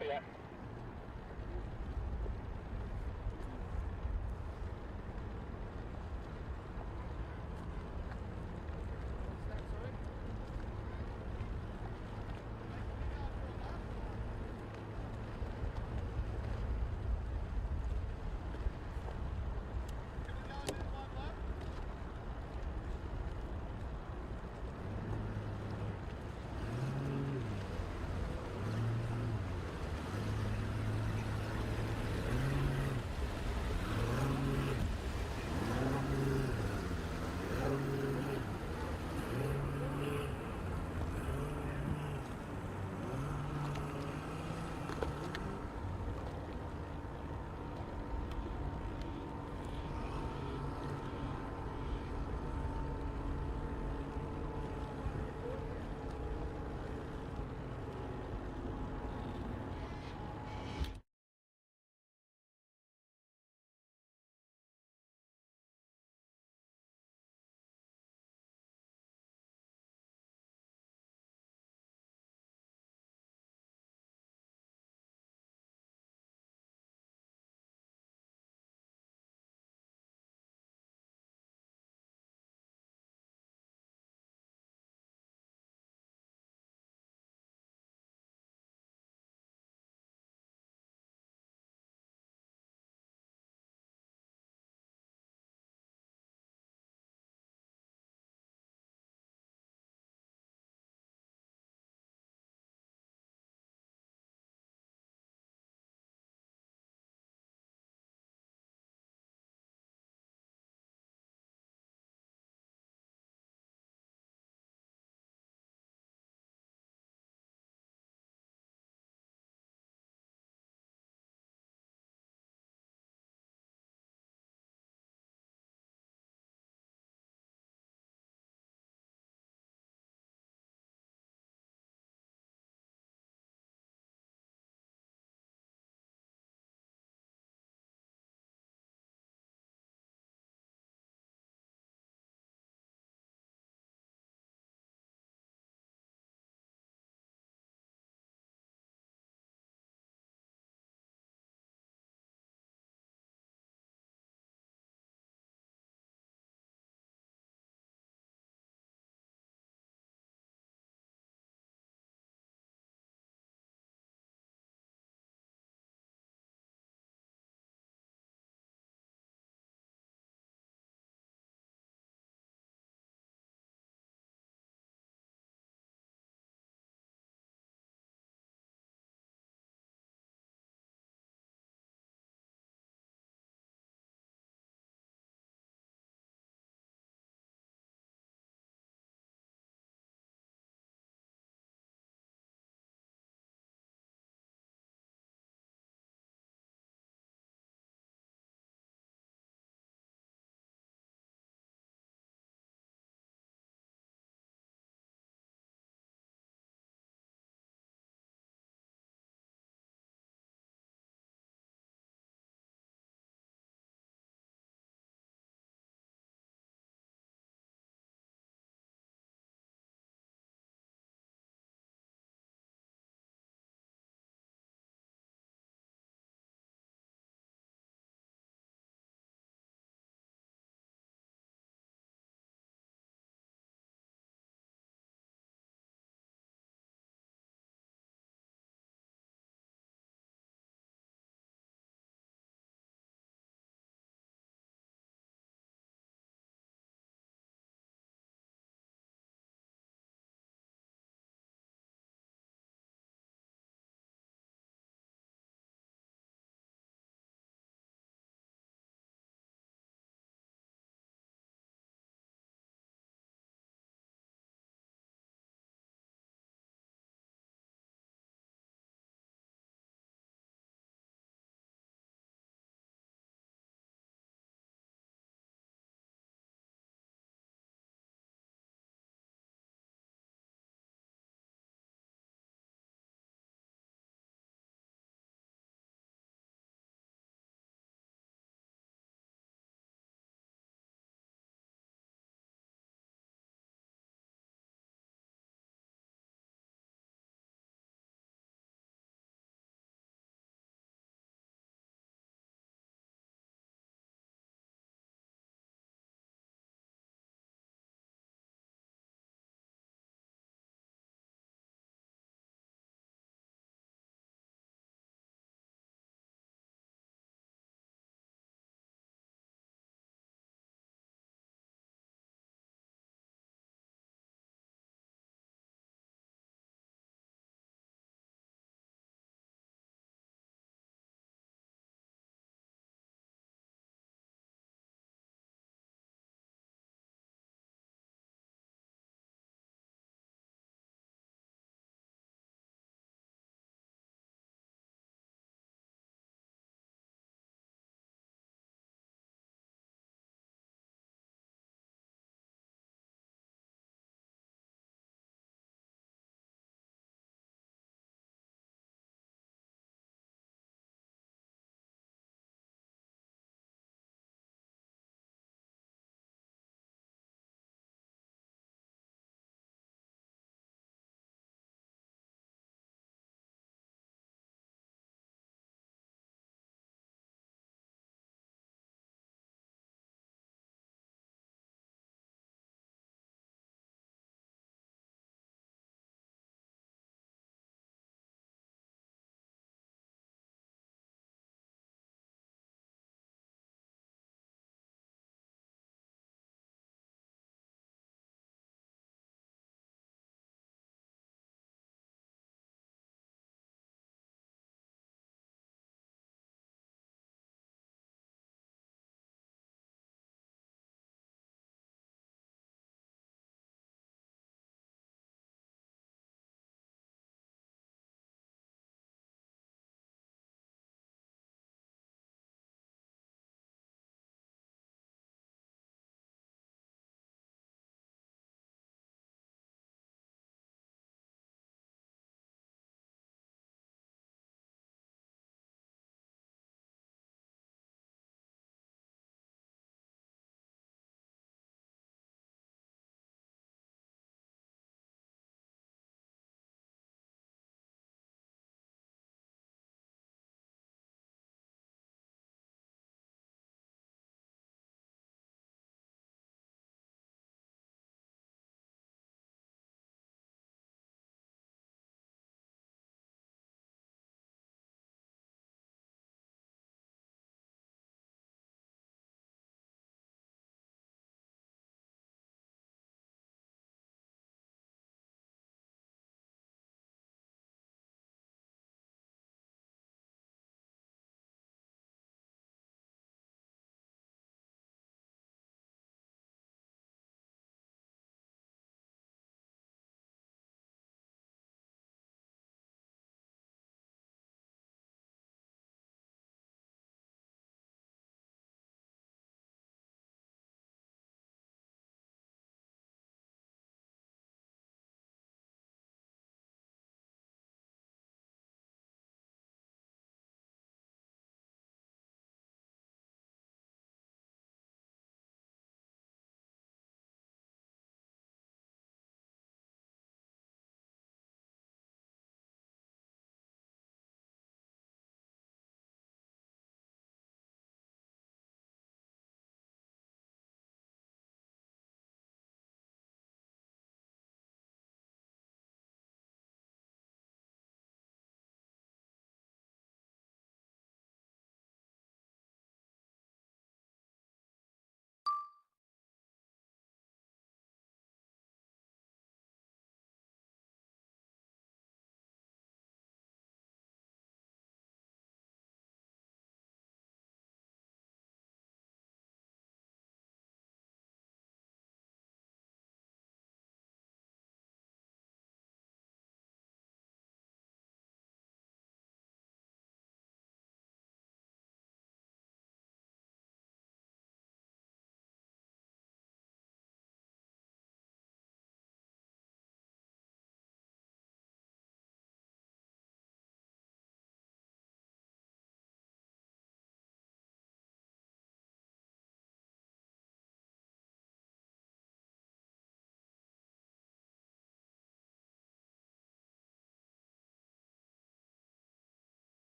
Copy that.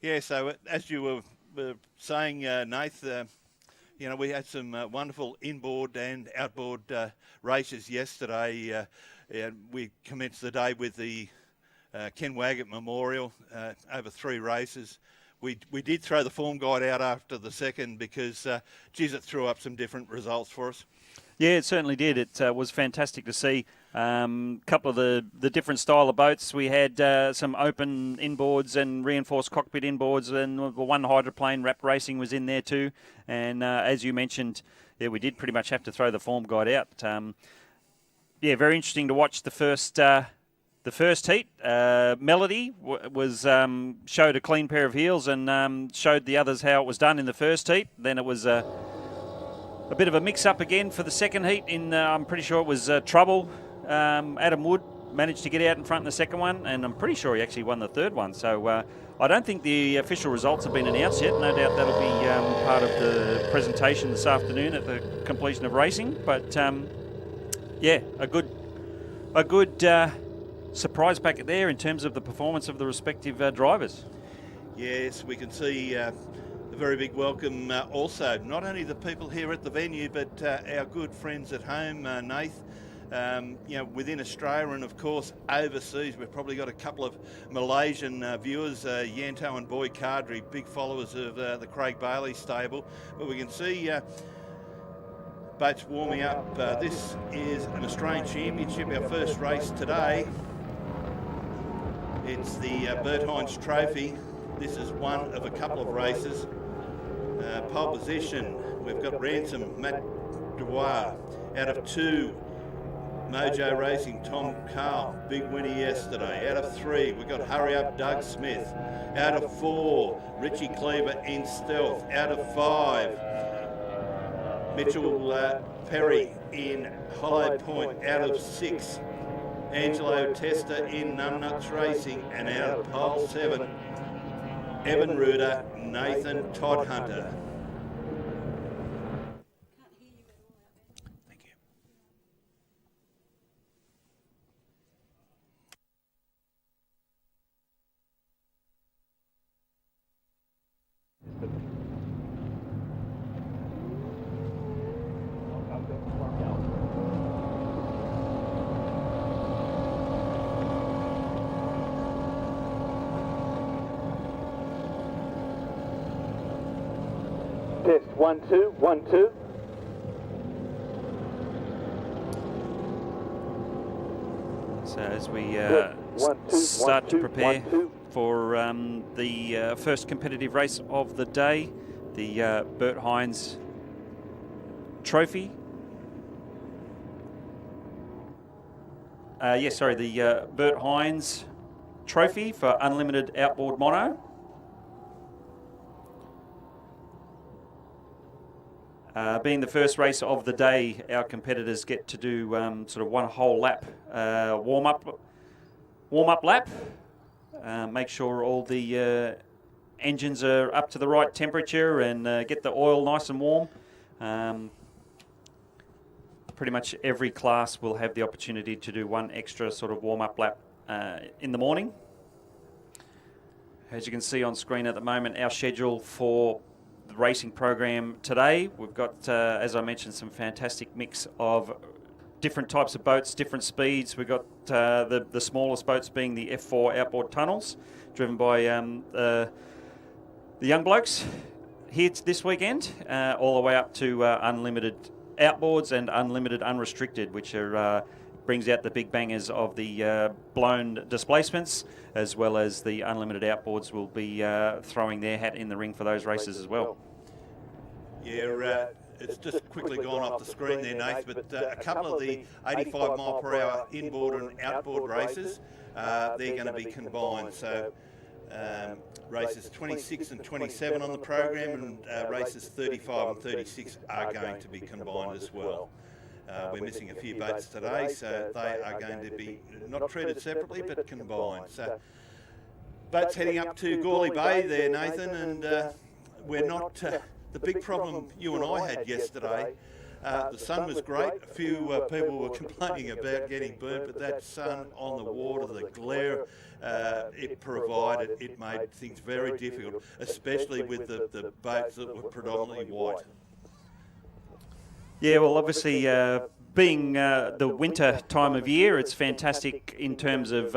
Yeah, so as you were saying, Nath, we had some wonderful inboard and outboard races yesterday. We commenced the day with the Ken Waggett Memorial over 3 races. We did throw the form guide out after the second because, it threw up some different results for us. Yeah, it certainly did. It was fantastic to see a couple of the different style of boats. We had some open inboards and reinforced cockpit inboards, and one hydroplane wrap racing was in there too. And as you mentioned, yeah, we did pretty much have to throw the form guide out. Very interesting to watch the first heat. Melody showed a clean pair of heels and showed the others how it was done in the first heat. Then it was a bit of a mix-up again for the second heat. I'm pretty sure it was Trouble. Adam Wood managed to get out in front in the second one, and I'm pretty sure he actually won the third one. So I don't think the official results have been announced yet. No doubt that'll be part of the presentation this afternoon at the completion of racing. But a good surprise packet there in terms of the performance of the respective drivers. Yes, we can see a very big welcome also, not only the people here at the venue, but our good friends at home, Nath, within Australia and of course overseas. We've probably got a couple of Malaysian viewers, Yanto and Boy Cardry, big followers of the Craig Bailey stable. But we can see boats warming up. This is an Australian Championship, our first race today. It's the Bert Hines Trophy. This is one of a couple of races. Pole position, we've got Ransom, Matt Dwyer. Out of 2, Mojo Racing, Tom Carl, big winner yesterday. Out of 3, we've got Hurry Up, Doug Smith. Out of 4, Richie Cleaver in Stealth. Out of 5, Mitchell Perry in Hollow Point. Out of 6, Angelo Testa in Numbnuts Racing. And out of pole 7, Evan Ruder, Nathan Toddhunter. Thank you. Test 1 2 1 2. So as we start to prepare for the first competitive race of the day, the Bert Hines Trophy. The Bert Hines Trophy for Unlimited Outboard Mono. Being the first race of the day, our competitors get to do sort of one whole lap, warm up lap. Make sure all the engines are up to the right temperature and get the oil nice and warm. Pretty much every class will have the opportunity to do one extra sort of warm up lap in the morning. As you can see on screen at the moment, our schedule for the racing program today, we've got, as I mentioned, some fantastic mix of different types of boats, different speeds. We've got the smallest boats being the F4 outboard tunnels, driven by the young blokes here this weekend, all the way up to unlimited outboards and unlimited unrestricted, which are brings out the big bangers of the blown displacements, as well as the unlimited outboards will be throwing their hat in the ring for those races as well. Yeah, it's just quickly gone off the screen there, Nath, but a couple of the 85 mile per hour inboard and outboard races, they're going to be combined. So races 26 and 27 on the program, and races 35 and 36 are going to be combined as well. We're missing a few boats today, so they are going to be not treated separately but combined. So boats heading up to Gawley Bay there, Nathan, and we're not... the big problem you and I had yesterday The sun was great. A few people were complaining about getting burnt, but that sun on the water, the glare it provided, it made things very difficult, especially with the boats that were predominantly white. Yeah, well, obviously, being the winter time of year, it's fantastic in terms of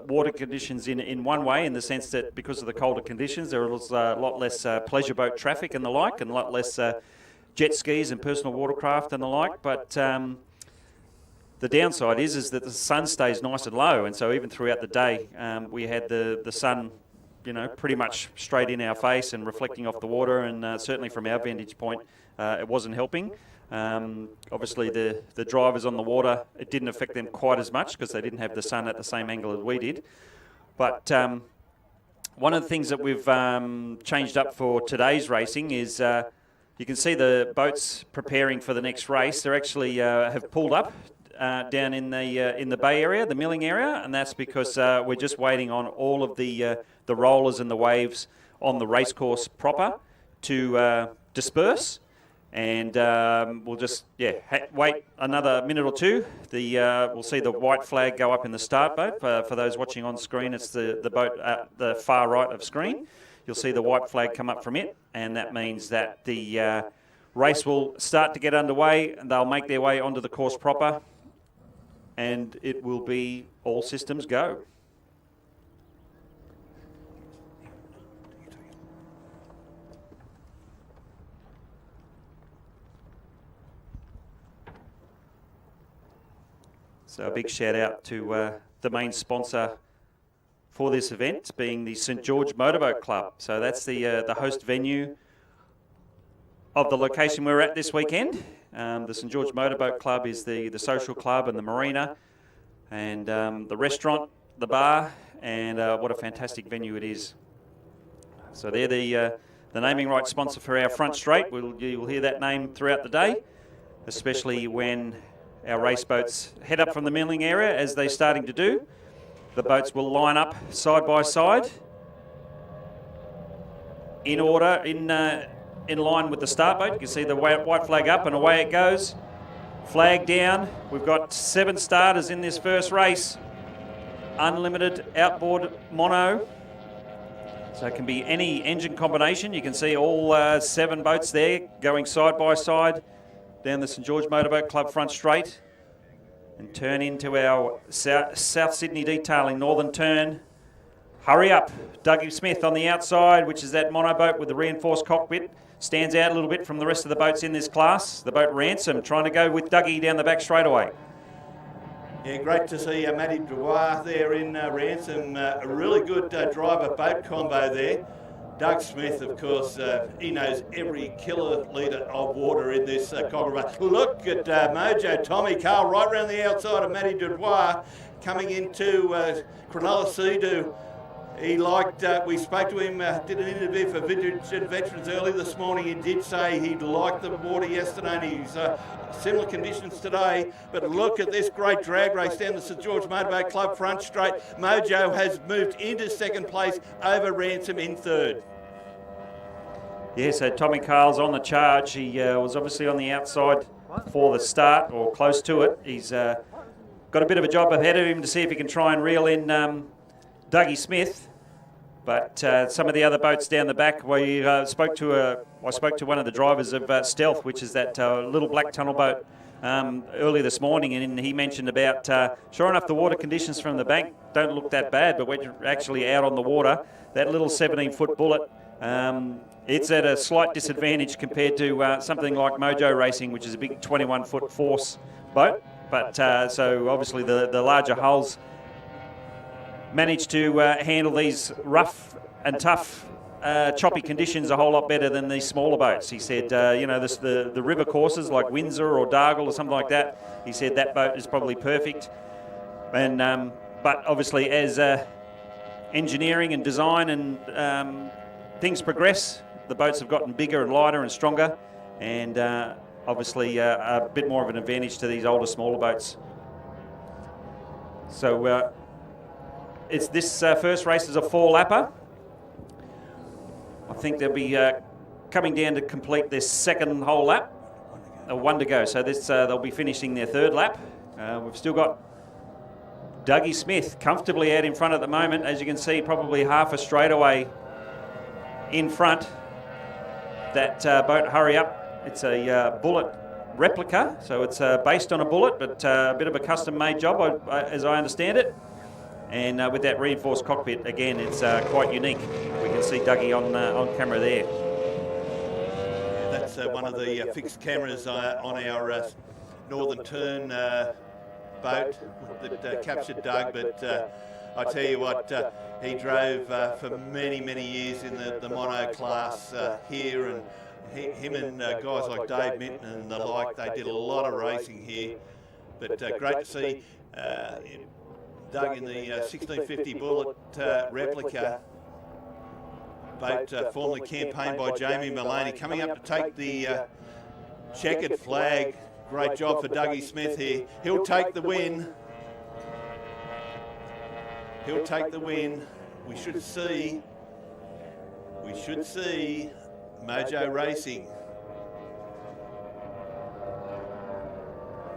water conditions in one way, in the sense that because of the colder conditions, there was a lot less pleasure boat traffic and the like, and a lot less jet skis and personal watercraft and the like. But the downside is that the sun stays nice and low, and so even throughout the day, we had the sun, you know, pretty much straight in our face and reflecting off the water, and certainly from our vantage point, it wasn't helping. Obviously, the drivers on the water, it didn't affect them quite as much because they didn't have the sun at the same angle as we did. But one of the things that we've changed up for today's racing is you can see the boats preparing for the next race. They're actually have pulled up down in the bay area, the milling area, and that's because we're just waiting on all of the rollers and the waves on the racecourse proper to disperse. And we'll just wait another minute or two. We'll see the white flag go up in the start boat. For those watching on screen, it's the boat at the far right of screen. You'll see the white flag come up from it, and that means that the race will start to get underway. And they'll make their way onto the course proper, and it will be all systems go. So a big shout out to the main sponsor for this event, being the St George Motorboat Club. So that's the host venue of the location we're at this weekend. The St George Motorboat Club is the social club and the marina, and the restaurant, the bar, and what a fantastic venue it is. So they're the naming rights sponsor for our front straight. You'll hear that name throughout the day, especially when our race boats head up from the milling area, as they're starting to do. The boats will line up side by side in order, in line with the start boat. You can see the white flag up and away it goes. Flag down. We've got 7 starters in this first race. Unlimited outboard mono. So it can be any engine combination. You can see all 7 boats there going side by side down the St George Motorboat Club front straight and turn into our South Sydney detailing northern turn. Hurry up. Dougie Smith on the outside, which is that monoboat with the reinforced cockpit. Stands out a little bit from the rest of the boats in this class. The boat Ransom trying to go with Dougie down the back straightaway. Yeah, great to see Matty Dubois there in Ransom. A really good driver-boat combo there. Doug Smith, of course, he knows every kilolitre of water in this cockerel. Look at Mojo Tommy Carl right around the outside of Matty Dubois coming into Cronulla Sea-Doo. He liked, we spoke to him, did an interview for Veterans early this morning. He did say he liked the water yesterday, and he's similar conditions today. But look at this great drag race down the St George Motorboat Club front straight. Mojo has moved into second place over Ransom in third. Yeah, so Tommy Carl's on the charge. He was obviously on the outside for the start, or close to it. He's got a bit of a job ahead of him to see if he can try and reel in Dougie Smith. But some of the other boats down the back, I spoke to one of the drivers of Stealth, which is that little black tunnel boat, earlier this morning, and he mentioned about, sure enough, the water conditions from the bank don't look that bad, but when you're actually out on the water, that little 17-foot bullet, it's at a slight disadvantage compared to something like Mojo Racing, which is a big 21-foot force boat. But so obviously the larger hulls managed to handle these rough and tough, choppy conditions a whole lot better than these smaller boats. He said, the river courses like Windsor or Dargle or something like that, he said that boat is probably perfect. And but obviously as engineering and design and things progress, the boats have gotten bigger and lighter and stronger, and obviously a bit more of an advantage to these older, smaller boats. So it's this first race is a 4-lapper. I think they'll be coming down to complete their second whole lap. one to go. So this they'll be finishing their third lap. We've still got Dougie Smith comfortably out in front at the moment. As you can see, probably half a straightaway in front. That boat Hurry Up, it's a Bullet replica, so it's based on a Bullet, but a bit of a custom-made job, as I understand it. And with that reinforced cockpit, again, it's quite unique. We can see Dougie on camera there. Yeah, that's one of the fixed cameras on our Northern Turn boat that captured Doug, but I tell you what, he drove for many, many years in the mono class here, and him and guys like Dave Minton and the like, they did a lot of racing here. But great to see Doug in the 1650 Bullet replica boat, formerly campaigned by Jamie Mullaney, coming up to take the checkered flag. Great job for Dougie Smith here. He'll take the win. He'll take the win. We should see Mojo Racing.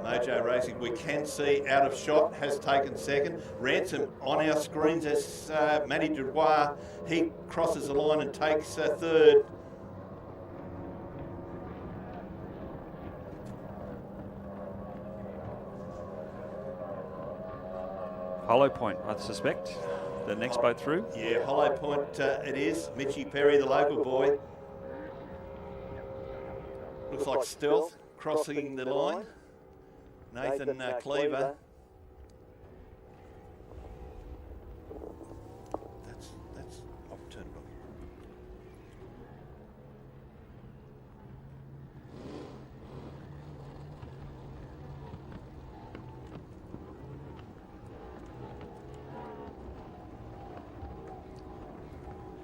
Mojo Racing, we can see Out of Shot has taken second. Ransom on our screens as Matty Dubois, he crosses the line and takes third. Hollow Point, I suspect, the next boat through. Yeah, Hollow Point it is. Mitchy Perry, the local boy. Looks like Stealth crossing the line. Nathan Cleaver. That's upturned.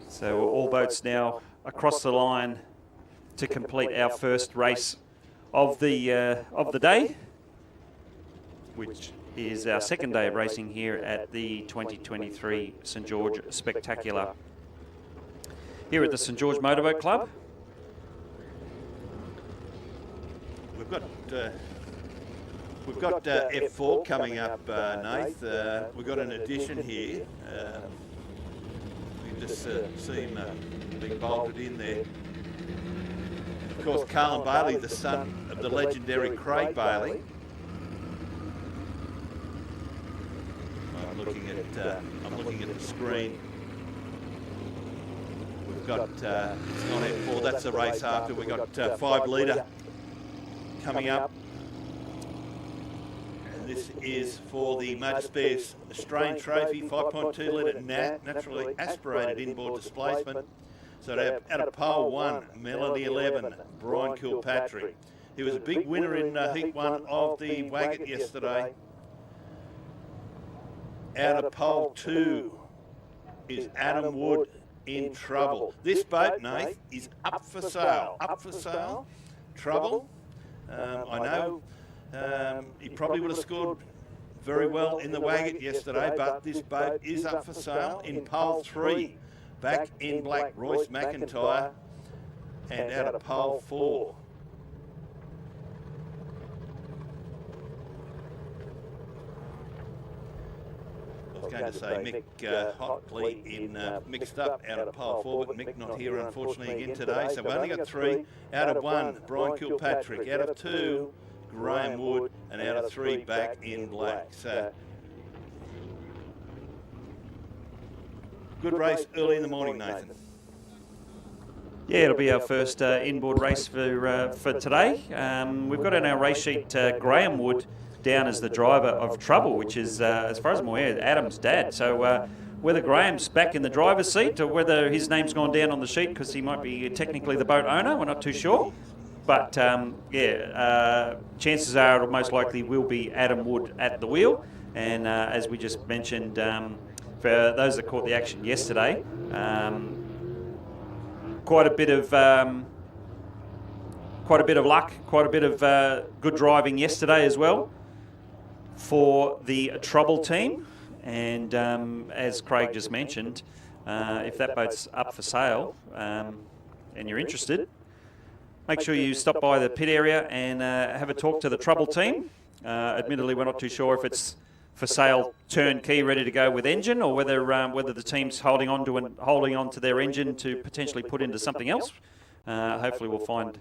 So all boats now across the line to complete our first race of the day, which is our second day of racing here at the 2023 St George Spectacular here at the St George Motorboat Club. We've got F4 coming up, Nath. We've got an addition here. You can just see him being bolted in there. Of course, Carlin Bailey, the son of the legendary Craig Bailey. I'm looking at the screen. We've got it's not F4. That's the race after. We've got 5 litre coming up. And this is for the Motorspares Australian Trophy 5.2 litre naturally aspirated inboard displacement. So out of pole 1, Melody 11, Brian Kilpatrick. He was a big winner in Heat 1 of the Waggett yesterday. Out of pole 2 is Adam Wood in trouble. This boat, Nath, is up for sale. Up for sale. Trouble. I know he probably would have scored very well in the Waggett yesterday, but this boat is up for sale in pole 3. Back in black, Royce McIntyre, and out of pole 4. I was going to say Mick Hockley in mixed up out of pole 4, but Mick not here unfortunately again today. So we only got 3. Out of 1, Brian Kilpatrick. Out of 2, Graham Wood, and out of 3, back in black. So good race early in the morning, Nathan. Yeah, it'll be our first inboard race for today. We've got on our race sheet Graham Wood down as the driver of Trouble, which is, as far as I'm aware, Adam's dad. So whether Graham's back in the driver's seat or whether his name's gone down on the sheet because he might be technically the boat owner, we're not too sure. But chances are it most likely will be Adam Wood at the wheel. And as we just mentioned, for those that caught the action yesterday, quite a bit of luck, quite a bit of good driving yesterday as well for the Trouble team. And as Craig just mentioned, if that boat's up for sale and you're interested, make sure you stop by the pit area and have a talk to the trouble team. Admittedly, we're not too sure if it's for sale turnkey, ready to go with engine, or whether the team's holding on to their engine to potentially put into something else. Hopefully, we'll find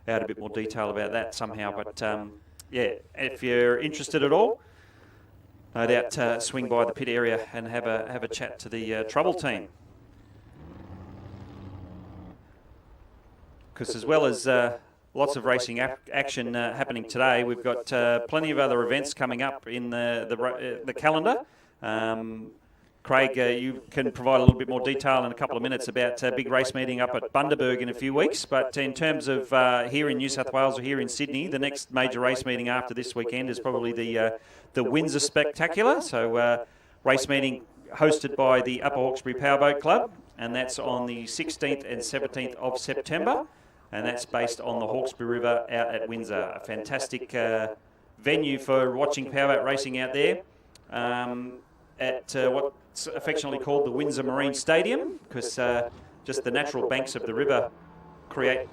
out a bit more detail about that somehow. But yeah, if you're interested at all, no doubt swing by the pit area and have a chat to the trouble team. Because as well as lots of racing action happening today, we've got plenty of other events coming up in the calendar. Craig, you can provide a little bit more detail in a couple of minutes about a big race meeting up at Bundaberg in a few weeks. But in terms of here in New South Wales or here in Sydney, the next major race meeting after this weekend is probably the Windsor Spectacular. So race meeting hosted by the Upper Hawkesbury Powerboat Club, and that's on the 16th and 17th of September. And that's based on the Hawkesbury River out at Windsor. A fantastic venue for watching powerboat racing out there at what's affectionately called the Windsor Marine Stadium, because just the natural banks of the river create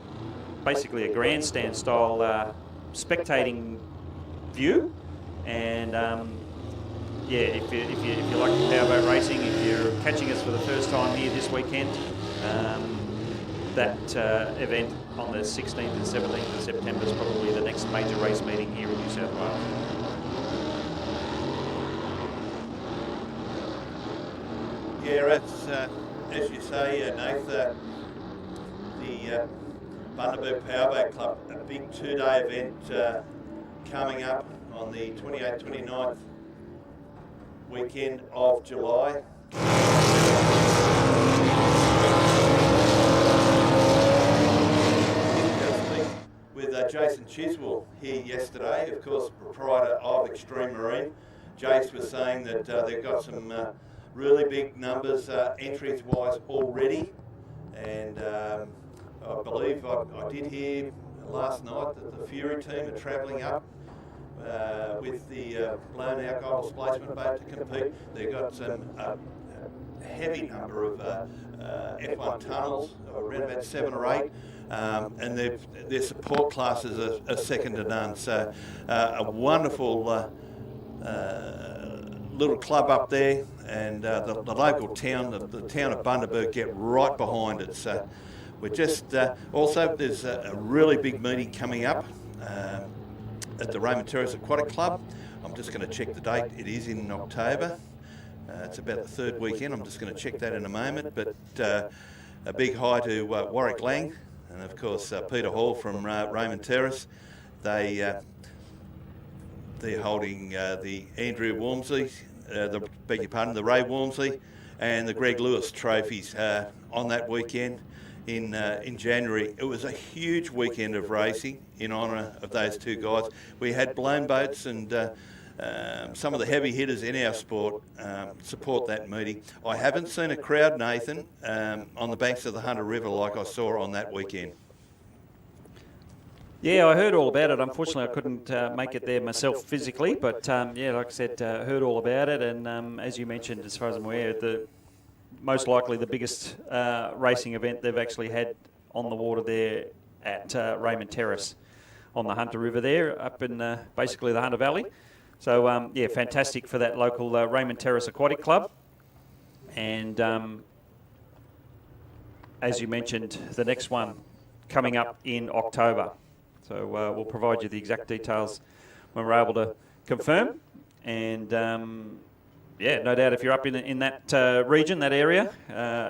basically a grandstand style spectating view. And yeah, if you like powerboat racing, if you're catching us for the first time here this weekend, that event on the 16th and 17th of September is probably the next major race meeting here in New South Wales. Yeah, it's, as you say, Nath, the Bundaberg Powerboat Club, a big 2-day event coming up on the 28th, 29th weekend of July. With Jason Chiswell here yesterday, of course, proprietor of Extreme Marine. Jace was saying that they've got some really big numbers entries-wise already, and I believe I did hear last night that the Fury team are travelling up with the blown alcohol displacement boat to compete. They've got some heavy number of F1 tunnels, around about 7 or 8. And their support classes are second to none. So a wonderful little club up there, and the local town, the town of Bundaberg, get right behind it. So we're just also there's a really big meeting coming up at the Raymond Terrace Aquatic Club. I'm just going to check the date. It is in October. It's about the third weekend. I'm just going to check that in a moment. But a big hi to Warwick Lang. And of course, Peter Hall from Raymond Terrace. They're holding the Andrew Walmsley, the Ray Walmsley, and the Greg Lewis trophies on that weekend in January. It was a huge weekend of racing in honour of those two guys. We had blown boats and some of the heavy hitters in our sport support that meeting. I haven't seen a crowd, Nathan, on the banks of the Hunter River like I saw on that weekend. Yeah, I heard all about it. Unfortunately, I couldn't make it there myself physically, but yeah, like I said, heard all about it. And as you mentioned, as far as I'm aware, most likely the biggest racing event they've actually had on the water there at Raymond Terrace on the Hunter River there, up in basically the Hunter Valley. So, yeah, fantastic for that local Raymond Terrace Aquatic Club. And as you mentioned, the next one coming up in October. So we'll provide you the exact details when we're able to confirm. And, yeah, no doubt if you're up in that region, that area,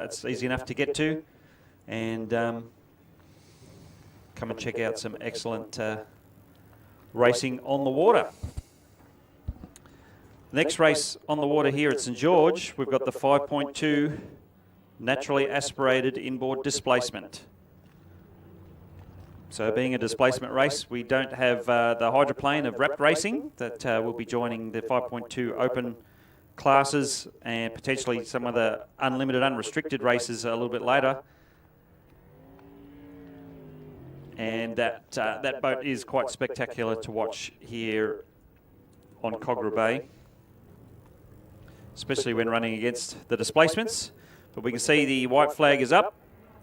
it's easy enough to get to. And come and check out some excellent racing on the water. Next race on the water here at St George, we've got the 5.2 naturally aspirated inboard displacement. So being a displacement race, we don't have the hydroplane of wrapped racing that will be joining the 5.2 open classes and potentially some of the unlimited, unrestricted races a little bit later. And that boat is quite spectacular to watch here on Kogarah Bay, especially when running against the displacements. But we can see the white flag is up,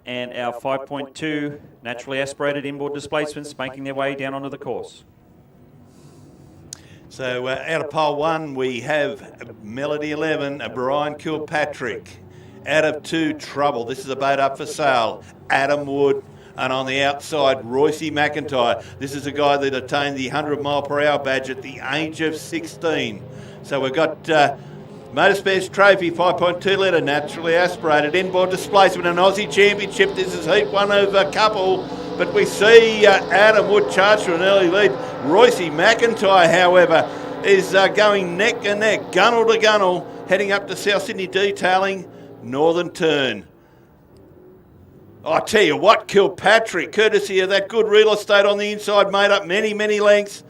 and our 5.2 naturally aspirated inboard displacements making their way down onto the course. So out of pole 1 we have Melody 11, Brian Kilpatrick. Out of 2, Trouble. This is a boat up for sale. Adam Wood. And on the outside, Royce McIntyre. This is a guy that attained the 100 mile per hour badge at the age of 16. So we've got Motorspares Trophy, 5.2 litre, naturally aspirated, inboard displacement, an Aussie Championship. This is heat 1 of a couple. But we see Adam Wood charge for an early lead. Royce McIntyre, however, is going neck and neck, gunnel to gunnel, heading up to South Sydney Detailing, Northern Turn. I tell you what, Kilpatrick, courtesy of that good real estate on the inside, made up many, many lengths.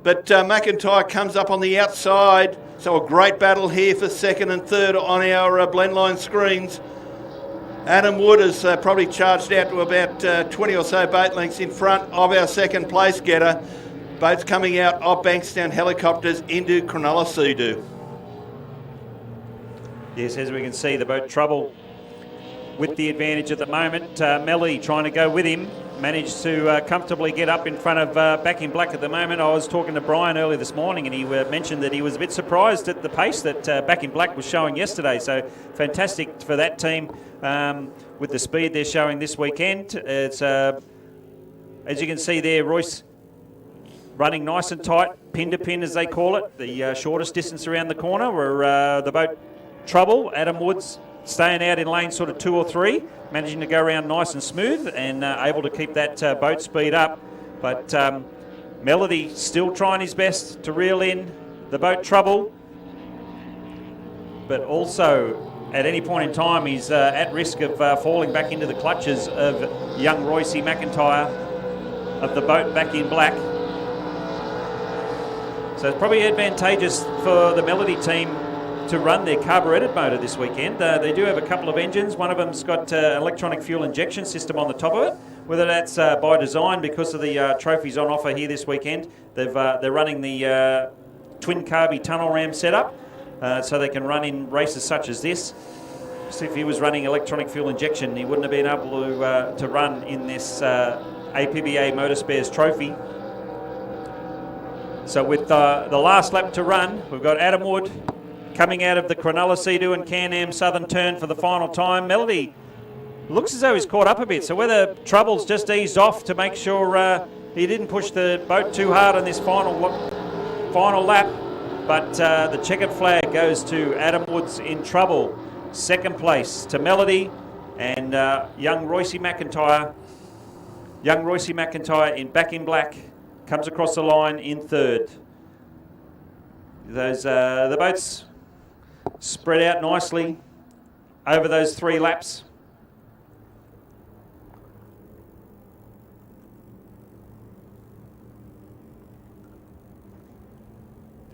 But McIntyre comes up on the outside. So a great battle here for second and third on our blendline screens. Adam Wood has probably charged out to about 20 or so boat lengths in front of our second place getter. Boats coming out of Bankstown Helicopters into Cronulla Sea-Doo. Yes, as we can see, the boat Trouble with the advantage at the moment. Melly trying to go with him, managed to comfortably get up in front of Back in Black at the moment. I was talking to Brian early this morning and he mentioned that he was a bit surprised at the pace that Back in Black was showing yesterday. So fantastic for that team with the speed they're showing this weekend. It's as you can see there, Royce running nice and tight, pin to pin as they call it, the shortest distance around the corner, where the boat Trouble, Adam Woods, staying out in lane sort of 2 or 3, managing to go around nice and smooth and able to keep that boat speed up. But Melody still trying his best to reel in the boat Trouble, but also at any point in time he's at risk of falling back into the clutches of young Royce McIntyre of the boat Back in Black. So it's probably advantageous for the Melody team to run their carburetted motor this weekend. They do have a couple of engines. One of them's got an electronic fuel injection system on the top of it. Whether that's by design because of the trophies on offer here this weekend, they're running the twin carby tunnel ram setup so they can run in races such as this. So if he was running electronic fuel injection, he wouldn't have been able to run in this APBA Motorspares Trophy. So with the last lap to run, we've got Adam Wood coming out of the Cronulla Sea-Doo and Can-Am Southern Turn for the final time. Melody looks as though he's caught up a bit. So whether Trouble's just eased off to make sure he didn't push the boat too hard on this final lap. But the checkered flag goes to Adam Woods in Trouble. Second place to Melody and young Royce McIntyre. Young Royce McIntyre in Back in Black comes across the line in third. Those the boats spread out nicely over those 3 laps.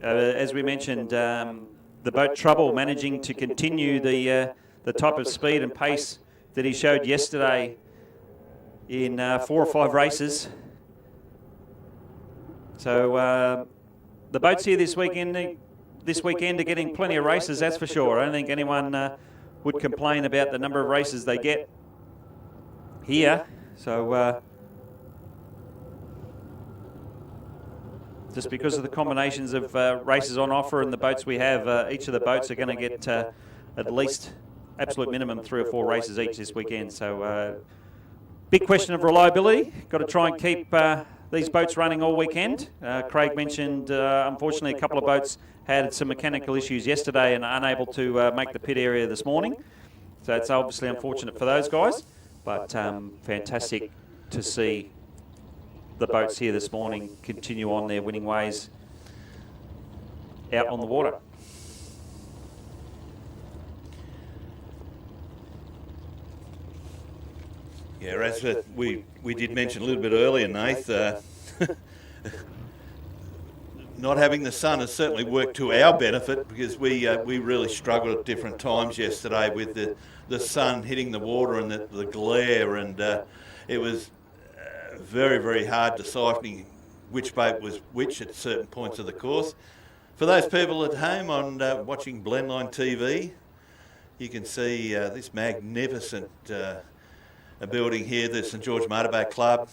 As we mentioned, the boat Trouble managing to continue the type of speed and pace that he showed yesterday in 4 or 5 races. So the boats here this weekend are getting plenty of races, that's for sure. I don't think anyone would complain about the number of races they get here. So just because of the combinations of races on offer and the boats we have, each of the boats are going to get at least absolute minimum 3 or 4 races each this weekend. So big question of reliability. Got to try and keep these boats running all weekend. Craig mentioned, unfortunately, a couple of boats had some mechanical issues yesterday and are unable to make the pit area this morning. So it's obviously unfortunate for those guys, but fantastic to see the boats here this morning continue on their winning ways out on the water. Yeah, as we did mention a little bit earlier, Nath, not having the sun has certainly worked to our benefit because we really struggled at different times yesterday with the sun hitting the water and the glare, and it was very, very hard deciphering which boat was which at certain points of the course. For those people at home on watching Blendline TV, you can see this magnificent building here, the St George Motorboat Club.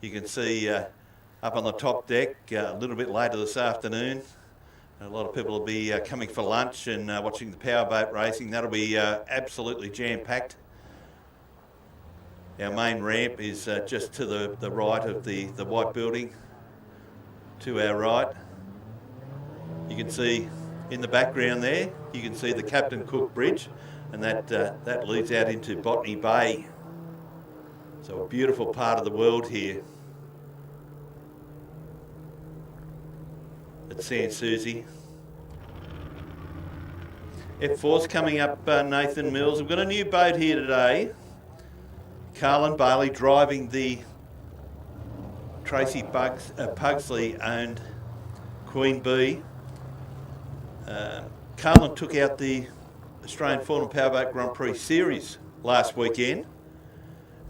You can see up on the top deck a little bit later this afternoon. A lot of people will be coming for lunch and watching the powerboat racing. That'll be absolutely jam-packed. Our main ramp is just to the right of the white building, to our right. You can see in the background there, you can see the Captain Cook Bridge, and that leads out into Botany Bay. So a beautiful part of the world here at Sans Souci. F4's coming up, Nathan Mills. We've got a new boat here today. Carlin Bailey driving the Tracy Pugsley owned Queen Bee. Carlin took out the Australian Formula Powerboat Grand Prix Series last weekend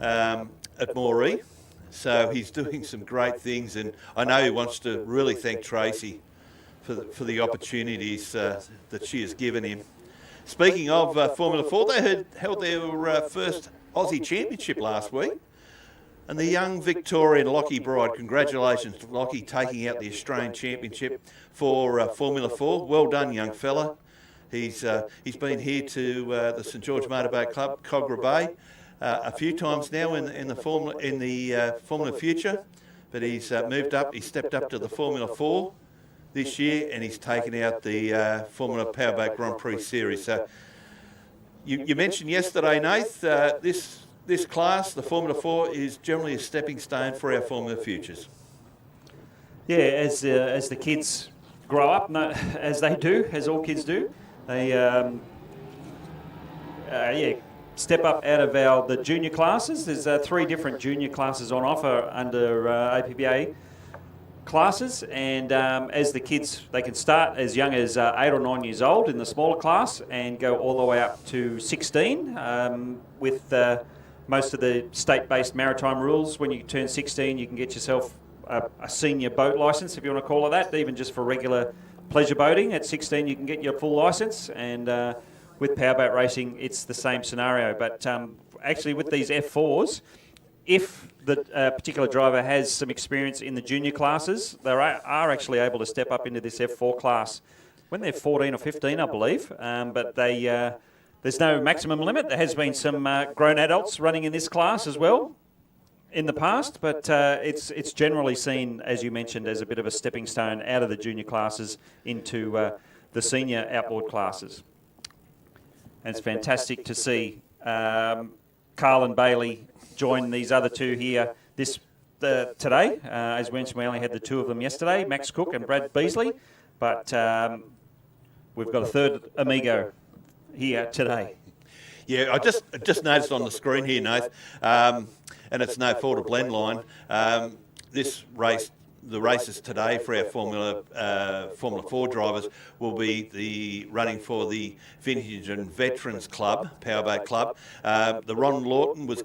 at Moree. So he's doing some great things, and I know he wants to really thank Tracy for the opportunities that she has given him. Speaking of Formula 4, they held their first Aussie Championship last week, and the young Victorian Lockie Bride, congratulations to Lockie taking out the Australian Championship for Formula 4. Well done, young fella. He's been here to the St George Motorboat Club, Cogra Bay, a few times now in the Formula Future, but he's moved up. He stepped up to the Formula 4 this year, and he's taken out the Formula Powerboat Grand Prix Series. So you mentioned yesterday, Nath, this class, the Formula 4, is generally a stepping stone for our Formula Futures. Yeah, as the kids grow up, as they do, as all kids do, they step up out of the junior classes. There's 3 different junior classes on offer under APPA classes, and as the kids, they can start as young as 8 or 9 years old in the smaller class and go all the way up to 16 with most of the state-based maritime rules. When you turn 16, you can get yourself a senior boat licence, if you want to call it that, even just for regular pleasure boating. At 16, you can get your full licence, and with powerboat racing, it's the same scenario. But actually, with these F4s, if the particular driver has some experience in the junior classes, they are actually able to step up into this F4 class when they're 14 or 15, I believe. But there's no maximum limit. There has been some grown adults running in this class as well in the past, but it's generally seen, as you mentioned, as a bit of a stepping stone out of the junior classes into the senior outboard classes. And it's fantastic to see Carlin Bailey join these other 2 here today. As mentioned, we only had the 2 of them yesterday, Max Cook and Brad Beasley, but we've got a third amigo here today. Yeah, I just noticed on the screen here, Nath, and it's no fault of Blendline. This race, the races today for our Formula 4 drivers will be the running for the Vintage and Veterans Club, Powerboat Club. The Ron Lawton was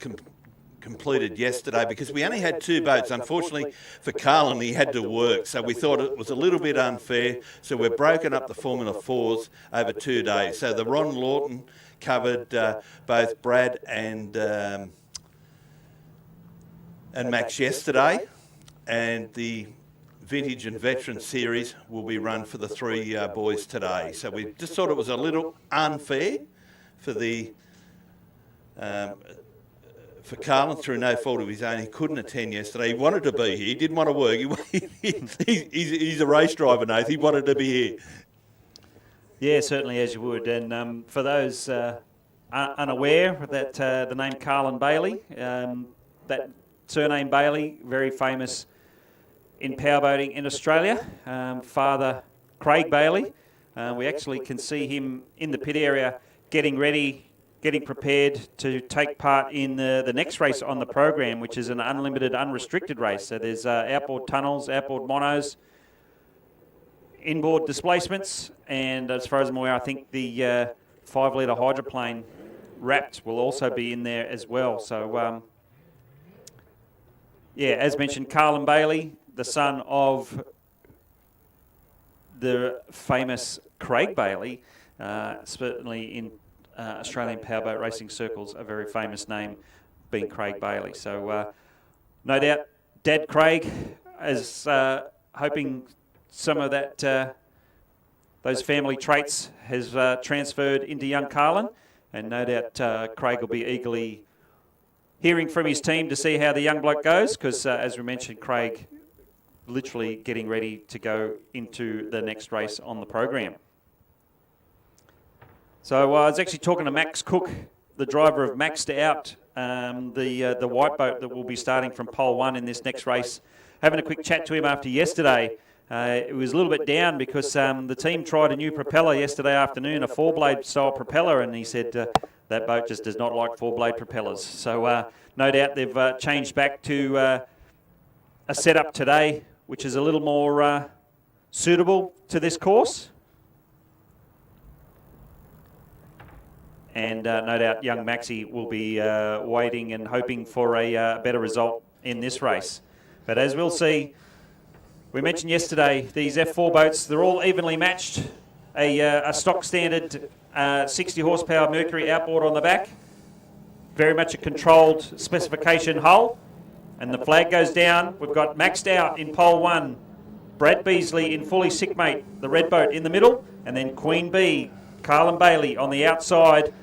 completed yesterday because we only had 2 boats. Unfortunately for Carlin, he had to work, so we thought it was a little bit unfair. So we've broken up the Formula 4s over 2 days. So the Ron Lawton covered both Brad and Max yesterday, and the Vintage and Veteran Series will be run for the 3 boys today. So we just thought it was a little unfair for for Carlin, through no fault of his own. He couldn't attend yesterday. He wanted to be here. He didn't want to work. He's a race driver, Nath. He wanted to be here. Yeah, certainly, as you would. And for those unaware that the name Carlin Bailey, that surname Bailey, very famous in powerboating in Australia. Father Craig Bailey. We actually can see him in the pit area getting ready, getting prepared to take part in the next race on the program, which is an unlimited, unrestricted race. So there's outboard tunnels, outboard monos, inboard displacements, and as far as I'm aware, I think the 5-litre hydroplane wrapped will also be in there as well. So, yeah, as mentioned, Carlin Bailey, the son of the famous Craig Bailey, certainly in Australian powerboat racing circles, a very famous name. being Craig Bailey. So no doubt Dad Craig is hoping some of that those family traits has transferred into young Carlin, and no doubt Craig will be eagerly hearing from his team to see how the young bloke goes, because as we mentioned, Craig literally getting ready to go into the next race on the program. So I was actually talking to Max Cook, the driver of Maxed Out, the white boat that will be starting from pole 1 in this next race. Having a quick chat to him after yesterday. It was a little bit down because the team tried a new propeller yesterday afternoon, a 4-blade style propeller, and he said that boat just does not like 4-blade propellers. So no doubt they've changed back to a setup today which is a little more suitable to this course. And no doubt young Maxi will be waiting and hoping for a better result in this race. But as we'll see, we mentioned yesterday, these F4 boats, they're all evenly matched. A stock standard 60 horsepower Mercury outboard on the back. Very much a controlled specification hull. And the flag goes down. We've got Maxed Out in pole 1. Brad Beasley in fully sick mate, the red boat in the middle. And then Queen Bee, Carlin Bailey on the outside.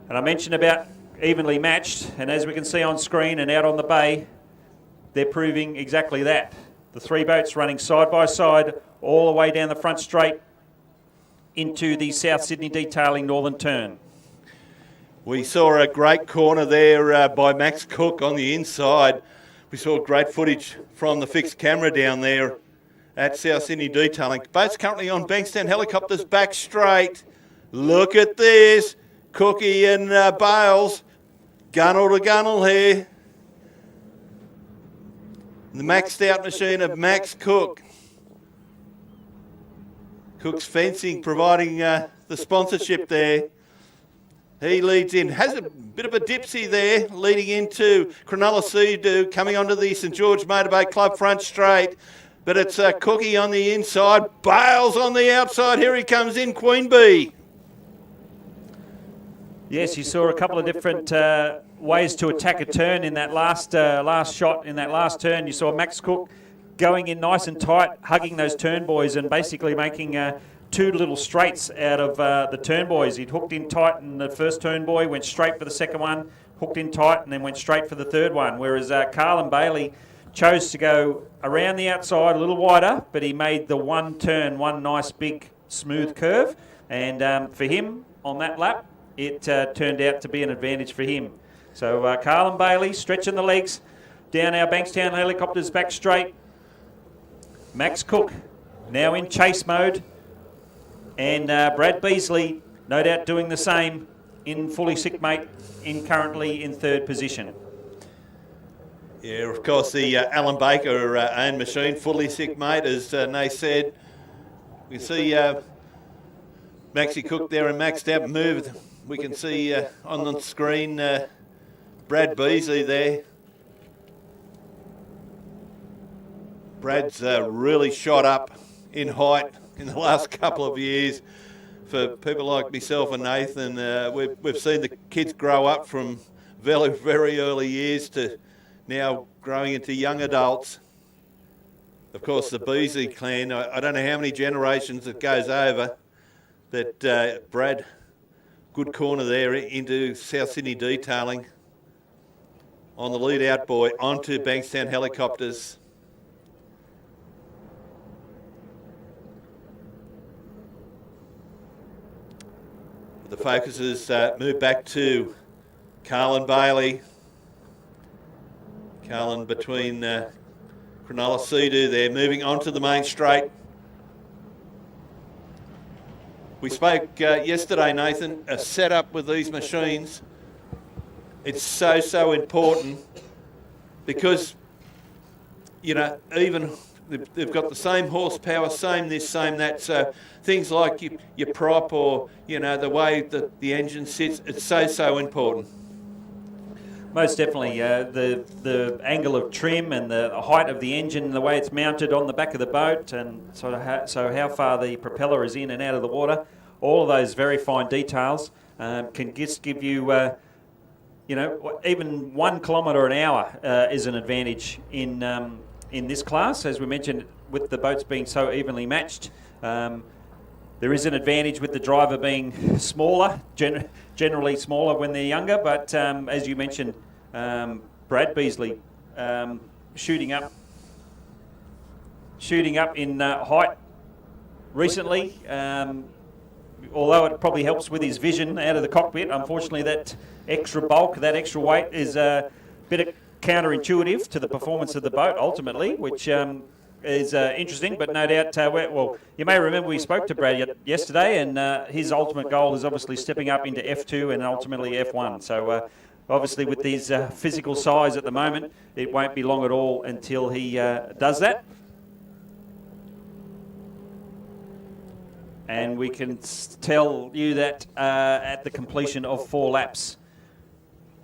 And I mentioned about evenly matched. And as we can see on screen and out on the bay, they're proving exactly that. The 3 boats running side by side all the way down the front straight into the South Sydney Detailing Northern Turn. We saw a great corner there by Max Cook on the inside. We saw great footage from the fixed camera down there at South Sydney Detailing. Boats currently on Bankstown helicopters back straight. Look at this. Cookie and Bales, gunnel to gunnel here. The maxed out machine of Max Cook. Cook's Fencing providing the sponsorship there. He leads in, has a bit of a dipsy there, leading into Cronulla Sea-Doo, coming onto the St George Motorboat Club front straight. But it's Cookie on the inside, Bales on the outside. Here he comes in, Queen Bee. Yes, you saw a couple of different ways to attack a turn in that last shot, in that last turn. You saw Max Cook going in nice and tight, hugging those turn boys and basically making 2 little straights out of the turn boys. He'd hooked in tight in the first turn boy, went straight for the second one, hooked in tight and then went straight for the third one. Whereas Carlin Bailey chose to go around the outside a little wider, but he made the one turn, one nice big smooth curve. And for him on that lap, it turned out to be an advantage for him. So Carlin Bailey stretching the legs down our Bankstown helicopters back straight. Max Cook now in chase mode. And Brad Beasley no doubt doing the same in fully sick mate, currently in 3rd position. Yeah, of course, the Alan Baker owned machine, fully sick mate, as Nay said. We see Maxi Cook there and Maxed Out moved. We can see on the screen Brad Beasley there. Brad's really shot up in height in the last couple of years. For people like myself and Nathan, we've seen the kids grow up from very, very early years to now growing into young adults. Of course, the Beasley clan, I don't know how many generations it goes over, but Brad, good corner there into South Sydney Detailing on the lead out boy onto Bankstown helicopters. The focuses move back to Carlin Bailey. Carlin between Cronulla Sea-Doo there, moving onto the main straight. We spoke yesterday, Nathan, a setup with these machines. It's so important because, you know, even they've got the same horsepower, same this, same that. So things like your prop or, you know, the way that the engine sits, it's so important. Most definitely. The angle of trim and the height of the engine and the way it's mounted on the back of the boat and sort of so how far the propeller is in and out of the water, all of those very fine details can just give you even 1 kilometre an hour is an advantage in this class, as we mentioned, with the boats being so evenly matched. There is an advantage with the driver being smaller, generally smaller when they're younger, but as you mentioned, Brad Beasley shooting up in height recently, although it probably helps with his vision out of the cockpit. Unfortunately, that extra bulk, that extra weight is a bit counterintuitive to the performance of the boat ultimately, which is interesting, but no doubt, you may remember we spoke to Brad yesterday, and his ultimate goal is obviously stepping up into F2 and ultimately F1. So obviously with his physical size at the moment, it won't be long at all until he does that. And we can tell you that at the completion of 4 laps,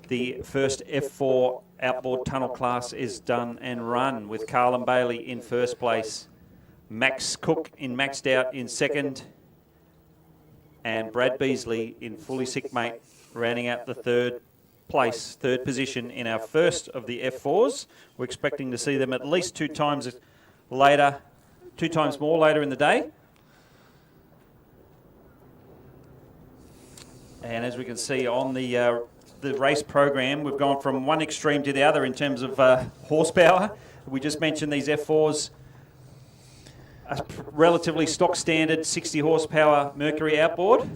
the first F4 outboard tunnel class is done and run, with Carlin Bailey in first place, Max Cook in maxed out in second, and Brad Beasley in fully sick mate rounding out the third position in our first of the F4s. We're expecting to see them at least 2 times more later in the day. And as we can see on the race program, we've gone from one extreme to the other in terms of horsepower. We just mentioned these F4s, a relatively stock standard 60 horsepower Mercury outboard,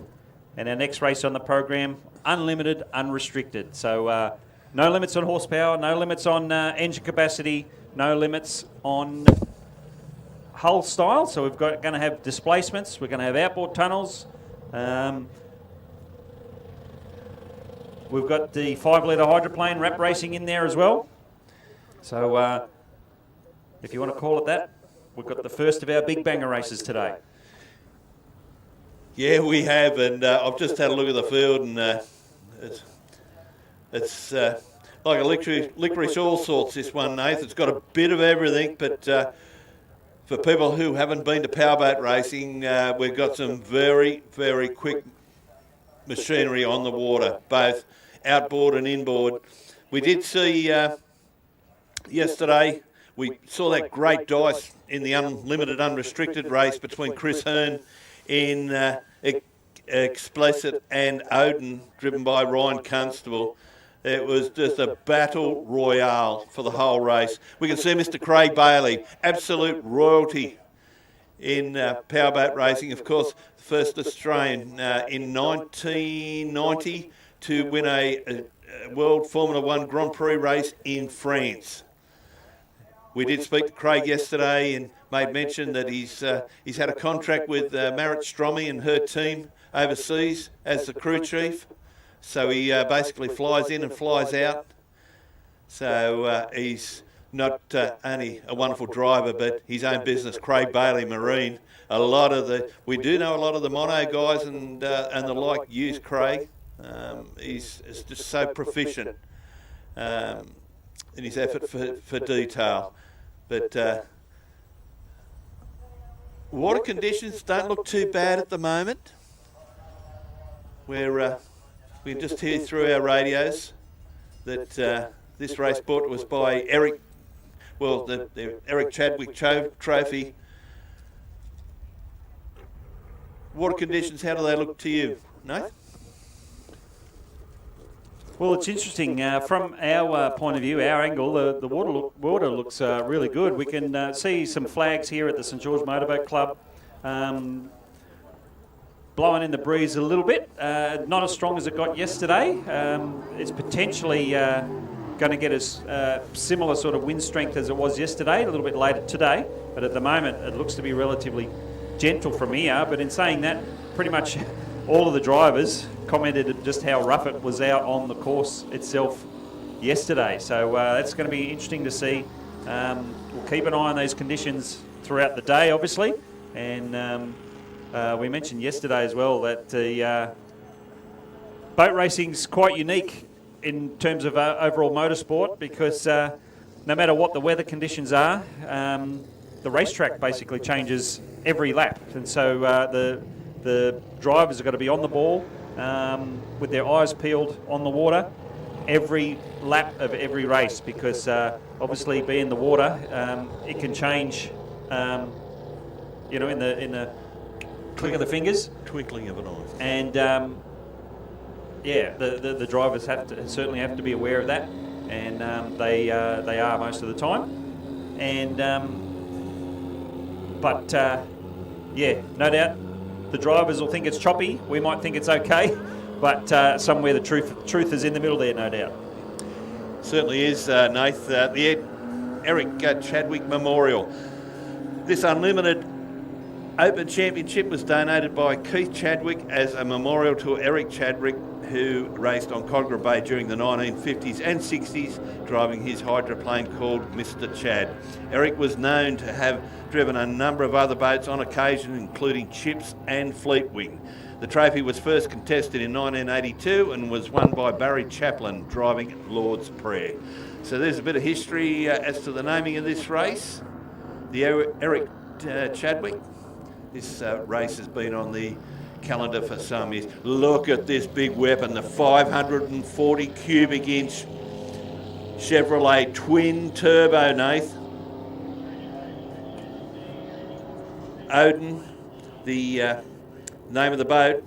and our next race on the program, unlimited, unrestricted. So no limits on horsepower, no limits on engine capacity, no limits on hull style. So we've got going to have displacements, we're going to have outboard tunnels. We've got the 5-litre hydroplane wrap racing in there as well. So if you want to call it that, we've got the first of our big banger races today. Yeah, we have, and I've just had a look at the field, and it's like a licorice all sorts, this one, Nath. It's got a bit of everything, but for people who haven't been to powerboat racing, we've got some very, very quick machinery on the water, both outboard and inboard. We did see yesterday, we saw that great dice in the unlimited unrestricted race between Chris Hearn in Explicit and Odin, driven by Ryan Constable. It was just a battle royale for the whole race. We can see Mr. Craig Bailey, absolute royalty in powerboat racing. Of course, the first Australian in 1990 to win a World Formula One Grand Prix race in France. We did speak to Craig yesterday and made mention that he's had a contract with Marit Stromme and her team overseas as the crew chief. So he basically flies in and flies out. So he's not only a wonderful driver, but his own business, Craig Bailey Marine. We do know a lot of the mono guys and the like use Craig. He's just so proficient in his effort for detail. But water conditions don't look too bad at the moment. We can just hear through our radios that this race brought was by Eric. Well, the Eric Chadwick Trophy. Water conditions, how do they look to you, Nath? Well, it's interesting. From our point of view, our angle, the water looks really good. We can see some flags here at the St George Motorboat Club. Blowing in the breeze a little bit, not as strong as it got yesterday. It's potentially going to get us similar sort of wind strength as it was yesterday, a little bit later today, but at the moment it looks to be relatively gentle from here. But in saying that, pretty much all of the drivers commented just how rough it was out on the course itself yesterday. So that's going to be interesting to see. We'll keep an eye on those conditions throughout the day, obviously, and we mentioned yesterday as well that the boat racing's quite unique in terms of overall motorsport, because no matter what the weather conditions are, the racetrack basically changes every lap, and so the drivers are going to be on the ball with their eyes peeled on the water, every lap of every race, because obviously being the water, it can change, in the click of the fingers. Twinkling of an eye. And the drivers certainly have to be aware of that, and they are most of the time. And no doubt the drivers will think it's choppy. We might think it's okay, but somewhere the truth is in the middle there, no doubt. Certainly is, Nath. The Eric Chadwick Memorial. This Unlimited Open Championship was donated by Keith Chadwick as a memorial to Eric Chadwick, who raced on Cogra Bay during the 1950s and 60s, driving his hydroplane called Mr. Chad. Eric was known to have driven a number of other boats on occasion, including Chips and Fleetwing. The trophy was first contested in 1982 and was won by Barry Chaplin, driving Lord's Prayer. So there's a bit of history as to the naming of this race. The Eric Chadwick. This race has been on the calendar for some years. Look at this big weapon, the 540 cubic inch Chevrolet twin turbo, Nath. Odin, the name of the boat.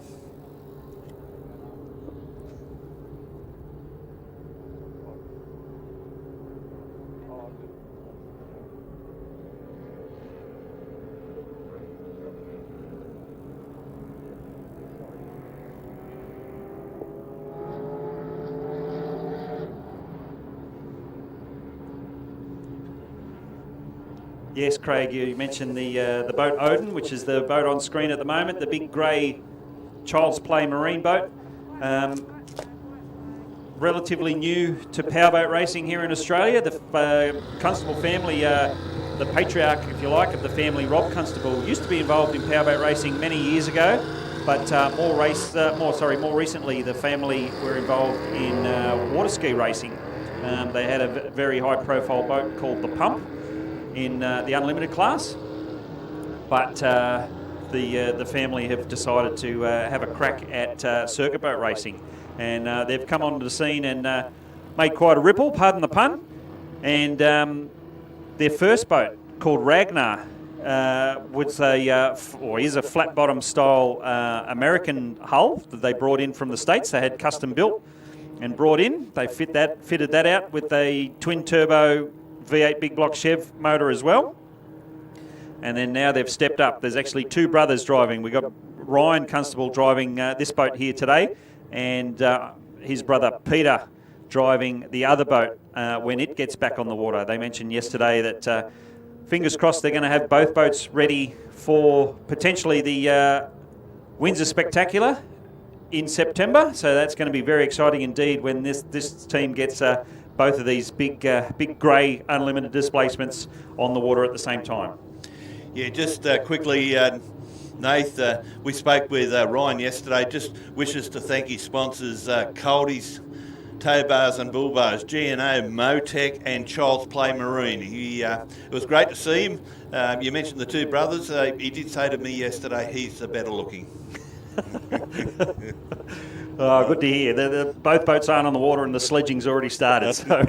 Yes, Craig, you mentioned the boat Odin, which is the boat on screen at the moment, the big grey Child's Play marine boat. Relatively new to powerboat racing here in Australia. The Constable family, the patriarch, if you like, of the family, Rob Constable, used to be involved in powerboat racing many years ago, but more recently the family were involved in water ski racing. They had a very high-profile boat called the Pump in the Unlimited class, but the family have decided to have a crack at circuit boat racing, and they've come onto the scene and made quite a ripple, pardon the pun, and their first boat, called Ragnar, is a flat bottom style American hull that they brought in from the States. They had custom built and brought in. They fitted that out with a twin turbo V8 big block Chev motor as well. And then now they've stepped up. There's actually two brothers driving. We've got Ryan Constable driving this boat here today, and his brother Peter driving the other boat when it gets back on the water. They mentioned yesterday that fingers crossed they're going to have both boats ready for potentially the Windsor Spectacular in September. So that's going to be very exciting indeed when this team gets both of these big grey unlimited displacements on the water at the same time. Yeah, just quickly, Nath, we spoke with Ryan yesterday. Just wishes to thank his sponsors, Coldy's Tow Bars and Bull Bars, G&O, Motec and Child's Play Marine. It was great to see him. You mentioned the two brothers. He did say to me yesterday he's the better looking. Oh, good to hear. Both boats aren't on the water and the sledging's already started, so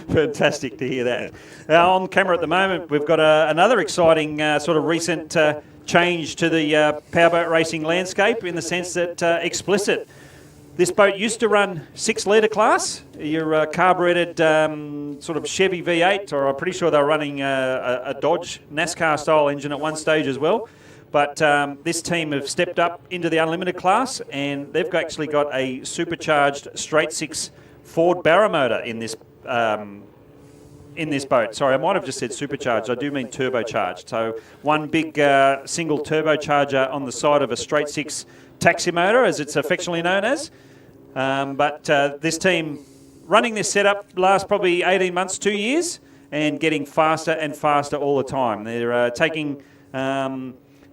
fantastic to hear that. Now, on camera at the moment, we've got another exciting sort of recent change to the powerboat racing landscape, in the sense that Explicit. This boat used to run 6 litre class, your carburetted sort of Chevy V8, or I'm pretty sure they were running a Dodge NASCAR style engine at one stage as well. But this team have stepped up into the Unlimited class, and they've actually got a supercharged straight 6 Ford Barra motor in this boat. Sorry, I might have just said supercharged. I do mean turbocharged. So one big single turbocharger on the side of a straight 6 taxi motor, as it's affectionately known as. But this team running this setup last probably 18 months, 2 years, and getting faster and faster all the time. They're taking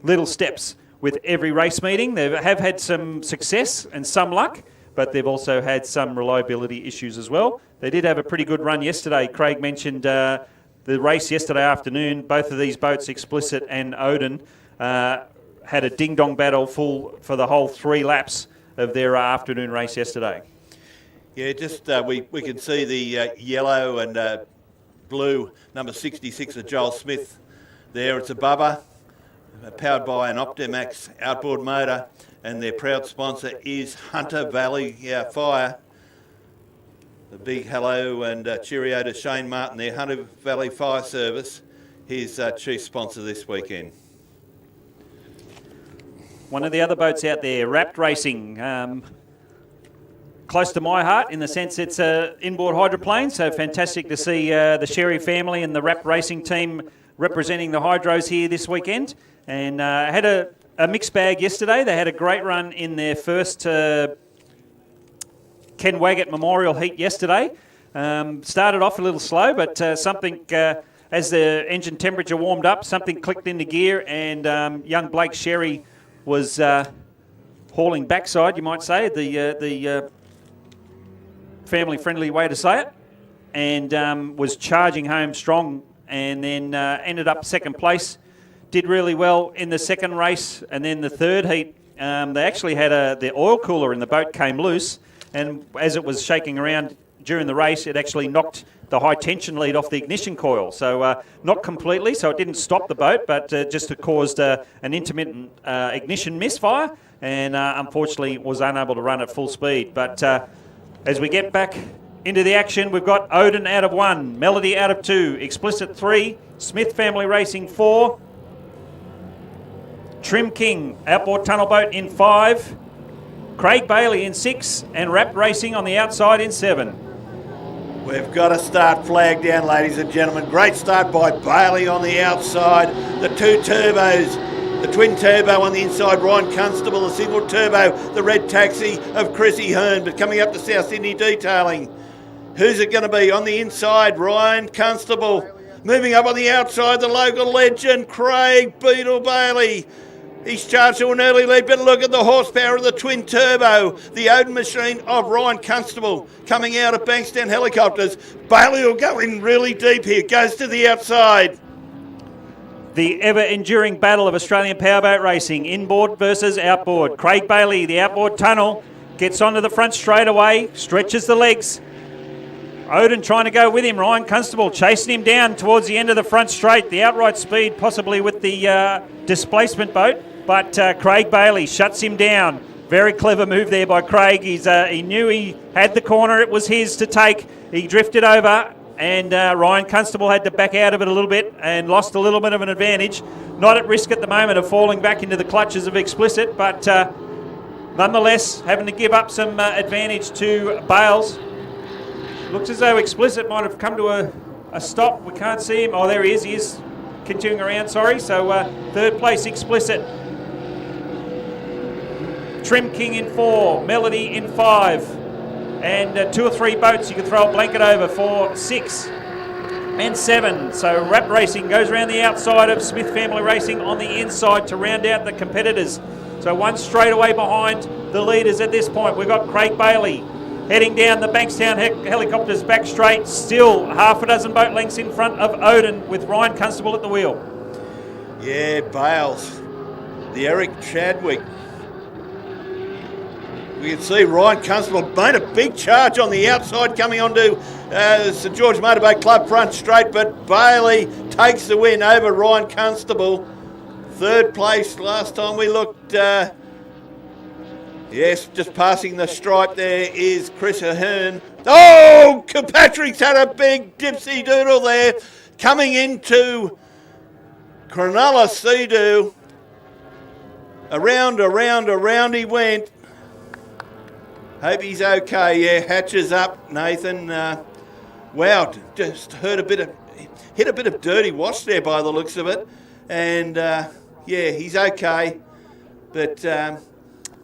little steps with every race meeting. They have had some success and some luck, but they've also had some reliability issues as well. They did have a pretty good run yesterday. Craig mentioned the race yesterday afternoon. Both of these boats, Explicit and Odin, had a ding-dong battle full for the whole 3 laps of their afternoon race yesterday. Yeah, just we can see the yellow and blue number 66 of Joel Smith there. It's a Bubba, powered by an Optimax outboard motor, and their proud sponsor is Hunter Valley Fire. A big hello and cheerio to Shane Martin, their Hunter Valley Fire Service, his chief sponsor this weekend. One of the other boats out there, Wrapped Racing, close to my heart in the sense it's an inboard hydroplane, so fantastic to see the Sherry family and the Wrapped Racing team representing the hydros here this weekend. And had a mixed bag yesterday. They had a great run in their first Ken Waggett Memorial Heat yesterday. Started off a little slow, but something, as the engine temperature warmed up, something clicked into gear, and young Blake Sherry was hauling backside, you might say, the family-friendly way to say it, and was charging home strong, and then ended up second place. Did really well in the second race, and then the third heat, they actually had the oil cooler in the boat came loose, and as it was shaking around during the race, it actually knocked the high tension lead off the ignition coil. So not completely, so it didn't stop the boat, but just caused an intermittent ignition misfire, and unfortunately was unable to run at full speed. But as we get back into the action, we've got Odin out of 1, Melody out of 2, Explicit 3, Smith Family Racing 4, Trim King Outboard Tunnel Boat in 5, Craig Bailey in 6, and Wrapped Racing on the outside in 7. We've got a start flag down, ladies and gentlemen. Great start by Bailey on the outside. The two turbos, the twin turbo on the inside, Ryan Constable, the single turbo, the red taxi of Chrissy Hearn. But coming up to South Sydney detailing, who's it going to be? On the inside, Ryan Constable. Moving up on the outside, the local legend, Craig Beetle Bailey. He's charged to an early lead, but look at the horsepower of the twin turbo, the Odin machine of Ryan Constable coming out of Bankstown Helicopters. Bailey will go in really deep here, goes to the outside. The ever-enduring battle of Australian powerboat racing, inboard versus outboard. Craig Bailey, the outboard tunnel, gets onto the front straight away, stretches the legs. Odin trying to go with him. Ryan Constable chasing him down towards the end of the front straight. The outright speed possibly with the displacement boat. But Craig Bailey shuts him down. Very clever move there by Craig. He knew he had the corner. It was his to take. He drifted over, and Ryan Constable had to back out of it a little bit and lost a little bit of an advantage. Not at risk at the moment of falling back into the clutches of Explicit, but nonetheless having to give up some advantage to Bales. Looks as though Explicit might have come to a stop. We can't see him. Oh, there he is. He is continuing around, sorry. So third place, Explicit. Trim King in 4, Melody in 5, and 2 or 3 boats you can throw a blanket over for 6 and 7. So Wrapped Racing goes around the outside of Smith Family Racing on the inside to round out the competitors. So one straight away behind the leaders at this point. We've got Craig Bailey heading down the Bankstown Helicopters back straight, still half a dozen boat lengths in front of Odin with Ryan Constable at the wheel. Yeah, Bales, the Eric Chadwick. We can see Ryan Constable made a big charge on the outside coming onto St George Motorboat Club front straight, but Bailey takes the win over Ryan Constable. Third place last time we looked, yes, just passing the stripe there is Chris Ahern. Oh, Kirkpatrick's had a big dipsy doodle there. Coming into Cronulla Sea-Doo. Around he went. Hope he's okay. Yeah, hatches up, Nathan. Wow, just hit a bit of dirty wash there by the looks of it. And yeah, he's okay. But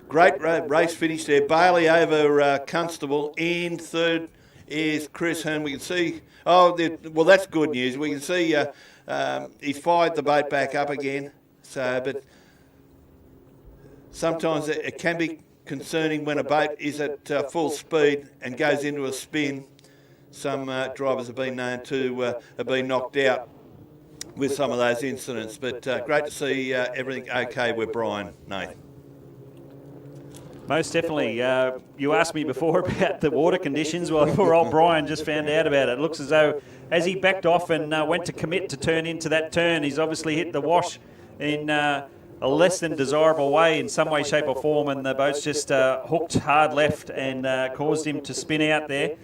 great race finish there. Bailey over Constable. In third is Chris Hearn. We can see, well, that's good news. We can see he's fired the boat back up again. So, but sometimes it can be concerning when a boat is at full speed and goes into a spin. Some drivers have been known to have been knocked out with some of those incidents. But great to see everything okay with Brian, Nathan. Most definitely. You asked me before about the water conditions. Well, poor old Brian just found out about it. It looks as though as he backed off and went to commit to turn into that turn, he's obviously hit the wash in a less than desirable way in some way, shape or form, and the boat's just hooked hard left and caused him to spin out there.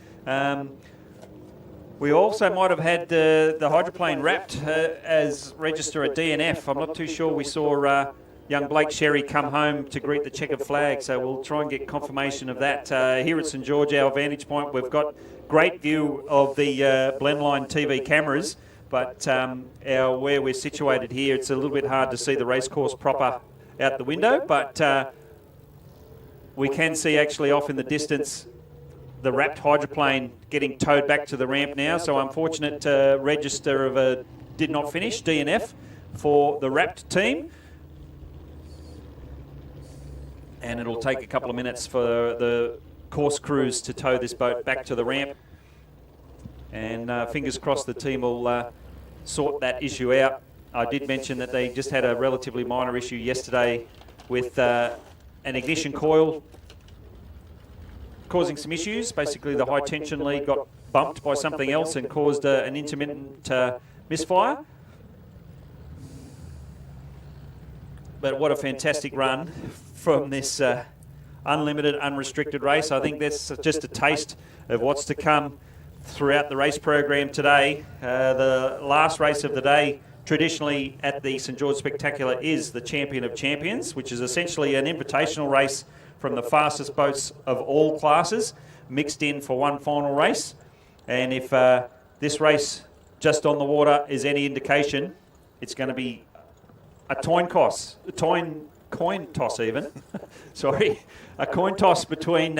We also might have had the hydroplane wrapped as register a DNF. I'm not too sure. We saw young Blake Sherry come home to greet the checkered flag, so we'll try and get confirmation of that. Here at St George, our vantage point, we've got great view of the Blendline TV cameras, but where we're situated here, it's a little bit hard to see the racecourse proper out the window, but we can see actually off in the distance the wrapped hydroplane getting towed back to the ramp now. So unfortunate register of a did not finish, DNF, for the wrapped team. And it'll take a couple of minutes for the course crews to tow this boat back to the ramp. And fingers crossed the team will sort that issue out. I did mention that they just had a relatively minor issue yesterday with an ignition coil causing some issues. Basically, the high tension lead got bumped by something else and caused an intermittent misfire. But what a fantastic run from this unlimited, unrestricted race. I think that's just a taste of what's to come throughout the race program today. The last race of the day, traditionally at the St George Spectacular, is the Champion of Champions, which is essentially an invitational race from the fastest boats of all classes, mixed in for one final race. And if this race just on the water is any indication, it's going to be a coin toss even. Sorry, a coin toss between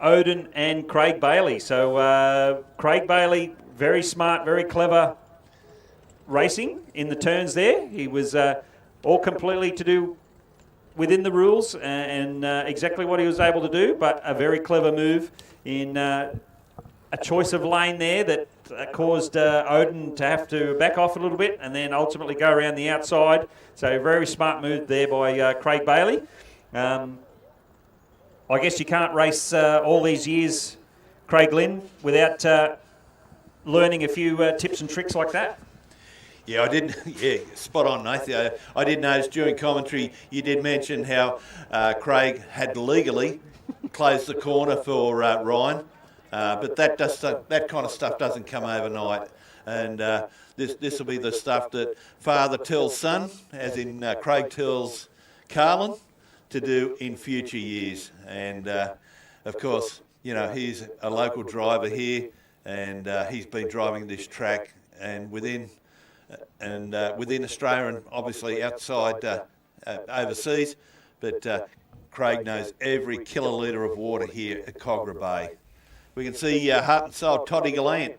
Odin and Craig Bailey. So Craig Bailey, very smart, very clever racing in the turns there. He was all completely to do within the rules and exactly what he was able to do, but a very clever move in a choice of lane there that caused Odin to have to back off a little bit and then ultimately go around the outside. So very smart move there by Craig Bailey. I guess you can't race all these years, Craig Lynn, without learning a few tips and tricks like that. Yeah, I did. Yeah, spot on, Nathan. I did notice during commentary you did mention how Craig had legally closed the corner for Ryan, but that kind of stuff doesn't come overnight. And this will be the stuff that father tells son, as in Craig tells Carlin, to do in future years. And of course, you know, he's a local driver here, and he's been driving this track and within Australia and obviously outside overseas. But Craig knows every kilolitre of water here at Cogra Bay. We can see heart and soul Toddy Gallant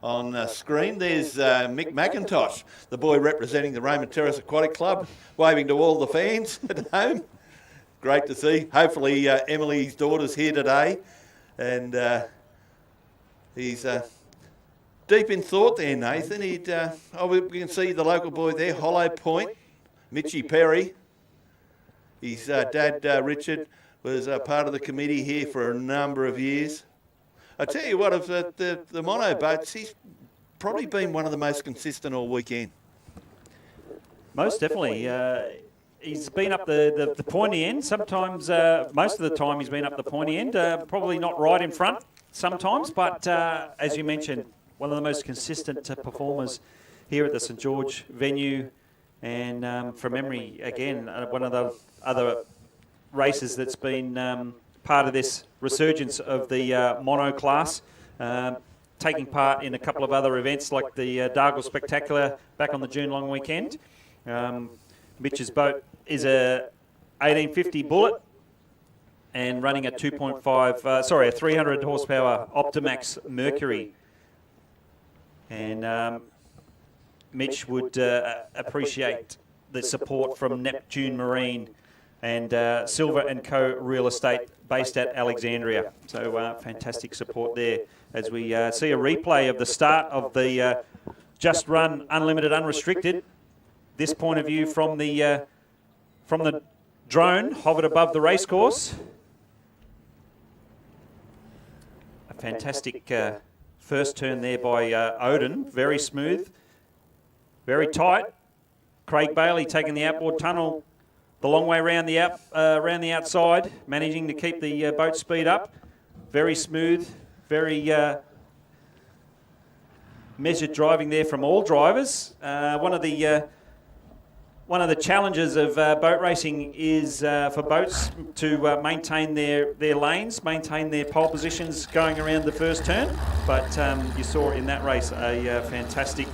on screen. There's Mick McIntosh, the boy representing the Raymond Terrace Aquatic Club, waving to all the fans at home. Great to see. Hopefully Emily's daughter's here today, and he's deep in thought there, Nathan. We can see the local boy there, Hollow Point, Mitchy Perry. His dad, Richard, was part of the committee here for a number of years. I tell you what, of the mono boats, he's probably been one of the most consistent all weekend. Most definitely. He's been up the pointy end. Sometimes, most of the time he's been up the pointy end. Probably not right in front sometimes, but as you mentioned, one of the most consistent performers here at the St George venue. And from memory, again, one of the other races that's been part of this resurgence of the mono class, taking part in a couple of other events like the Dargle Spectacular back on the June long weekend. Mitch's boat is a 1850 Bullet and running a 300 horsepower Optimax Mercury. And Mitch would appreciate the support from Neptune Marine and Silver & Co. Real Estate based at Alexandria. So fantastic support there as we see a replay of the start of the Just Run Unlimited Unrestricted. This point of view from the drone hovered above the racecourse. fantastic first turn there by Odin. Very smooth, very tight. Craig Bailey taking the outboard tunnel the long way around the outside, managing to keep the boat speed up. Very smooth, very measured driving there from all drivers. One of the challenges of boat racing is for boats to maintain their lanes, maintain their pole positions going around the first turn. But you saw in that race a fantastic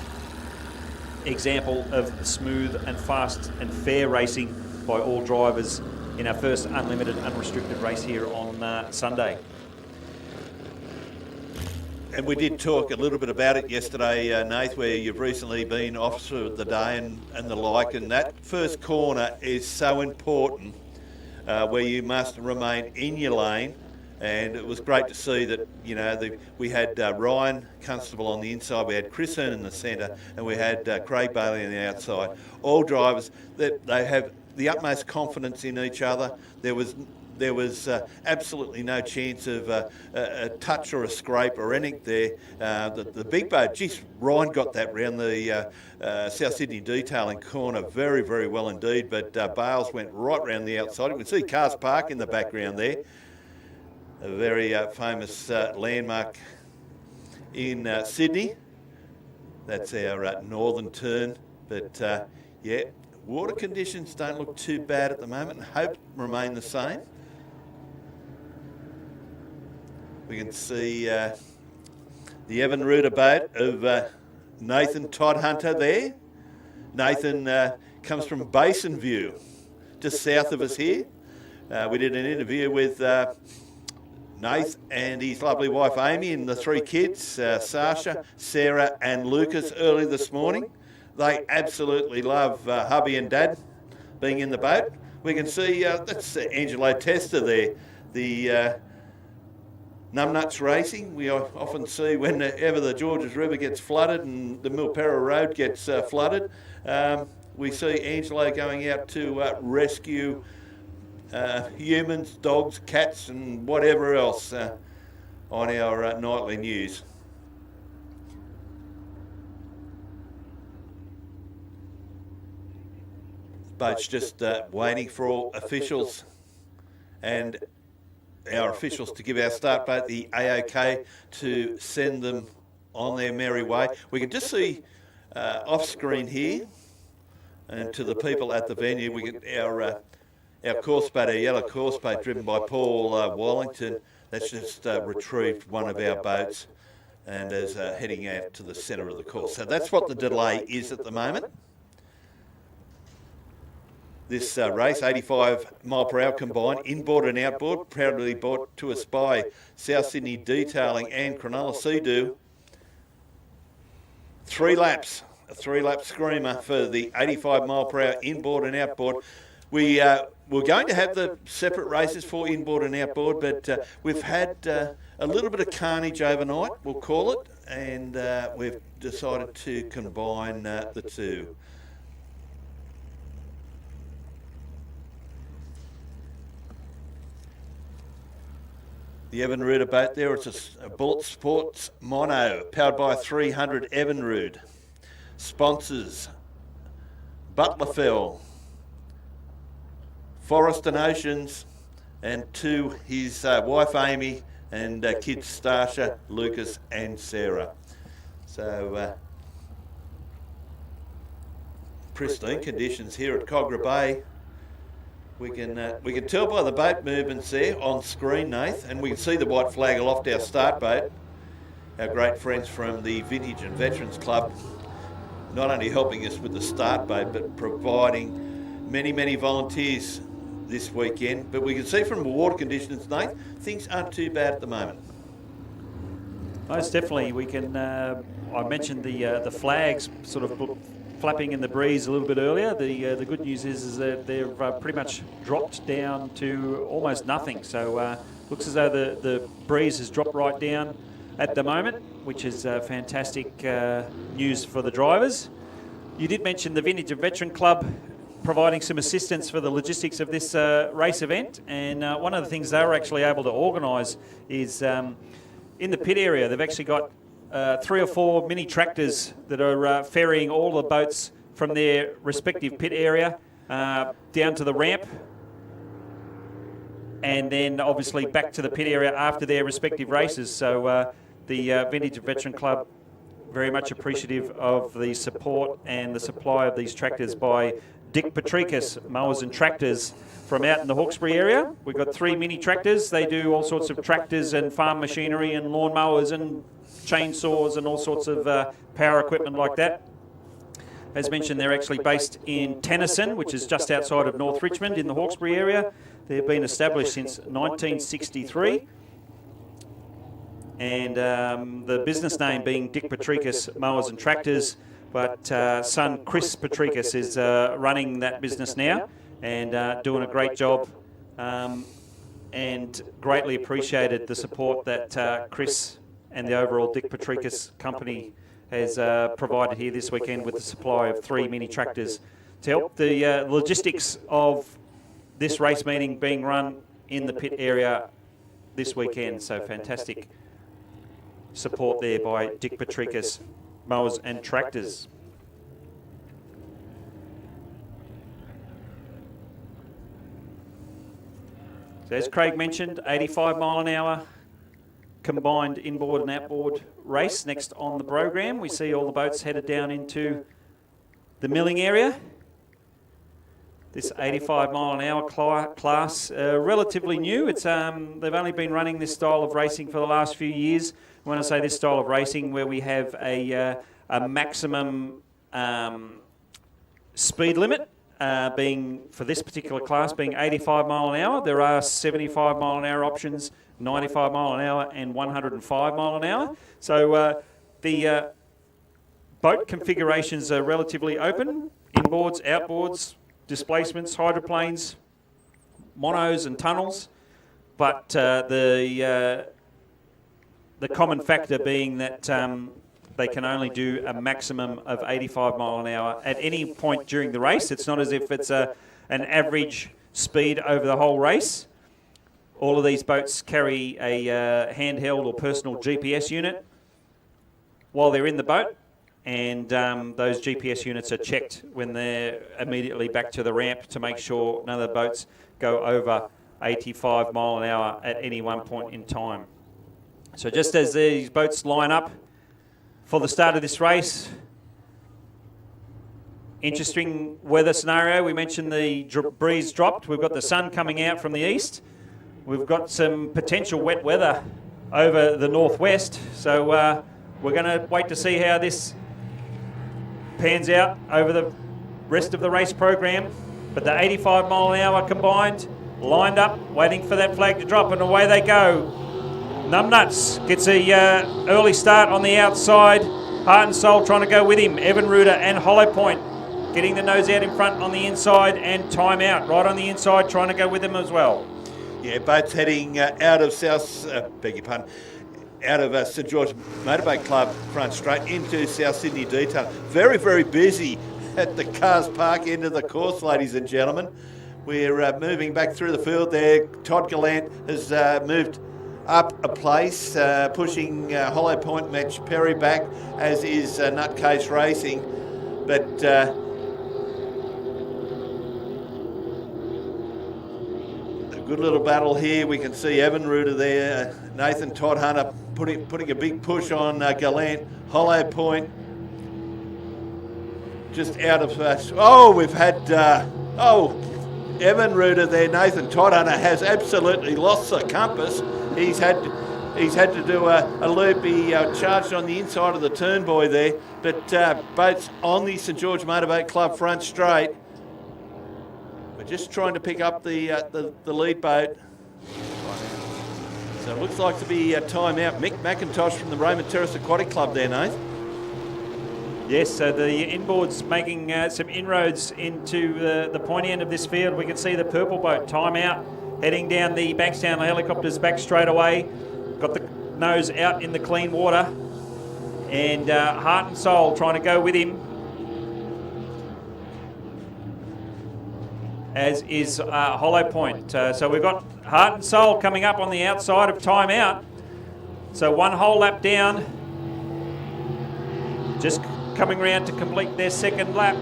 example of smooth and fast and fair racing by all drivers in our first unlimited, unrestricted race here on Sunday. And we did talk a little bit about it yesterday, Nath, where you've recently been officer of the day and the like, and that first corner is so important, where you must remain in your lane. And it was great to see that, you know, we had Ryan Constable on the inside, we had Chris Hearn in the centre, and we had Craig Bailey on the outside. All drivers, that they have the utmost confidence in each other. There was absolutely no chance of a touch or a scrape or anything there. The big boat, geez, Ryan got that round the South Sydney detailing corner very, very well indeed, but Bales went right round the outside. You can see Cars Park in the background there. A very famous landmark in Sydney. That's our northern turn. But yeah, water conditions don't look too bad at the moment and hope remain the same. We can see the Evan Ruder boat of Nathan Todd Hunter there. Nathan comes from Basin View, just south of us here. We did an interview with Nath and his lovely wife Amy and the three kids, Sasha, Sarah and Lucas, early this morning. They absolutely love hubby and dad being in the boat. We can see that's Angelo Testa there, the Numbnuts Racing. We often see whenever the Georges River gets flooded and the Milperra Road gets flooded, we see Angelo going out to rescue humans, dogs, cats and whatever else on our nightly news. Boat's just waiting for officials and our officials to give our start boat the AOK to send them on their merry way. We can just see off screen here, and to the people at the venue, we get our course boat, our yellow course boat driven by Paul Wallington. That's just retrieved one of our boats and is heading out to the centre of the course. So that's what the delay is at the moment. This race, 85 mile per hour combined, inboard and outboard, proudly brought to us by South Sydney Detailing and Cronulla Sea-Doo. 3 laps, a 3-lap screamer for the 85 mile per hour inboard and outboard. We're going to have the separate races for inboard and outboard, but we've had a little bit of carnage overnight, we'll call it, and we've decided to combine the two. The Evan Ruder boat there, it's a Bullet Sports Mono, powered by a 300 Evan Rude. Sponsors, Butlerfell, Forest and Oceans, and to his wife Amy and kids Stasha, Lucas and Sarah. So pristine conditions here at Cogra Bay. We can tell by the boat movements there on screen, Nath, and we can see the white flag aloft our start boat. Our great friends from the Vintage and Veterans Club, not only helping us with the start boat, but providing many, many volunteers this weekend. But we can see from the water conditions, Nath, things aren't too bad at the moment. Most definitely. We can. I mentioned the flags sort of flapping in the breeze a little bit earlier. The good news is that they've pretty much dropped down to almost nothing. So looks as though the breeze has dropped right down at the moment, which is fantastic news for the drivers. You did mention the Vintage and Veteran Club providing some assistance for the logistics of this race event, and one of the things they were actually able to organise is in the pit area, they've actually got 3 or 4 mini tractors that are ferrying all the boats from their respective pit area down to the ramp, and then obviously back to the pit area after their respective races. So the Vintage Veteran Club very much appreciative of the support and the supply of these tractors by Dick Patricus Mowers and Tractors from out in the Hawkesbury area. We've got 3 mini tractors. They do all sorts of tractors and farm machinery and lawn mowers and chainsaws and all sorts of power equipment like that. As mentioned, they're actually based in Tennyson, which is just outside of North Richmond in the Hawkesbury area. They've been established since 1963. And the business name being Dick Patricus Mowers and Tractors, but son Chris Patricus is running that business now and doing a great job, and greatly appreciated the support that Chris and the overall Dick Patricus company has provided here this weekend with the supply of 3 mini tractors to help the logistics of this race meeting being run in the pit area this weekend. So fantastic support there by Dick Patricus Mowers and Tractors. So as Craig mentioned, 85 mile an hour combined inboard and outboard race next on the program. We see all the boats headed down into the milling area. This 85 mile an hour class, relatively new. It's they've only been running this style of racing for the last few years. When I say this style of racing, where we have a maximum speed limit being, for this particular class, being 85 mile an hour. There are 75 mile an hour options, 95 mile an hour and 105 mile an hour. So the boat configurations are relatively open. Inboards, outboards, displacements, hydroplanes, monos and tunnels. But the common factor being that they can only do a maximum of 85 mile an hour at any point during the race. It's not as if it's an average speed over the whole race. All of these boats carry a handheld or personal GPS unit while they're in the boat, and those GPS units are checked when they're immediately back to the ramp to make sure none of the boats go over 85 mile an hour at any one point in time. So just as these boats line up for the start of this race, interesting weather scenario. We mentioned the breeze dropped. We've got the sun coming out from the east. We've got some potential wet weather over the northwest. So we're going to wait to see how this pans out over the rest of the race program. But the 85 mile an hour combined, lined up, waiting for that flag to drop, and away they go. Numbnuts gets a early start on the outside. Heart and Soul trying to go with him. Evan Ruder and Hollow Point getting the nose out in front on the inside, and Time Out right on the inside trying to go with him as well. Yeah, boats heading out of out of St George Motorboat Club front straight into South Sydney Detail. Very, very busy at the Cars Park end of the course, ladies and gentlemen. We're moving back through the field there. Todd Gallant has moved up a place, pushing Hollow Point Match Perry back, as is Nutcase Racing. But a good little battle here. We can see Evan Ruder there, Nathan Todd Hunter putting a big push on Gallant. Hollow Point just out of we've had Evan Ruder there. Nathan Todd Hunter has absolutely lost the compass. He's had to do a loop. He charged on the inside of the turn buoy there. But boats on the St George Motorboat Club front straight. We're just trying to pick up the lead boat. So it looks like to be a time out. Mick McIntosh from the Raymond Terrace Aquatic Club there, Nate. Yes, so the Inboards making some inroads into the pointy end of this field. We can see the purple boat, Time Out, heading down the Bankstown helicopters back straight away. Got the nose out in the clean water. And Heart and Soul trying to go with him, as is Hollow Point. So we've got Heart and Soul coming up on the outside of Time Out. So 1 whole lap down. Just coming round to complete their second lap.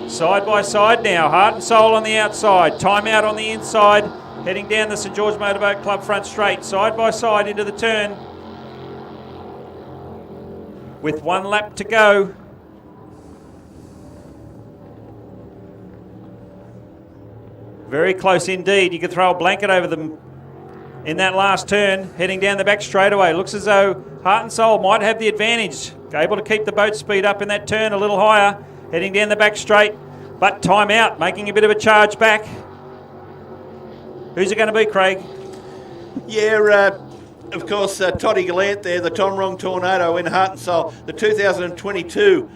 Side by side now, Heart and Soul on the outside, Time Out on the inside, heading down the St George Motorboat Club front straight, side by side into the turn. With 1 lap to go. Very close indeed. You could throw a blanket over them in that last turn, heading down the back straightaway. Looks as though Heart and Soul might have the advantage. Able to keep the boat speed up in that turn a little higher, heading down the back straight. But Time Out, making a bit of a charge back. Who's it going to be, Craig? Yeah, of course, Toddy Gallant there, the Tom Wrong Tornado in Heart and Soul, the 2022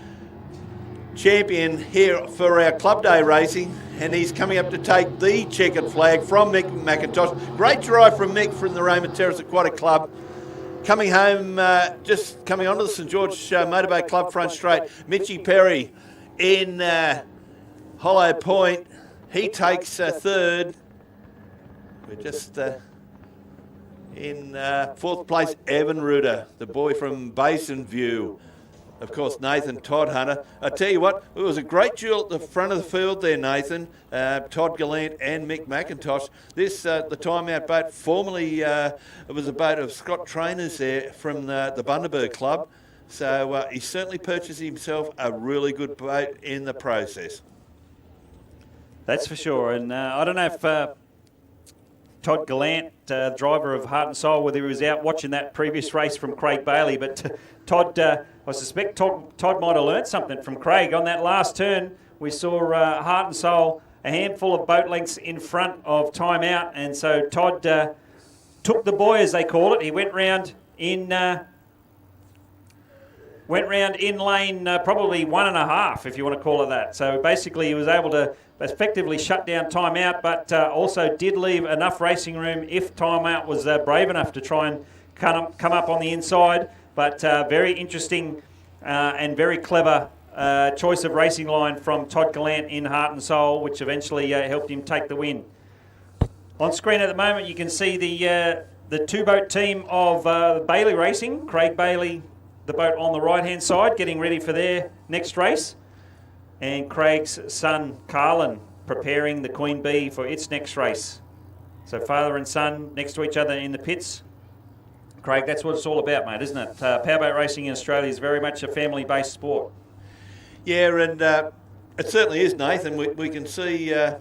champion here for our Club Day racing, and he's coming up to take the checkered flag from Mick McIntosh. Great drive from Mick from the Raymond Terrace Aquatic Club. Coming home, just coming onto the St George Motorboat Club front straight, Mitchy Perry in Hollow Point. He takes third. We're just in 4th place, Evan Ruder, the boy from Basin View. Of course, Nathan Todd Hunter. I tell you what, it was a great duel at the front of the field there, Nathan. Todd Gallant and Mick McIntosh. This, the Time Out boat, formerly it was a boat of Scott Trainers there from the Bundaberg Club. So he certainly purchased himself a really good boat in the process. That's for sure. And I don't know if Todd Gallant, driver of Heart and Soul, whether he was out watching that previous race from Craig Bailey, but Todd, I suspect Todd might have learnt something from Craig. On that last turn, we saw Heart and Soul a handful of boat lengths in front of Time Out, and so Todd took the boy, as they call it. He went round in lane probably 1.5, if you want to call it that. So basically, he was able to effectively shut down Time Out, but also did leave enough racing room if Time Out was brave enough to try and come up on the inside. But very interesting and very clever choice of racing line from Todd Gallant in Heart and Soul, which eventually helped him take the win. On screen at the moment, you can see the two-boat team of Bailey Racing. Craig Bailey, the boat on the right-hand side, getting ready for their next race. And Craig's son, Carlin, preparing the Queen Bee for its next race. So father and son next to each other in the pits. Craig, that's what it's all about, mate, isn't it? Powerboat racing in Australia is very much a family-based sport. Yeah, and it certainly is, Nathan. We can see, I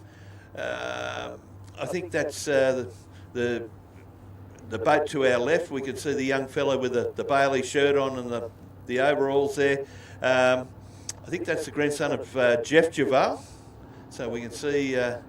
think that's the boat to our left. We can see the young fellow with the Bailey shirt on and the overalls there. I think that's the grandson of Jeff Javal. So we can see, I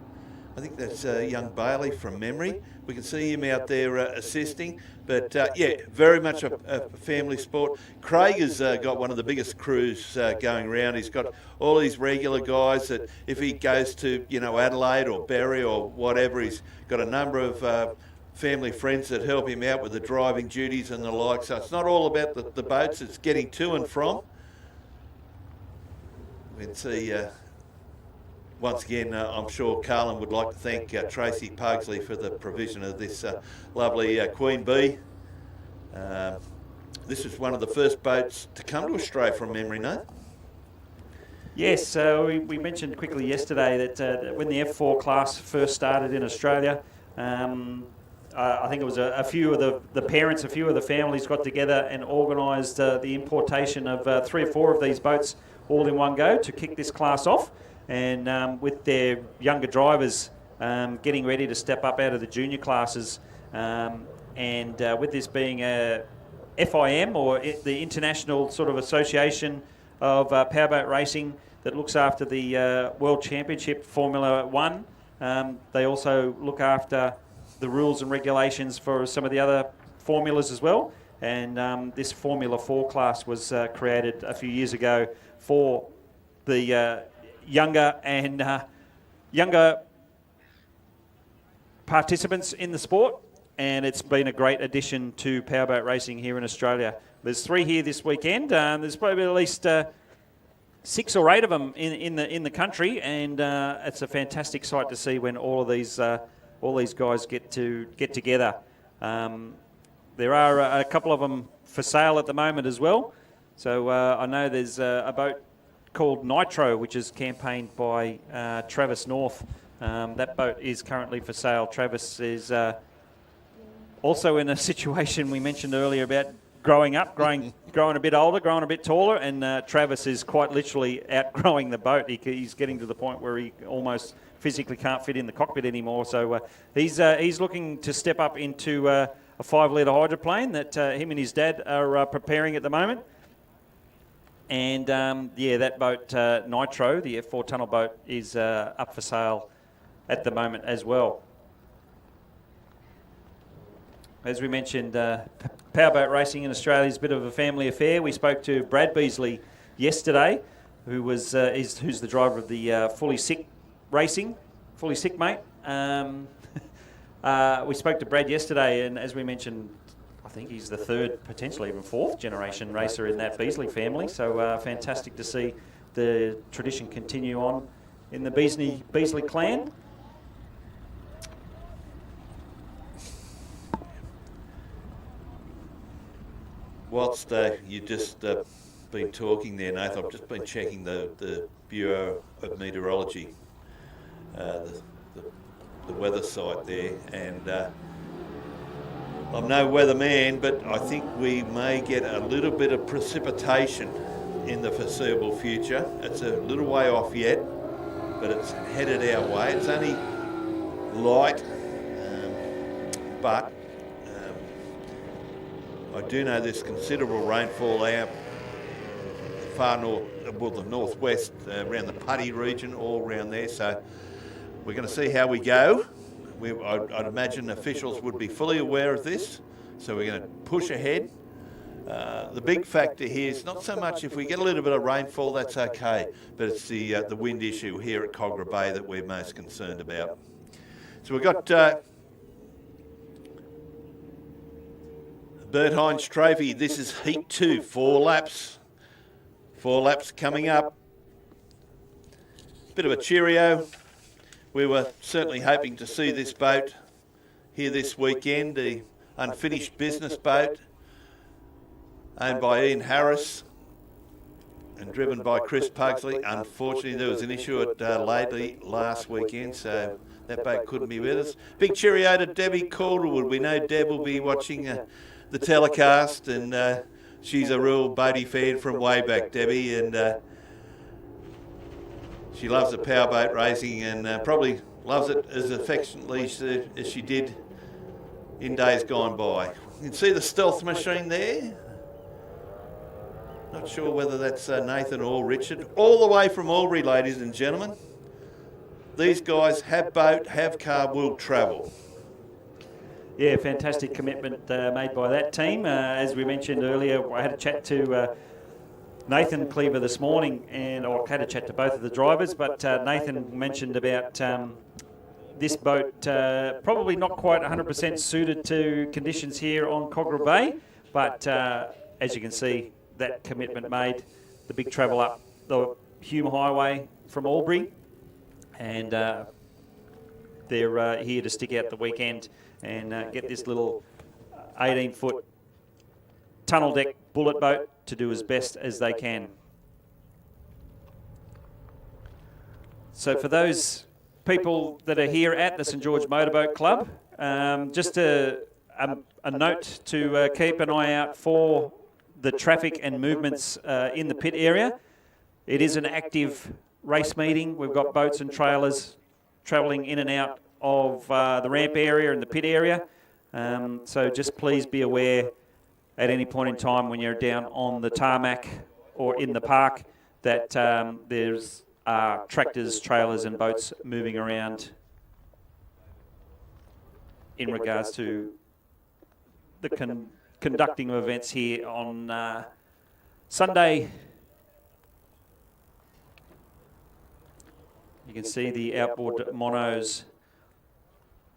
think that's young Bailey from memory. We can see him out there assisting. But, yeah, very much a family sport. Craig has got one of the biggest crews going around. He's got all these regular guys that if he goes to, Adelaide or Berry or whatever, he's got a number of family friends that help him out with the driving duties and the like. So it's not all about the boats, it's getting to and from. We can see... once again, I'm sure Carlin would like to thank Tracy Pugsley for the provision of this lovely Queen Bee. This was one of the first boats to come to Australia from memory, no? Yes, we mentioned quickly yesterday that when the F4 class first started in Australia, I think it was a few of the parents, a few of the families got together and organised the importation of 3 or 4 of these boats all in one go to kick this class off. And with their younger drivers getting ready to step up out of the junior classes, and with this being a FIM, or the International sort of Association of Powerboat Racing that looks after the World Championship Formula 1, they also look after the rules and regulations for some of the other formulas as well. And this Formula 4 class was created a few years ago for the younger participants in the sport, and it's been a great addition to powerboat racing here in Australia. There's 3 here this weekend. There's probably at least 6 or 8 of them in the country, and it's a fantastic sight to see when all these guys get together. there are a couple of them for sale at the moment as well. So I know there's a boat called Nitro, which is campaigned by Travis North. That boat is currently for sale. Travis is also in a situation we mentioned earlier about growing up, growing a bit older, growing a bit taller, and Travis is quite literally outgrowing the boat. He's getting to the point where he almost physically can't fit in the cockpit anymore. So he's looking to step up into a 5-litre hydroplane that him and his dad are preparing at the moment. And that boat, Nitro, the F4 tunnel boat, is up for sale at the moment as well. As we mentioned, powerboat racing in Australia is a bit of a family affair. We spoke to Brad Beasley yesterday, who was who's the driver of the Fully Sick Racing, Fully Sick Mate. We spoke to Brad yesterday, and as we mentioned, I think he's the third, potentially even fourth generation racer in that Beasley family. So fantastic to see the tradition continue on in the Beasley clan. Whilst you just been talking there, Nathan, I've just been checking the Bureau of Meteorology, the weather site there, and I'm no weatherman, but I think we may get a little bit of precipitation in the foreseeable future. It's a little way off yet, but it's headed our way. It's only light, but I do know there's considerable rainfall out far north, well, the northwest, around the Putty region, all around there. So we're going to see how we go. I'd imagine officials would be fully aware of this, so we're going to push ahead. The big factor here is not so much if we get a little bit of rainfall, that's okay, but it's the wind issue here at Kogarah Bay that we're most concerned about. So we've got Bert Hines Trophy. This is Heat 2, 4 laps. 4 laps coming up. Bit of a cheerio. We were certainly hoping to see this boat here this weekend, the unfinished business boat owned by Ian Harris and driven by Chris Pugsley. Unfortunately, there was an issue at Laidley last weekend, so that boat couldn't be with us. Big cheerio to Debbie Calderwood. We know Deb will be watching the telecast, and she's a real boaty fan from way back, Debbie, and she loves the powerboat racing and probably loves it as affectionately as she did in days gone by. You can see the stealth machine there. Not sure whether that's Nathan or Richard. All the way from Albury, ladies and gentlemen. These guys have boat, have car, will travel. Yeah, fantastic commitment made by that team. As we mentioned earlier, I had a chat to Nathan Cleaver this morning, and I had a chat to both of the drivers, but Nathan mentioned about this boat probably not quite 100% suited to conditions here on Kogarah Bay, but as you can see, that commitment made, the big travel up the Hume Highway from Albury, and they're here to stick out the weekend and get this little 18-foot tunnel deck bullet boat to do as best as they can. So for those people that are here at the St George Motorboat Club, just a note to keep an eye out for the traffic and movements in the pit area. It is an active race meeting. We've got boats and trailers travelling in and out of the ramp area and the pit area. So just please be aware at any point in time when you're down on the tarmac or in the park that there's tractors, trailers and boats moving around in regards to the conducting of events here on Sunday. You can see the Outboard Monos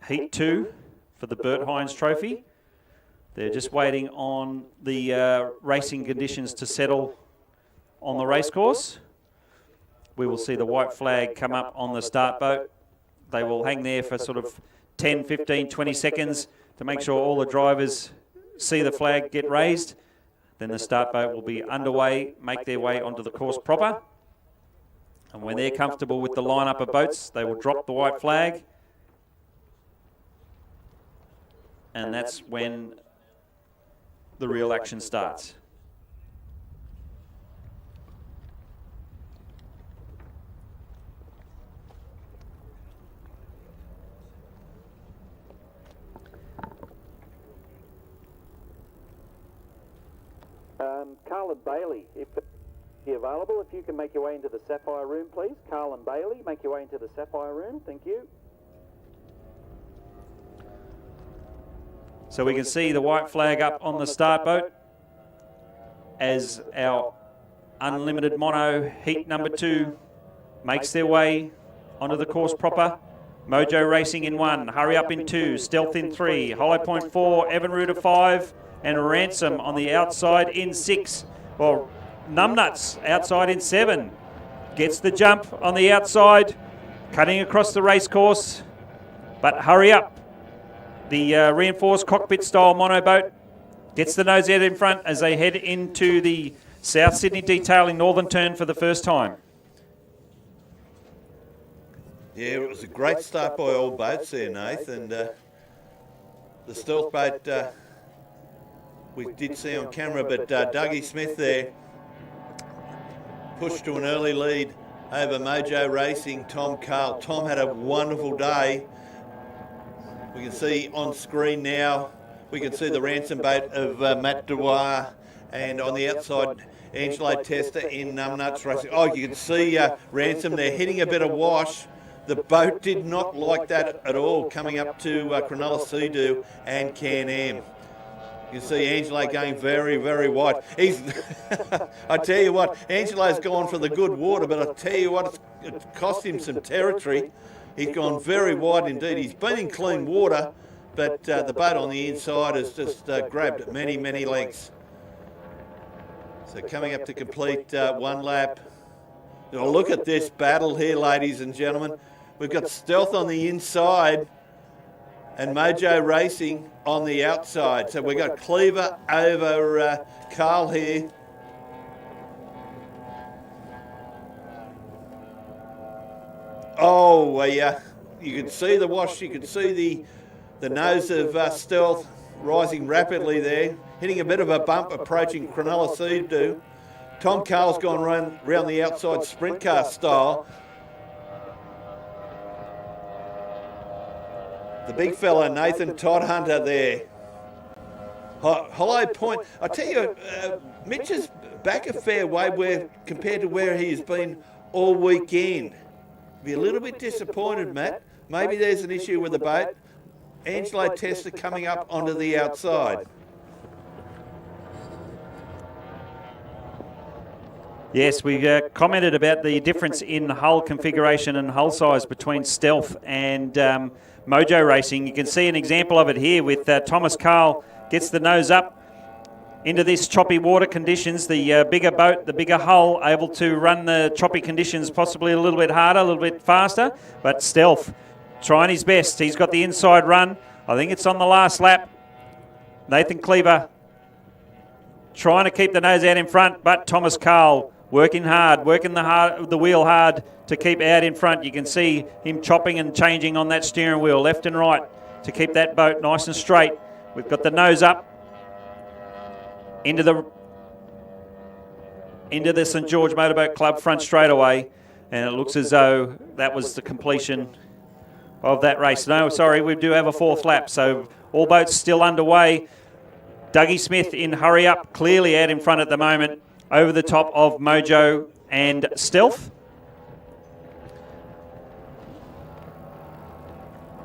Heat 2 for the Bert Hines Trophy. They're just waiting on the racing conditions to settle on the racecourse. We will see the white flag come up on the start boat. They will hang there for sort of 10, 15, 20 seconds to make sure all the drivers see the flag get raised, then the start boat will be underway, make their way onto the course proper. And when they're comfortable with the lineup of boats, they will drop the white flag. And that's when the real action starts. Carl and Bailey, if you're available, if you can make your way into the Sapphire room, please. Carl and Bailey, make your way into the Sapphire room. Thank you. So we can see the white flag up on the start boat as our unlimited mono heat number 2 makes their way onto the course proper. Mojo Racing in 1, Hurry Up in 2, Stealth in 3, Hollow Point 4, Evan Ruder 5, and Ransom on the outside in 6. Well, Numbnuts outside in 7. Gets the jump on the outside, cutting across the race course. But Hurry Up, the reinforced cockpit style monoboat, gets the nose out in front as they head into the South Sydney Detailing Northern Turn for the first time. Yeah, it was a great start by all boats there, Nath, and the stealth boat we did see on camera, but Dougie Smith there pushed to an early lead over Mojo Racing, Tom Carl. Tom had a wonderful day. We can see on screen now, we can see the ransom boat of Matt Dwyer, and on the outside, Angelo Testa in Numbnuts Racing. Oh, you can see Ransom there hitting a bit of wash. The boat did not like that at all, coming up to Cronulla Sea-Doo and Can-Am. You can see Angelo going very, very wide. He's, I tell you what, Angelo's gone for the good water, but I tell you what, it cost him some territory. He's gone very wide indeed. He's been in clean water, but the boat on the inside has just grabbed many, many lengths. So coming up to complete one lap. Now look at this battle here, ladies and gentlemen. We've got Stealth on the inside and Mojo Racing on the outside. So we've got Cleaver over Carl here. Oh, yeah, you can see the wash, you can see the nose of Stealth rising rapidly there, hitting a bit of a bump approaching Cronulla Sea-Doo. Tom Carl's gone round the outside sprint car style. The big fella, Nathan Todhunter there. Hollow Point, I tell you, Mitch is back a fair way compared to where he has been all weekend. Be a little bit disappointed, Matt. Maybe there's an issue with the boat. Angelo Testa coming up onto the outside. Yes, we commented about the difference in hull configuration and hull size between Stealth and Mojo Racing. You can see an example of it here with Thomas Carl gets the nose up into this choppy water conditions. The bigger boat, the bigger hull, able to run the choppy conditions possibly a little bit harder, a little bit faster. But Stealth trying his best. He's got the inside run. I think it's on the last lap. Nathan Cleaver trying to keep the nose out in front, but Thomas Carl working hard, working the wheel hard to keep out in front. You can see him chopping and changing on that steering wheel left and right to keep that boat nice and straight. We've got the nose up into the St George Motorboat Club front straightaway, and it looks as though that was the completion of that race. No, sorry, we do have a fourth lap, so all boats still underway. Dougie Smith in Hurry Up, clearly out in front at the moment, over the top of Mojo and Stealth.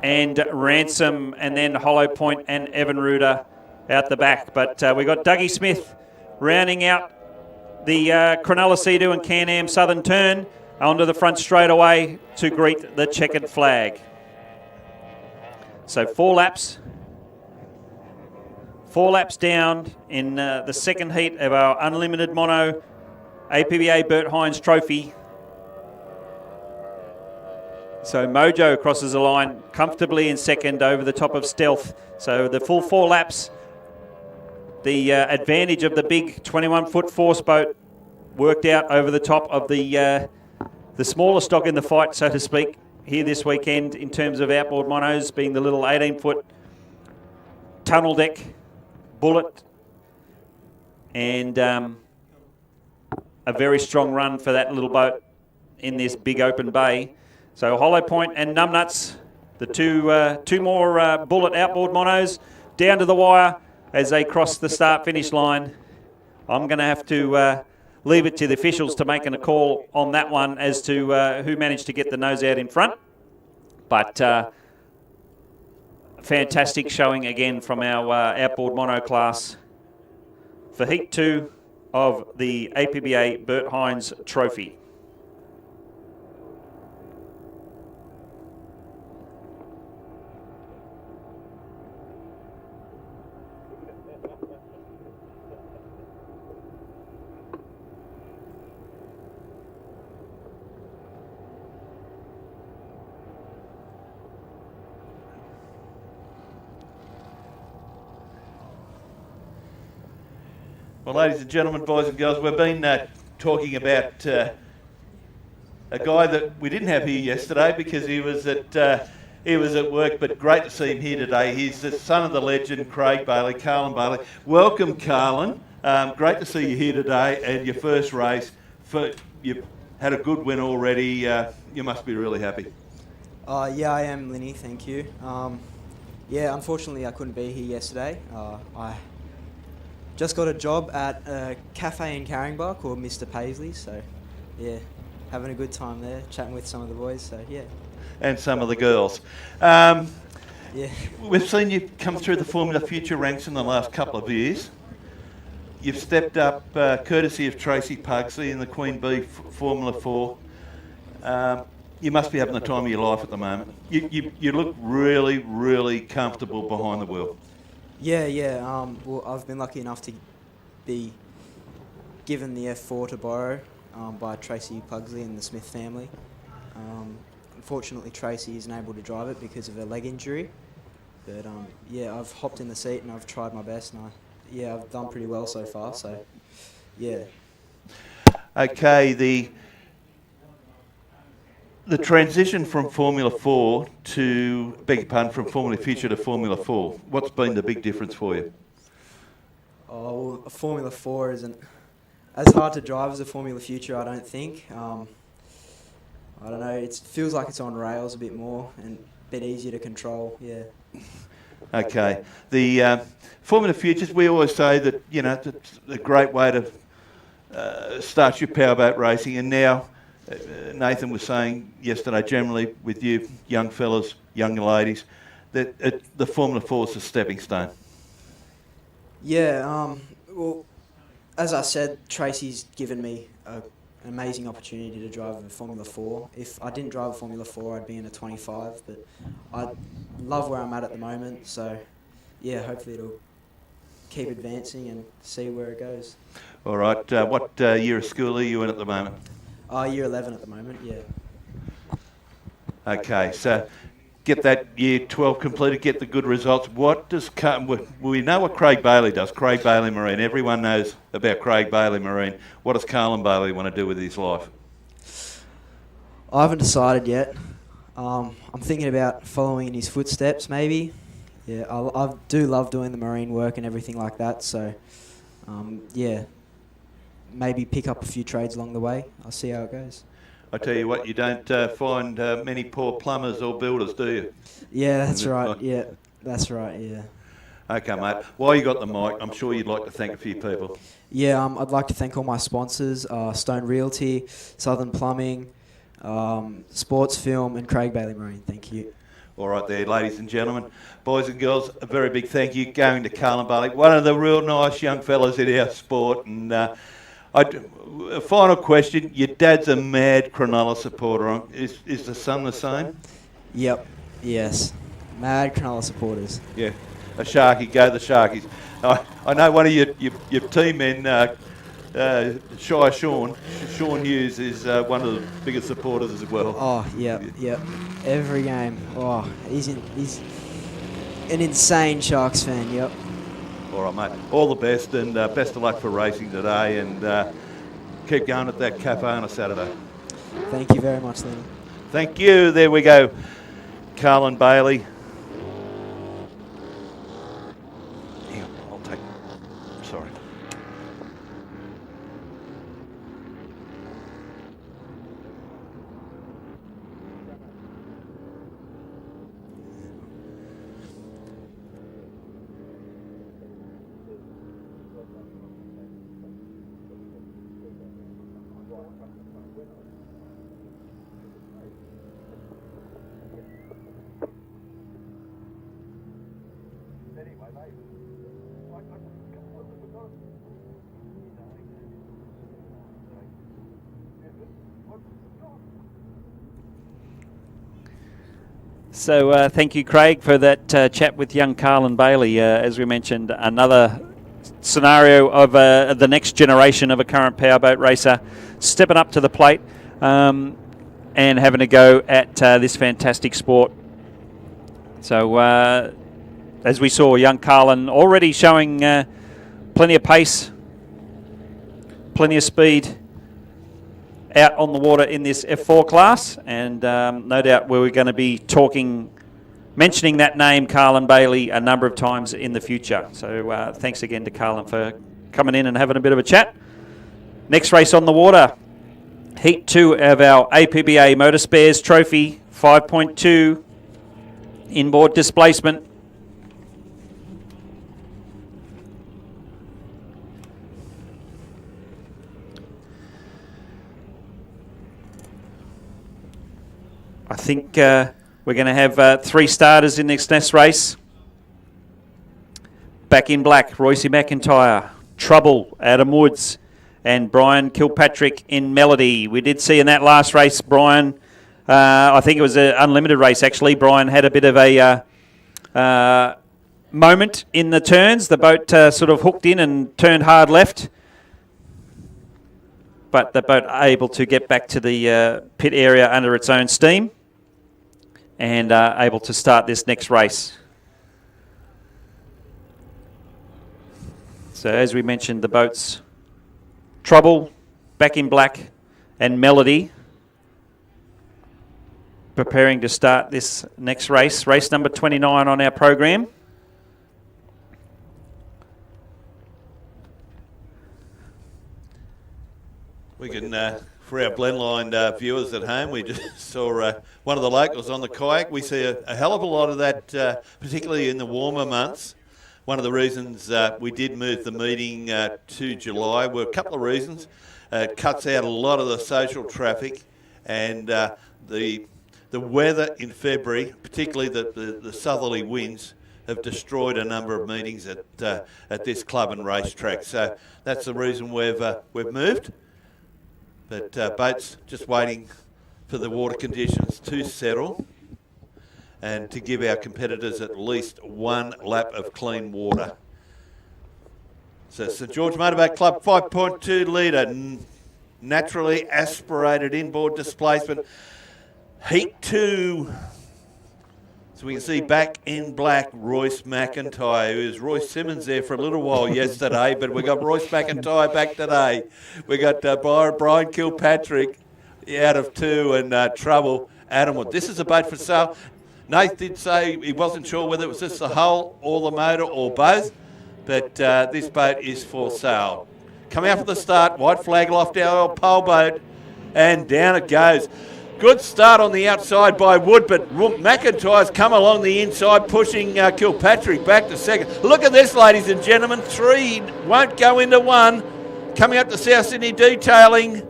And Ransom, and then Hollow Point and Evan Ruder out the back. But we got Dougie Smith rounding out the Cronulla Sea-Doo and Can-Am Southern Turn onto the front straightaway to greet the checkered flag. So 4 laps. 4 laps down in the second heat of our Unlimited Mono APBA Bert Hines Trophy. So Mojo crosses the line comfortably in second over the top of Stealth. So the full 4 laps the advantage of the big 21-foot force boat worked out over the top of the smaller stock in the fight, so to speak, here this weekend in terms of outboard monos, being the little 18-foot tunnel deck Bullet, and a very strong run for that little boat in this big open bay. So Hollow Point and Numbnuts, the two more Bullet outboard monos, down to the wire as they cross the start-finish line. I'm going to have to leave it to the officials to make a call on that one as to who managed to get the nose out in front. But fantastic showing again from our outboard mono class for Heat 2 of the APBA Bert Hines Trophy. Well, ladies and gentlemen, boys and girls, we've been talking about a guy that we didn't have here yesterday because he was at work, but great to see him here today. He's the son of the legend, Craig Bailey, Carlin Bailey. Welcome, Carlin. Great to see you here today and your first race. You've had a good win already. You must be really happy. Yeah, I am, Linny, thank you. Yeah, unfortunately I couldn't be here yesterday. I just got a job at a cafe in Caringbah called Mr. Paisley's, so yeah, having a good time there, chatting with some of the boys, so yeah. And some of the girls. Yeah. We've seen you come through the Formula Future ranks in the last couple of years. You've stepped up courtesy of Tracy Pugsley in the Queen Bee Formula 4. You must be having the time of your life at the moment. You look really, really comfortable behind the wheel. Yeah. Well, I've been lucky enough to be given the F4 to borrow by Tracy Pugsley and the Smith family. Unfortunately, Tracy isn't able to drive it because of a leg injury. But yeah, I've hopped in the seat and I've tried my best, and I've done pretty well so far. So yeah. Okay, the transition from Formula 4 to, beg your pardon, from Formula Future to Formula 4, what's been the big difference for you? Oh, well, Formula 4 isn't as hard to drive as a Formula Future, I don't think. I don't know, it feels like it's on rails a bit more and a bit easier to control, yeah. Okay. The Formula Futures, we always say that, you know, it's a great way to start your powerboat racing, and now Nathan was saying yesterday, generally with you young fellas, young ladies, that the Formula 4 is a stepping stone. Yeah, well, as I said, Tracy's given me an amazing opportunity to drive a Formula 4. If I didn't drive a Formula 4, I'd be in a 25, but I love where I'm at the moment, so yeah, hopefully it'll keep advancing and see where it goes. All right, what year of school are you in at the moment? Year 11 at the moment, yeah. Okay, so get that year 12 completed, get the good results. What does we know what Craig Bailey does? Craig Bailey Marine. Everyone knows about Craig Bailey Marine. What does Carlin Bailey want to do with his life? I haven't decided yet. I'm thinking about following in his footsteps, maybe. Yeah, I do love doing the marine work and everything like that. So, yeah, maybe pick up a few trades along the way. I'll see how it goes. I tell you what, you don't find many poor plumbers or builders, do you? Yeah, that's right. Yeah, that's right. Yeah. Okay, mate. While you got the mic, I'm sure you'd like to thank a few people. Yeah, I'd like to thank all my sponsors: Stone Realty, Southern Plumbing, Sports Film, and Craig Bailey Marine. Thank you. All right there, ladies and gentlemen, boys and girls, a very big thank you going to Carlin Bailey, one of the real nice young fellas in our sport. And a final question, your dad's a mad Cronulla supporter. Is the son the same? Yep, yes. Mad Cronulla supporters. Yeah, a Sharky, go the Sharkies. I know one of your team men, Sean Hughes, is one of the biggest supporters as well. Oh, yep. Every game. Oh, he's an insane Sharks fan, yep. All right, mate. All the best, and best of luck for racing today, and keep going at that cafe on a Saturday. Thank you very much, Lenny. Thank you. There we go. Carl and Bailey. Hang on, I'll take... Sorry. So thank you, Craig, for that chat with young Carl and Bailey. As we mentioned, another scenario of the next generation of a current powerboat racer stepping up to the plate and having a go at this fantastic sport. So as we saw, young Carlin already showing plenty of pace, plenty of speed out on the water in this F4 class, and no doubt we're going to be mentioning that name, Carlin Bailey, a number of times in the future. So thanks again to Carlin for coming in and having a bit of a chat. Next race on the water, Heat 2 of our APBA Motor Spares Trophy, 5.2 inboard displacement. I think we're going to have 3 starters in this next race. Back in black, Royce McIntyre, Trouble, Adam Woods, and Brian Kilpatrick in Melody. We did see in that last race, Brian, I think it was an unlimited race actually, Brian had a bit of a moment in the turns. The boat sort of hooked in and turned hard left. But the boat able to get back to the pit area under its own steam and able to start this next race. So as we mentioned, the boats Trouble, Back in Black and Melody preparing to start this next race, race number 29 on our program. We can, for our Blendline viewers at home, we just saw one of the locals on the kayak. We see a hell of a lot of that, particularly in the warmer months. One of the reasons we did move the meeting to July were a couple of reasons. It cuts out a lot of the social traffic, and the weather in February, particularly the southerly winds, have destroyed a number of meetings at this club and racetrack. So that's the reason we've moved. But boats just waiting for the water conditions to settle and to give our competitors at least one lap of clean water. So St George Motorboat Club 5.2 litre, naturally aspirated inboard displacement, Heat 2. So we can see back in black Royce McIntyre, who was Royce Simmons there for a little while yesterday, but we got Royce McIntyre back today. We got Brian Kilpatrick out of 2 and Trouble, Adam Wood. This is a boat for sale. Nath did say he wasn't sure whether it was just the hull or the motor or both, but this boat is for sale. Coming out for the start, white flag aloft our old pole boat, and down it goes. Good start on the outside by Wood, but McIntyre's come along the inside, pushing Kilpatrick back to second. Look at this, ladies and gentlemen. 3 won't go into 1. Coming up to South Sydney detailing.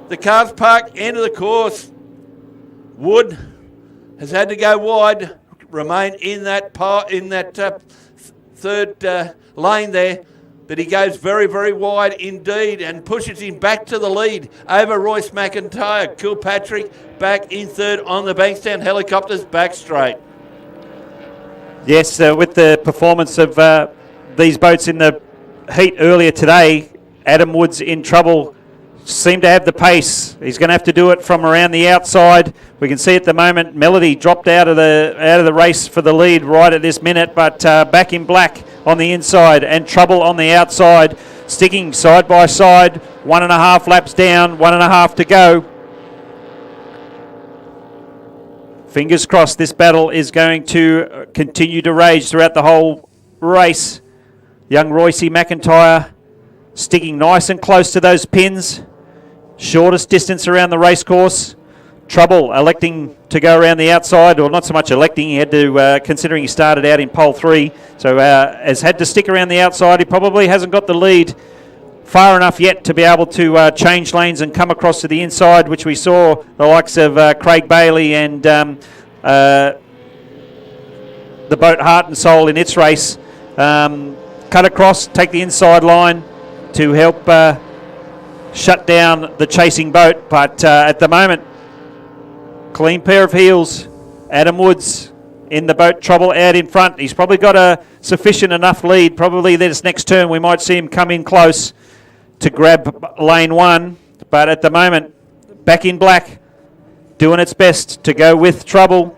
The cars parked, end of the course. Wood has had to go wide, remain in that third lane there. But he goes very, very wide indeed and pushes him back to the lead over Royce McIntyre. Kilpatrick back in third on the Bankstown Helicopters, back straight. Yes, with the performance of these boats in the heat earlier today, Adam Woods in Trouble seemed to have the pace. He's going to have to do it from around the outside. We can see at the moment Melody dropped out of the race for the lead right at this minute, but Back in Black on the inside and Trouble on the outside, sticking side by side. 1.5 laps down, 1.5 to go. Fingers crossed this battle is going to continue to rage throughout the whole race. Young Royce McIntyre sticking nice and close to those pins. Shortest distance around the racecourse. Trouble electing to go around the outside, or not so much electing, he had to, considering he started out in pole 3, so has had to stick around the outside. He probably hasn't got the lead far enough yet to be able to change lanes and come across to the inside, which we saw the likes of Craig Bailey and the boat Heart and Soul in its race cut across, take the inside line to help shut down the chasing boat. But at the moment, clean pair of heels. Adam Woods in the boat, Trouble out in front. He's probably got a sufficient enough lead. Probably this next turn we might see him come in close to grab lane 1. But at the moment, Back in Black doing its best to go with Trouble.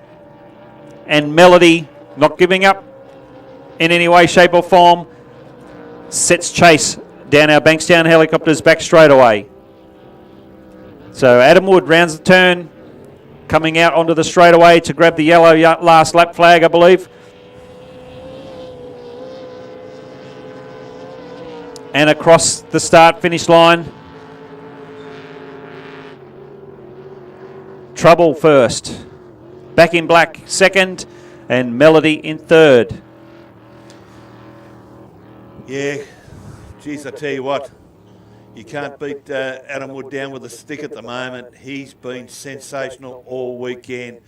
And Melody, not giving up in any way, shape or form, sets chase down our Bankstown helicopters back straight away. So Adam Wood rounds the turn, coming out onto the straightaway to grab the yellow last lap flag, I believe. And across the start-finish line, Trouble first, Back in Black second, and Melody in third. Yeah, geez, I tell you what, you can't beat Adam Wood down with a stick at the moment. He's been sensational all weekend.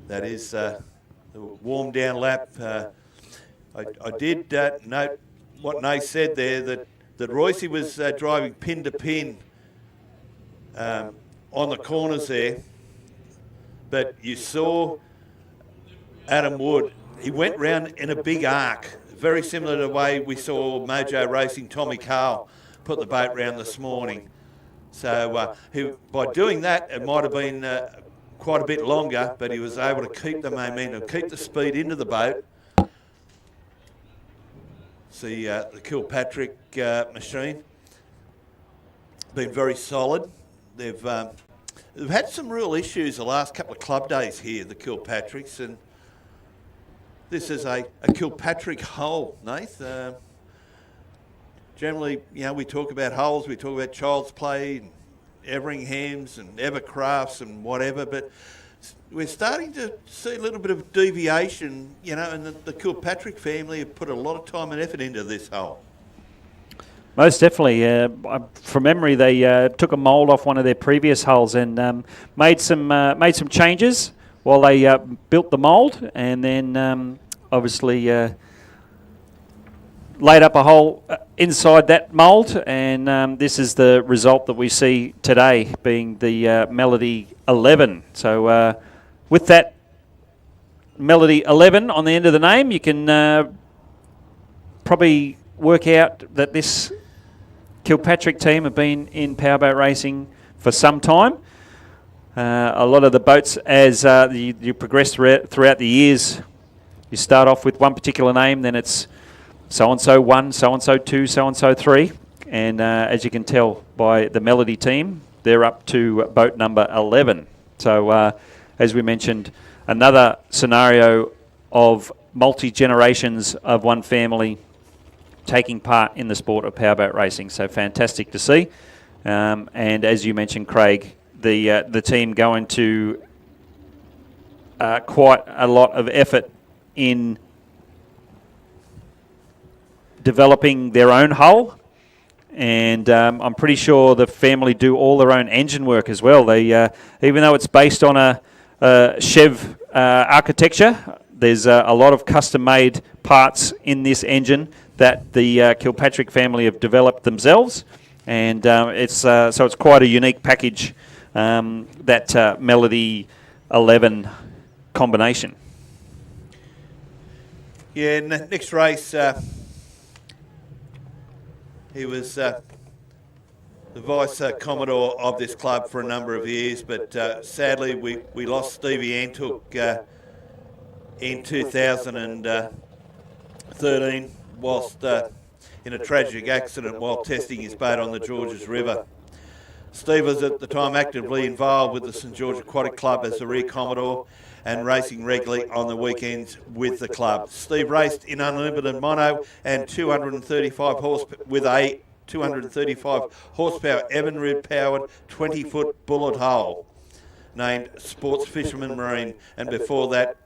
That is the warm down lap. I did note what Nay said there, that Royce was driving pin to pin on the corners there. But you saw Adam Wood, he went round in a big arc, very similar to the way we saw Mojo Racing Tommy Carl put the boat round this morning. So by doing that, it might have been quite a bit longer, but he was able to keep the momentum, keep the speed into the boat. See the Kilpatrick machine, been very solid. They've had some real issues the last couple of club days here, the Kilpatricks, and this is a Kilpatrick hull, Nath. Generally, you know, we talk about hulls, we talk about Child's Play, and Everingham's and Evercrafts and whatever, but we're starting to see a little bit of deviation, you know, and the Kilpatrick family have put a lot of time and effort into this hull. Most definitely. From memory, they took a mould off one of their previous hulls and made some changes while they built the mould, and then obviously laid up a hole inside that mould, and this is the result that we see today, being the Melody 11. So with that Melody 11 on the end of the name, you can probably work out that this Kilpatrick team have been in powerboat racing for some time. A lot of the boats, as you progress throughout the years, you start off with one particular name, then it's so-and-so 1, so-and-so 2, so-and-so 3. And as you can tell by the Melody team, they're up to boat number 11. So as we mentioned, another scenario of multi-generations of one family taking part in the sport of powerboat racing. So fantastic to see. And as you mentioned, Craig, the team going to quite a lot of effort in developing their own hull, and I'm pretty sure the family do all their own engine work as well. They, even though it's based on a Chev architecture, there's a lot of custom-made parts in this engine that the Kilpatrick family have developed themselves, and so it's quite a unique package, that Melody 11 combination. Yeah, next race, he was the vice commodore of this club for a number of years, but sadly we lost Stevie Antuch in 2013 whilst in a tragic accident while testing his boat on the Georges River. Steve was at the time actively involved with the St George Aquatic Club as the rear commodore and racing regularly on the weekends with the club. Steve raced in unlimited mono and 235 horsepower Evinrude powered 20-foot bullet hull named Sports Fisherman Marine, and before that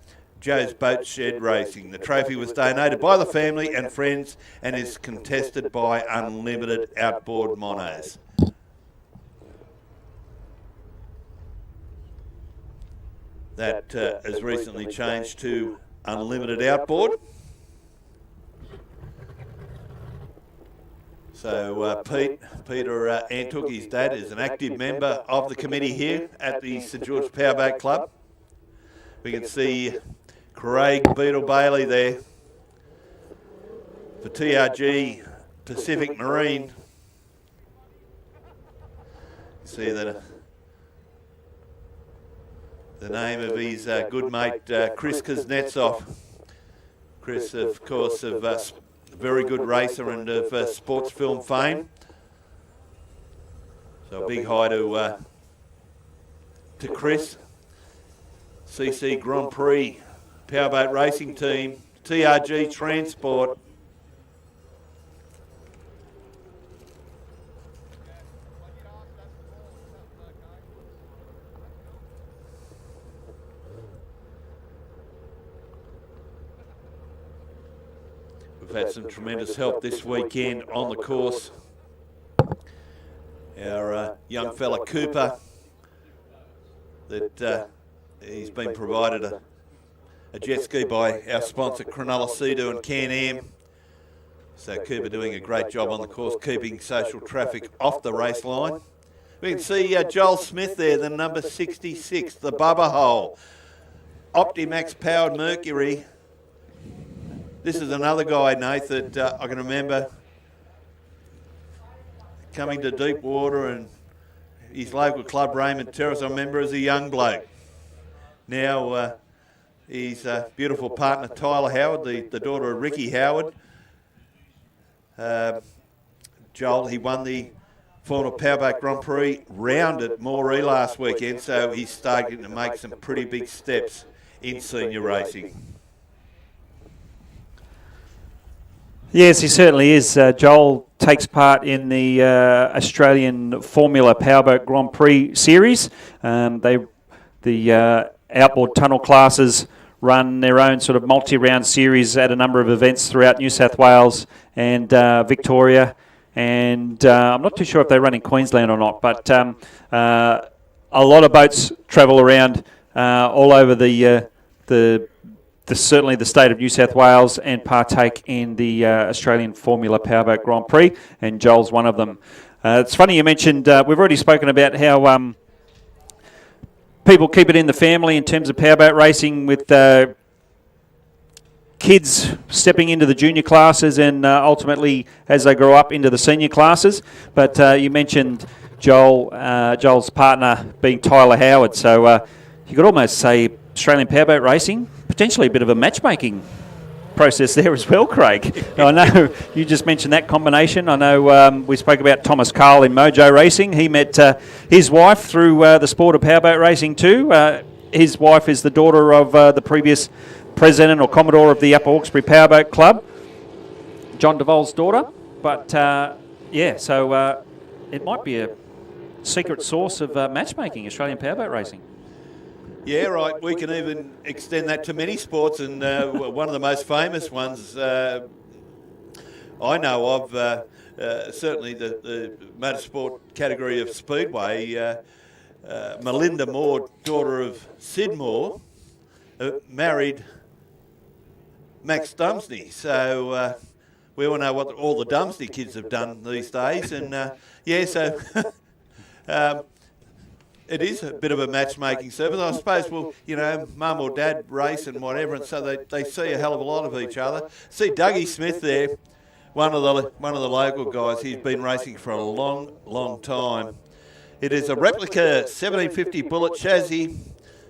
Joe's Boat Shed Racing. The trophy was donated by the family and friends and is contested by Unlimited Outboard Monos. That has recently changed to Unlimited Outboard. So Peter Antuch, his dad, is an active member of the committee here at the St George Powerboat Club. We can see Craig Beetle Bailey there for TRG Pacific Marine. See that the name of his good mate Chris Kuznetsov. Chris, of course, of very good racer and of sports film fame. So a big hi to Chris. CC Grand Prix Powerboat Racing Team, TRG Transport. We've had some tremendous help this weekend on the course. Our young fella Cooper, that he's been provided a jet ski by our sponsor Cronulla Sea-Doo and Can-Am. So Cooper doing a great job on the course, keeping social traffic off the race line. We can see Joel Smith there, the number 66, the Bubba Hole. Optimax powered Mercury. This is another guy, Nath, that I can remember coming to deep water and his local club, Raymond Terrace, I remember as a young bloke. Now his beautiful partner, Tyler Howard, the daughter of Ricky Howard. Joel, he won the former Powerboat Grand Prix round at Moree last weekend, so he's starting to make some pretty big steps in senior racing. Yes, he certainly is. Joel takes part in the Australian Formula Powerboat Grand Prix series. The outboard tunnel classes run their own sort of multi-round series at a number of events throughout New South Wales and Victoria. And I'm not too sure if they run in Queensland or not, but a lot of boats travel around all over certainly the state of New South Wales and partake in the Australian Formula Powerboat Grand Prix, and Joel's one of them. It's funny you mentioned, we've already spoken about how people keep it in the family in terms of powerboat racing, with kids stepping into the junior classes and ultimately as they grow up into the senior classes. But you mentioned Joel's partner being Tyler Howard, so you could almost say Australian powerboat racing, potentially a bit of a matchmaking process there as well, Craig. I know you just mentioned that combination. I know we spoke about Thomas Carl in Mojo Racing. He met his wife through the sport of powerboat racing too. His wife is the daughter of the previous president or commodore of the Upper Hawkesbury Powerboat Club, John Duvall's daughter. But so it might be a secret source of matchmaking, Australian powerboat racing. Yeah, right. We can even extend that to many sports, and one of the most famous ones I know of, certainly the motorsport category of Speedway, Melinda Moore, daughter of Sid Moore, married Max Dumsney. So we all know what all the Dumsney kids have done these days, and so it is a bit of a matchmaking service. I suppose, well, mum or dad race and whatever, and so they see a hell of a lot of each other. See Dougie Smith there, one of the local guys. He's been racing for a long, long time. It is a replica 1750 bullet chassis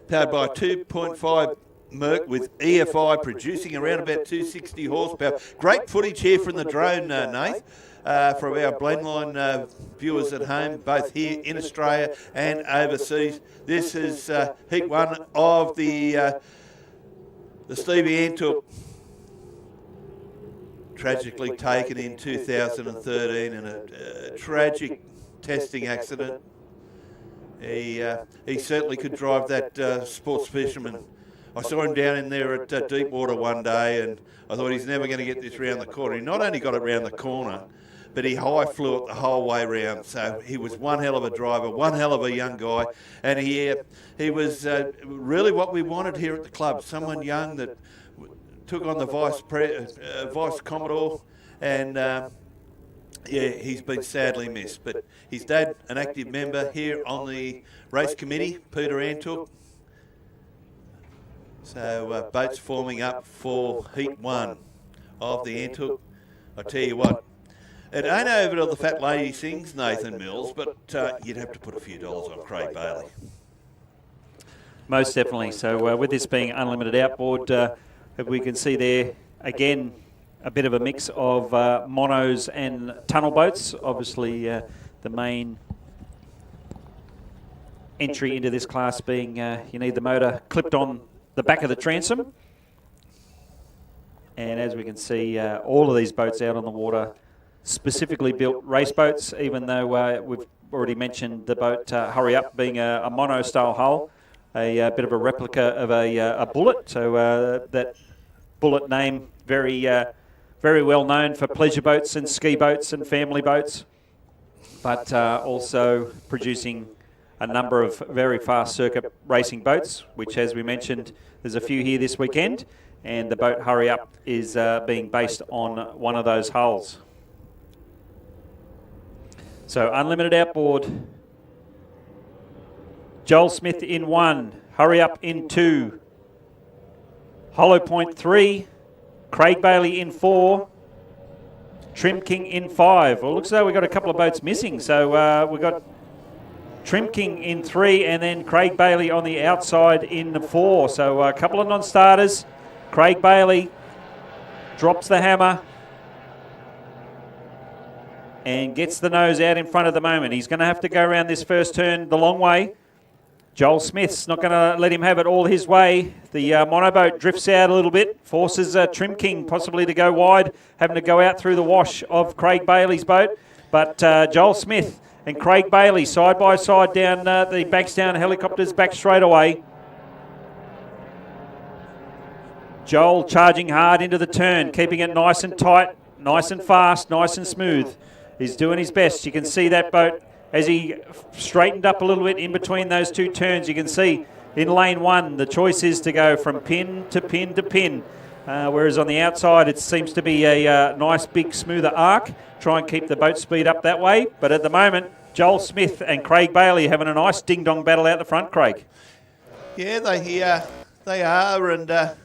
powered by a 2.5 Merc with EFI producing around about 260 horsepower. Great footage here from the drone, Nath, for our Blendline viewers at home, both here in Australia and overseas. This is heat one of the Stevie Antuch, tragically taken in 2013 in a tragic testing accident. He certainly could drive that sports fisherman. I saw him down in there at Deepwater one day, and I thought he's never going to get this round the corner. He not only got it round the corner, but he high flew it the whole way round. So he was one hell of a driver, one hell of a young guy, and he was really what we wanted here at the club. Someone young that took on the vice commodore, and yeah, he's been sadly missed. But his dad, an active member here on the race committee, Peter Antuch. So boats forming up for heat one of the Antuch. I tell you what, it ain't over till the fat lady sings, Nathan Mills, but you'd have to put a few dollars on Craig Bailey. Most definitely. So with this being unlimited outboard, we can see there again a bit of a mix of monos and tunnel boats. Obviously, the main entry into this class being you need the motor clipped on the back of the transom. And as we can see, all of these boats out on the water, specifically built race boats, even though we've already mentioned the boat Hurry Up being a mono-style hull, a bit of a replica of a Bullet. So that Bullet name, very well known for pleasure boats and ski boats and family boats, but also producing a number of very fast circuit racing boats, which, as we mentioned, there's a few here this weekend, and the boat Hurry Up is being based on one of those hulls. So unlimited outboard, Joel Smith in 1, Hurry Up in 2, Hollow Point 3, Craig Bailey in 4, Trim King in 5. Well, it looks as though we've got a couple of boats missing, so we've got Trim King in 3 and then Craig Bailey on the outside in 4. So a couple of non-starters. Craig Bailey drops the hammer and gets the nose out in front at the moment. He's going to have to go around this first turn the long way. Joel Smith's not going to let him have it all his way. The monoboat drifts out a little bit, forces Trim King possibly to go wide, having to go out through the wash of Craig Bailey's boat. But Joel Smith and Craig Bailey side by side down the Bankstown helicopters back straight away. Joel charging hard into the turn, keeping it nice and tight, nice and fast, nice and smooth. He's doing his best. You can see that boat as he straightened up a little bit in between those two turns. You can see in lane 1, the choice is to go from pin to pin to pin. Whereas on the outside, it seems to be a nice, big, smoother arc. Try and keep the boat speed up that way. But at the moment, Joel Smith and Craig Bailey having a nice ding-dong battle out the front, Craig. Yeah, they are. And,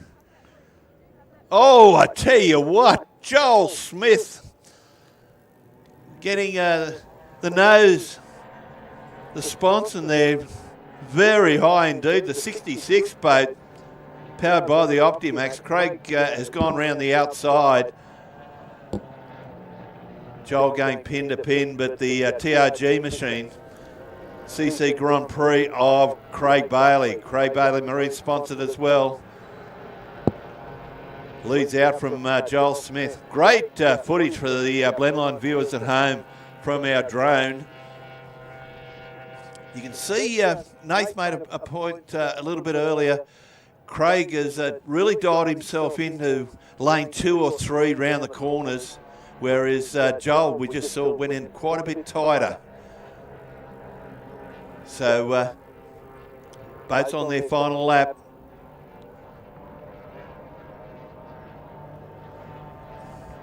oh, I tell you what, Joel Smith getting the nose, the sponson there, very high indeed. The 66 boat, powered by the Optimax. Craig has gone round the outside. Joel going pin to pin, but the TRG machine, CC Grand Prix of Craig Bailey Marine sponsored as well, leads out from Joel Smith. Great footage for the Blendline viewers at home from our drone. You can see Nath made a point a little bit earlier. Craig has really dialed himself into lane 2 or 3 round the corners, whereas Joel, we just saw, went in quite a bit tighter. So boats on their final lap.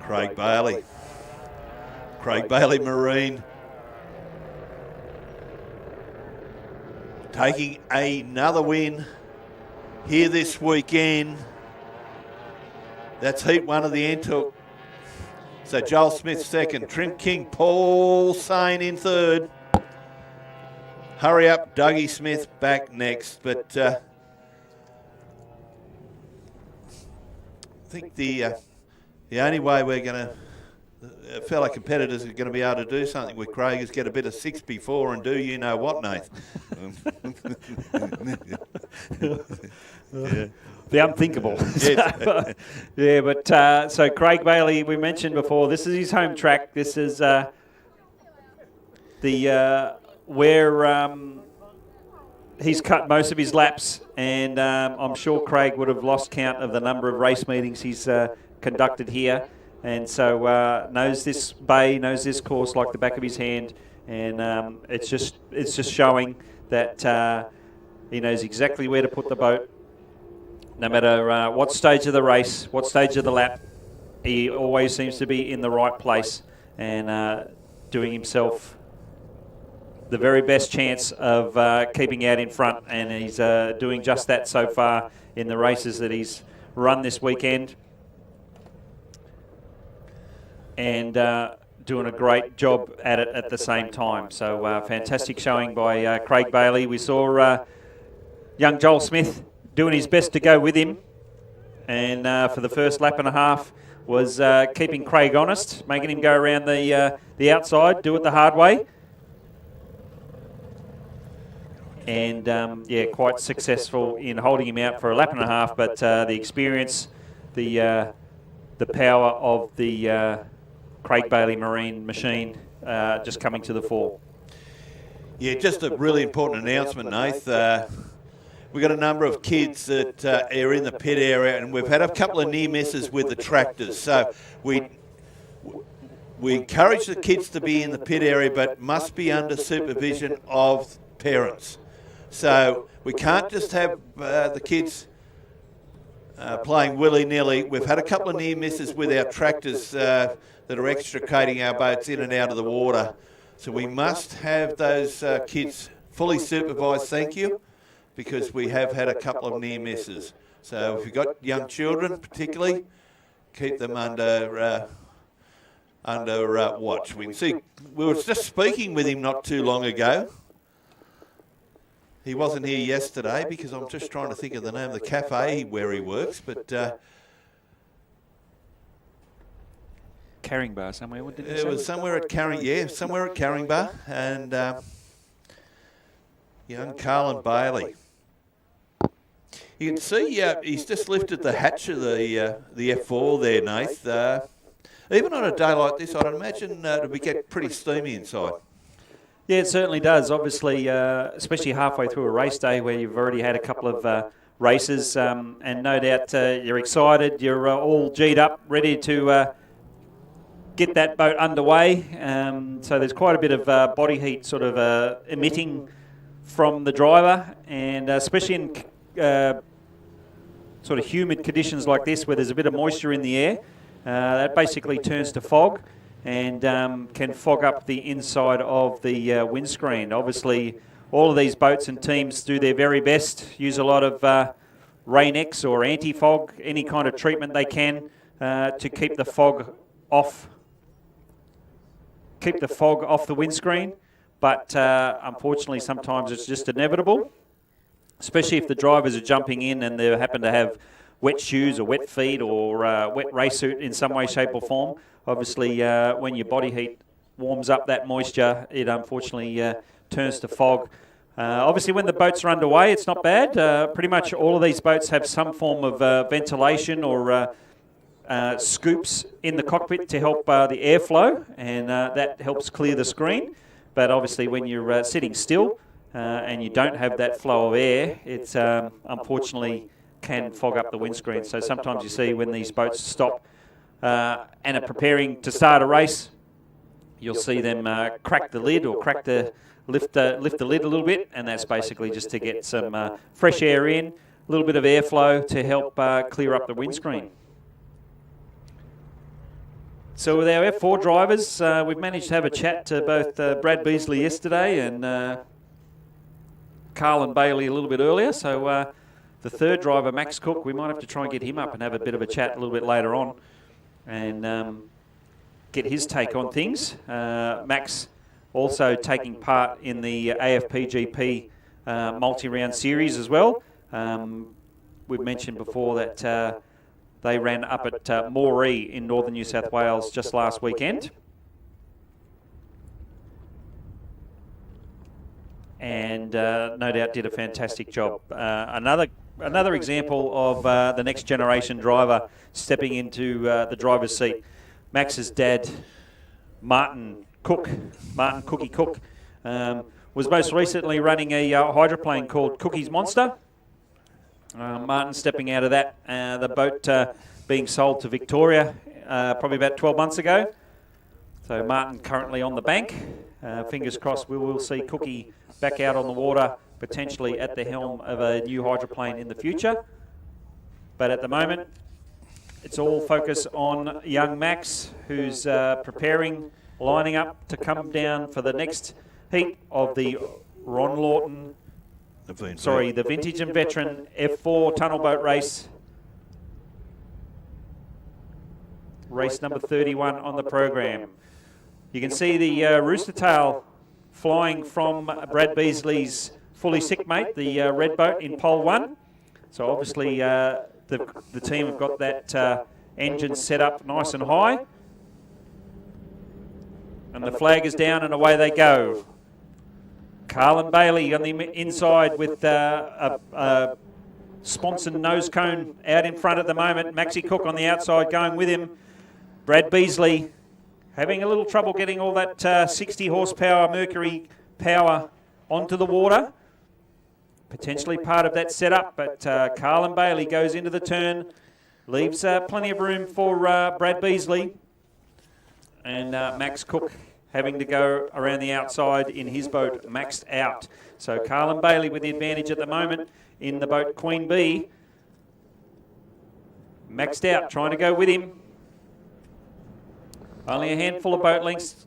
Craig Bailey Marine taking another win here this weekend. That's heat 1 of the Antuch. So Joel Smith second, Trim King Paul Sane in third. Hurry Up Dougie Smith back next. But think the only way we're going to, fellow competitors are going to be able to do something with Craig is get a bit of 6 before and do you know what, Nath. Yeah. The unthinkable. Yes. Yeah, but so Craig Bailey, we mentioned before, this is his home track. This is where he's cut most of his laps, and I'm sure Craig would have lost count of the number of race meetings he's conducted here, and so knows this bay, knows this course like the back of his hand, and it's just showing that he knows exactly where to put the boat. No matter what stage of the race, what stage of the lap, he always seems to be in the right place and doing himself the very best chance of keeping out in front, and he's doing just that so far in the races that he's run this weekend, and doing a great job at it at the same time. So fantastic showing by Craig Bailey. We saw young Joel Smith doing his best to go with him, and for the first lap and a half was keeping Craig honest, making him go around the outside, do it the hard way. And yeah, quite successful in holding him out for a lap and a half, but the experience, the power of the Craig Bailey Marine machine just coming to the fore. Yeah, just a really important announcement, Nath. We've got a number of kids that are in the pit area, and we've had a couple of near misses with the tractors. So we encourage the kids to be in the pit area, but must be under supervision of parents. So we can't just have the kids playing willy-nilly. We've had a couple of near misses with our tractors that are extricating our boats in and out of the water. So we must have those kids fully supervised, thank you, because we have had a couple of near misses. So if you've got young children particularly, keep them under watch. We can see, we were just speaking with him not too long ago. He wasn't here yesterday because I'm just trying to think of the name of the cafe where he works, but Carrying Bar somewhere, what did you say? it was somewhere at Carrying, yeah, somewhere at Carrying Bar, and young Carlin Bailey. You can see he's just lifted the hatch of the F4 there, Nath. Even on a day like this, I'd imagine it would get pretty steamy inside. Yeah, it certainly does. Obviously, especially halfway through a race day where you've already had a couple of races, and no doubt you're excited, you're all G'd up, ready to get that boat underway. So there's quite a bit of body heat sort of emitting from the driver, and especially in sort of humid conditions like this where there's a bit of moisture in the air, that basically turns to fog and can fog up the inside of the windscreen. Obviously, all of these boats and teams do their very best, use a lot of Rain-X or anti-fog, any kind of treatment they can to keep the fog off the windscreen. But unfortunately, sometimes it's just inevitable, especially if the drivers are jumping in and they happen to have wet shoes or wet feet or wet race suit in some way, shape or form. Obviously, when your body heat warms up that moisture, it unfortunately turns to fog. Obviously, when the boats are underway, it's not bad. Pretty much all of these boats have some form of ventilation or scoops in the cockpit to help the airflow, and that helps clear the screen. But obviously, when you're sitting still and you don't have that flow of air, it's unfortunately can fog up the windscreen. So sometimes you see when these boats stop and are preparing to start a race, you'll see them crack the lid or lift the lid a little bit, and that's basically just to get some fresh air in, a little bit of airflow to help clear up the windscreen. So with our F4 drivers, we've managed to have a chat to both Brad Beasley yesterday and Carlin Bailey a little bit earlier. So the third driver, Max Cook, we might have to try and get him up and have a bit of a chat a little bit later on and get his take on things. Max also taking part in the AFPGP multi-round series as well. We've mentioned before that They ran up at Moree in northern New South Wales just last weekend. And no doubt did a fantastic job. Another example of the next generation driver stepping into the driver's seat. Max's dad, Martin Cookie Cook, was most recently running a hydroplane called Cookie's Monster. Martin stepping out of that, the boat being sold to Victoria probably about 12 months ago. So Martin currently on the bank. Fingers crossed we will see Cookie back out on the water, potentially at the helm of a new hydroplane in the future. But at the moment, it's all focus on young Max, who's preparing, lining up to come down for the next heat of the Ron Lawton, the Vintage and Veteran F4 Tunnel Boat Race. Race number 31 on the program. You can see the rooster tail flying from Brad Beasley's fully sick mate, the red boat in pole 1. So obviously the team have got that engine set up nice and high. And the flag is down and away they go. Carlin Bailey on the inside with a sponsored nose cone out in front at the moment. Maxie Cook on the outside going with him. Brad Beasley having a little trouble getting all that 60 horsepower Mercury power onto the water. Potentially part of that setup, but Carlin Bailey goes into the turn, leaves plenty of room for Brad Beasley. And Max Cook having to go around the outside in his boat, maxed out. So Carlin Bailey with the advantage at the moment in the boat Queen Bee. Maxed out, trying to go with him. Only a handful of boat lengths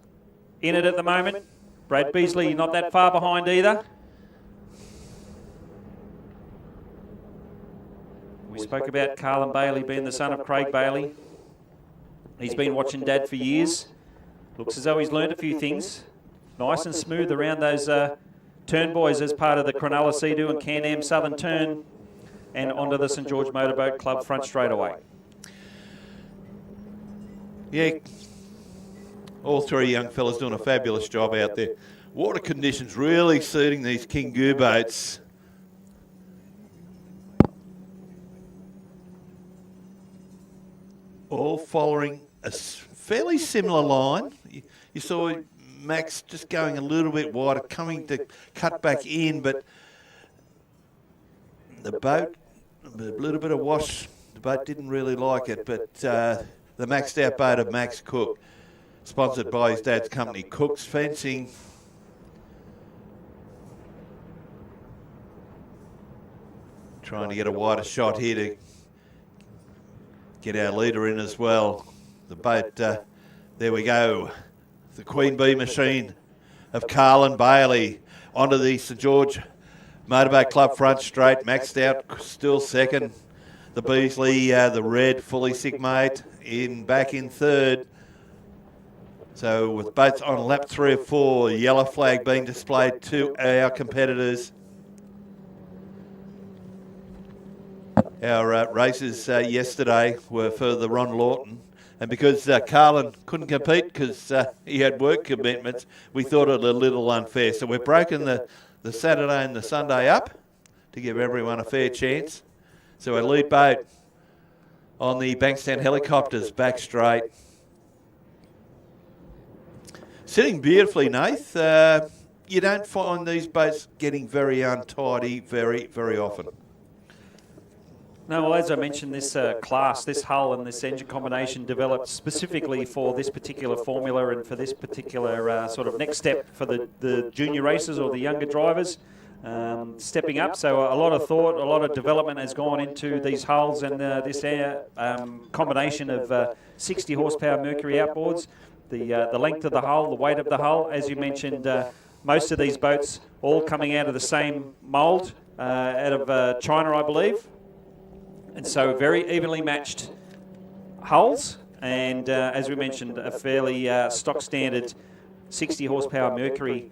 in it at the moment. Brad Beasley not that far behind either. We spoke about Carlin Bailey being the son of Craig Bailey. He's been watching Dad for years. Looks as though he's learned a few things. Nice and smooth around those turn buoys as part of the Cronulla Sea-Doo and Can-Am Southern Turn and onto the St George Motorboat Club front straight away. Yeah, all three young fellas doing a fabulous job out there. Water conditions really suiting these King Goo boats. All following a fairly similar line. You saw Max just going a little bit wider, coming to cut back in, but the boat, a little bit of wash, the boat didn't really like it, but the maxed out boat of Max Cook, sponsored by his dad's company, Cook's Fencing. Trying to get a wider shot here to get our leader in as well. The boat, there we go. The Queen Bee machine of Carlin Bailey onto the St George Motorboat Club front straight, maxed out, still second. The Beasley, the red, fully sick mate, back in third. So with boats on lap 3 or 4, yellow flag being displayed to our competitors. Our races yesterday were for the Ron Lawton, and because Carlin couldn't compete because he had work commitments, we thought it a little unfair. So we've broken the Saturday and the Sunday up to give everyone a fair chance. So our lead boat on the Bankstown helicopters, back straight. Sitting beautifully, Nath. You don't find these boats getting very untidy very, very often. No, well, as I mentioned, this class, this hull and this engine combination developed specifically for this particular formula and for this particular sort of next step for the junior racers or the younger drivers stepping up. So a lot of thought, a lot of development has gone into these hulls and this combination of 60 horsepower Mercury outboards, the length of the hull, the weight of the hull. As you mentioned, most of these boats all coming out of the same mould out of China, I believe. And so very evenly matched hulls, and as we mentioned, a fairly stock standard 60 horsepower Mercury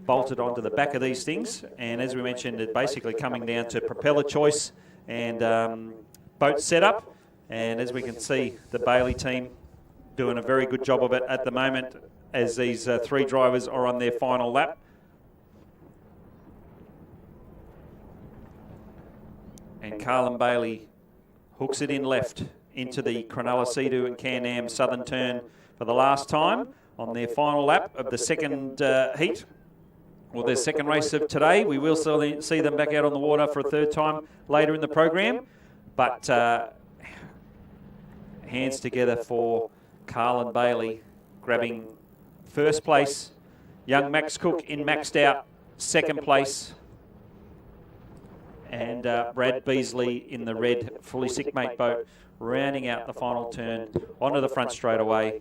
bolted onto the back of these things. And as we mentioned, it basically coming down to propeller choice and boat setup. And as we can see, the Bailey team doing a very good job of it at the moment as these 3 drivers are on their final lap. And Carlin Bailey hooks it in left into the Cronulla Sea-Doo and Can-Am Southern Turn for the last time on their final lap of the second heat, or their second race of today. We will see them back out on the water for a 3rd time later in the program. But hands together for Carlin Bailey, grabbing 1st place. Young Max Cook in Maxed Out, 2nd place. And Brad Beasley in the red fully sick mate boat, rounding out the final turn onto the front straight away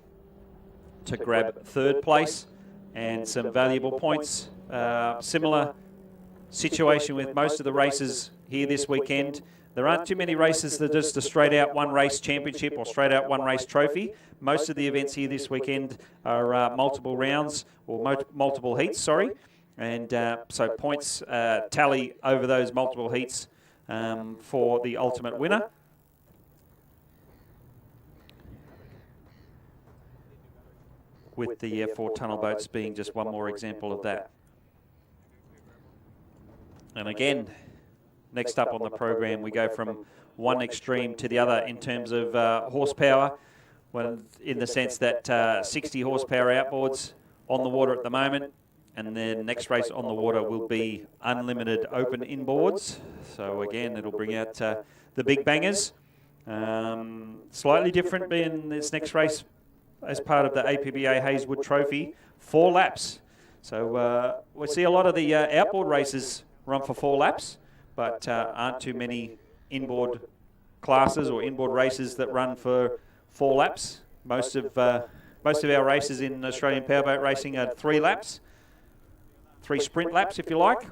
to grab 3rd place and some valuable points. Similar situation with most of the races here this weekend. There aren't too many races that are just a straight out one race championship or straight out one race trophy. Most of the events here this weekend are multiple rounds or multiple heats, sorry. And so points tally over those multiple heats for the ultimate winner. With the F4 tunnel boats being just one more example of that. And again, next up on the program, we go from one extreme to the other in terms of horsepower, in the sense that 60 horsepower outboards on the water at the moment. And then next race on the water will be unlimited open inboards. So again, it'll bring out the big bangers. Slightly different being this next race as part of the APBA Hazelwood Trophy, 4 laps. So we see a lot of the outboard races run for 4 laps, but aren't too many inboard classes or inboard races that run for 4 laps. Most of our races in Australian powerboat racing are 3 laps. 3 sprint laps, if you like.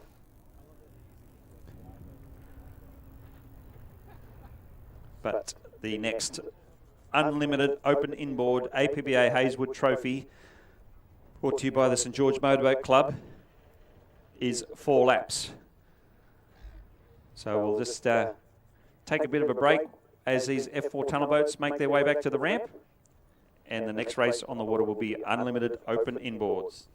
But the next unlimited open inboard APBA Hazelwood Trophy, brought to you by the St George Motorboat Club, is 4 laps. So we'll just take a bit of a break as these F4 tunnel boats make their way back to the ramp. And the next race on the water will be unlimited open inboards.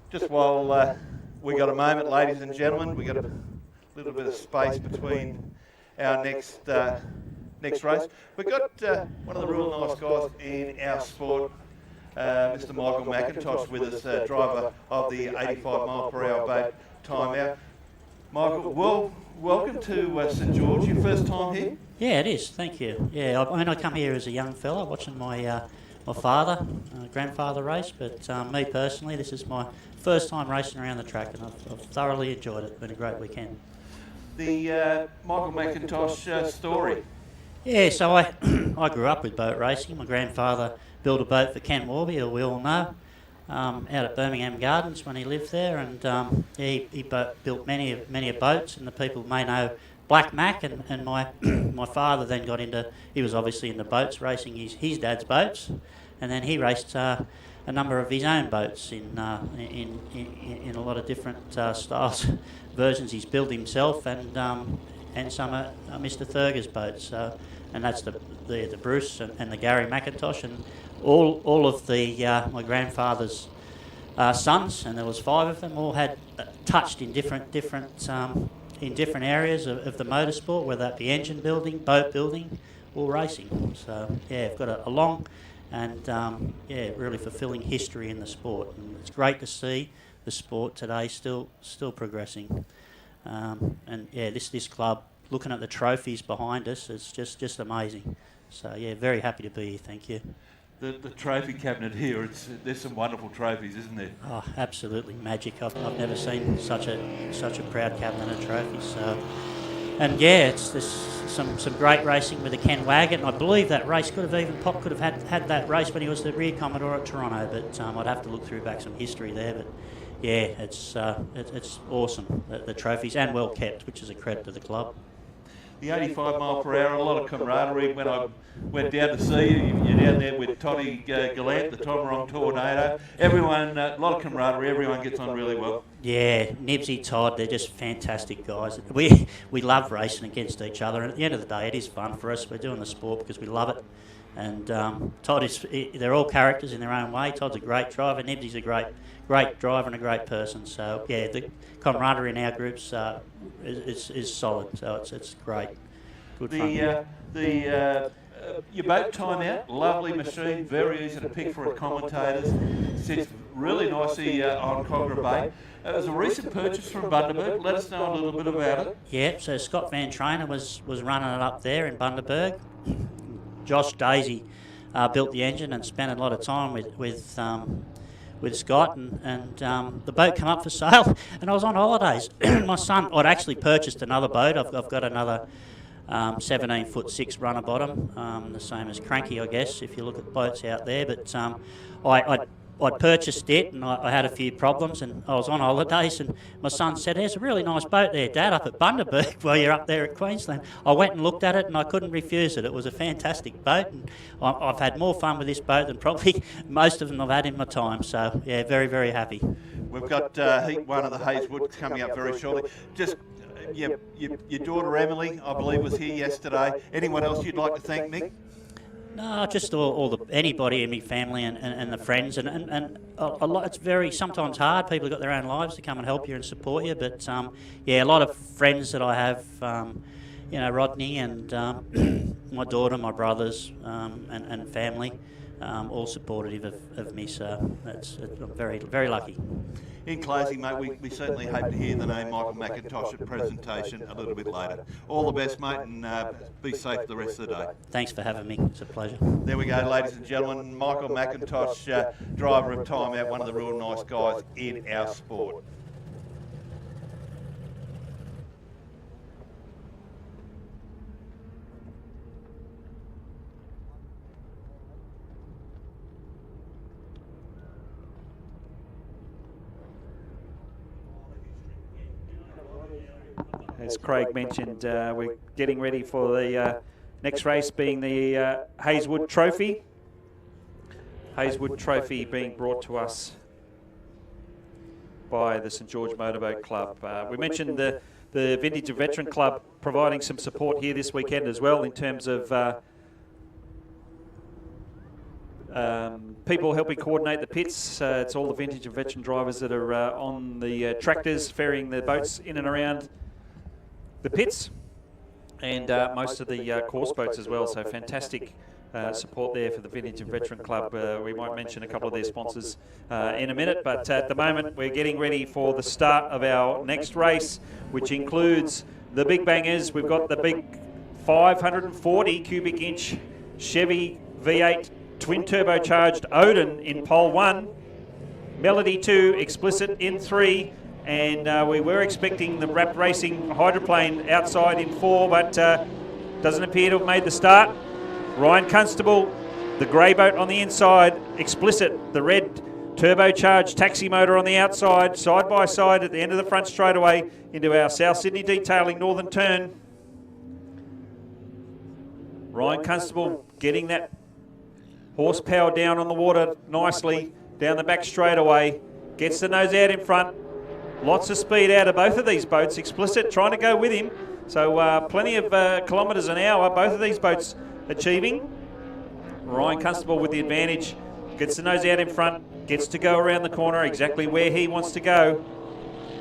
Just while we got a moment, ladies and gentlemen, we got a little bit of space between our next race. We've got one of the real nice guys in our sport, Mr. Michael McIntosh, with us, driver of the 85-mile-per-hour boat timeout. Michael, welcome to St George. Your first time here? Yeah, it is. Thank you. Yeah, I mean, I come here as a young fella watching my father, grandfather race, but me personally, this is my first time racing around the track, and I've thoroughly enjoyed it. It's been a great weekend. The Michael McIntosh story. Yeah, so I grew up with boat racing. My grandfather built a boat for Kent Warby, who we all know, out at Birmingham Gardens when he lived there, and he built many boats, and the people may know Black Mac, and my father then got into, he was obviously into boats, racing his dad's boats, and then he raced a number of his own boats in a lot of different styles, versions he's built himself, and some are Mr. Thurger's boats, and that's the Bruce and the Gary McIntosh, and all of the my grandfather's sons, and there was 5 of them, all had touched in different areas of the motorsport, whether that be engine building, boat building, or racing. So yeah, I've got a long and yeah, really fulfilling history in the sport. And it's great to see the sport today still progressing. And yeah, this club, looking at the trophies behind us, it's just amazing. So yeah, very happy to be here. Thank you. The trophy cabinet here, there's some wonderful trophies, isn't there? Oh, absolutely magic. I've never seen such a proud cabinet of trophies. So, and yeah, there's some great racing with the Ken Wagon. I believe that race Pop could have had that race when he was the rear Commodore at Toronto, but I'd have to look through back some history there. But yeah, it's awesome, the trophies, and well kept, which is a credit to the club. The 85 mile per hour, a lot of camaraderie. When I went down to see you, you're down there with Toddy Gallant, the Tomarong Tornado. Everyone, a lot of camaraderie. Everyone gets on really well. Yeah, Nibsy, Todd, they're just fantastic guys. We love racing against each other, and at the end of the day, it is fun for us. We're doing the sport because we love it. And Todd they're all characters in their own way. Todd's a great driver. Nibsy's a great driver and a great person. So yeah, the camaraderie in our groups is solid. So it's great. Good fun. Your boat timeout, lovely machine, very easy to pick for commentators. Sits really nicely on Cogra Bay. It was a recent purchase from Bundaberg. Let us know a little bit about it. Yeah, so Scott Van Trainer was running it up there in Bundaberg. Josh Daisy built the engine and spent a lot of time with Scott, and the boat came up for sale, and I was on holidays. My son, I'd actually purchased another boat. I've got another 17'6" runner bottom, the same as Cranky, I guess, if you look at boats out there. But I'd purchased it, and I had a few problems, and I was on holidays, and my son said, "There's a really nice boat there, Dad, up at Bundaberg while you're up there at Queensland." I went and looked at it, and I couldn't refuse it. It was a fantastic boat, and I've had more fun with this boat than probably most of them I've had in my time. So yeah, very, very happy. We've got Heat 1 of the Hazewood coming up very shortly. Just your daughter Emily, I believe, was here yesterday. Anyone else you'd like to thank, Mick? No, just anybody in my family and the friends, and a lot. It's very sometimes hard. People have got their own lives to come and help you and support you, but yeah, a lot of friends that I have, Rodney and my daughter, my brothers, and family, all supportive of me. So I'm very, very lucky. In closing, mate, we certainly hope to hear the name Michael McIntosh at presentation a little bit later. All the best, mate, and be safe the rest of the day. Thanks for having me. It's a pleasure. There we go, ladies and gentlemen. Michael McIntosh, driver of Timeout, one of the real nice guys in our sport. As Craig mentioned, we're getting ready for the next race, being the Hazewood Trophy. Hazewood Trophy being brought to us by the St George Motorboat Club. We mentioned the Vintage and Veteran Club providing some support here this weekend as well, in terms of people helping coordinate the pits. It's all the vintage and veteran drivers that are on the tractors ferrying the boats in and around the pits, and most of the course boats as well. So fantastic support there for the Vintage and Veteran Club. We might mention a couple of their sponsors in a minute, but at the moment we're getting ready for the start of our next race, which includes the big bangers. We've got the big 540 cubic inch Chevy V8 twin turbocharged Odin in pole 1, Melody 2, Explicit in 3, and we were expecting the Rap Racing hydroplane outside in 4, but doesn't appear to have made the start. Ryan Constable, the grey boat on the inside, Explicit, the red turbocharged taxi motor on the outside, side by side at the end of the front straightaway into our South Sydney detailing northern turn. Ryan Constable getting that horsepower down on the water nicely down the back straightaway, gets the nose out in front. Lots of speed out of both of these boats. Explicit trying to go with him, so plenty of kilometres an hour both of these boats achieving. Ryan Constable with the advantage, gets the nose out in front, gets to go around the corner exactly where he wants to go,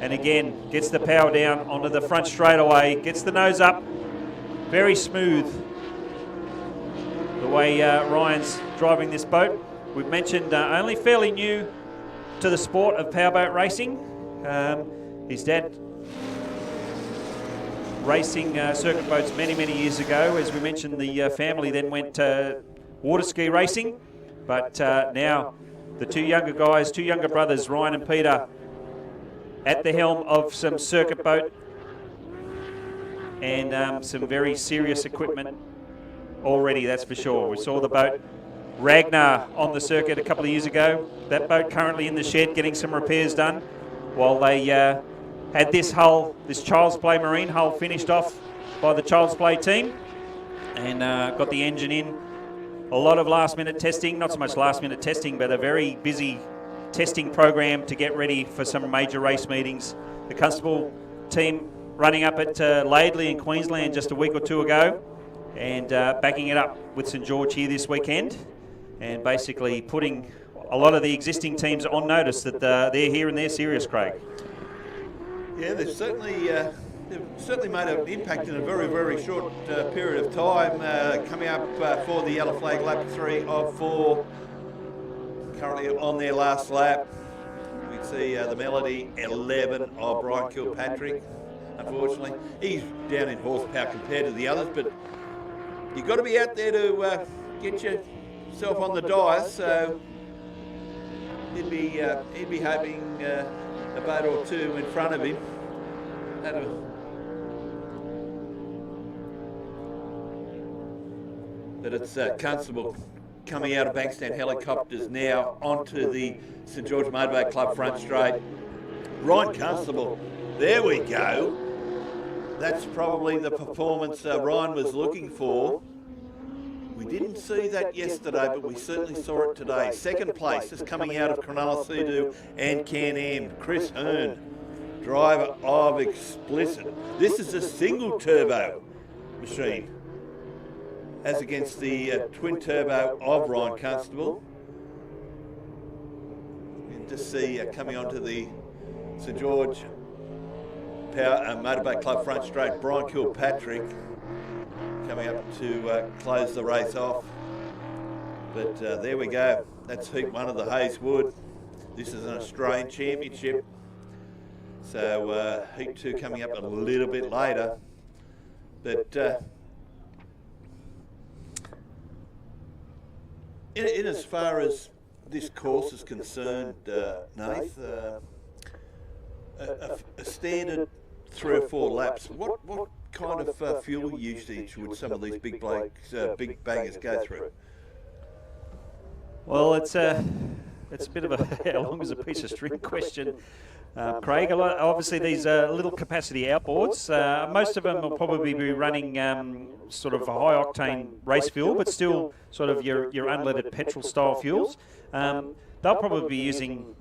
and again gets the power down onto the front straightaway, gets the nose up, very smooth. the way Ryan's driving this boat. We've mentioned only fairly new to the sport of powerboat racing. His dad racing circuit boats many years ago. As we mentioned, the family then went water ski racing, but now the two younger brothers, Ryan and Peter, at the helm of some circuit boat and some very serious equipment already, that's for sure. We saw the boat Ragnar on the circuit a couple of years ago. That boat currently in the shed getting some repairs done, while they had this hull, this Child's Play Marine hull, finished off by the Child's Play team and got the engine in. A lot of last minute testing, not so much last minute testing, but a very busy testing program to get ready for some major race meetings. The Constable team running up at Laidley in Queensland just a week or two ago, and backing it up with St George here this weekend, and basically putting a lot of the existing teams on notice that they're here and they're serious, Craig. Yeah, they've certainly made an impact in a very short period of time. Coming up for the yellow flag lap 3 of 4, currently on their last lap. We see the Melody 11 of Brian Kilpatrick. Unfortunately, he's down in horsepower compared to the others, but you've got to be out there to get yourself on the dice. So he'd be hoping a boat or two in front of him. But it's Constable coming out of Bankstown helicopters now onto the St George Motorboat Club front straight. Ryan Constable, there we go. That's probably the performance Ryan was looking for. We didn't see that yesterday, but we certainly saw it today. Second place is coming out of Cronulla Sea-Doo and Can-Am, Chris Hearn, driver of Explicit. This is a single turbo machine, as against the twin turbo of Ryan Constable. You can just see coming onto the St George Motorboat Club front straight, Brian Kilpatrick coming up to close the race off. But there we go. That's heat 1 of the Hayeswood. This is an Australian Championship. So heat 2 coming up a little bit later. But in as far as this course is concerned, Nath, a standard 3 or 4 laps, what kind of fuel usage would some of these big big bangers go through? Well, it's a bit of a how long is a piece of string question, Craig. Obviously, these little capacity outboards, most of them will probably be running sort of a high octane race fuel, but still sort of your unleaded petrol style fuels. They'll probably be using,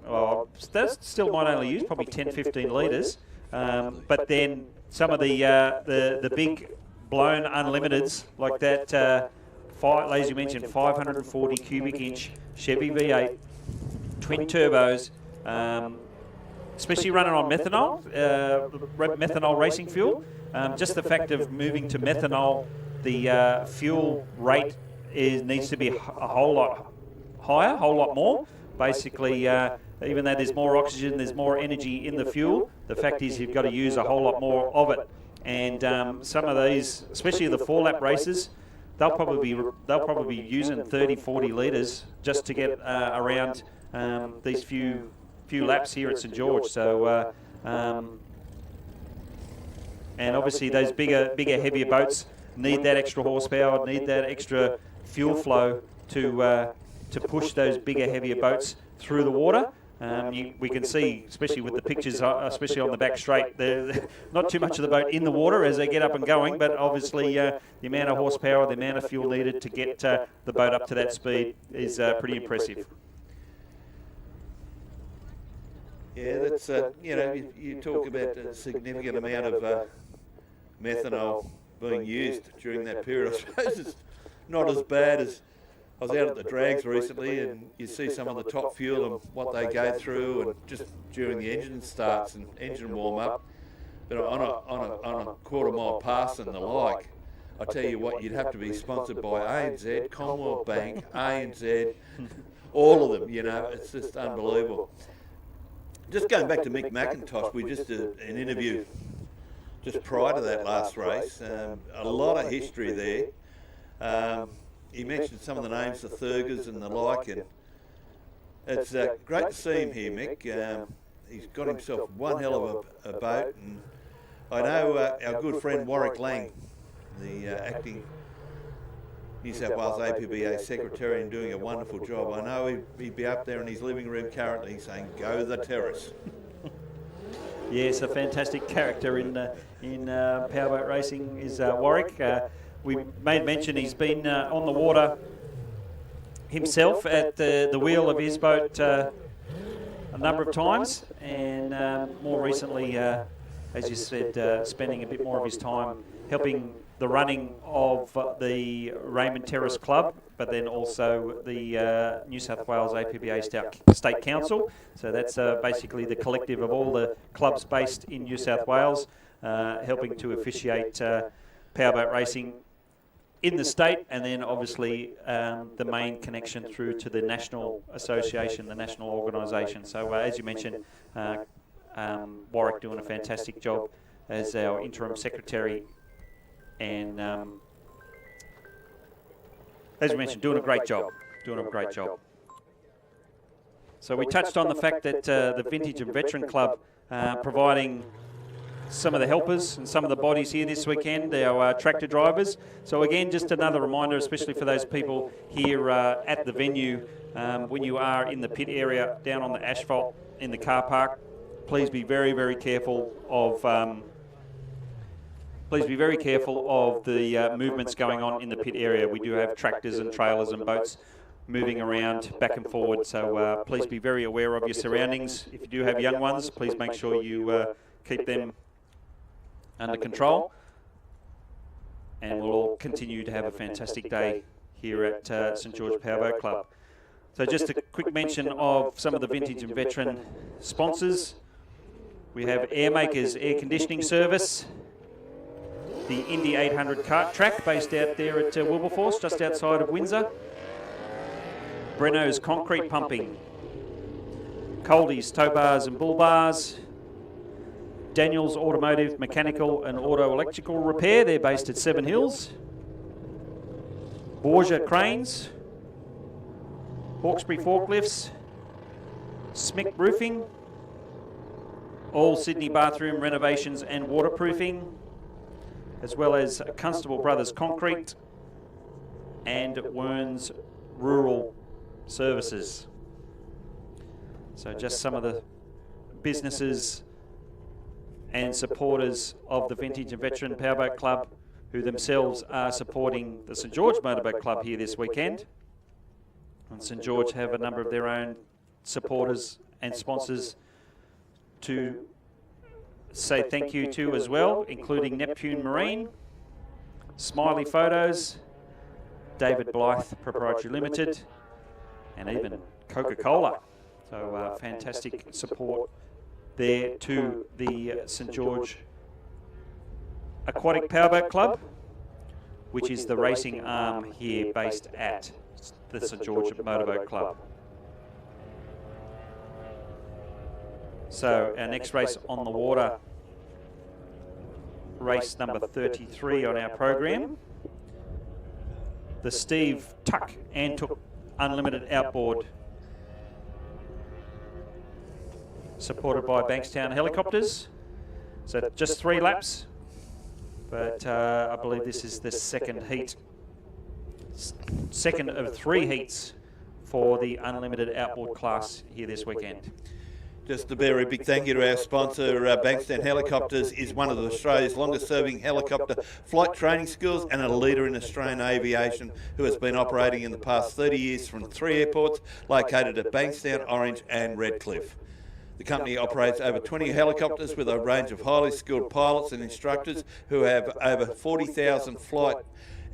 they still might only use probably 10-15 litres, but then some of the big blown unlimiteds like that, as you mentioned, 540 cubic inch Chevy V8 twin turbos, especially running on methanol racing fuel. Just the fact of moving to methanol, the fuel rate needs to be a whole lot higher, a whole lot more. Basically, even though there's more oxygen, there's more energy in the fuel, the fact is you've got to use a whole lot more of it. And some of these, especially the 4-lap races, they'll probably be using 30-40 litres just to get around these few laps here at St George. So, and obviously those bigger, heavier boats need that extra horsepower, need that extra fuel flow to push those bigger, heavier boats through the water. We can see, especially with the pictures, especially on the back straight, not too much of the boat in the water as they get up and going, but obviously the amount of horsepower, the amount of fuel needed to get the boat up to that speed is pretty impressive. Yeah, that's, you talk about a significant amount of methanol being used during that period. I suppose it's not as bad as I was out at the drags recently, and you see some of the top fuel and what they go through, and just during the engine starts and engine warm up. But on a quarter mile pass and the like, I tell you what, you'd have to be sponsored by ANZ, Commonwealth Bank, ANZ, all of them, you know, it's just unbelievable. Just going back to Mick McIntosh, we just did an interview just prior to that last race. A lot of history there. He mentioned some of the names, the Thurgers and the like, and it's great to see him here, Mick. He's got himself one hell of a boat, and I know our good friend Warwick Lang, the acting New South Wales APBA Secretary, and doing a wonderful job. I know he'd be up there in his living room currently saying, "Go the Terrace." Yes, a fantastic character in powerboat racing is Warwick. We made mention he's been on the water himself at the wheel of his boat a number of times, and more recently, as you said, spending a bit more of his time helping the running of the Raymond Terrace Club, but then also the New South Wales APBA State Council. So that's basically the collective of all the clubs based in New South Wales, helping to officiate powerboat racing in the state, and then obviously the main connection through to the national association, the national organisation. So as you mentioned, Warwick doing a fantastic job as our interim secretary, and as we mentioned, doing a great job. So we touched on the fact that the Vintage and Veteran Club providing some of the helpers and some of the bodies here this weekend, our tractor drivers. So again, just another reminder, especially for those people here at the venue, when you are in the pit area down on the asphalt in the car park, please be very, very careful of the movements going on in the pit area. We do have tractors and trailers and boats moving around back and forward, so please be very aware of your surroundings. If you do have young ones, please make sure you keep them under control, and we'll all continue to have a fantastic day here at St George Powerboat Club. So just a quick mention of some of the Vintage and Veteran sponsors. We have Airmakers Air Conditioning Service, the Indy 800 kart track based out there at Wilberforce, just outside of Windsor, Breno's Concrete Pumping, Coldy's Tow Bars and Bull Bars, Daniel's Automotive, Mechanical and Auto Electrical Repair, they're based at Seven Hills, Borgia Cranes, Hawkesbury Forklifts, Smick Roofing, All Sydney Bathroom Renovations and Waterproofing, as well as Constable Brothers Concrete and Werns Rural Services. So just some of the businesses and supporters of the Vintage and Veteran Powerboat Club, who themselves are supporting the St George Motorboat Club here this weekend. And St George have a number of their own supporters and sponsors to say thank you to as well, including Neptune Marine, Smiley Photos, David Blyth Proprietary Limited, and even Coca-Cola. So fantastic support there to the St George Aquatic Powerboat Club, which is the racing arm here based at the St George Motorboat Club. So our next race on the water, race number 33 on our program, the Steve Tuck Antuch Unlimited Outboard, supported by Bankstown Helicopters. So just 3 laps, but I believe this is the second heat, second of 3 heats for the Unlimited Outboard class here this weekend. Just a very big thank you to our sponsor, Bankstown Helicopters is one of Australia's longest serving helicopter flight training schools and a leader in Australian aviation, who has been operating in the past 30 years from 3 airports located at Bankstown, Orange and Redcliffe. The company operates over 20 helicopters with a range of highly skilled pilots and instructors who have over 40,000 flight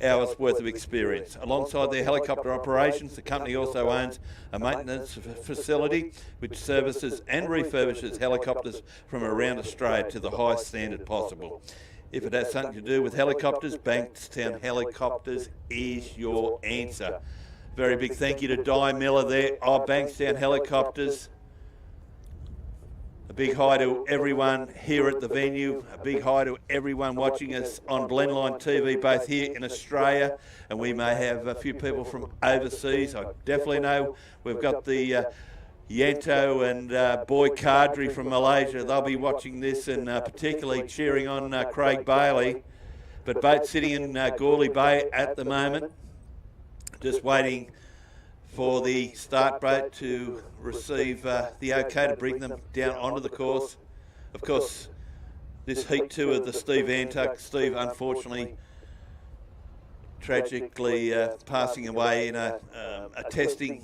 hours worth of experience. Alongside their helicopter operations, the company also owns a maintenance facility which services and refurbishes helicopters from around Australia to the highest standard possible. If it has something to do with helicopters, Bankstown Helicopters is your answer. Very big thank you to Di Miller there of Bankstown Helicopters. A big hi to everyone here at the venue. A big hi to everyone watching us on Blendline TV, both here in Australia, and we may have a few people from overseas. I definitely know we've got the Yanto and Boy Kadri from Malaysia. They'll be watching this and particularly cheering on Craig Bailey. But boat sitting in Gourley Bay at the moment, just waiting for the start boat to receive the okay to bring them down onto the course. Of course, this heat 2 of the Steve Antuch. Steve, unfortunately, tragically passing away in a testing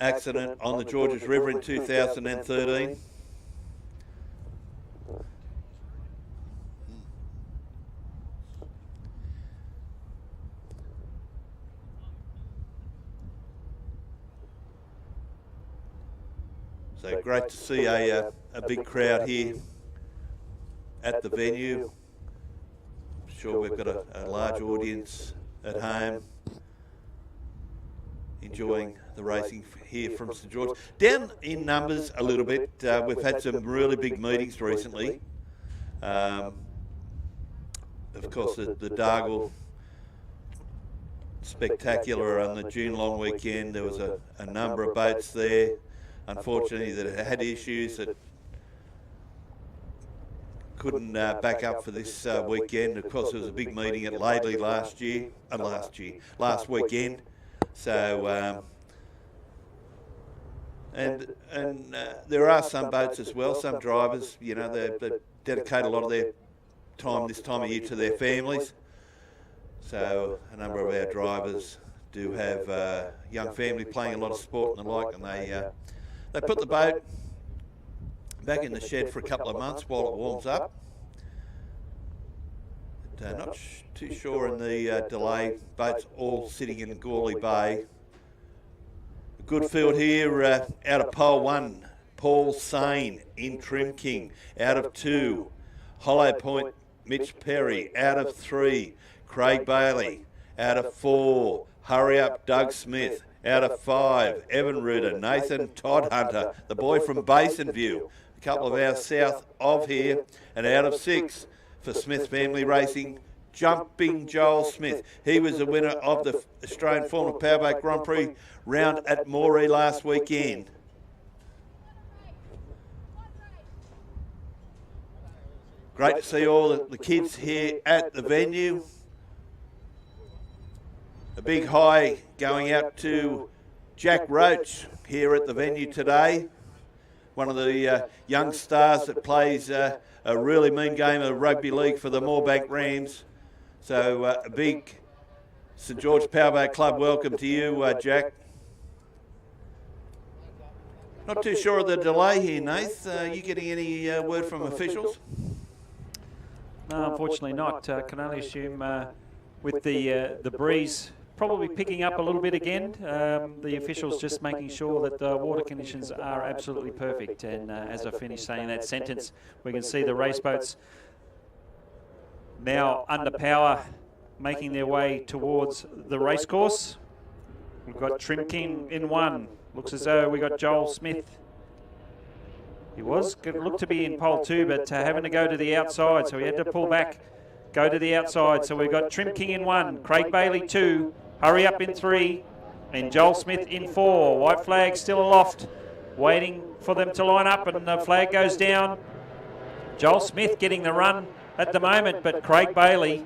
accident on the Georges River in 2013. So great to see a big crowd here at the venue. I'm sure we've got a large audience at home enjoying the racing here from St George. Down in numbers a little bit. We've had some really big meetings recently. Of course, the Dargle Spectacular on the June long weekend, there was a number of boats there. Unfortunately, that had issues that couldn't back up for this weekend. Of course, there was a big meeting at Laidley last weekend. So, and there are some boats as well. Some drivers, you know, they dedicate a lot of their time this time of year to their families. So, a number of our drivers do have young family playing a lot of sport and the like, and they put the boat back in the shed for a couple of months while it warms up. But, not too sure in the delay. Boats all sitting in Gourley Bay. A good field here out of pole 1. Paul Sane in Trim King. Out of 2, Hollow Point Mitch Perry. Out of 3, Craig Bailey. Out of 4, Hurry Up Doug Smith. Out of 5, Evan Ruder, Nathan Todd Hunter, the boy from Basin View, a couple of hours south of here. And out of 6, for Smith Family Racing, Jumping Joel Smith. He was the winner of the Australian Formula Powerboat Grand Prix round at Moree last weekend. Great to see all the kids here at the venue. A big hi going out to Jack Roach here at the venue today. One of the young stars that plays a really mean game of rugby league for the Moorebank Rams. So a big St George Powerboat Club welcome to you, Jack. Not too sure of the delay here, Nath. Are you getting any word from officials? No, unfortunately not. Can only assume with the breeze probably picking up a little bit again. The officials just making sure that the water conditions are absolutely perfect. And as I finish saying that sentence, we can see the race boats now under power, making their way towards the race course. We've got Trim King in 1. Looks as though we got Joel Smith. He was going to look to be in pole 2, but having to go to the outside, so he had to pull back, go to the outside. So we've got Trim King in 1, Craig Bailey 2, Hurry Up in 3, and Joel Smith in 4. White flag still aloft, waiting for them to line up, and the flag goes down. Joel Smith getting the run at the moment, but Craig Bailey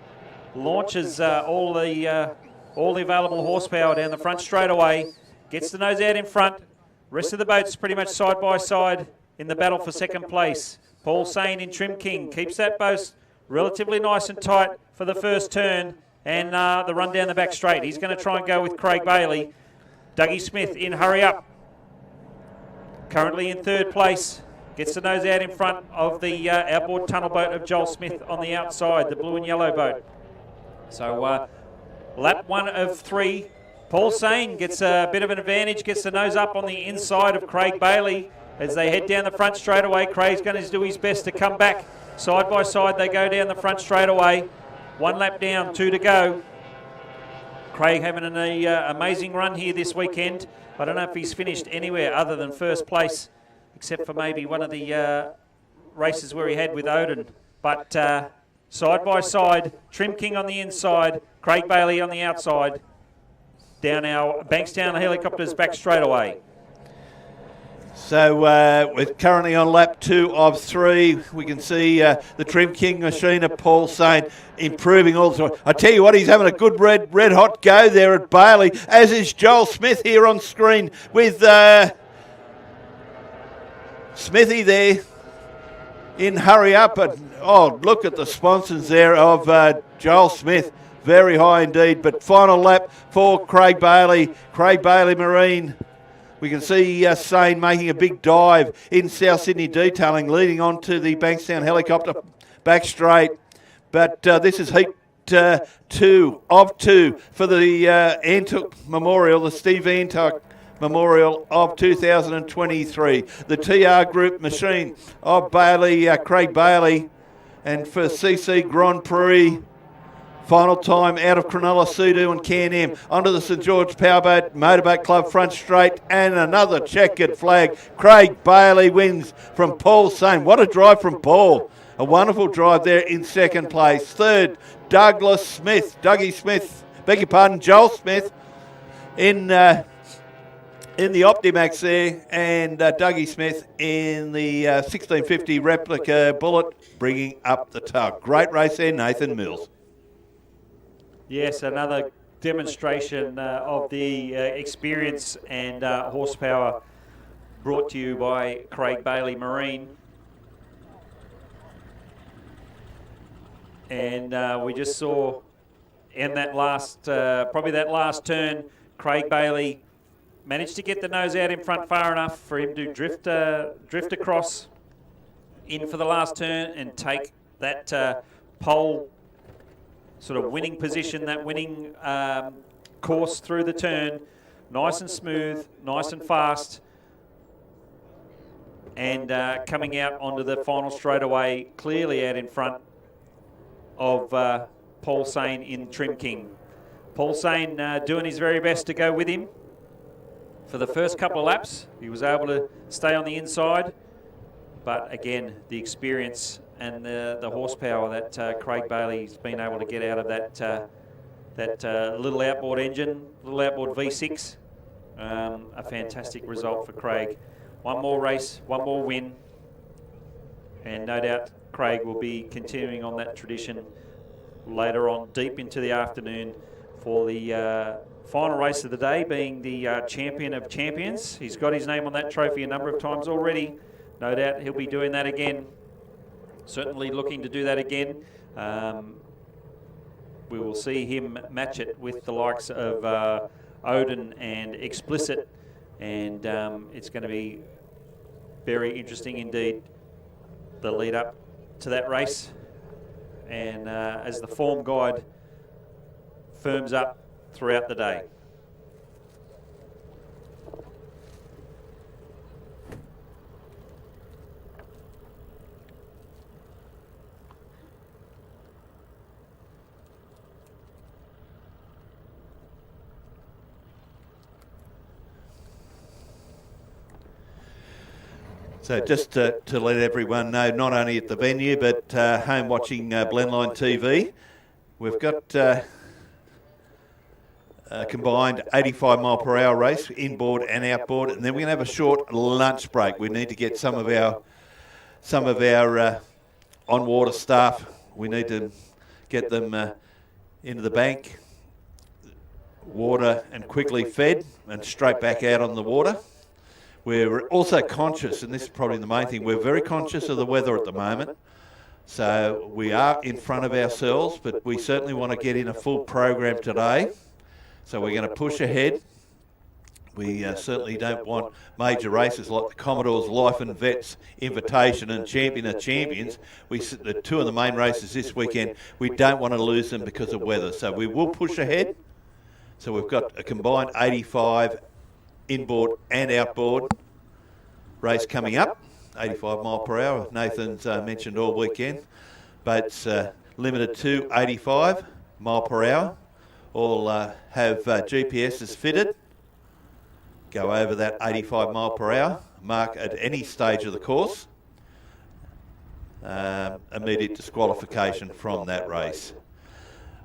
launches all the available horsepower down the front straight away, gets the nose out in front. Rest of the boats pretty much side by side in the battle for second place. Paul Sane in Trim King keeps that boat relatively nice and tight for the first turn, and the run down the back straight. He's going to try and go with Craig Bailey. Dougie Smith in Hurry Up, currently in 3rd place. Gets the nose out in front of the outboard tunnel boat of Joel Smith on the outside, the blue and yellow boat. So lap 1 of 3. Paul Sane gets a bit of an advantage, gets the nose up on the inside of Craig Bailey as they head down the front straight away. Craig's going to do his best to come back Side by side, they go down the front straight away. 1 lap down, 2 to go. Craig having an amazing run here this weekend. I don't know if he's finished anywhere other than first place, except for maybe one of the races where he had with Odin. But side by side, Trim King on the inside, Craig Bailey on the outside. Down our Bankstown helicopters back straight away. So we're currently on lap 2 of 3. We can see the Trim King machine of Paul Saint improving all the time. I tell you what, he's having a good red hot go there at Bailey, as is Joel Smith here on screen with Smithy there in hurry up. And oh, look at the sponsons there of Joel Smith. Very high indeed. But final lap for Craig Bailey Marine. We can see Sane making a big dive in South Sydney detailing, leading on to the Bankstown helicopter back straight. But this is heat 2 of 2 for the Antuch Memorial, the Steve Antuch Memorial of 2023. The TR Group machine of Bailey, Craig Bailey, and for CC Grand Prix. Final time out of Cronulla, Sudo and Can-Am onto the St George Powerboat Motorboat Club front straight, and another checkered flag. Craig Bailey wins from Paul Saint. What a drive from Paul. A wonderful drive there in second place. Third, Dougie Smith, beg your pardon, Joel Smith in the Optimax there, and Dougie Smith in the 1650 replica Bullet, bringing up the tug. Great race there, Nathan Mills. Yes, another demonstration of the experience and horsepower brought to you by Craig Bailey Marine. And we just saw in that last, probably that last turn, Craig Bailey managed to get the nose out in front far enough for him to drift across in for the last turn and take that pole sort of winning position, that winning course through the turn, nice and smooth, nice and fast, and coming out onto the final straightaway, clearly out in front of Paul Saint in Trim King. Paul Saint doing his very best to go with him for the first couple of laps. He was able to stay on the inside, but again, the experience and the horsepower that Craig Bailey's been able to get out of that little outboard engine, little outboard V6. A fantastic result for Craig. One more race, one more win, and no doubt Craig will be continuing on that tradition later on, deep into the afternoon, for the final race of the day, being the Champion of Champions. He's got his name on that trophy a number of times already. No doubt he'll be doing that again. Certainly looking to do that again. We will see him match it with the likes of Odin and Explicit, and it's going to be very interesting indeed, the lead up to that race. And as the form guide firms up throughout the day. So just to let everyone know, not only at the venue, but home watching Blendline TV, we've got a combined 85 mile per hour race, inboard and outboard, and then we're going to have a short lunch break. We need to get some of our on-water staff, we need to get them into the bank, water and quickly fed and straight back out on the water. We're also conscious, and this is probably the main thing, we're very conscious of the weather at the moment. So we are in front of ourselves, but we certainly want to get in a full program today. So we're going to push ahead. We certainly don't want major races like the Commodore's Life and Vets Invitation and Champion of Champions. The two of the main races this weekend, we don't want to lose them because of weather. So we will push ahead. So we've got a combined 85 inboard and outboard race coming up 85 mile per hour. Nathan's mentioned all weekend. Boats limited to 85 mile per hour. All have GPSs fitted. Go over that 85 mile per hour mark at any stage of the course. Immediate disqualification from that race.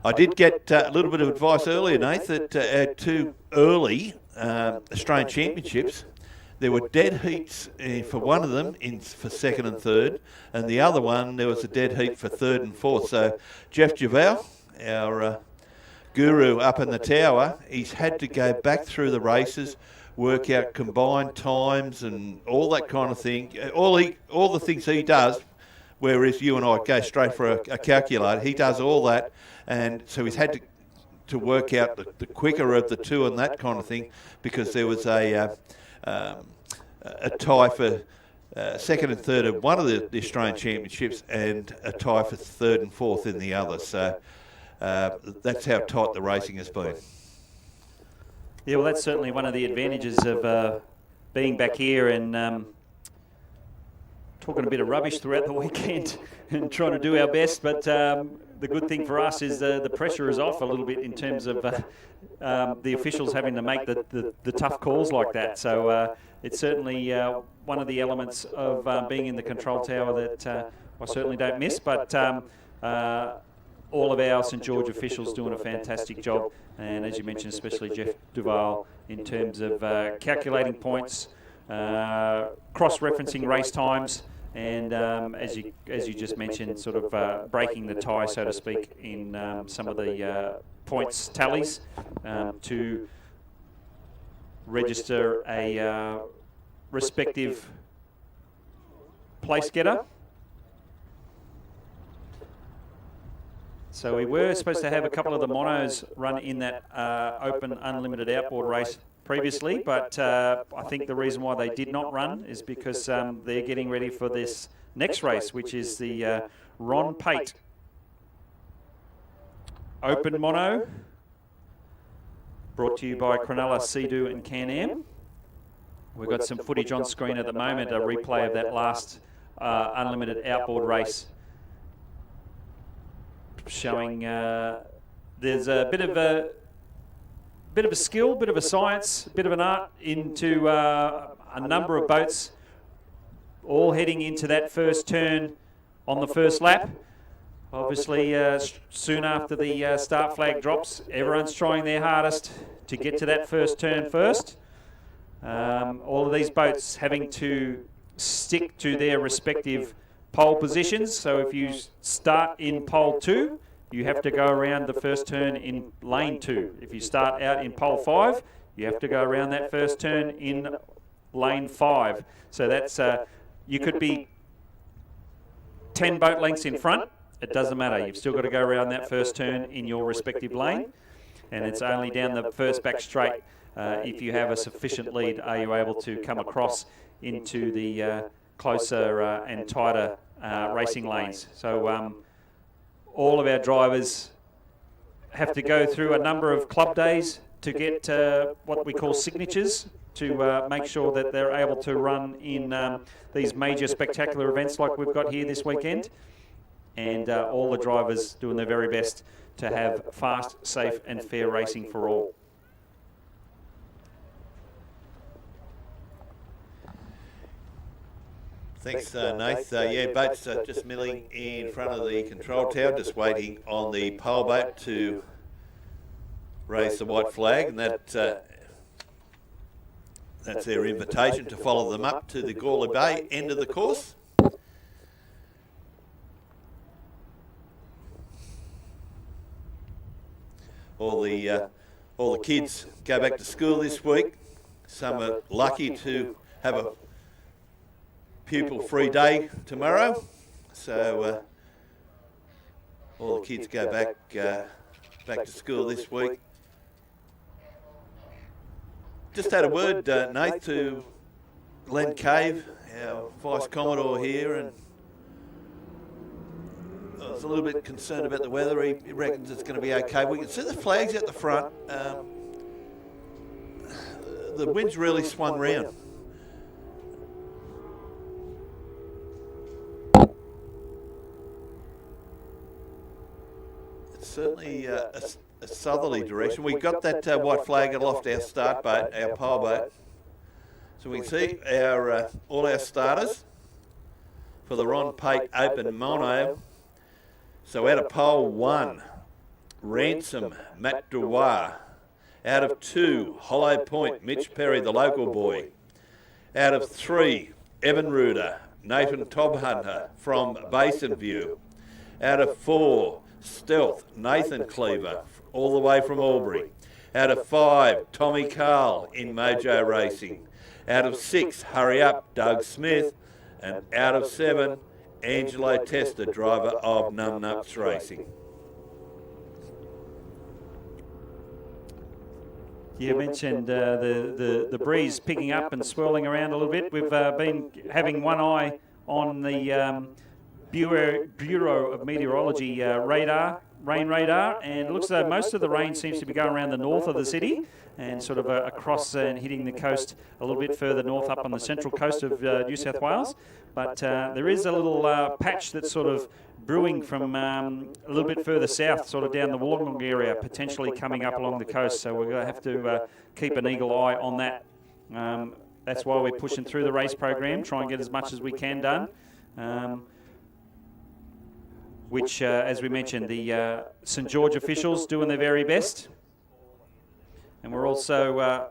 I did get a little bit of advice earlier, Nath, that at 2 early Australian Championships, there were dead heats for one of them for second and third, and the other one there was a dead heat for third and fourth. So Jeff Javel, our guru up in the tower, he's had to go back through the races, work out combined times and all that kind of thing. All the things he does, whereas you and I go straight for a calculator, he does all that, and so he's had to work out the quicker of the two and that kind of thing, because there was a tie for second and third of one of the Australian Championships and a tie for third and fourth in the other. So that's how tight the racing has been. Yeah, well, that's certainly one of the advantages of being back here and talking a bit of rubbish throughout the weekend and trying to do our best. But the good thing for us is the pressure is off a little bit in terms of the officials having to make the tough calls like that. So it's certainly one of the elements of being in the control tower that I certainly don't miss. But all of our St George officials doing a fantastic job, and as you mentioned, especially Jeff Duval in terms of calculating points, cross-referencing race times, and as you just mentioned, sort of breaking the tie, so to speak, in some of the points tallies to register a respective place getter. So we were supposed to have a couple of the monos run in that open unlimited outboard race previously, but I think the reason why they did not run is because they're getting ready for this next race, which is the Ron Pate Open Mono, brought to you by Cronulla, Sea-Doo and Can-Am. We've got some footage on screen at the moment, a replay of that last unlimited outboard race, showing there's a bit of a skill, bit of a science, bit of an art into a number of boats all heading into that first turn on the first lap. Obviously, soon after the start flag drops, everyone's trying their hardest to get to that first turn first. All of these boats having to stick to their respective pole positions. So if you start in pole 2, you have to go around the first turn in lane 2. If you start out in pole 5, you have to go around that first turn in lane 5. So that's you could be 10 boat lengths in front. It doesn't matter. You've still got to go around that first turn in your respective lane, and it's only down the first back straight. If you have a sufficient lead, are you able to come across into the closer and tighter racing lanes. So all of our drivers have to go through a number of club days to get what we call signatures to make sure that they're able to run in these major spectacular events like we've got here this weekend. And all the drivers doing their very best to have fast, safe and fair racing for all. Thanks, Nath. Yeah, boats are just milling in front of the control tower, just waiting on the powerboat to raise the white flag, and that's their invitation to follow them up to the Gawley Bay end of the course. All the kids go back to school this week. Some are lucky to have a pupil-free day tomorrow, so all the kids go back to school this week. Just had a word, Nate, to Len Cave, our Vice Commodore here, and I was a little bit concerned about the weather. He reckons it's going to be okay. We can see the flags at the front. The wind's really swung round. certainly a southerly direction. We got that white flag aloft our start boat, our powerboat. So we can see our all our starters for the Ron Pate Open Mono. So out of pole 1, Ransom Matt Dubois. Out of 2, Hollow Point Mitch Perry, the local boy. Out of 3, Evan Ruder, Nathan Tobhunter from Basin View. Out of 4, Stealth Nathan Cleaver, all the way from Albury. Out of 5, Tommy Carl in Mojo Racing. Out of 6, Hurry Up Doug Smith. And out of 7, Angelo Testa, driver of Numbnuts Racing. You mentioned the breeze picking up and swirling around a little bit. We've been having one eye on the Bureau of Meteorology rain radar, and it looks as though most of the rain seems to be going around the north of the city and sort of across and hitting the coast a little bit further north up on the central coast of New South Wales. But there is a little patch that's sort of brewing from a little bit further south, sort of down the Wollongong area, potentially coming up along the coast. So we're going to have to keep an eagle eye on that. That's why we're pushing through the race program, try and get as much as we can done. Which, as we mentioned, the St George officials doing their very best. And we're also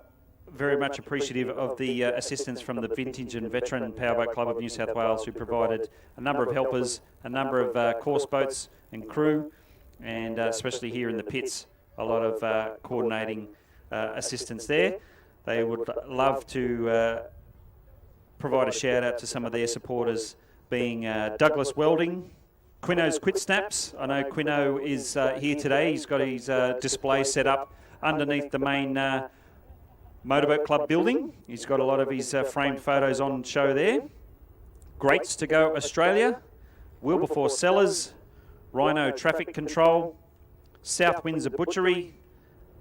very much appreciative of the assistance from the Vintage and Veteran Powerboat Club of New South Wales, who provided a number of helpers, a number of course boats and crew, and especially here in the pits, a lot of coordinating assistance there. They would love to provide a shout out to some of their supporters, being Douglas Welding, Quino's Quit Snaps. I know Quino is here today. He's got his display set up underneath the main Motorboat Club building. He's got a lot of his framed photos on show there. Greats to Go Australia, Wilberforce Cellars, Rhino Traffic Control, South Windsor Butchery,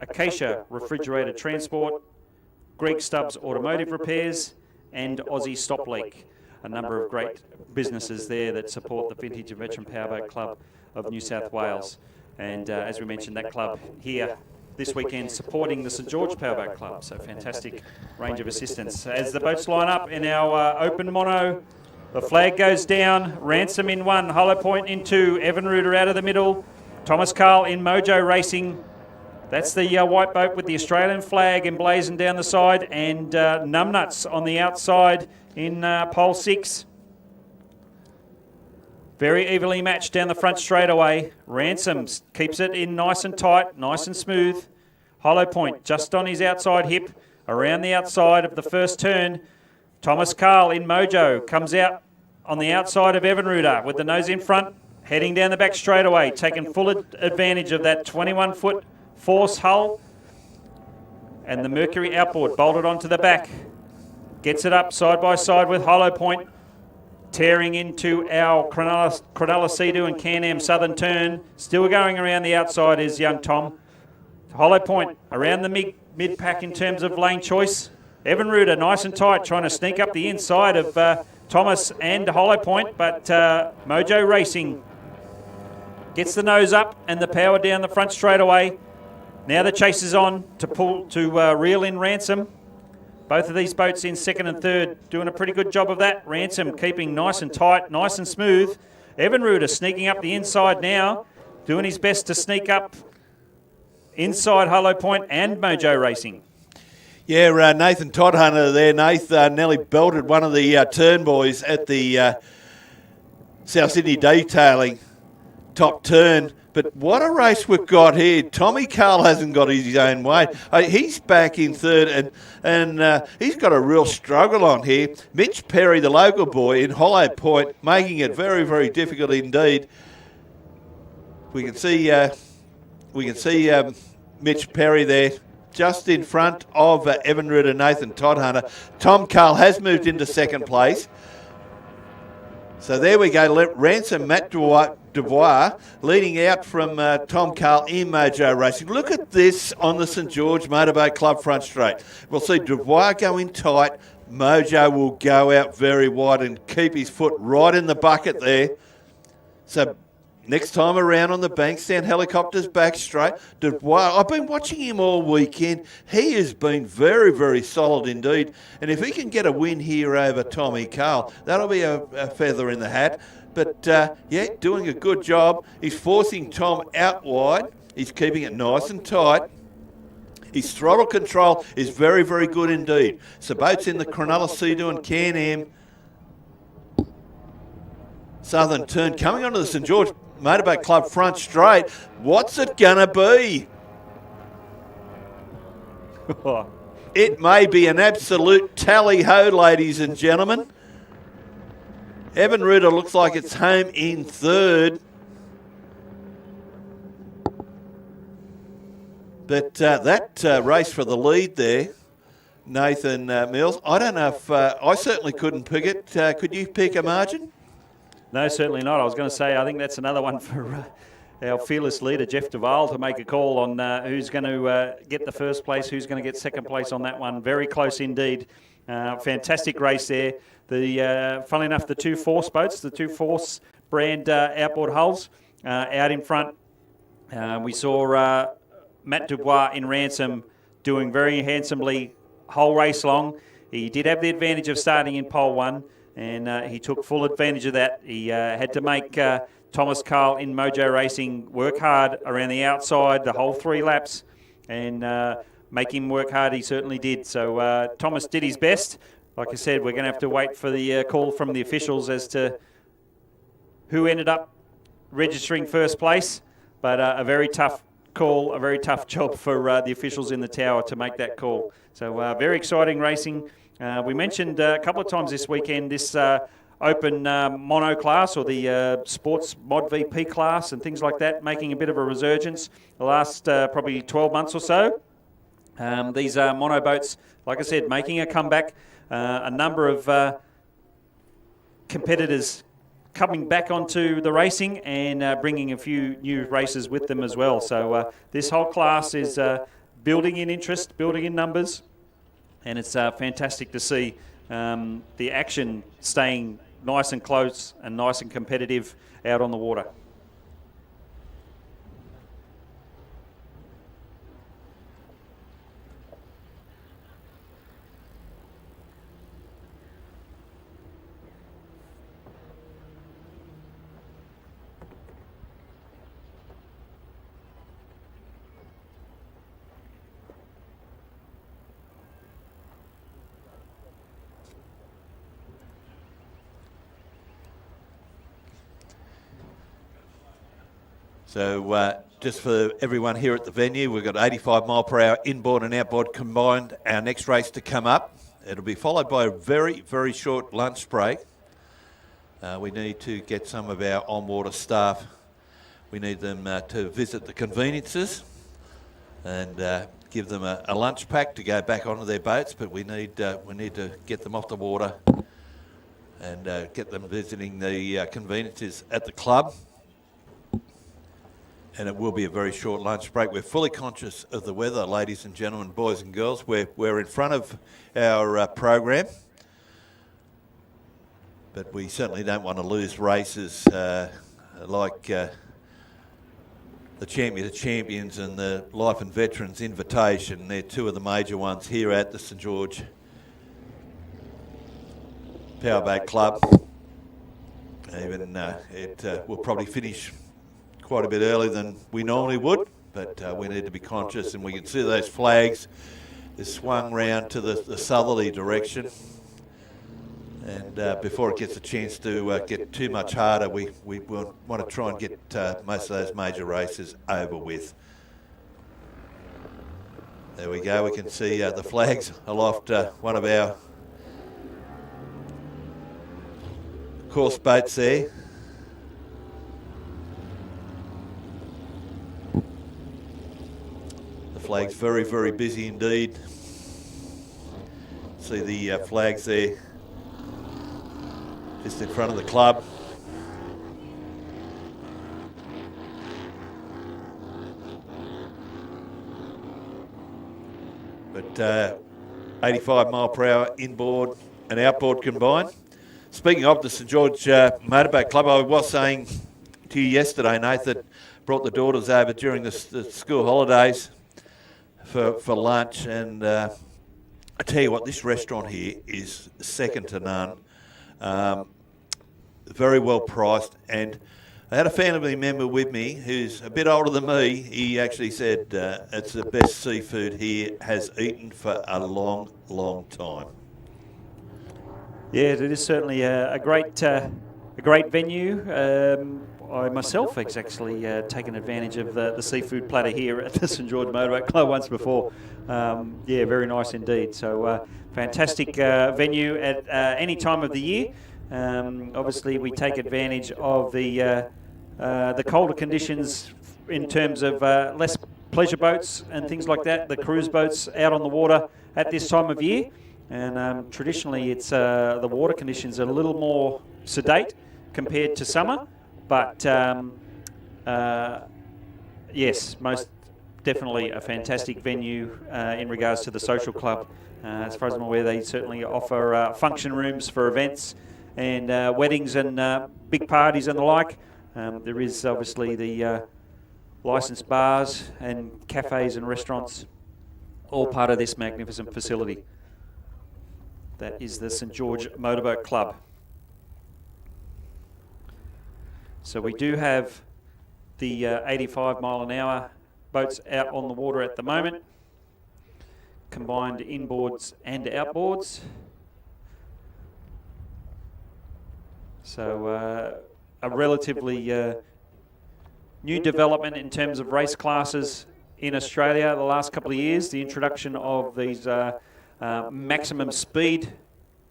Acacia Refrigerated Transport, Greg Stubbs Automotive Repairs, and Aussie Stop Leak. A number of great businesses there that support the Vintage and Veteran Powerboat Club of New South Wales. And as we mentioned, that club here this weekend supporting the St George Powerboat Club. So fantastic range of assistance. As the boats line up in our open mono, the flag goes down. Ransom in 1, Hollow Point in 2, Evan Ruder out of the middle, Thomas Carl in Mojo Racing. That's the white boat with the Australian flag emblazoned down the side, and Numbnuts on the outside in pole 6. Very evenly matched down the front straightaway. Ransom keeps it in nice and tight, nice and smooth. Hollow Point just on his outside hip, around the outside of the first turn. Thomas Carl in Mojo comes out on the outside of Evan Ruder with the nose in front, heading down the back straightaway, taking full advantage of that 21-foot force hull. And the Mercury Outboard bolted onto the back. Gets it up side by side with Hollow Point, tearing into our Cronulla Sea-Doo and Can-Am Southern turn. Still going around the outside is young Tom. Hollow Point around the mid-pack in terms of lane choice. Evan Ruder nice and tight, trying to sneak up the inside of Thomas and Hollow Point, but Mojo Racing gets the nose up and the power down the front straight away. Now the chase is on to reel in Ransom. Both of these boats in second and third doing a pretty good job of that. Ransom keeping nice and tight, nice and smooth. Evan Ruder sneaking up the inside now, doing his best to sneak up inside Hollow Point and Mojo Racing. Yeah, Nathan Todhunter there. Nathan nearly belted one of the turn boys at the South Sydney Detailing top turn. But what a race we've got here. Tommy Carl hasn't got his own way. He's back in third, and he's got a real struggle on here. Mitch Perry, the local boy in Hollow Point, making it very, very difficult indeed. We can see Mitch Perry there, just in front of Evan Ruder and Nathan Todhunter. Tom Carl has moved into second place. So there we go, Ransom Matt Dubois leading out from Tom Carl in Mojo Racing. Look at this on the St George Motorboat Club front straight. We'll see Dubois go in tight. Mojo will go out very wide and keep his foot right in the bucket there. So Next time around on the Bankstown helicopters back straight. I've been watching him all weekend. He has been very, very solid indeed. And if he can get a win here over Tommy Carl, that'll be a feather in the hat. But, yeah, doing a good job. He's forcing Tom out wide. He's keeping it nice and tight. His throttle control is very, very good indeed. So boats in the Cronulla Sea-Doo and Can-Am Southern turn coming onto the St George Motorboat Club front straight. What's it gonna be? It may be an absolute tally-ho, ladies and gentlemen. Evan Ruder looks like it's home in third. But that race for the lead there, Nathan Mills, I don't know if, I certainly couldn't pick it. Could you pick a margin? No, certainly not. I was going to say, I think that's another one for our fearless leader, Jeff Duval, to make a call on who's going to get the first place, who's going to get second place on that one. Very close indeed. Fantastic race there. Funnily enough, the two Force boats, the two Force brand outboard hulls out in front. We saw Matt Dubois in Ransom doing very handsomely whole race long. He did have the advantage of starting in pole one, and he took full advantage of that. He had to make Thomas Carl in Mojo Racing work hard around the outside the whole 3 laps, and make him work hard. He certainly did. So Thomas did his best. Like I said, we're going to have to wait for the call from the officials as to who ended up registering first place, but a very tough call, a very tough job for the officials in the tower to make that call. So very exciting racing. We mentioned a couple of times this weekend this open mono class, or the sports mod VP class and things like that, making a bit of a resurgence the last probably 12 months or so. These mono boats, like I said, making a comeback. A number of competitors coming back onto the racing and bringing a few new races with them as well. So this whole class is building in interest, building in numbers, and it's fantastic to see the action staying nice and close and nice and competitive out on the water. So just for everyone here at the venue, we've got 85 mile per hour inboard and outboard combined. Our next race to come up. It'll be followed by a very, very short lunch break. We need to get some of our on-water staff. We need them to visit the conveniences and give them a lunch pack to go back onto their boats. But we need to get them off the water and get them visiting the conveniences at the club. And it will be a very short lunch break. We're fully conscious of the weather, ladies and gentlemen, boys and girls. We're in front of our program, but we certainly don't want to lose races like the Champion of Champions and the Life and Veterans Invitation. They're two of the major ones here at the St George Powerboat Club. Even it will probably finish quite a bit earlier than we normally would, but we need to be conscious, and we can see those flags. They're swung round to the southerly direction, and before it gets a chance to get too much harder, we want to try and get most of those major races over with. There we go, we can see the flags aloft one of our course boats there. Flag's very, very busy indeed. See the flags there just in front of the club. But 85 mile per hour inboard and outboard combined. Speaking of the St George Motorboat Club, I was saying to you yesterday, Nathan. Brought the daughters over during the school holidays for lunch, and I tell you what, this restaurant here is second to none. Very well priced, and I had a family member with me who's a bit older than me. He actually said it's the best seafood he has eaten for a long, long time. Yeah, it is certainly a great venue. I myself has actually taken advantage of the seafood platter here at the St George Motorboat Club once before. Yeah, very nice indeed. So fantastic venue at any time of the year. Obviously, we take advantage of the colder conditions in terms of less pleasure boats and things like that, the cruise boats out on the water at this time of year. And traditionally, it's the water conditions are a little more sedate compared to summer. But yes, most definitely a fantastic venue in regards to the social club. As far as I'm aware, they certainly offer function rooms for events and weddings and big parties and the like. There is obviously the licensed bars and cafes and restaurants, all part of this magnificent facility. That is the St George Motorboat Club. So we do have the 85 mile an hour boats out on the water at the moment, combined inboards and outboards. So a relatively new development in terms of race classes in Australia the last couple of years, the introduction of these maximum speed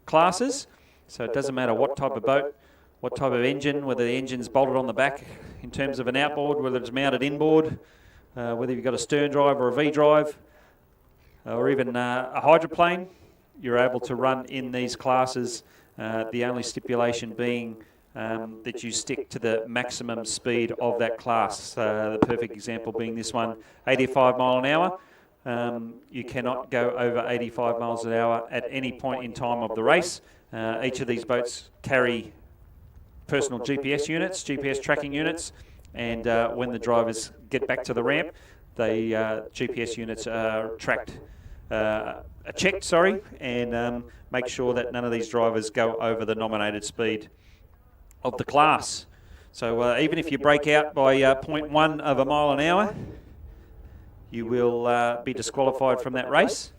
classes. So it doesn't matter what type of boat, what type of engine, whether the engine's bolted on the back in terms of an outboard, whether it's mounted inboard, whether you've got a stern drive or a V-drive, or even a hydroplane, you're able to run in these classes, the only stipulation being that you stick to the maximum speed of that class. The perfect example being this one, 85 mile an hour. You cannot go over 85 miles an hour at any point in time of the race. Each of these boats carry personal GPS units, GPS tracking units, and when the drivers get back to the ramp, the GPS units are checked, and make sure that none of these drivers go over the nominated speed of the class. So even if you break out by 0.1 of a mile an hour, you will be disqualified from that race.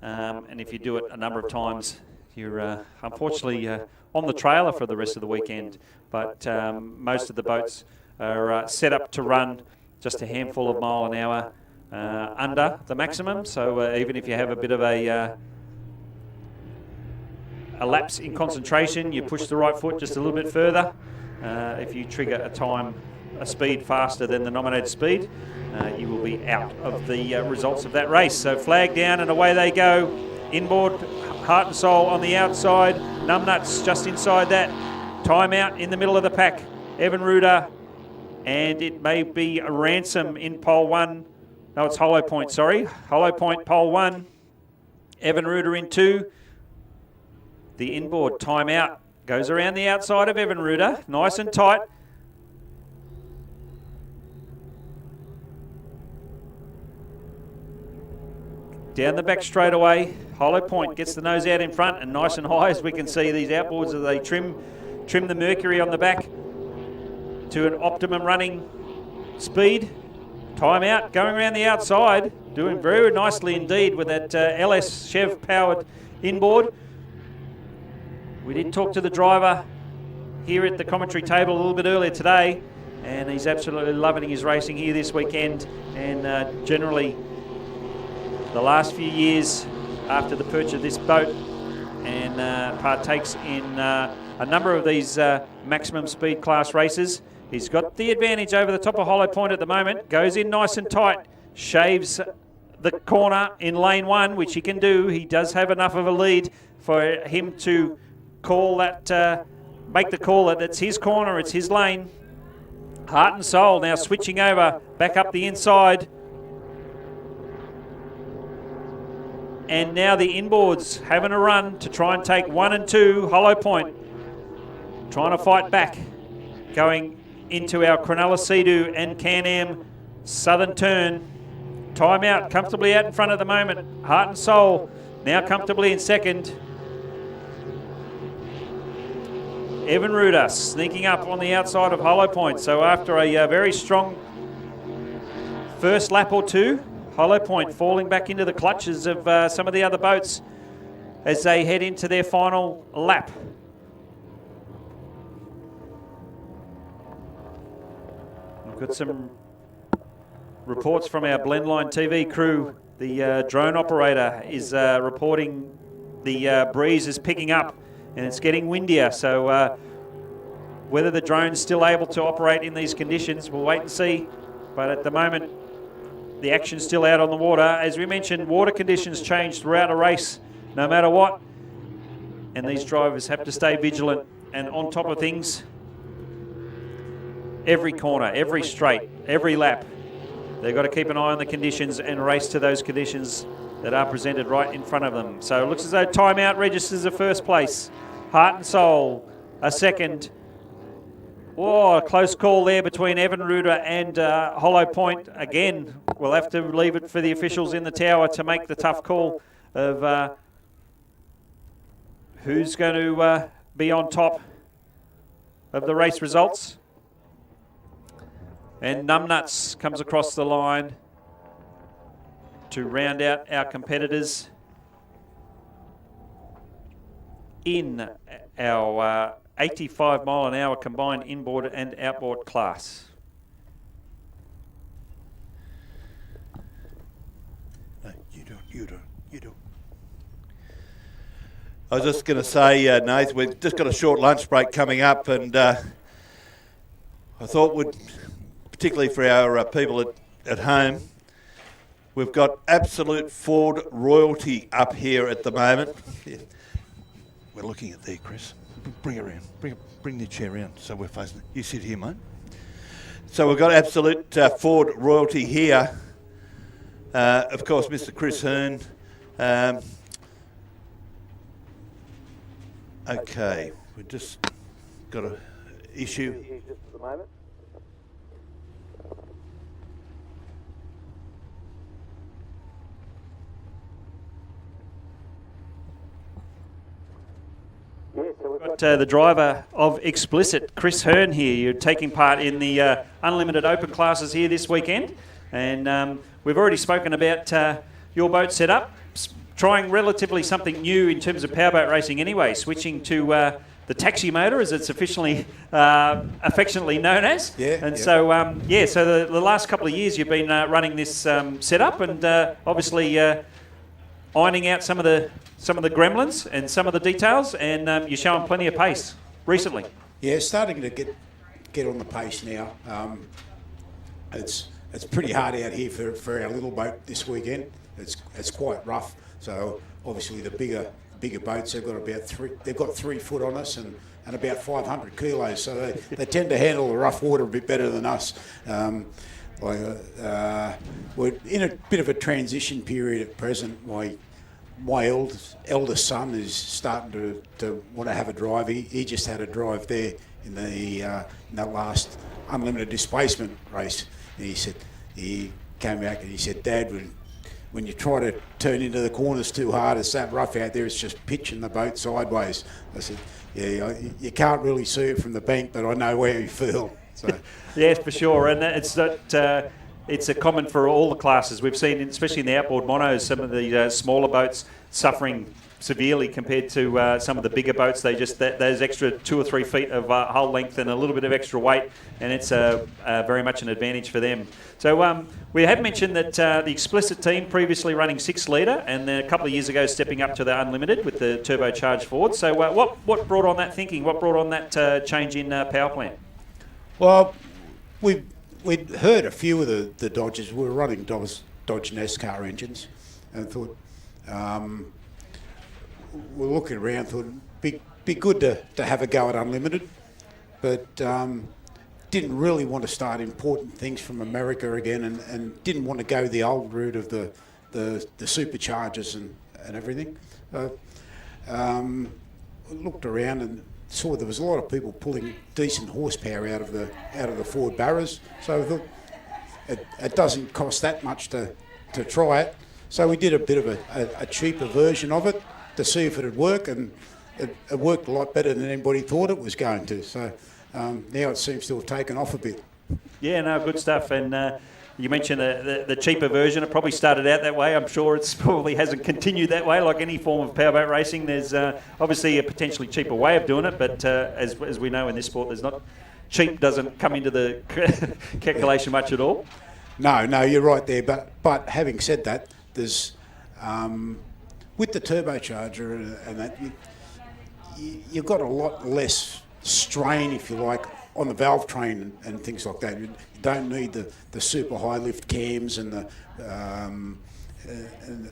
And if you do it a number of times, you're unfortunately on the trailer for the rest of the weekend. But most of the boats are set up to run just a handful of mile an hour under the maximum. So even if you have a bit of a lapse in concentration, you push the right foot just a little bit further. If you trigger a speed faster than the nominated speed, you will be out of the results of that race. So flag down and away they go. Inboard, Heart and Soul on the outside. Numbnuts just inside that. Timeout in the middle of the pack. Evan Ruder, and it may be a Ransom in pole one. No, it's Hollow Point, sorry. Hollow Point, pole one. Evan Ruder in two. The inboard timeout goes around the outside of Evan Ruder, nice and tight. Down the back straight away, Hollow Point gets the nose out in front and nice and high, as we can see these outboards as they trim the mercury on the back to an optimum running speed. Timeout going around the outside, doing very nicely indeed with that LS Chev powered inboard. We did talk to the driver here at the commentary table a little bit earlier today, and he's absolutely loving his racing here this weekend, and generally the last few years after the purchase of this boat, and partakes in a number of these maximum speed class races. He's got the advantage over the top of Hollow Point at the moment, goes in nice and tight, shaves the corner in lane one, which he can do. He does have enough of a lead for him to call that, make the call that it's his corner, it's his lane. Heart and Soul now switching over, back up the inside. And now the inboards having a run to try and take 1 and 2. Hollow Point trying to fight back, going into our Cronulla Sea-Doo and Can-Am Southern Turn. Time out, comfortably out in front at the moment. Heart and Soul now comfortably in second. Evan Ruda sneaking up on the outside of Hollow Point. So after a very strong first lap or two, Hollow Point falling back into the clutches of some of the other boats as they head into their final lap. We've got some reports from our Blendline TV crew. The drone operator is reporting the breeze is picking up and it's getting windier. So whether the drone's still able to operate in these conditions, we'll wait and see. But at the moment, the action's still out on the water. As we mentioned, water conditions change throughout a race, no matter what. And these drivers have to stay vigilant and on top of things. Every corner, every straight, every lap, they've got to keep an eye on the conditions and race to those conditions that are presented right in front of them. So it looks as though timeout registers a first place. Heart and Soul, a second. Oh, a close call there between Evan Ruda and Hollow Point. Again, we'll have to leave it for the officials in the tower to make the tough call of who's going to be on top of the race results. And Numbnuts comes across the line to round out our competitors in our 85 mile an hour combined inboard and outboard class. No, you do. I was just going to say, Nath, we've just got a short lunch break coming up, and I thought particularly for our people at home, we've got absolute Ford royalty up here at the moment. Yeah. We're looking at there, Chris. Bring it around. Bring the chair around so we're facing it. You sit here, mate. So we've got absolute Ford royalty here. Of course, Mr. Chris Hearn. Okay, we've just got an issue. Just at the moment. Got the driver of Explicit, Chris Hearn, here. You're taking part in the unlimited open classes here this weekend, and we've already spoken about your boat setup, trying relatively something new in terms of powerboat racing anyway, switching to the taxi motor, as it's officially affectionately known as. Yeah. And so the last couple of years you've been running this setup, and obviously ironing out some of the gremlins and some of the details, and you're showing plenty of pace recently. Yeah, starting to get on the pace now. It's pretty hard out here for our little boat this weekend. It's quite rough. So obviously the bigger boats, they've got 3 foot on us and about 500 kilos. So they tend to handle the rough water a bit better than us. We're in a bit of a transition period at present. My eldest son is starting to want to have a drive. He just had a drive there in that last unlimited displacement race. And he came back and he said, "Dad, when you try to turn into the corners too hard, it's that rough out there, it's just pitching the boat sideways." I said, "Yeah, you can't really see it from the bank, but I know where you feel." So. Yes, for sure, and it's a common for all the classes. We've seen, especially in the outboard monos, some of the smaller boats suffering severely compared to some of the bigger boats. They just those extra 2 or 3 feet of hull length and a little bit of extra weight, and it's very much an advantage for them. So we have mentioned that the Explicit team previously running 6 litre, and then a couple of years ago stepping up to the unlimited with the turbocharged Ford. So what brought on that thinking? What brought on that change in power plant? Well, we'd heard a few of the Dodges. We were running Dodge NASCAR engines, and thought we're looking around. Thought it'd be good to have a go at unlimited, but didn't really want to start importing things from America again, and didn't want to go the old route of the superchargers and everything. Looked around, and saw there was a lot of people pulling decent horsepower out of the Ford Barras, so I thought it doesn't cost that much to try it. So we did a bit of a cheaper version of it to see if it would work, and it worked a lot better than anybody thought it was going to. So now it seems to have taken off a bit. Yeah, no, good stuff. And you mentioned the cheaper version. It probably started out that way. I'm sure it's probably hasn't continued that way. Like any form of powerboat racing, there's obviously a potentially cheaper way of doing it. But as we know in this sport, there's not cheap doesn't come into the calculation much at all. No, you're right there. But having said that, there's with the turbocharger and that, you've got a lot less strain, if you like, on the valve train and things like that. You don't need the super high lift cams and the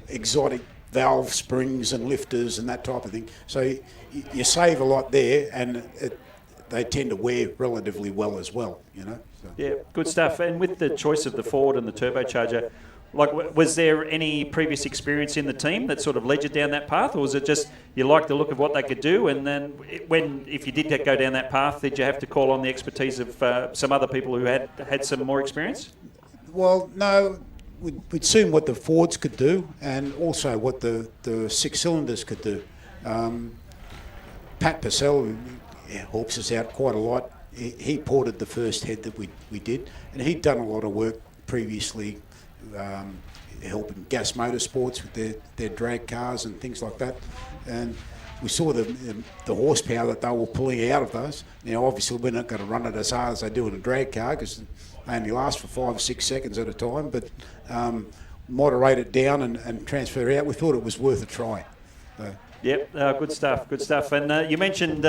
exotic valve springs and lifters and that type of thing. So you save a lot there, and they tend to wear relatively well as well, you know. So. Yeah, good stuff. And with the choice of the Ford and the turbocharger, like, was there any previous experience in the team that sort of led you down that path, or was it just you liked the look of what they could do, and then if you did go down that path, did you have to call on the expertise of some other people who had some more experience? Well, no, we'd seen what the Fords could do, and also what the 6 cylinders could do. Pat Purcell helps us out quite a lot. He ported the first head that we did, and he'd done a lot of work previously, helping Gas Motorsports with their drag cars and things like that. And we saw the horsepower that they were pulling out of those. Now, obviously, we're not going to run it as hard as they do in a drag car, because they only last for 5 or 6 seconds at a time, but moderate it down and transfer it out. We thought it was worth a try. Yep, good stuff. And you mentioned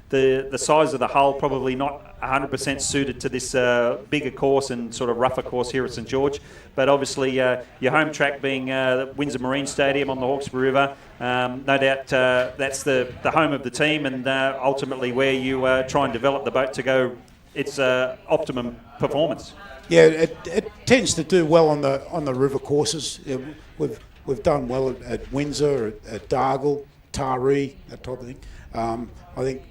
the size of the hull probably not 100% suited to this bigger course and sort of rougher course here at St George, but obviously your home track being the Windsor Marine Stadium on the Hawkesbury River, no doubt that's the home of the team, and ultimately where you try and develop the boat to go its optimum performance. Yeah, it tends to do well on the river courses. We've done well at Windsor, at Dargle, Taree, that type of thing. I think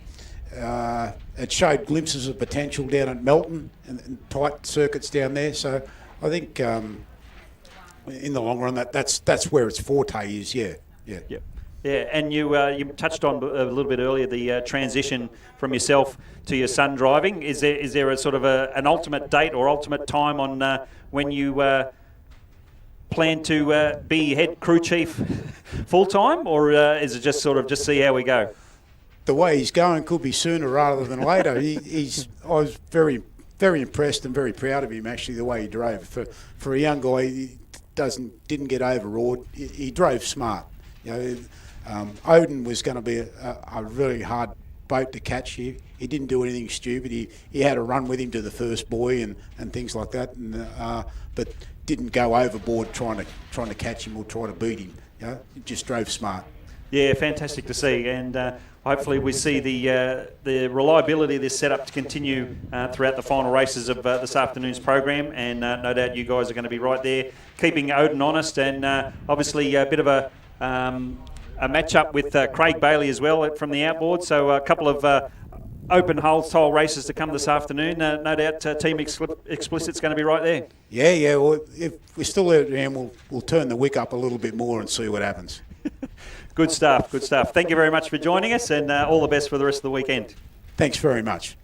it showed glimpses of potential down at Melton and tight circuits down there. So I think in the long run that's where its forte is. Yeah. Yeah, and you touched on a little bit earlier the transition from yourself to your son driving. Is there a sort of an ultimate date or ultimate time on when you plan to be head crew chief full time, or is it just sort of just see how we go? The way he's going could be sooner rather than later. I was very, very impressed and very proud of him, actually, the way he drove. For a young guy, he didn't get overawed. He drove smart. You know, Odin was going to be a really hard boat to catch. He didn't do anything stupid. He had a run with him to the first buoy and things like that, and but didn't go overboard trying to catch him or try to beat him. You know, he just drove smart. Yeah, fantastic to see, and hopefully we see the reliability of this setup to continue throughout the final races of this afternoon's program, and no doubt you guys are going to be right there, keeping Odin honest, and obviously a bit of a match-up with Craig Bailey as well from the Outboard, so a couple of open hull style races to come this afternoon. No doubt Team Explicit's going to be right there. Yeah. Well, if we're still out there, we'll turn the wick up a little bit more and see what happens. Good stuff. Thank you very much for joining us, and all the best for the rest of the weekend. Thanks very much.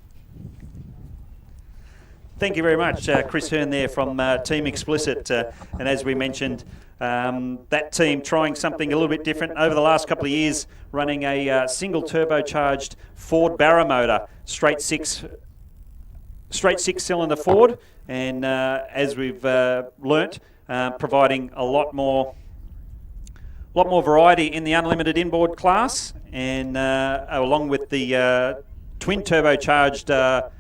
Thank you very much, Chris Hearn there from Team Explicit. And as we mentioned, that team trying something a little bit different over the last couple of years, running a single turbocharged Ford Barra motor, straight six cylinder Ford, and as we've learnt, providing a lot more variety in the unlimited inboard class, and along with the twin turbocharged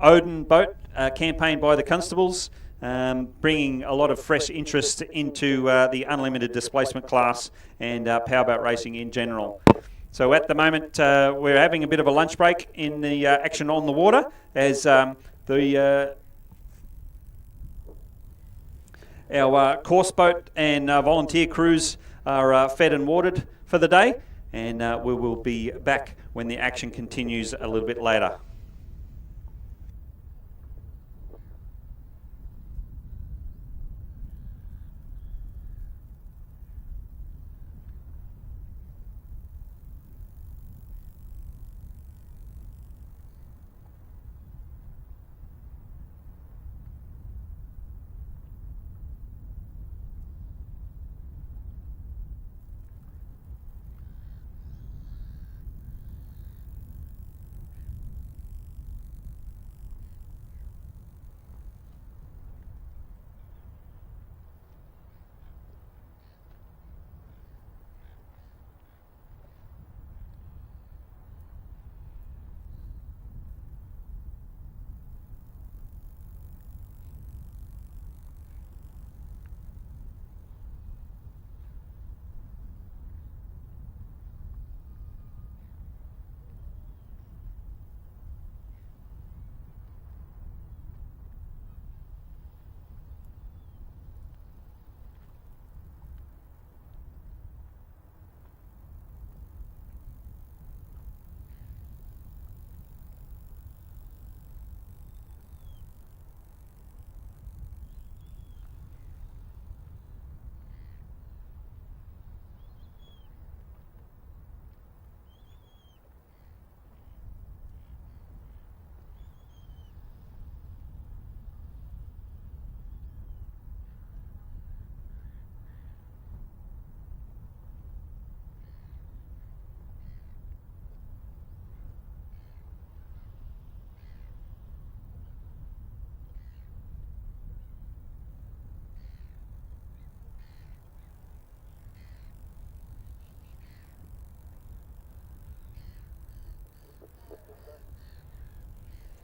Odin boat campaigned by the Constables, bringing a lot of fresh interest into the unlimited displacement class and powerboat racing in general. So at the moment we're having a bit of a lunch break in the action on the water as our course boat and volunteer crews are fed and watered for the day, and we will be back when the action continues a little bit later.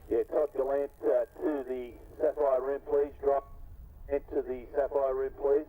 Yeah, top your lamp to the sapphire rim, please. Drop into the sapphire rim, please.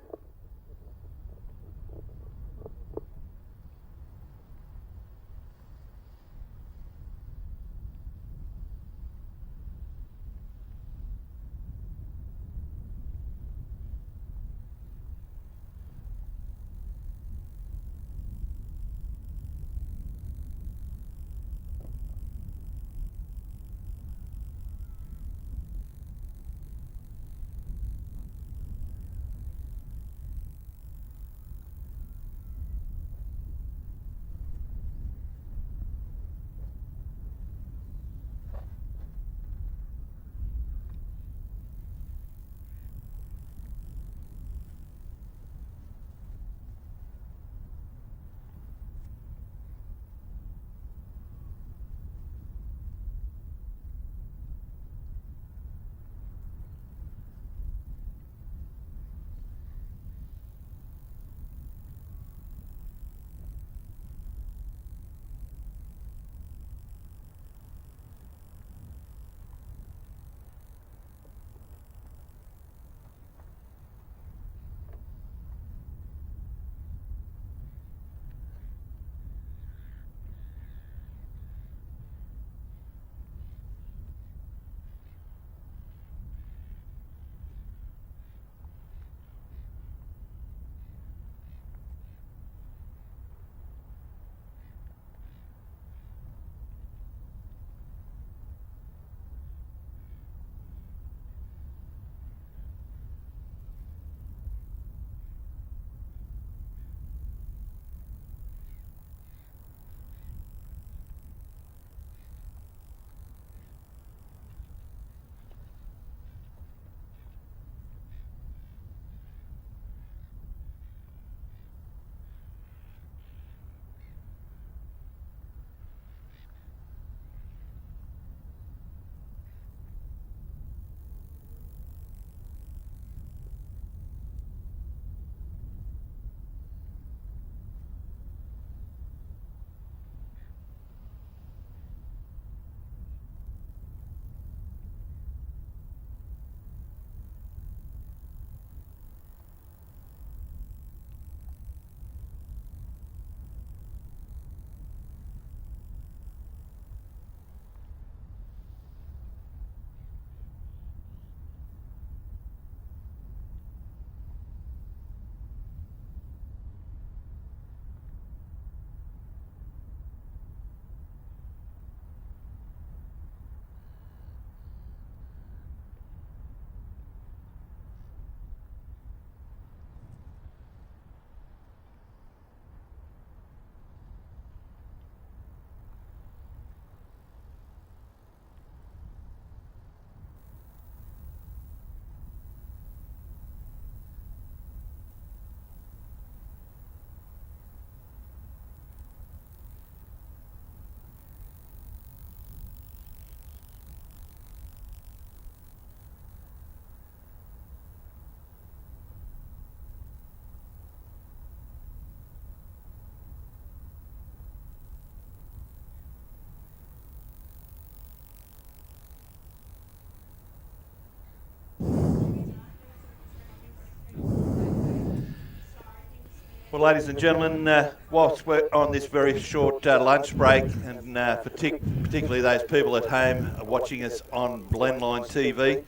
Well, ladies and gentlemen, whilst we're on this very short lunch break, and particularly those people at home watching us on Blendline TV,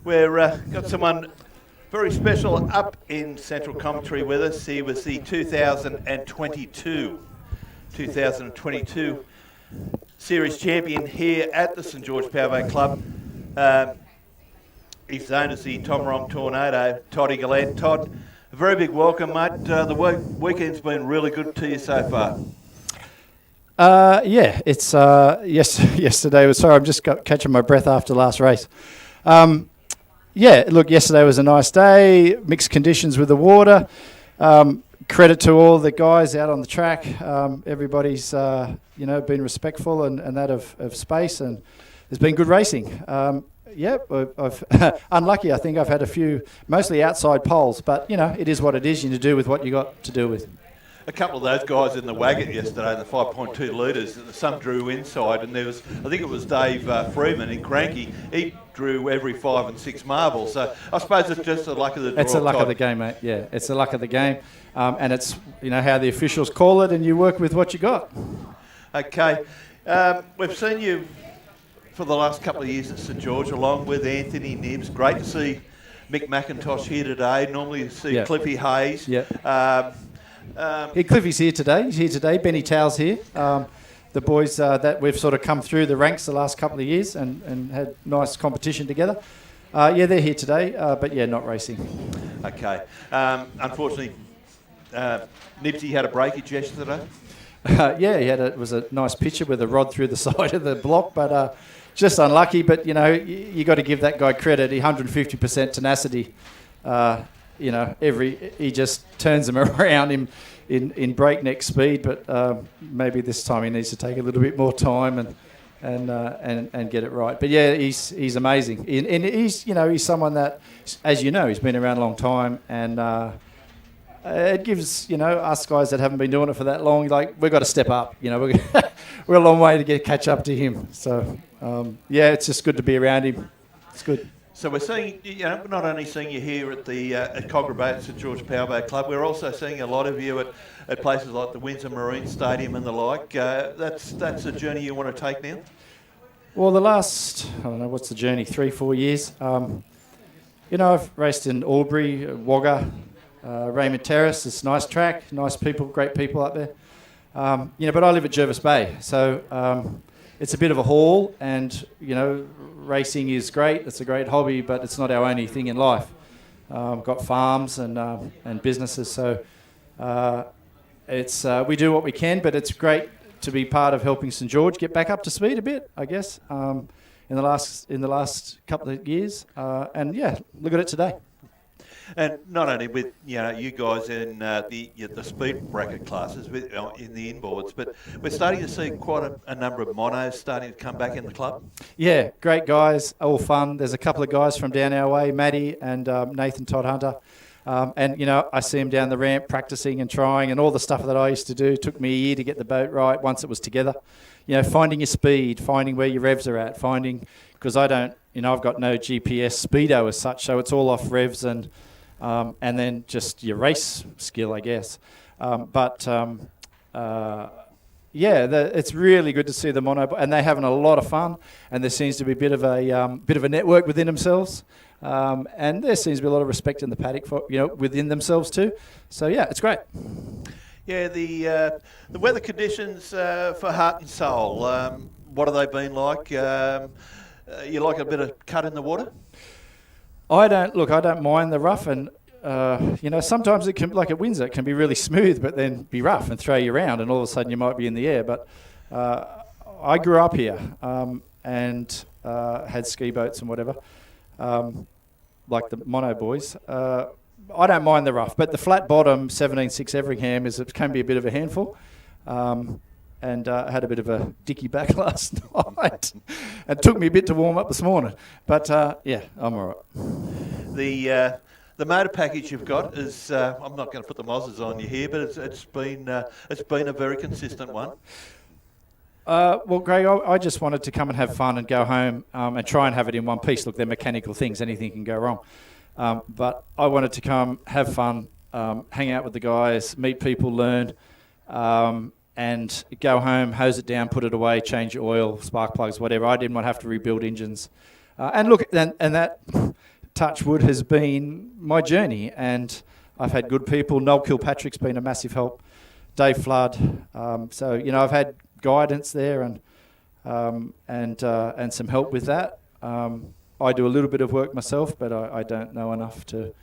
we've got someone very special up in Central Commentary with us. He was the 2022 Series champion here at the St George Powerboat Club. He's known as the Tom Rom Tornado, Toddy Gallant. Todd, a very big welcome, mate. The weekend's been really good to you so far. Yeah, it's yesterday was, sorry, I'm just catching my breath after last race. Yeah, look, yesterday was a nice day, mixed conditions with the water. Credit to all the guys out on the track. Everybody's been respectful and that of space, and there's been good racing. I've unlucky. I think I've had a few, mostly outside poles, but it is what it is. You need to do with what you got to deal with. A couple of those guys in the wagon yesterday, the 5.2 litres, some drew inside, and there was, I think it was Dave Freeman in Cranky. He drew every 5 and 6 marbles. So I suppose it's just the luck of the draw. It's the luck of the game, mate. Yeah, it's the luck of the game, and it's how the officials call it, and you work with what you got. Okay, we've seen you for the last couple of years at St George, along with Anthony Nibbs. Great to see Mick McIntosh here today. Normally you see Cliffy Hayes. Cliffy's here today. He's here today. Benny Towell's here. The boys that we've sort of come through the ranks the last couple of years and had nice competition together. They're here today, but not racing. Okay. Unfortunately, Nibsy had a breakage yesterday. It was a nice picture with a rod through the side of the block, but just unlucky. But you got to give that guy credit. 150% tenacity. He just turns them around in breakneck speed. But maybe this time he needs to take a little bit more time and get it right. But he's amazing. And he's someone that, as he's been around a long time, and it gives us guys that haven't been doing it for that long, like, we've got to step up. We're a long way to catch up to him. So it's just good to be around him. It's good. So we're seeing, we're not only seeing you here at the at Cogra Bay at St George Powerboat Club, we're also seeing a lot of you at places like the Windsor Marine Stadium and the like. That's a journey you want to take now? Well, the last, I don't know, what's the journey, 3-4 years. I've raced in Albury, Wagga, Raymond Terrace. It's a nice track, nice people, great people up there. But I live at Jervis Bay, so it's a bit of a haul, and racing is great. It's a great hobby, but it's not our only thing in life. Got farms and businesses, so we do what we can. But it's great to be part of helping St George get back up to speed a bit, I guess, in the last couple of years. Look at it today. And not only with you guys in the speed bracket classes in the inboards, but we're starting to see quite a number of monos starting to come back in the club. Yeah, great guys, all fun. There's a couple of guys from down our way, Matty and Nathan Todd Hunter. I see them down the ramp practicing and trying, and all the stuff that I used to do. Took me a year to get the boat right once it was together. Finding your speed, finding where your revs are at, because I don't, I've got no GPS speedo as such, so it's all off revs and then just your race skill, I guess. It's really good to see the mono, and they're having a lot of fun. And there seems to be a bit of a network within themselves, and there seems to be a lot of respect in the paddock for within themselves too. So it's great. Yeah, the weather conditions for heart and soul. What have they been like? You like a bit of cut in the water? I don't mind the rough, and sometimes it can, like at Windsor, it can be really smooth, but then be rough and throw you around, and all of a sudden you might be in the air. But I grew up here and had ski boats and whatever, like the mono boys. I don't mind the rough, but the flat bottom 17.6 Everingham can be a bit of a handful. And had a bit of a dicky back last night. It took me a bit to warm up this morning, but I'm all right. The motor package you've got is I'm not going to put the Mozzes on you here, but it's been a very consistent one. Well, Greg, I just wanted to come and have fun and go home and try and have it in one piece. Look, they're mechanical things; anything can go wrong. But I wanted to come, have fun, hang out with the guys, meet people, learn, and go home, hose it down, put it away, change your oil, spark plugs, whatever. I didn't want to have to rebuild engines. And look, and that, touch wood, has been my journey. And I've had good people. Noel Kilpatrick's been a massive help. Dave Flood. So, you know, I've had guidance there and some help with that. I do a little bit of work myself, but I don't know enough to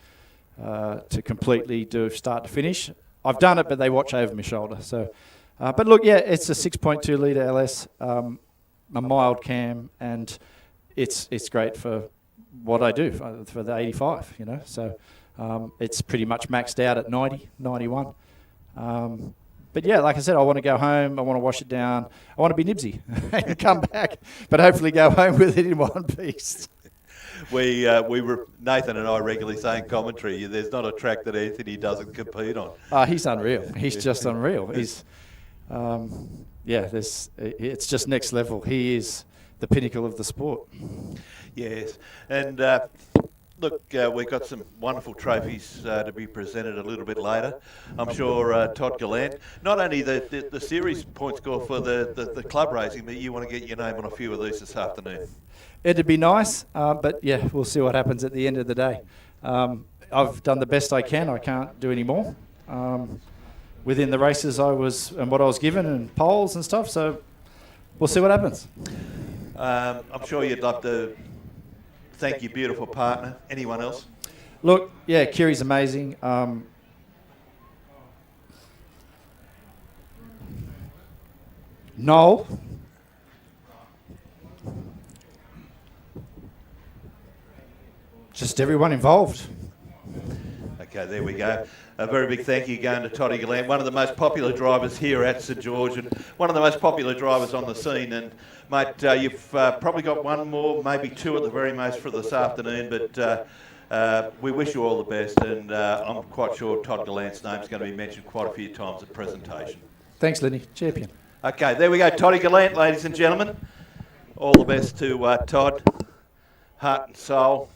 completely do start to finish. I've done it, but they watch over my shoulder. So, but look, yeah, it's a 6.2 litre LS, a mild cam, and it's great for what I do for the 85. You know, so it's pretty much maxed out at 90, 91. But yeah, like I said, I want to go home. I want to wash it down. I want to be Nibsy and come back, but hopefully go home with it in one piece. We were, Nathan and I regularly say in commentary, there's not a track that Anthony doesn't compete on. He's unreal. He's just unreal. He's, it's just next level. He is the pinnacle of the sport. Yes, and look, we've got some wonderful trophies to be presented a little bit later. I'm sure Todd Gallant, not only the series point score for the club racing, but you want to get your name on a few of these this afternoon. It'd be nice, but yeah, we'll see what happens at the end of the day. I've done the best I can. I can't do any more. Within the races I was, and what I was given, and polls and stuff, so we'll see what happens. I'm sure you'd love to thank your beautiful partner. Anyone else? Look, yeah, Kerry's amazing. Noel. Just everyone involved. Okay, there we go. A very big thank you going to Toddy Gallant, one of the most popular drivers here at St George and one of the most popular drivers on the scene. And mate, you've probably got one more, maybe two at the very most for this afternoon, but we wish you all the best, and I'm quite sure Todd Gallant's name's going to be mentioned quite a few times at presentation. Thanks, Lenny. Champion. Okay, there we go. Toddy Gallant, ladies and gentlemen. All the best to Todd, heart and soul.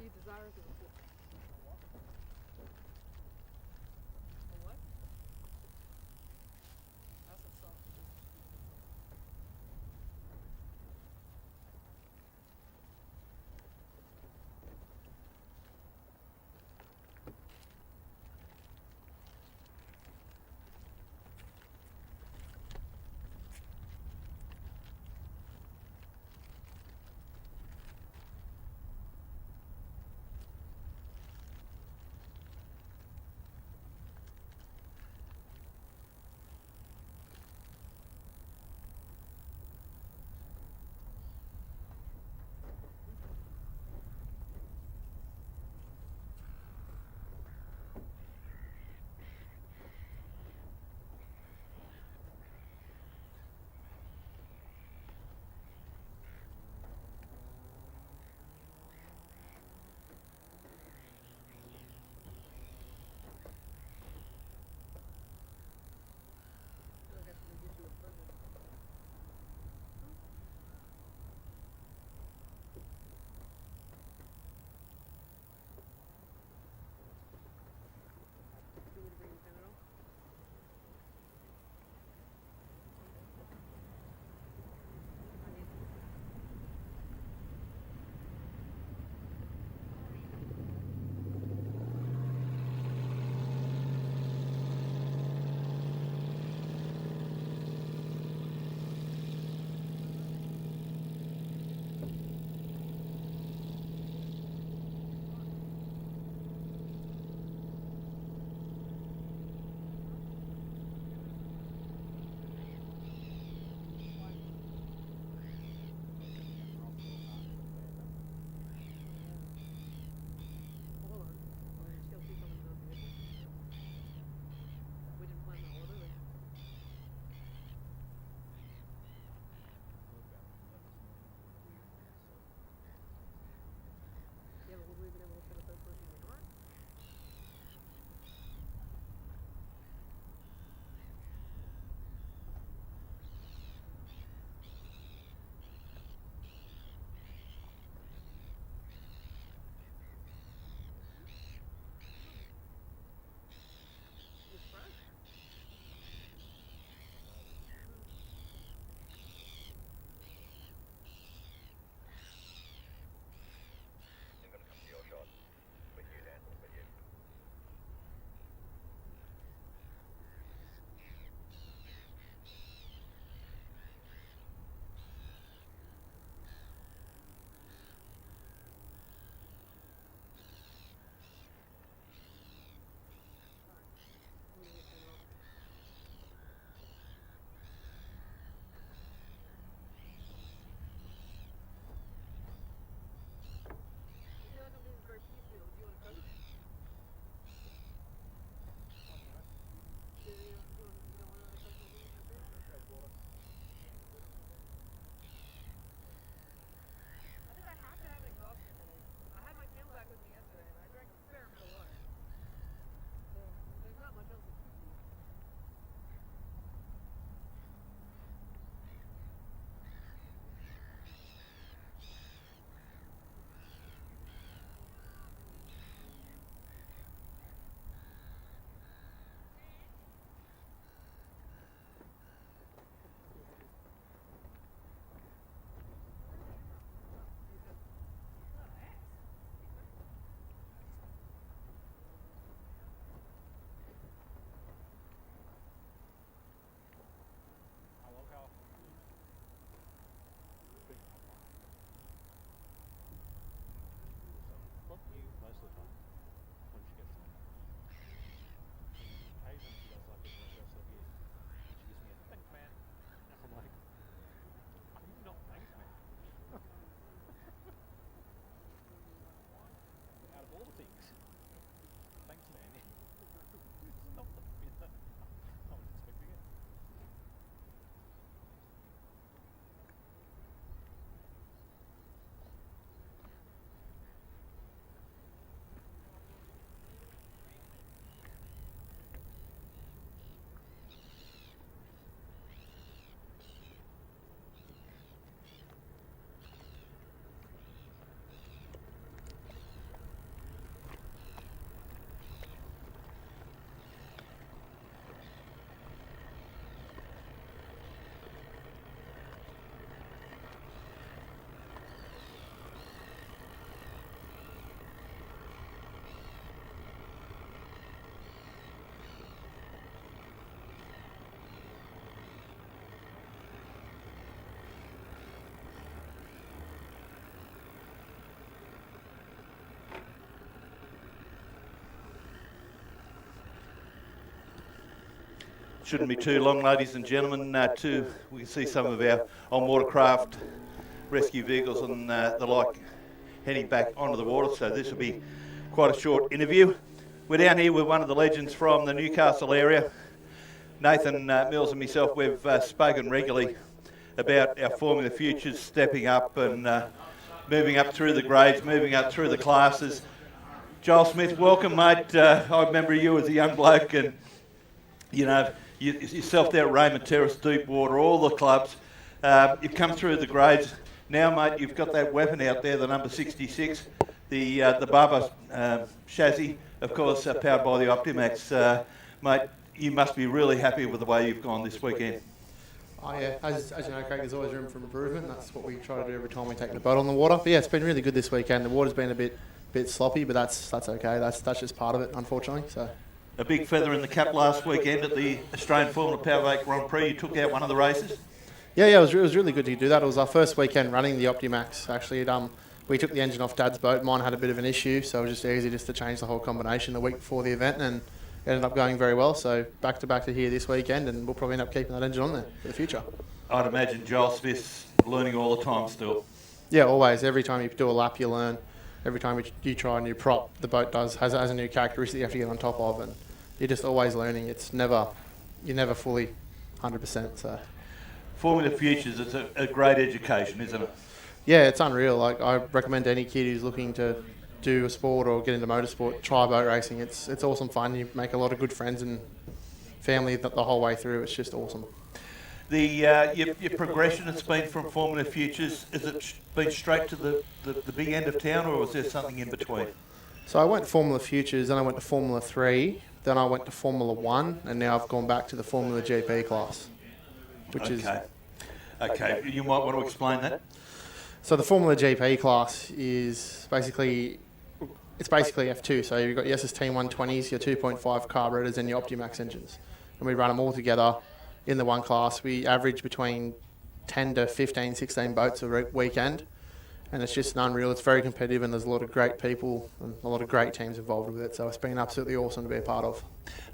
you desirous of a flip? A what? That's a soft. shouldn't be too long, ladies and gentlemen. We can see some of our on-watercraft rescue vehicles and the like heading back onto the water, so this will be quite a short interview. We're down here with one of the legends from the Newcastle area. Nathan Mills and myself, we've spoken regularly about our Formula Futures stepping up and moving up through the grades, moving up through the classes. Joel Smith, welcome, mate. I remember you as a young bloke, and you know, yourself there at Raymond Terrace, Deepwater, all the clubs. You've come through the grades. Now, mate, you've got that weapon out there, the number 66, the Bubba chassis, of course, powered by the Optimax. Mate, you must be really happy with the way you've gone this weekend. Oh yeah, as you know, Craig, there's always room for improvement. That's what we try to do every time we take the boat on the water. But yeah, it's been really good this weekend. The water's been a bit sloppy, but that's okay. That's just part of it, unfortunately. So. A big feather in the cap last weekend at the Australian Formula Powerboat Grand Prix. You took out one of the races. Yeah, it was really good to do that. It was our first weekend running the Optimax. Actually, we took the engine off Dad's boat. Mine had a bit of an issue, so it was just easy to change the whole combination the week before the event, and it ended up going very well. So back to here this weekend, and we'll probably end up keeping that engine on there for the future. I'd imagine Joel Smith's learning all the time still. Yeah, always. Every time you do a lap, you learn. Every time you try a new prop, the boat has a new characteristic you have to get on top of, and you're just always learning. You're never fully 100%. So. Formula Futures, it's a great education, isn't it? Yeah, it's unreal. Like, I recommend any kid who's looking to do a sport or get into motorsport, try boat racing. It's awesome fun. You make a lot of good friends and family the whole way through. It's just awesome. Your progression has been from Formula Futures, has it been straight to the big end of town, or was there something in between? So I went to Formula Futures, then I went to Formula 3, then I went to Formula 1, and now I've gone back to the Formula GP class. Okay, you might want to explain that. So the Formula GP class is basically F2. So you've got your SST 120s, your 2.5 carburetors, and your Optimax engines, and we run them all together in the one class. We average between 10 to 15, 16 boats a weekend, and it's just unreal. It's very competitive, and there's a lot of great people and a lot of great teams involved with it. So it's been absolutely awesome to be a part of.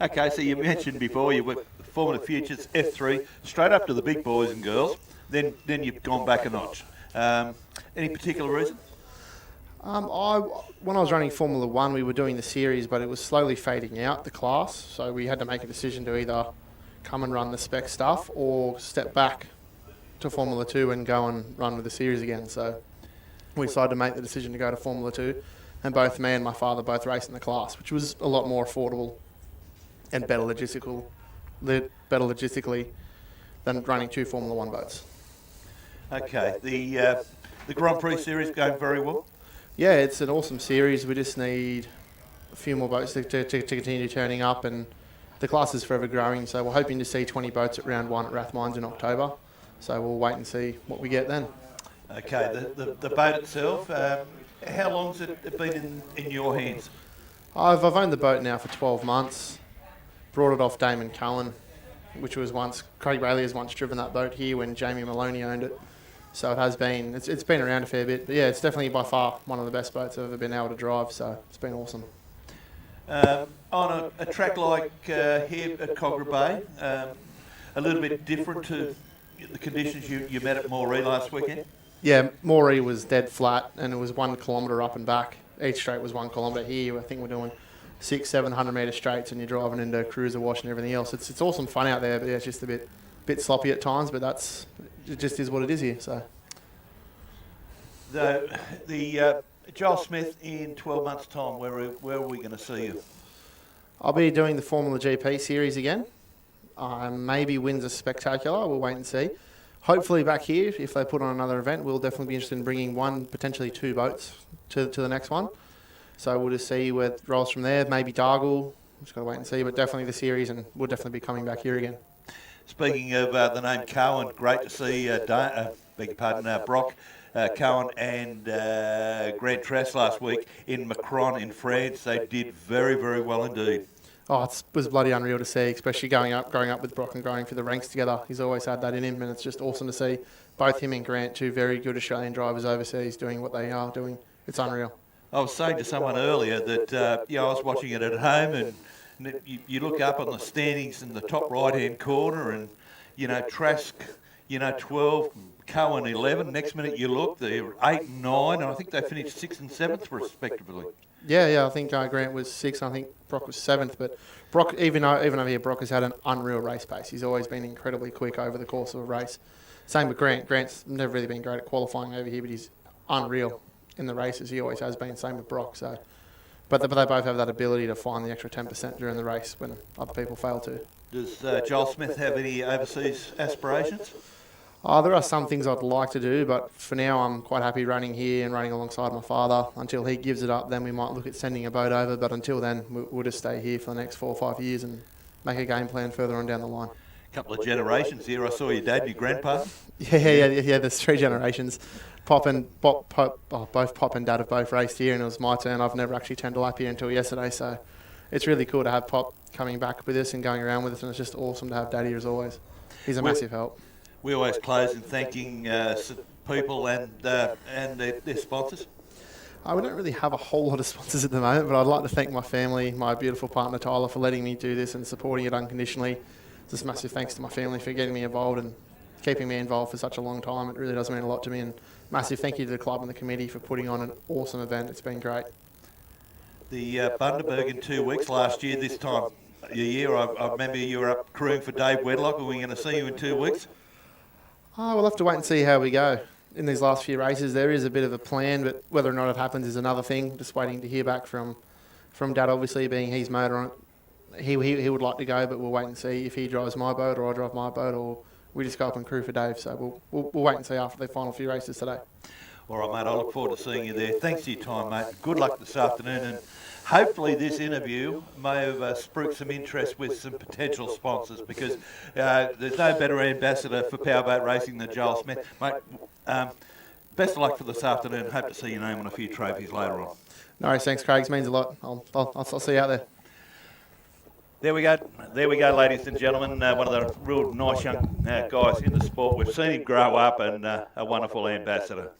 Okay, so you mentioned before you were Formula Futures F3, straight up to the big boys and girls. Then you've gone back a notch. Any particular reason? When I was running Formula 1, we were doing the series, but it was slowly fading out, the class. So we had to make a decision to either come and run the spec stuff or step back to Formula 2 and go and run with the series again. So we decided to make the decision to go to Formula 2, and both me and my father both raced in the class, which was a lot more affordable and better logistically than running two Formula 1 boats. Okay, the Grand Prix series going very well? Yeah, it's an awesome series. We just need a few more boats to continue turning up, and the class is forever growing, so we're hoping to see 20 boats at round 1 at Rathmines in October. So we'll wait and see what we get then. Okay, the boat itself, how long's it been in your hands? I've owned the boat now for 12 months. Brought it off Damon Cullen, which was Craig Rayleigh has once driven that boat here when Jamie Maloney owned it. So it has been, it's been around a fair bit. But yeah, it's definitely by far one of the best boats I've ever been able to drive, so it's been awesome. On a track like here at Cogra Bay, a little bit different to the conditions you met at Moree last weekend? Yeah, Moree was dead flat, and it was 1 kilometre up and back. Each straight was 1 kilometre. Here, I think we're doing 600-700 metre straights, and you're driving into cruiser wash and everything else. It's awesome fun out there, but yeah, it's just a bit sloppy at times, but it just is what it is here. So the Joel Smith in 12 months' time, where are we going to see you? I'll be doing the Formula GP series again. Maybe Windsor Spectacular. We'll wait and see. Hopefully back here, if they put on another event, we'll definitely be interested in bringing one, potentially 2 boats to the next one. So we'll just see where it rolls from there. Maybe Dargle. Just got to wait and see, but definitely the series, and we'll definitely be coming back here again. Speaking of the name Cohen, great to see Brock, Cohen and Grant Trass last week in Macron in France. They did very, very well indeed. Oh, it was bloody unreal to see, especially growing up with Brock and going through the ranks together. He's always had that in him, and it's just awesome to see both him and Grant, 2 very good Australian drivers overseas, doing what they are doing. It's unreal. I was saying to someone earlier that I was watching it at home, And you look up on the standings in the top right-hand corner, and Trask, 12, Cohen 11. Next minute you look, they're 8 and 9, and I think they finished 6th and 7th respectively. Yeah. I think Grant was 6th. I think Brock was 7th. But Brock, even over here, Brock has had an unreal race pace. He's always been incredibly quick over the course of a race. Same with Grant. Grant's never really been great at qualifying over here, but he's unreal in the races. He always has been. Same with Brock. So, but they both have that ability to find the extra 10% during the race when other people fail to. Does Joel Smith have any overseas aspirations? There are some things I'd like to do, but for now I'm quite happy running here and running alongside my father. Until he gives it up, then we might look at sending a boat over, but until then we'll just stay here for the next 4 or 5 years and make a game plan further on down the line. A couple of generations here. I saw your dad and your grandpa. Yeah, there's 3 generations. Both Pop and Dad have both raced here, and it was my turn. I've never actually turned a lap here until yesterday, so it's really cool to have Pop coming back with us and going around with us, and it's just awesome to have Dad here as always. He's a massive help. We always close in thanking people and their sponsors. We don't really have a whole lot of sponsors at the moment, but I'd like to thank my family, my beautiful partner Tyler, for letting me do this and supporting it unconditionally. Just massive thanks to my family for getting me involved and keeping me involved for such a long time. It really does mean a lot to me, and massive thank you to the club and the committee for putting on an awesome event. It's been great. The Bundaberg in 2 weeks last year, this time a year, I remember you were up crewing for Dave Wedlock. Are we going to see you in 2 weeks? We'll have to wait and see how we go. In these last few races, there is a bit of a plan, but whether or not it happens is another thing. Just waiting to hear back from Dad, obviously, being his motor on it. He would like to go, but we'll wait and see if he drives my boat or I drive my boat, or we just go up and crew for Dave. So we'll wait and see after the final few races today. All right, mate, I look forward to seeing you there. Thanks for your time, mate. Good luck this afternoon, and hopefully this interview may have spruiked some interest with some potential sponsors, because there's no better ambassador for powerboat racing than Joel Smith. Mate, best of luck for this afternoon. Hope to see your name on a few trophies later on. No worries, thanks, Craig. It means a lot. I'll see you out there. There we go, ladies and gentlemen. One of the real nice young guys in the sport. We've seen him grow up, and a wonderful ambassador.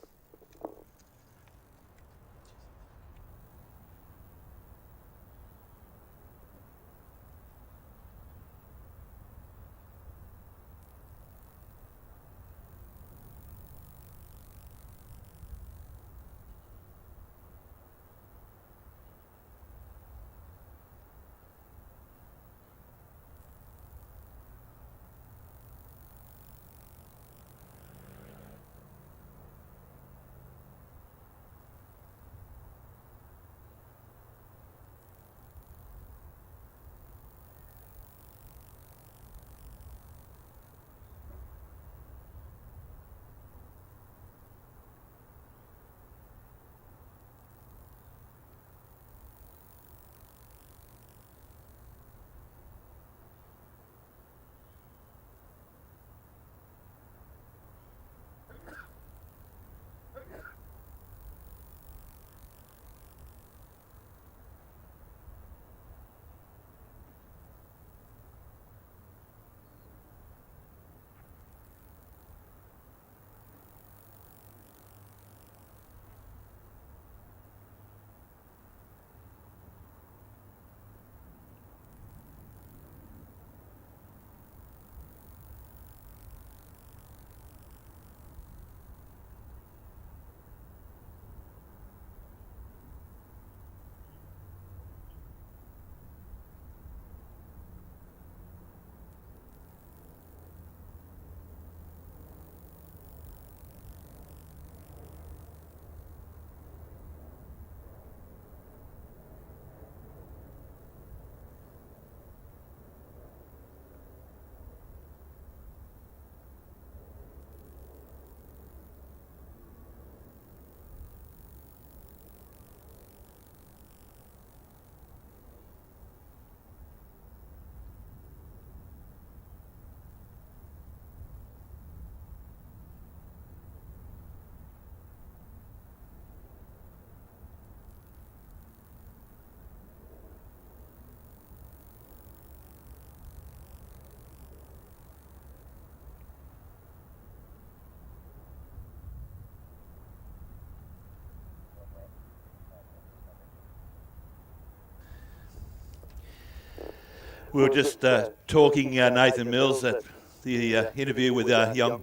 we were just talking, Nathan Mills, at the interview with young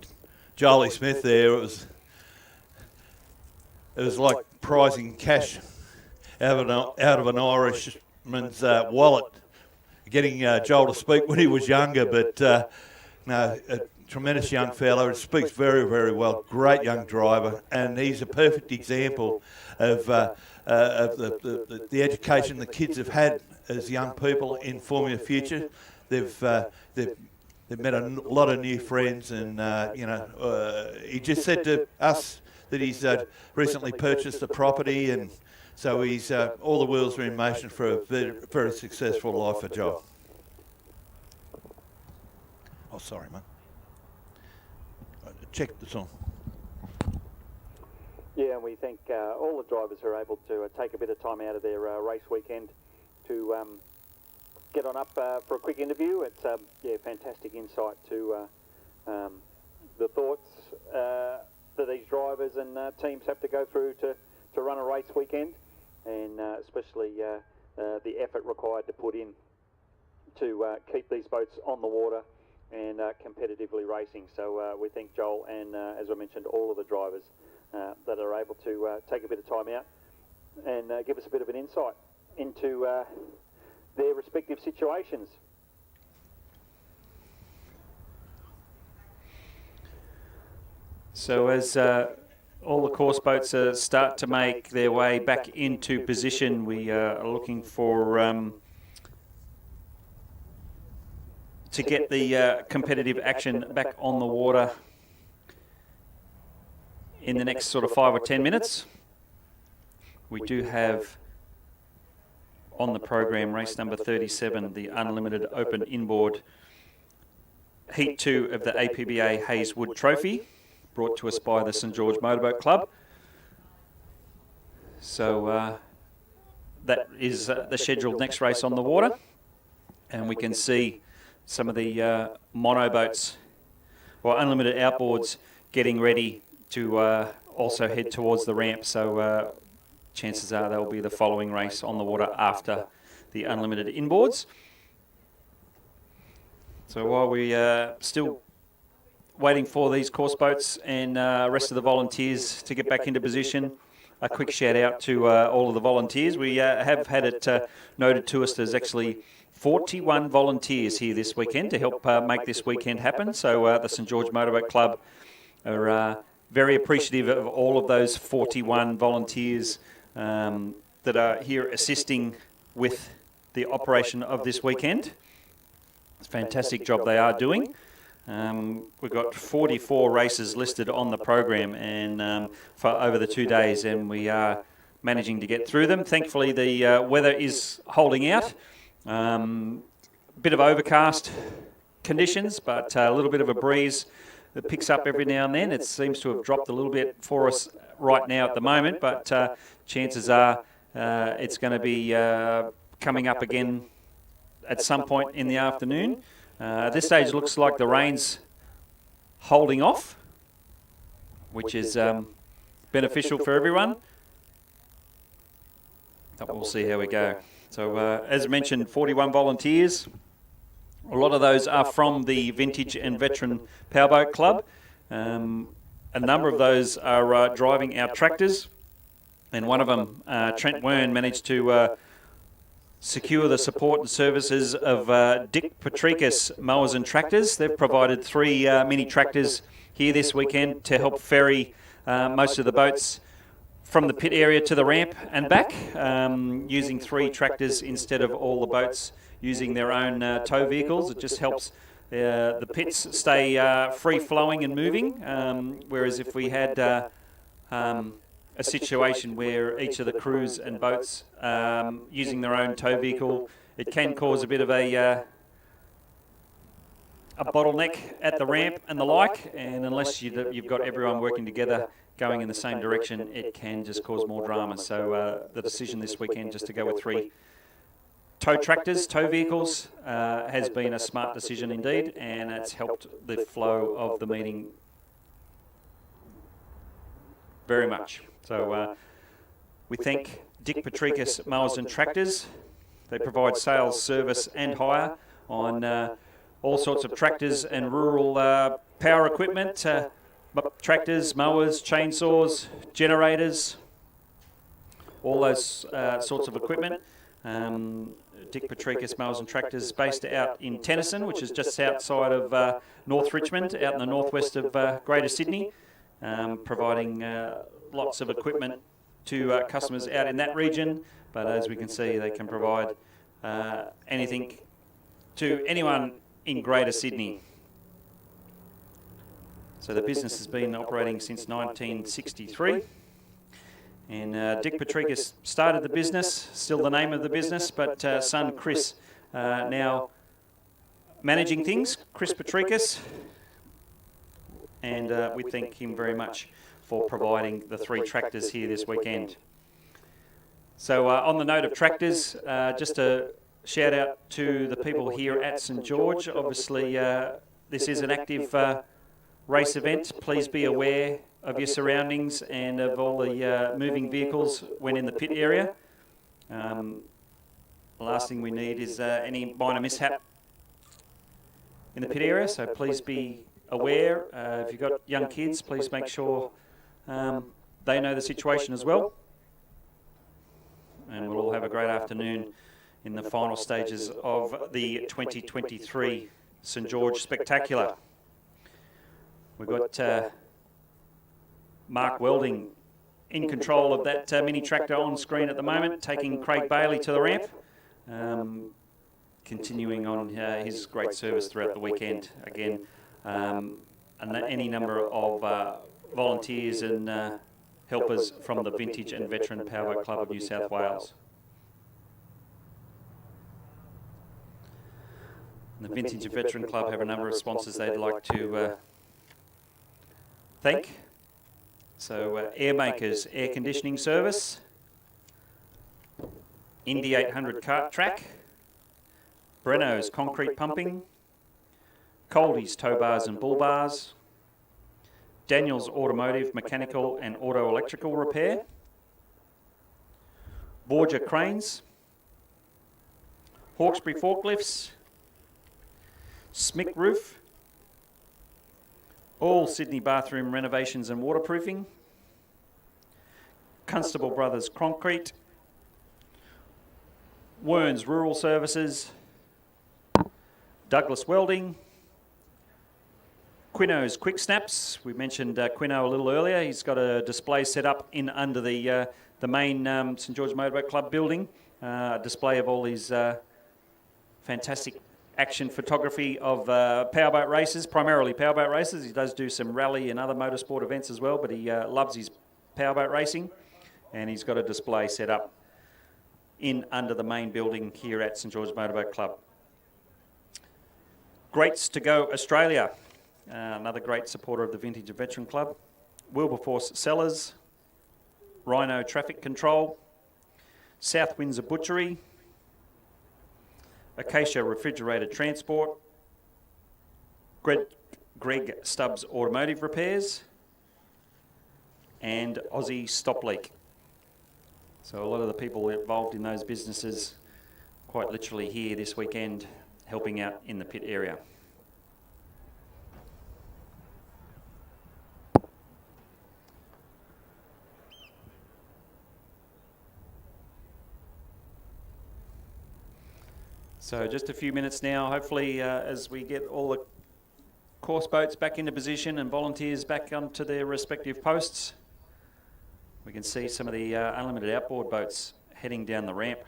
Jolie Smith there. It was like prizing cash out of an Irishman's wallet, getting Joel to speak when he was younger, but no, a tremendous young fellow. Speaks very, very well. Great young driver, and he's a perfect example of the education the kids have had as young people in forming a future. They've met a lot of new friends, and he just said to us that he's recently purchased a property, and so he's all the wheels are in motion for a very, very successful life for Joel. Oh, sorry, mate. Check this on. Yeah, and we thank all the drivers who are able to take a bit of time out of their race weekend to get on up for a quick interview. It's fantastic insight to the thoughts that these drivers and teams have to go through to run a race weekend, and especially the effort required to put in to keep these boats on the water and competitively racing. So we thank Joel and, as I mentioned, all of the drivers that are able to take a bit of time out and give us a bit of an insight into their respective situations. So as all the course boats start to make their way back into position, we are looking for to get the competitive action back on the water in the next sort of 5 or 10 minutes. We do have on the program race number 37, the Unlimited Open Inboard Heat 2 of the APBA Hayeswood Trophy, brought to us by the St George Motorboat Club. So that is the scheduled next race on the water, and we can see some of the monoboats or unlimited outboards getting ready to also head towards the ramp. So chances are they'll be the following race on the water after the unlimited inboards. So while we still waiting for these course boats and rest of the volunteers to get back into position, a quick shout out to all of the volunteers. We have had it noted to us there's actually 41 volunteers here this weekend to help make this weekend happen. So the St George Motorboat Club are very appreciative of all of those 41 volunteers that are here assisting with the operation of this weekend. It's a fantastic job they are doing. We've got 44 races listed on the program and for over the 2 days, and we are managing to get through them. Thankfully, the weather is holding out. Bit of overcast conditions, but a little bit of a breeze that picks up every now and then. It seems to have dropped a little bit for us right now at the moment, but chances are it's going to be coming up again at some point in the afternoon. At this stage, it looks like the rain's holding off, which is beneficial for everyone. But we'll see how we go. So, as mentioned, 41 volunteers. A lot of those are from the Vintage and Veteran Powerboat Club. A number of those are driving our tractors, and one of them, Trent Wern, managed to secure the support and services of Dick Patricus Mowers and Tractors. They've provided 3 mini tractors here this weekend to help ferry most of the boats from the pit area to the ramp and back, using 3 tractors instead of all the boats using their own tow vehicles. It just helps the pits stay free-flowing and moving, whereas if we had a situation where each of the crews and boats using their own tow vehicle, it can cause a bit of a bottleneck at the ramp and the like, and unless you've got everyone working together going in the same direction, it can just cause more drama. So the decision this weekend just to go with 3 tow tractors, tow vehicles, has been a smart decision indeed, and it's helped the flow of the meeting very much. So we thank Dick Patricus Mowers and Tractors. They provide sales, service and hire on all sorts of tractors and rural power equipment, tractors, mowers, chainsaws, generators, all those sorts of equipment. Dick Patricus Mowers and Tractors, based out in Tennyson, which is just outside of North Richmond, out in the northwest of Greater Sydney, providing lots of equipment to customers out in that region. But as we can see, they can provide anything to anyone in Greater Sydney. So the business has been operating since 1963. And Dick Patricus started the business, still the name of the business, but son Chris now managing things, Chris Patricus. And we thank him very much for providing the 3 tractors here this weekend. So on the note of tractors, just a shout out to the people here at St George. Obviously, this is an active race event. Please be aware of your surroundings and of all the moving vehicles when in the pit area. The last thing we need is any minor mishap in the pit area, so please be aware. If you've got young kids, please make sure they know the situation as well. And we'll all have a great afternoon in the final stages of the 2023 St George Spectacular. We've got Mark Welding in control of that mini tractor on screen at the moment, taking Craig Bailey to the ramp, continuing on his great service throughout the weekend. Again, and any number of volunteers and helpers from the Vintage and Veteran Powerboat Club of New South Wales. The Vintage and Veteran Club have a number of sponsors they'd like to thank. So Airmakers Air Conditioning Service, Indy 800 Kart Track, Breno's Concrete Pumping, Coldy's Tow Bars and Bull Bars, Daniel's Automotive Mechanical and Auto Electrical Repair, Borgia Cranes, Hawkesbury Forklifts, Smick Roof, All Sydney Bathroom Renovations and Waterproofing, Constable Brothers Concrete, Wern's Rural Services, Douglas Welding, Quino's Quick Snaps. We mentioned Quino a little earlier. He's got a display set up in under the main St George Motorboat Club building, a display of all his fantastic action photography of powerboat races, primarily powerboat races. He does do some rally and other motorsport events as well, but he loves his powerboat racing, and he's got a display set up in under the main building here at St George Motorboat Club. Greats to Go Australia, another great supporter of the Vintage and Veteran Club. Wilberforce Cellars, Rhino Traffic Control, South Windsor Butchery, Acacia Refrigerated Transport, Greg Stubbs Automotive Repairs, and Aussie Stop Leak. So a lot of the people involved in those businesses quite literally here this weekend helping out in the pit area. So just a few minutes now, hopefully as we get all the course boats back into position and volunteers back onto their respective posts, we can see some of the unlimited outboard boats heading down the ramp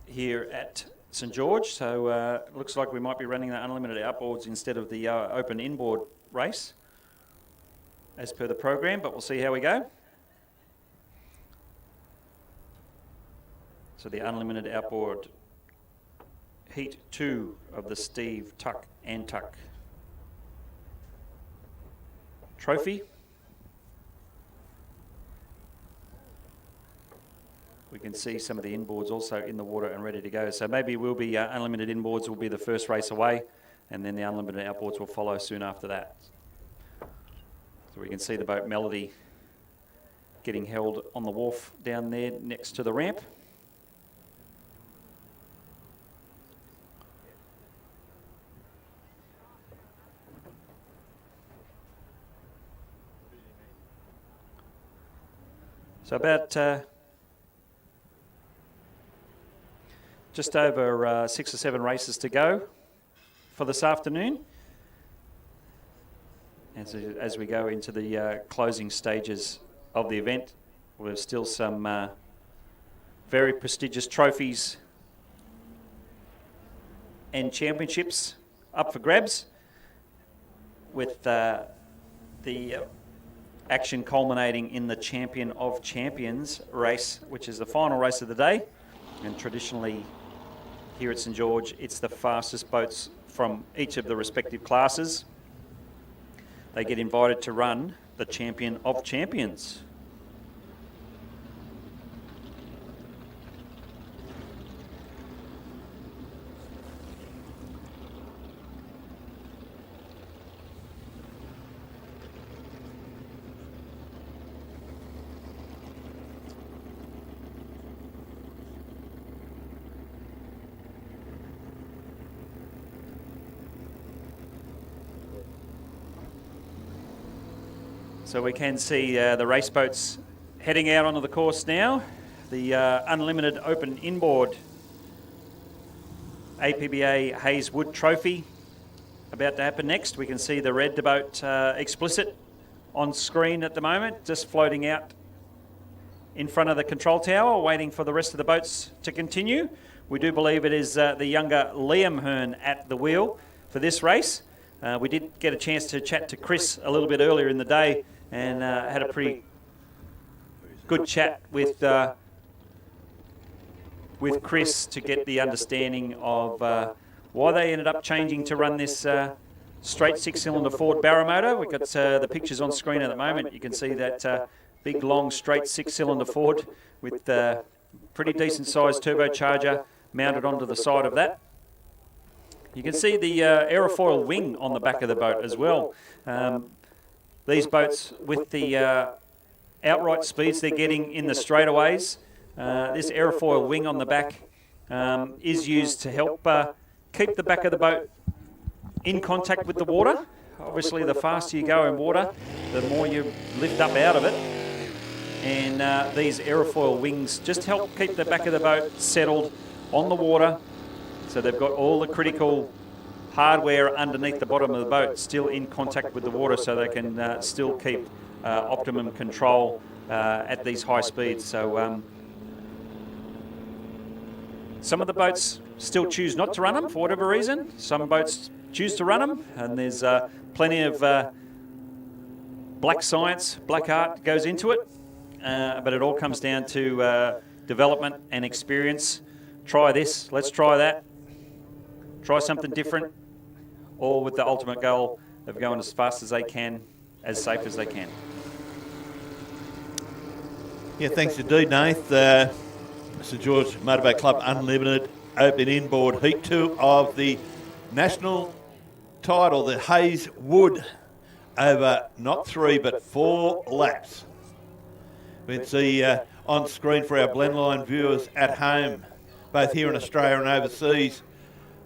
here at St George. So it looks like we might be running the unlimited outboards instead of the open inboard race as per the program, but we'll see how we go. So the unlimited outboard heat 2 of the Steve Tuck Antuch Trophy. We can see some of the inboards also in the water and ready to go. So maybe we'll be unlimited inboards will be the first race away, and then the unlimited outboards will follow soon after that. So we can see the boat Melody getting held on the wharf down there next to the ramp. So about just over 6 or 7 races to go for this afternoon as we go into the closing stages of the event. There's still some very prestigious trophies and championships up for grabs, with the action culminating in the Champion of Champions race, which is the final race of the day. And traditionally here at St George, it's the fastest boats from each of the respective classes. They get invited to run the Champion of Champions. So we can see the race boats heading out onto the course now. The Unlimited Open Inboard APBA Hayeswood Trophy about to happen next. We can see the red boat Explicit on screen at the moment, just floating out in front of the control tower, waiting for the rest of the boats to continue. We do believe it is the younger Liam Hearn at the wheel for this race. We did get a chance to chat to Chris a little bit earlier in the day, and had a pretty good chat with Chris to get the understanding of why they ended up changing to run this straight 6-cylinder Ford Barrow motor. We've got the pictures on screen at the moment. You can see that big, long, straight 6-cylinder Ford with pretty decent sized turbocharger mounted onto the side of that. You can see the aerofoil wing on the back of the boat as well. These boats, with the outright speeds they're getting in the straightaways, this aerofoil wing on the back is used to help keep the back of the boat in contact with the water. Obviously, the faster you go in water, the more you lift up out of it. And these aerofoil wings just help keep the back of the boat settled on the water. So they've got all the critical hardware underneath the bottom of the boat still in contact with the water, so they can still keep optimum control at these high speeds. So some of the boats still choose not to run them for whatever reason. Some boats choose to run them, and there's plenty of black science, black art goes into it, but it all comes down to development and experience. Try this, let's try that. Try something different, all with the ultimate goal of going as fast as they can, as safe as they can. Yeah, thanks indeed, Nath. St George Motorboat Club Unlimited Open Inboard Heat 2 of the national title, the Hayeswood, over not 3 but 4 laps. We can see on screen for our Blendline viewers at home, both here in Australia and overseas,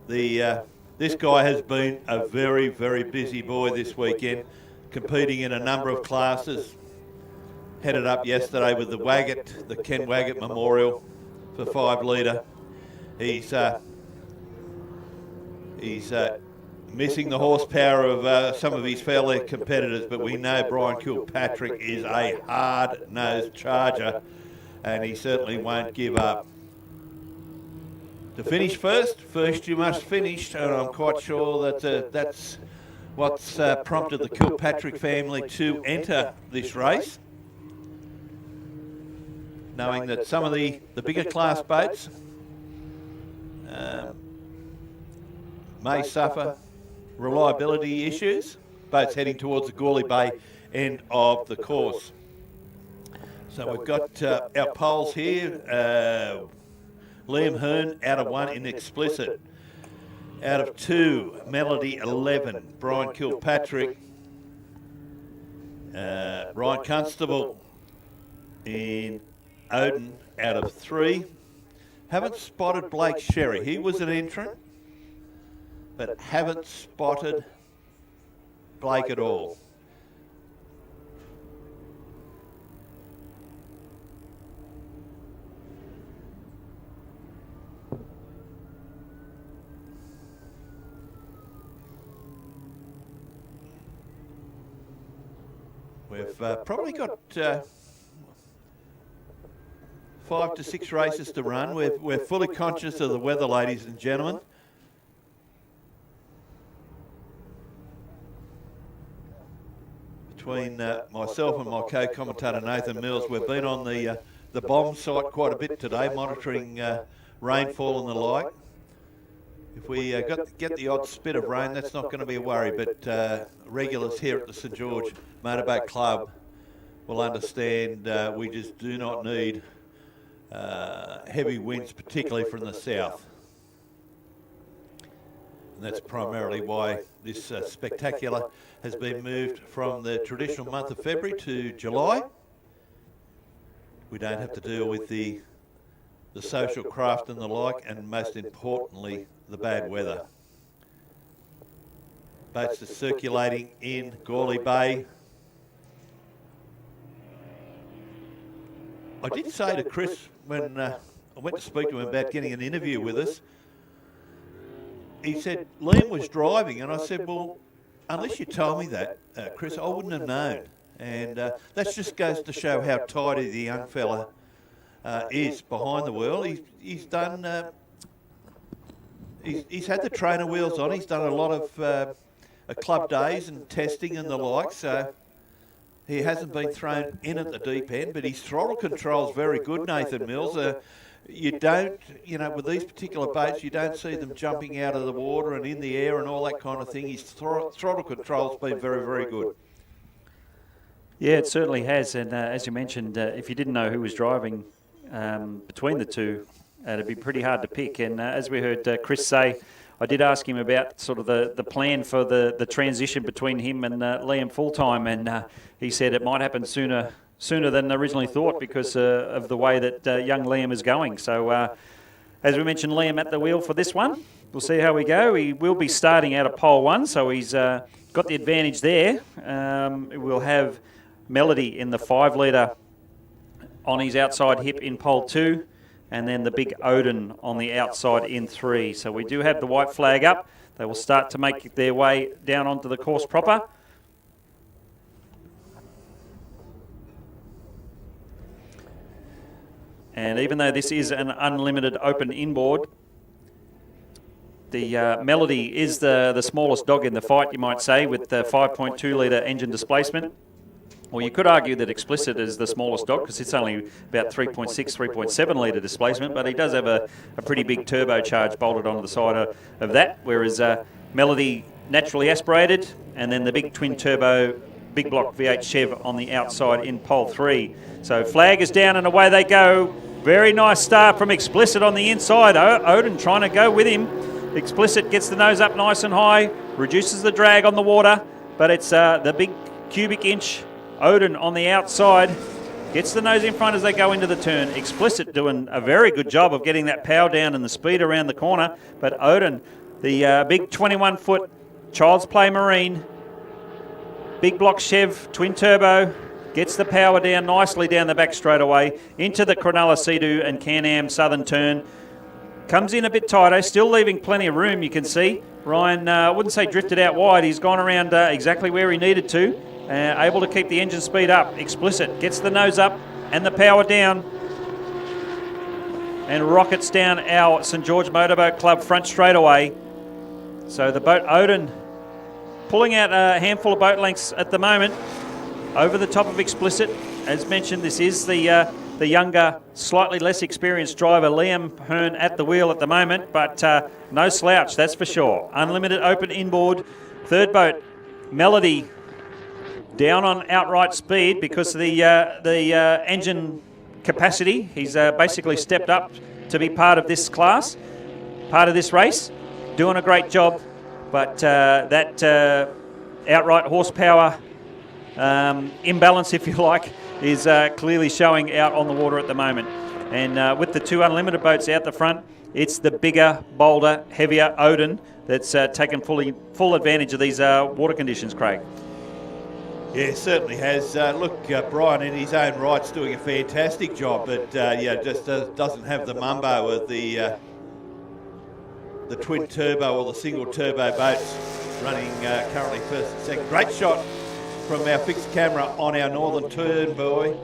this guy has been a very, very busy boy this weekend, competing in a number of classes. Headed up yesterday with the Waggett, the Ken Waggett Memorial for 5 litre. He's missing the horsepower of some of his fellow competitors, but we know Brian Kilpatrick is a hard-nosed charger, and he certainly won't give up. To finish first you must finish, and I'm quite sure that that's what's prompted the Kilpatrick family to enter this race, knowing that some of the bigger class boats may suffer reliability issues, boats heading towards the Gourley Bay end of the course. So we've got our poles here. Liam Hearn out of 1 in Explicit. Out of 2, Melody 11, Brian Kilpatrick. Ryan Constable in Odin out of 3. Haven't spotted Blake Sherry. He was an entrant, but haven't spotted Blake at all. We've probably got 5 to 6 races to run. We're fully conscious of the weather, ladies and gentlemen. Between myself and my co-commentator Nathan Mills, we've been on the bomb site quite a bit today, monitoring rainfall and the like. If we get the odd spit of rain, that's not going to be a worry, but regulars here at the St George Motorboat Club will understand we just do not need heavy winds, particularly from the south. And that's primarily why this spectacular has been moved from the traditional month of February to July. We don't have to deal with the social craft and the like, and most importantly, the bad weather. Boats are circulating in Gourley Bay. I did say to Chris when I went to speak to him about getting an interview with us, he said Liam was driving, and I said, well, unless you told me that, Chris, I wouldn't have known. And that just goes to show how tidy the young fella is behind the wheel. He's done. He's had the trainer wheels on. He's done a lot of club days and testing and the like. So he hasn't been thrown in at the deep end, but his throttle control's very good, Nathan Mills. You don't, with these particular boats, you don't see them jumping out of the water and in the air and all that kind of thing. His throttle control's been very, very good. Yeah, it certainly has. And as you mentioned, if you didn't know who was driving between the two, it'd be pretty hard to pick. And as we heard Chris say, I did ask him about sort of the plan for the transition between him and Liam full-time, and he said it might happen sooner than originally thought because of the way that young Liam is going. So as we mentioned, Liam at the wheel for this one. We'll see how we go. He will be starting out of pole 1, so he's got the advantage there. We'll have Melody in the 5 litre on his outside hip in pole 2, and then the big Odin on the outside in 3. So we do have the white flag up. They will start to make their way down onto the course proper. And even though this is an unlimited open inboard, the Melody is the smallest dog in the fight, you might say, with the 5.2 litre engine displacement. Well, you could argue that Explicit is the smallest dog because it's only about 3.6, 3.7 litre displacement, but he does have a pretty big turbocharge bolted onto the side of that, whereas Melody naturally aspirated, and then the big twin turbo big block V8 Chev on the outside in pole 3. So flag is down and away they go. Very nice start from Explicit on the inside. Odin trying to go with him. Explicit gets the nose up nice and high, reduces the drag on the water, but it's the big cubic inch Odin on the outside, gets the nose in front as they go into the turn. Explicit doing a very good job of getting that power down and the speed around the corner, but Odin, the big 21-foot Child's Play Marine, big block Chev, twin turbo, gets the power down nicely down the back straight away into the Cronulla Sea-Doo and Can-Am southern turn. Comes in a bit tighter, still leaving plenty of room, you can see. Ryan, I wouldn't say drifted out wide, he's gone around exactly where he needed to. Able to keep the engine speed up. Explicit gets the nose up and the power down and rockets down our St George Motorboat Club front straight away. So the boat Odin pulling out a handful of boat lengths at the moment over the top of Explicit. As mentioned, this is the younger, slightly less experienced driver, Liam Hearn, at the wheel at the moment, but no slouch, that's for sure. Unlimited open inboard. Third boat, Melody, down on outright speed because of the engine capacity. He's basically stepped up to be part of this class, part of this race. Doing a great job, but that outright horsepower imbalance, if you like, is clearly showing out on the water at the moment. And with the 2 unlimited boats out the front, it's the bigger, bolder, heavier Odin that's taken full advantage of these water conditions, Craig. Yeah, certainly has. Look, Brian in his own right's doing a fantastic job, but just doesn't have the mumbo of the twin turbo or the single turbo boats running currently first and second. Great shot from our fixed camera on our northern turn buoy.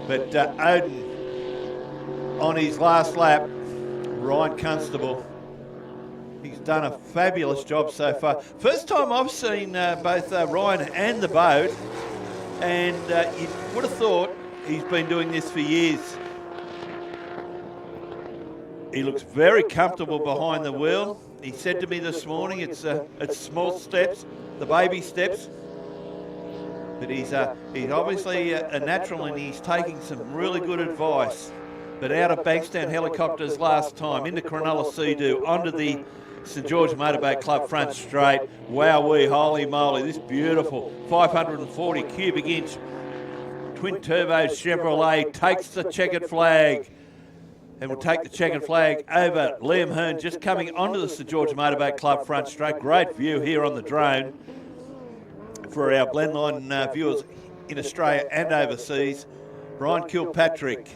But Odin on his last lap, Ryan Constable, he's done a fabulous job so far. First time I've seen both Ryan and the boat, and you would have thought he's been doing this for years. He looks very comfortable behind the wheel. He said to me this morning, it's small steps, the baby steps. But he's obviously a natural, and he's taking some really good advice. But out of Bankstown helicopters last time, into Cronulla Sea-Doo, onto the St George Motorboat Club front straight. Wowee, holy moly, this beautiful 540 cubic inch twin turbo Chevrolet takes the checkered flag. And we'll take the checkered flag over Liam Hearn, just coming onto the St George Motorboat Club front straight. Great view here on the drone for our Blendline viewers in Australia and overseas. Brian Kilpatrick,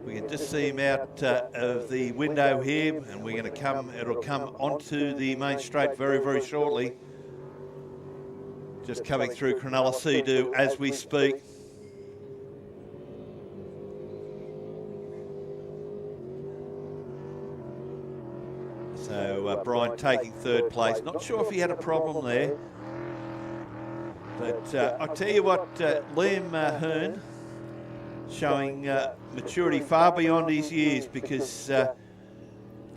we can just see him out of the window here, and we're going to it'll come onto the main straight very, very shortly. Just coming through Cronulla Sea-Doo as we speak. So Brian taking third place. Not sure if he had a problem there. But I'll tell you what, Liam Hearn showing maturity far beyond his years, because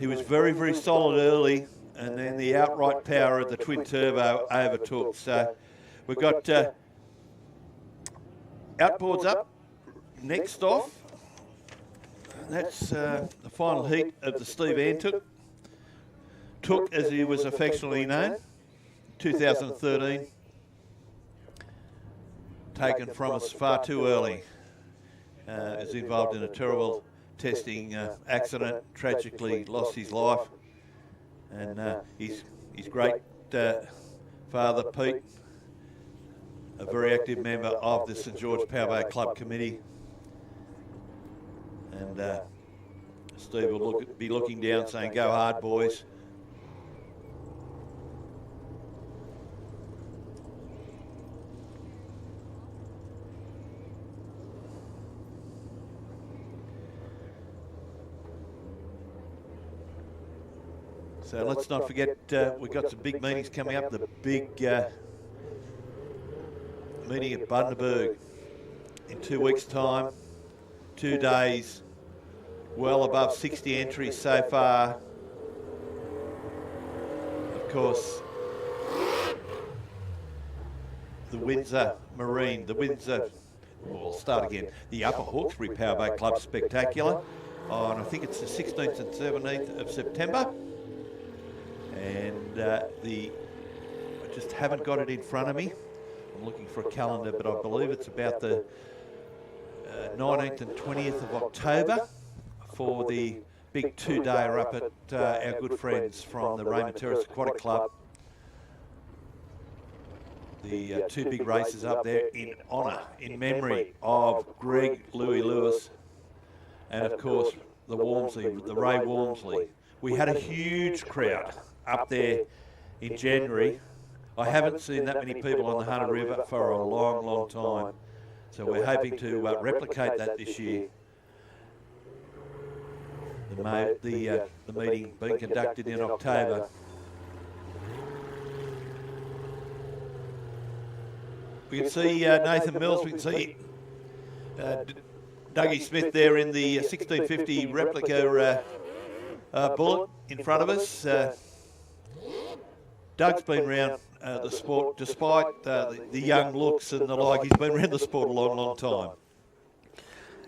he was very, very solid early, and then the outright power of the twin turbo overtook. So we've got Outboards up next off. That's the final heat of the Steve Antuch. Took, as he was affectionately known, 2013. Taken from us far too early. Is involved in a terrible testing accident, tragically lost his life. And his great father, Pete, a very active member of the St George Powerboat Club Committee. And Steve will be looking down saying, "Go hard, boys." So let's not forget, we've got some big meetings coming up. The big meeting at Bundaberg in 2 weeks' time. 2 days, well above 60 entries so far. Of course, the Windsor Marine, we'll start again, the Upper Hawkesbury Powerboat Club Spectacular on, I think it's the 16th and 17th of September. And I just haven't got it in front of me. I'm looking for a calendar, but I believe it's about the 19th and 20th of October for the big 2-dayer up at our good friends from the Raymond Terrace Aquatic Club. The 2 big races up there in honour, in memory of Greg Louis Lewis, and of course the Ray Walmsley. We had a huge crowd up there in January. I haven't seen that many people on the Hunter River for a long, long time. So we're hoping to replicate that this year. The meeting being conducted in October. We can see Nathan Mills, we can see Dougie Smith there in the 1650 replica bullet in front of us. Doug's been around the sport, despite the young looks and the like. He's been around the sport a long, long time.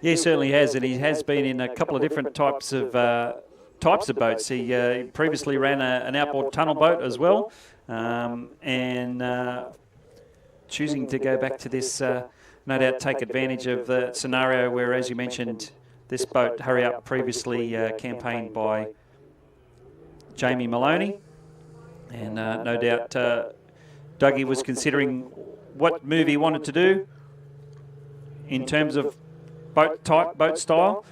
Yeah, he certainly has, and he has been in a couple of different types of boats. He previously ran an outboard tunnel boat as well, and choosing to go back to this, no doubt take advantage of the scenario where, as you mentioned, this boat, Hurry Up, previously campaigned by Jamie Maloney. And no doubt Dougie was considering what move he wanted to do in terms of boat type, boat style.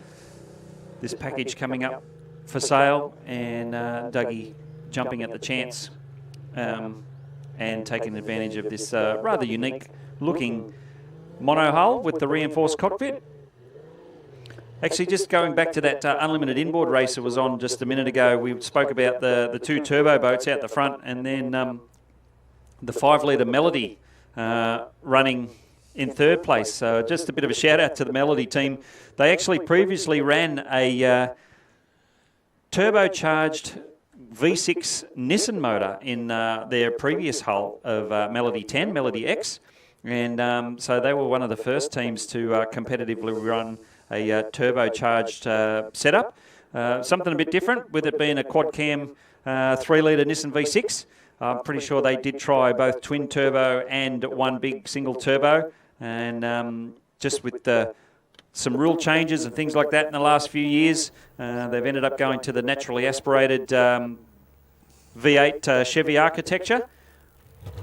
This package coming up for sale, and Dougie jumping at the chance. and taking advantage of this rather unique looking mono hull with the reinforced cockpit. Actually, just going back to that unlimited inboard race that was on just a minute ago, we spoke about the 2 turbo boats out the front, and then the 5 litre Melody running in 3rd place. So just a bit of a shout out to the Melody team. They actually previously ran a turbocharged V6 Nissan motor in their previous hull of Melody 10, Melody X. And so they were one of the first teams to competitively run a turbocharged setup. Something a bit different with it being a quad cam 3 litre Nissan V6. I'm pretty sure they did try both twin turbo and one big single turbo. And just with some rule changes and things like that in the last few years, they've ended up going to the naturally aspirated V8 Chevy architecture.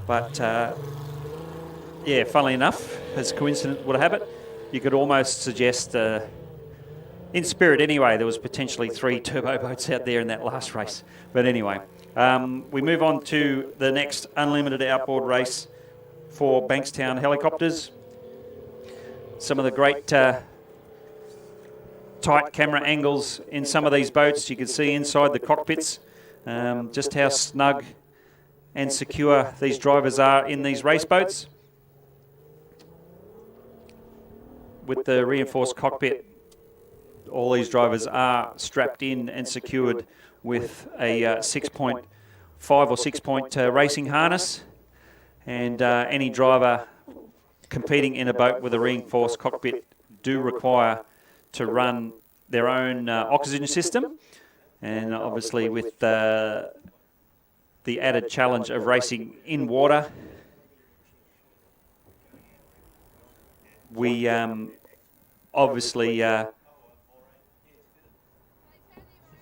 But yeah, funnily enough, as coincidence would have it, you could almost suggest, in spirit anyway, there was potentially 3 turbo boats out there in that last race. But anyway, we move on to the next unlimited outboard race for Bankstown helicopters. Some of the great tight camera angles in some of these boats. You can see inside the cockpits just how snug and secure these drivers are in these race boats. With the reinforced cockpit, all these drivers are strapped in and secured with a 6.5 or 6-point racing harness, and any driver competing in a boat with a reinforced cockpit do require to run their own oxygen system, and obviously with the added challenge of racing in water, we obviously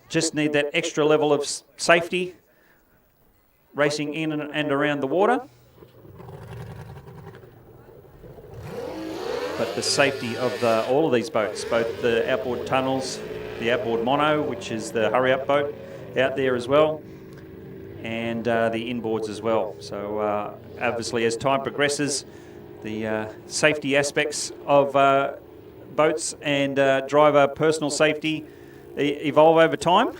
just need that extra level of safety racing in and around the water. But the safety of all of these boats, both the outboard tunnels, the outboard mono, which is the hurry-up boat out there as well, and the inboards as well. So obviously as time progresses, the safety aspects of boats and driver personal safety evolve over time.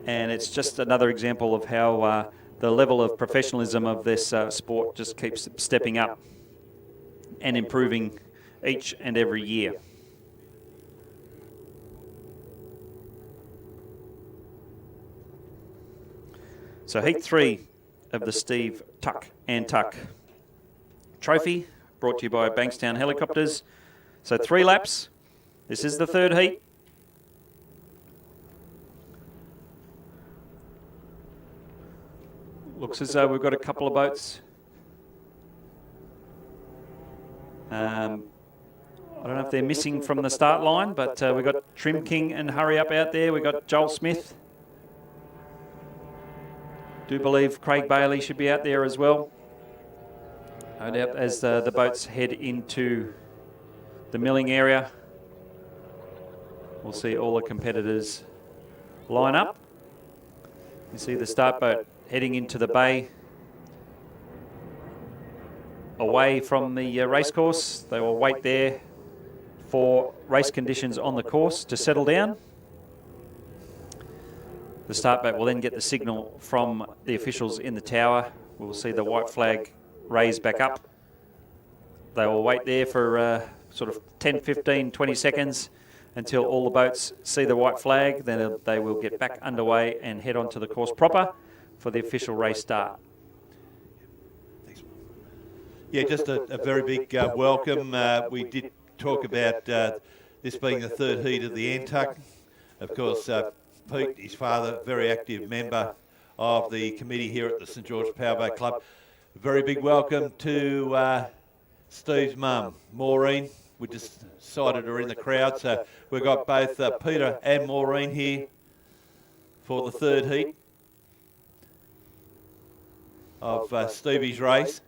And it's just another example of how the level of professionalism of this sport just keeps stepping up and improving each and every year. So Heat 3 of the Steve Tuck Antuch Trophy, brought to you by Bankstown Helicopters. So 3 laps. This is the 3rd heat. Looks as though we've got a couple of boats. I don't know if they're missing from the start line, but we've got Trim King and Hurry Up out there. We've got Joel Smith. Do believe Craig Bailey should be out there as well. No doubt as the boats head into the milling area, we'll see all the competitors line up. You see the start boat heading into the bay away from the racecourse. They will wait there for race conditions on the course to settle down. The start boat will then get the signal from the officials in the tower. We'll see the white flag raise back up. They will wait there for sort of 10, 15, 20 seconds until all the boats see the white flag. Then they will get back underway and head onto the course proper for the official race start. Yeah, just a very big welcome. We did talk about this being the 3rd heat of the Antuch. Of course, Pete, his father, very active member of the committee here at the St George Powerboat Club. A very big welcome to Steve's mum, Maureen. We just sighted her in the crowd, so we've got both Peter and Maureen here for the 3rd heat of Stevie's race.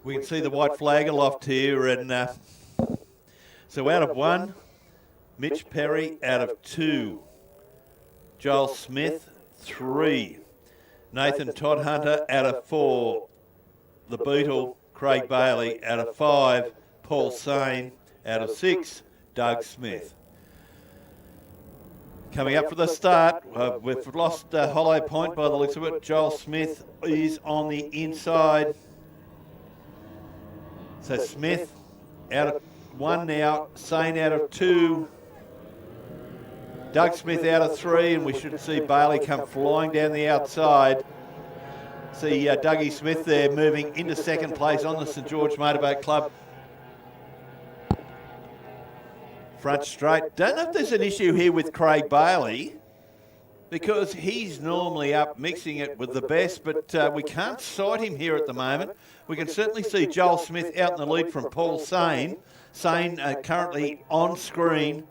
We can see the white flag aloft here, and so out of 1, Mitch Perry out of 2. Joel Smith, 3. Nathan Todd Hunter out of 4. The Beetle, Craig Bailey out of 5. Paul Sane out of 6. Doug Smith. Coming up for the start, we've lost Hollow Point by the looks of it. Joel Smith is on the inside. So Smith out of 1 now, Sane out of 2. Doug Smith out of 3, and we should see Bailey come flying down the outside. See Dougie Smith there moving into second place on the St George Motorboat Club. Front straight. Don't know if there's an issue here with Craig Bailey, because he's normally up mixing it with the best, but we can't sight him here at the moment. We can certainly see Joel Smith out in the lead from Paul Sane. Sane currently on screen,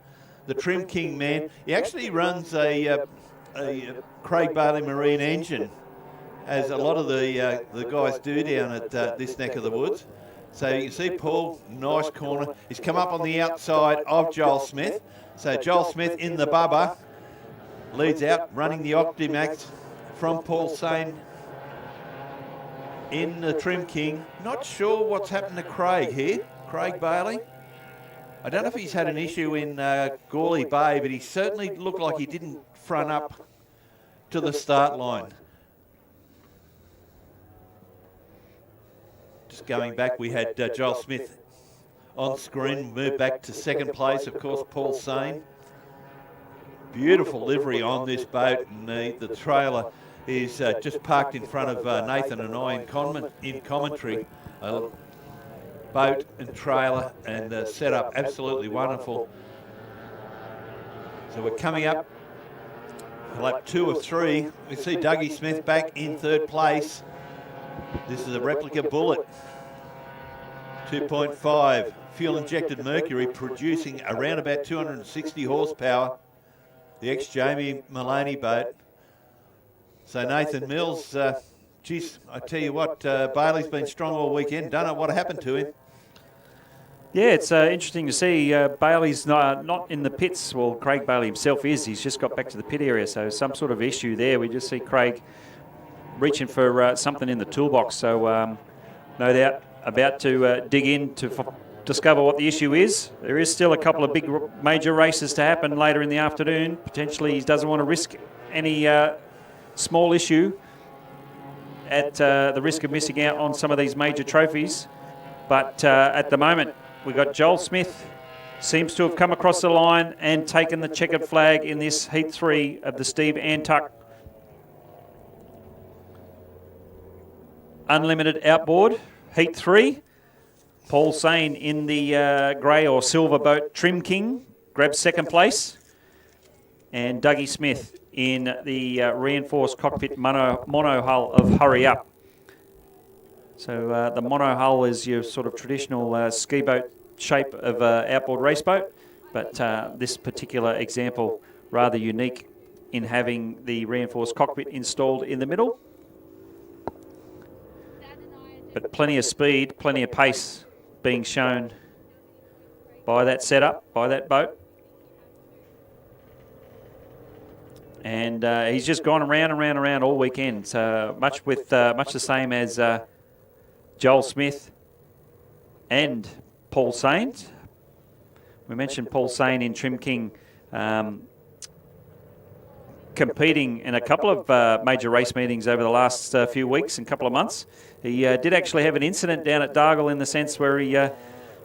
the Trim King man. He actually runs a Craig Bailey marine engine, as a lot of the guys do down at this neck of the woods. So you can see Paul, nice corner. He's come up on the outside of Joel Smith. So Joel Smith in the bubba, leads out, running the Optimax from Paul Sane in the Trim King. Not sure what's happened to Craig here, Craig Bailey. I don't know if he's had an issue in Gawley Bay, but he certainly looked like he didn't front up to the start line. Just going back, we had Joel Smith on screen, moved back to second place, of course, Paul Sane. Beautiful livery on this boat, and the trailer is just parked in front of Nathan and I in commentary. Boat and trailer and setup absolutely wonderful. So we're coming up lap 2 of 3. We see Dougie Smith back in third place. This is a replica Bullet, 2.5 fuel injected Mercury, producing around about 260 horsepower. The ex-Jamie Maloney boat. So Nathan Mills, geez, I tell you what, Bailey's been strong all weekend. Don't know what happened to him. Yeah, it's interesting to see Bailey's not in the pits. Well, Craig Bailey himself is. He's just got back to the pit area, so some sort of issue there. We just see Craig reaching for something in the toolbox. So no doubt about to dig in to discover what the issue is. There is still a couple of big major races to happen later in the afternoon. Potentially he doesn't want to risk any small issue at the risk of missing out on some of these major trophies. But at the moment, we've got Joel Smith seems to have come across the line and taken the checkered flag in this Heat 3 of the Steve Antuch Unlimited Outboard. Heat 3. Paul Sane in the grey or silver boat Trim King grabs second place. And Dougie Smith in the reinforced cockpit mono hull of Hurry Up. So the mono hull is your sort of traditional ski boat shape of outboard race boat, but this particular example rather unique in having the reinforced cockpit installed in the middle. But plenty of speed, plenty of pace being shown by that setup, by that boat. And he's just gone around and around all weekend. So much the same as Joel Smith and Paul Sane. We mentioned Paul Sane in Trim King competing in a couple of major race meetings over the last few weeks and couple of months. He did actually have an incident down at Dargle in the sense where he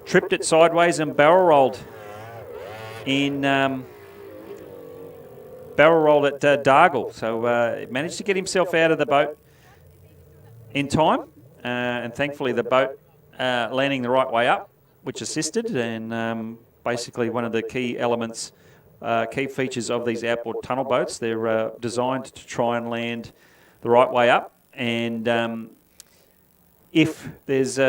tripped it sideways and barrel rolled at Dargle. So managed to get himself out of the boat in time, and thankfully the boat landing the right way up, which assisted, and basically one of the key elements, key features of these outboard tunnel boats. They're designed to try and land the right way up, and if there's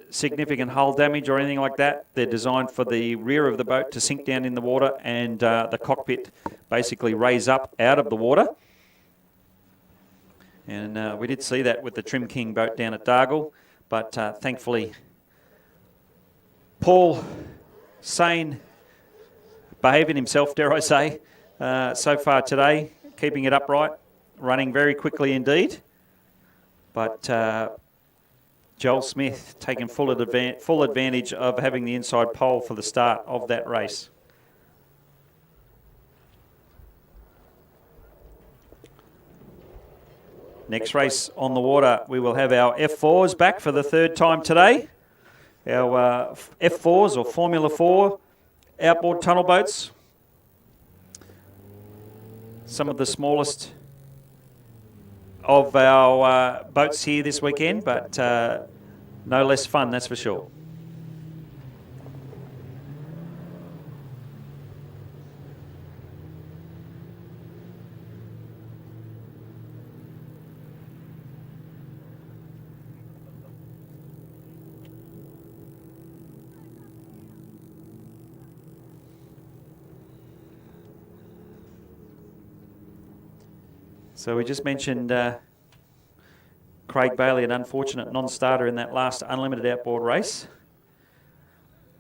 significant hull damage or anything like that, they're designed for the rear of the boat to sink down in the water and the cockpit basically raise up out of the water. And we did see that with the Trim King boat down at Dargle, but thankfully Paul Sane behaving himself, dare I say, so far today, keeping it upright, running very quickly indeed. But Joel Smith taking full advantage of having the inside pole for the start of that race. Next race on the water, we will have our F4s back for the third time today. Our F4s, or Formula 4 outboard tunnel boats. Some of the smallest of our boats here this weekend, but no less fun, that's for sure. So we just mentioned Craig Bailey, an unfortunate non-starter in that last unlimited outboard race.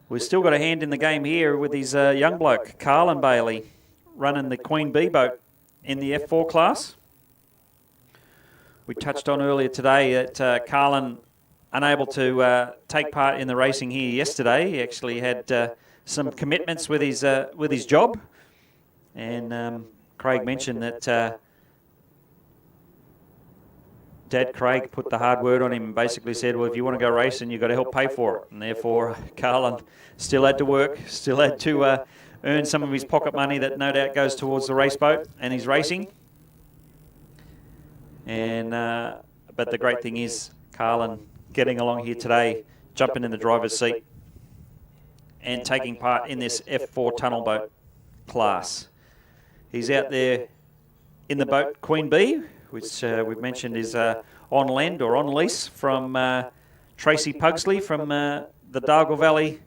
We've still got a hand in the game here with his young bloke, Carlin Bailey, running the Queen Bee boat in the F4 class. We touched on earlier today that Carlin, unable to take part in the racing here yesterday. He actually had some commitments with his job. And Craig mentioned that Dad Craig put the hard word on him and basically said, well, if you want to go racing, you've got to help pay for it. And therefore, Carlin still had to work, still had to earn some of his pocket money that no doubt goes towards the race boat and his racing. And but the great thing is, Carlin getting along here today, jumping in the driver's seat and taking part in this F4 tunnel boat class. He's out there in the boat Queen Bee, which we've mentioned is on lend or on lease from Tracy Pugsley from the Dargle Valley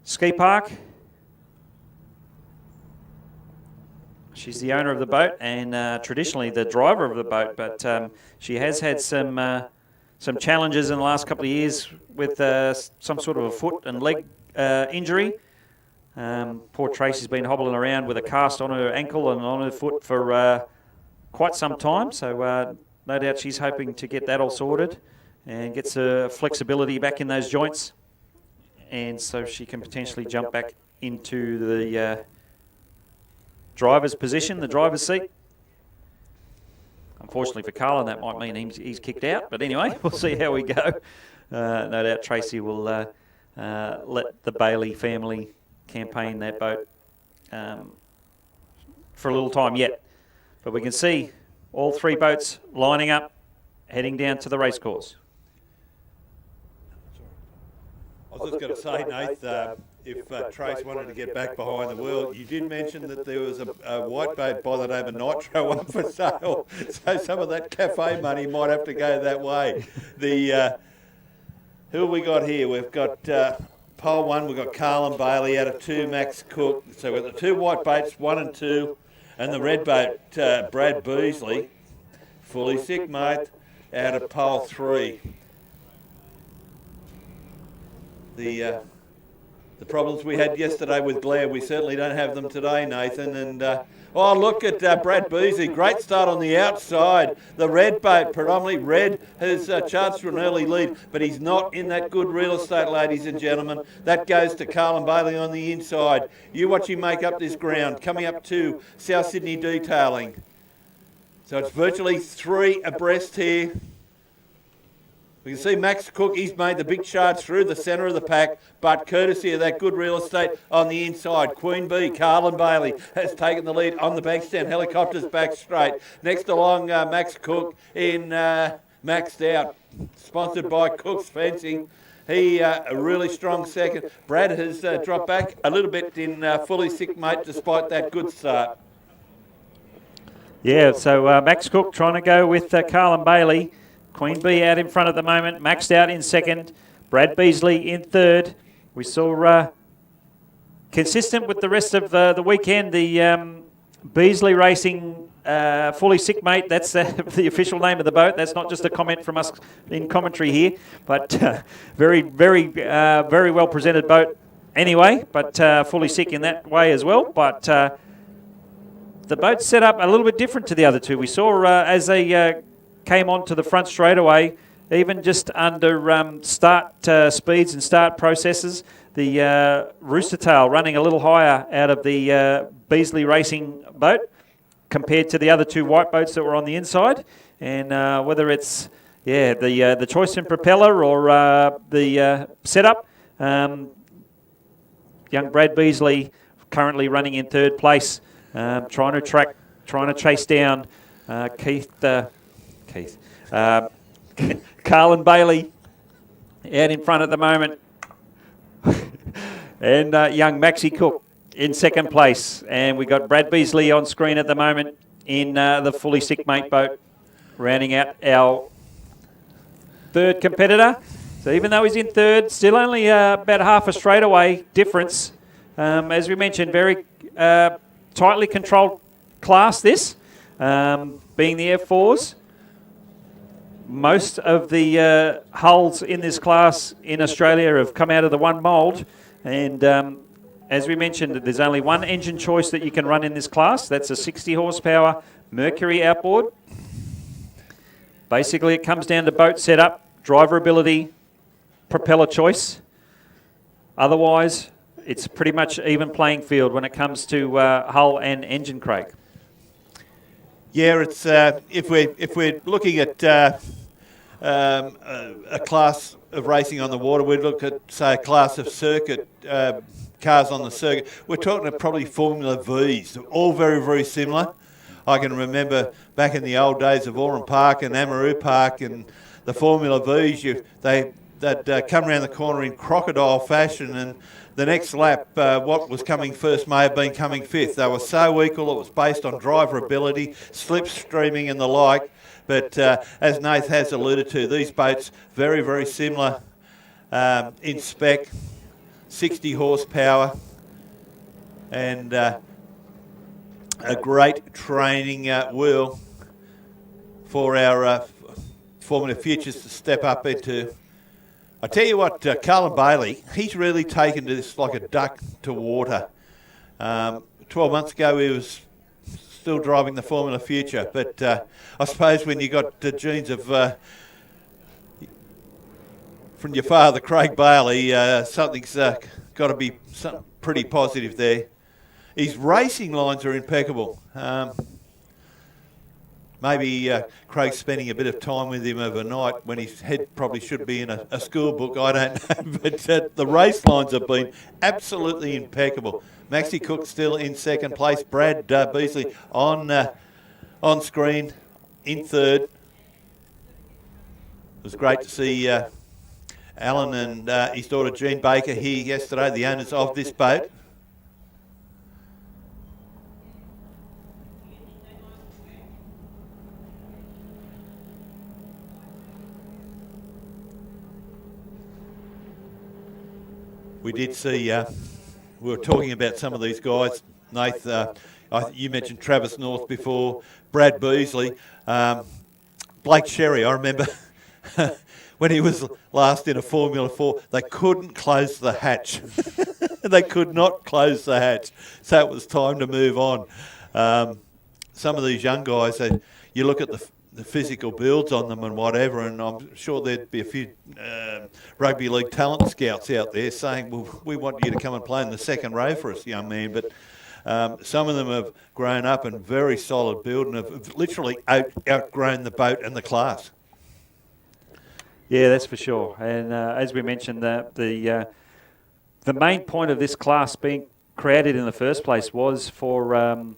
Ski Park. She's the owner of the boat and traditionally the driver of the boat, but she has had some challenges in the last couple of years with some sort of a foot and leg injury. Poor Tracy's been hobbling around with a cast on her ankle and on her foot for quite some time, so no doubt she's hoping to get that all sorted and gets her flexibility back in those joints, and so she can potentially jump back into the driver's position, the driver's seat. Unfortunately for Carlin, that might mean he's kicked out, but anyway, we'll see how we go. No doubt Tracy will let the Bailey family campaign that boat for a little time yet. But we can see all three boats lining up, heading down to the racecourse. I was just going to say, Nath, if Trace wanted to get back behind the wheel, you did mention that there was a white boat by the name of Nitro up for sale, so some of that cafe money might have to go that way. Who have we got here? We've got pole one, we've got Carlin Bailey out of 2, Max Cook. So we've got the 2 white boats, 1 and 2. And the red boat, Brad Beasley, fully sick, mate, out of pole 3. The problems we had yesterday with glare, we certainly don't have them today, Nathan. And oh, look at Brad Beasley, great start on the outside. The red boat, predominantly red, has charged for an early lead, but he's not in that good real estate, ladies and gentlemen. That goes to Carlin Bailey on the inside. You watch him make up this ground, coming up to South Sydney Detailing. So it's virtually 3 abreast here. We can see Max Cook, he's made the big charge through the centre of the pack, but courtesy of that good real estate on the inside, Queen Bee, Carlin Bailey, has taken the lead on the Bankstown helicopters back straight. Next along, Max Cook in Maxed Out, sponsored by Cook's Fencing. He a really strong second. Brad has dropped back a little bit in fully sick, mate, despite that good start. Yeah, so Max Cook trying to go with Carlin Bailey. Queen Bee out in front at the moment, Maxed Out in second, Brad Beasley in third. We saw, consistent with the rest of the weekend, the Beasley Racing Fully Sick Mate, that's the official name of the boat. That's not just a comment from us in commentary here, but very well presented boat anyway, but fully sick in that way as well. But the boat's set up a little bit different to the other two. We saw as they came onto the front straightaway, even just under start speeds and start processes, the Rooster Tail running a little higher out of the Beasley Racing boat compared to the other two white boats that were on the inside. And whether it's the choice in propeller or the setup, young Brad Beasley currently running in third place, trying to chase down Carlin Bailey out in front at the moment, and young Maxie Cook in second place. And we got Brad Beasley on screen at the moment in the fully sick mate boat, rounding out our third competitor. So even though he's in third, still only about half a straightaway difference. As we mentioned, very tightly controlled class this, being the F4s. Most of the hulls in this class in Australia have come out of the one mould, and as we mentioned, there's only one engine choice that you can run in this class. That's a 60 horsepower Mercury outboard. Basically, it comes down to boat setup, driver ability, propeller choice. Otherwise, it's pretty much even playing field when it comes to hull and engine, Craig. Yeah, it's if we're looking at a class of racing on the water, we'd look at, say, a class of circuit cars on the circuit. We're talking about probably Formula Vs, all very, very similar. I can remember back in the old days of Oran Park and Amaroo Park and the Formula Vs, they'd come around the corner in crocodile fashion, and the next lap, what was coming first may have been coming fifth. They were so equal, it was based on driver ability, slipstreaming and the like. But as Nath has alluded to, these boats very, very similar in spec, 60 horsepower, and a great training wheel for our Formula Futures to step up into. I tell you what, Carlin Bailey, he's really taken to this like a duck to water. 12 months ago, he was still driving the Formula Future, but I suppose when you got the genes of from your father, Craig Bailey, something's got to be pretty positive there. His racing lines are impeccable. Maybe Craig's spending a bit of time with him overnight when his head probably should be in a school book, I don't know. But the race lines have been absolutely impeccable. Maxie Cook still in second place. Brad Beasley on screen in third. It was great to see Alan and his daughter Jean Baker here yesterday, the owners of this boat. We did see, we were talking about some of these guys, Nath, you mentioned Travis North before, Brad Beasley, Blake Sherry, I remember when he was last in a Formula 4, they couldn't close the hatch. They could not close the hatch, so it was time to move on. Some of these young guys, you look at the physical builds on them and whatever, and I'm sure there'd be a few rugby league talent scouts out there saying, well, we want you to come and play in the second row for us, young man. But some of them have grown up and very solid build and have literally outgrown the boat and the class. Yeah, that's for sure. And as we mentioned, the main point of this class being created in the first place was for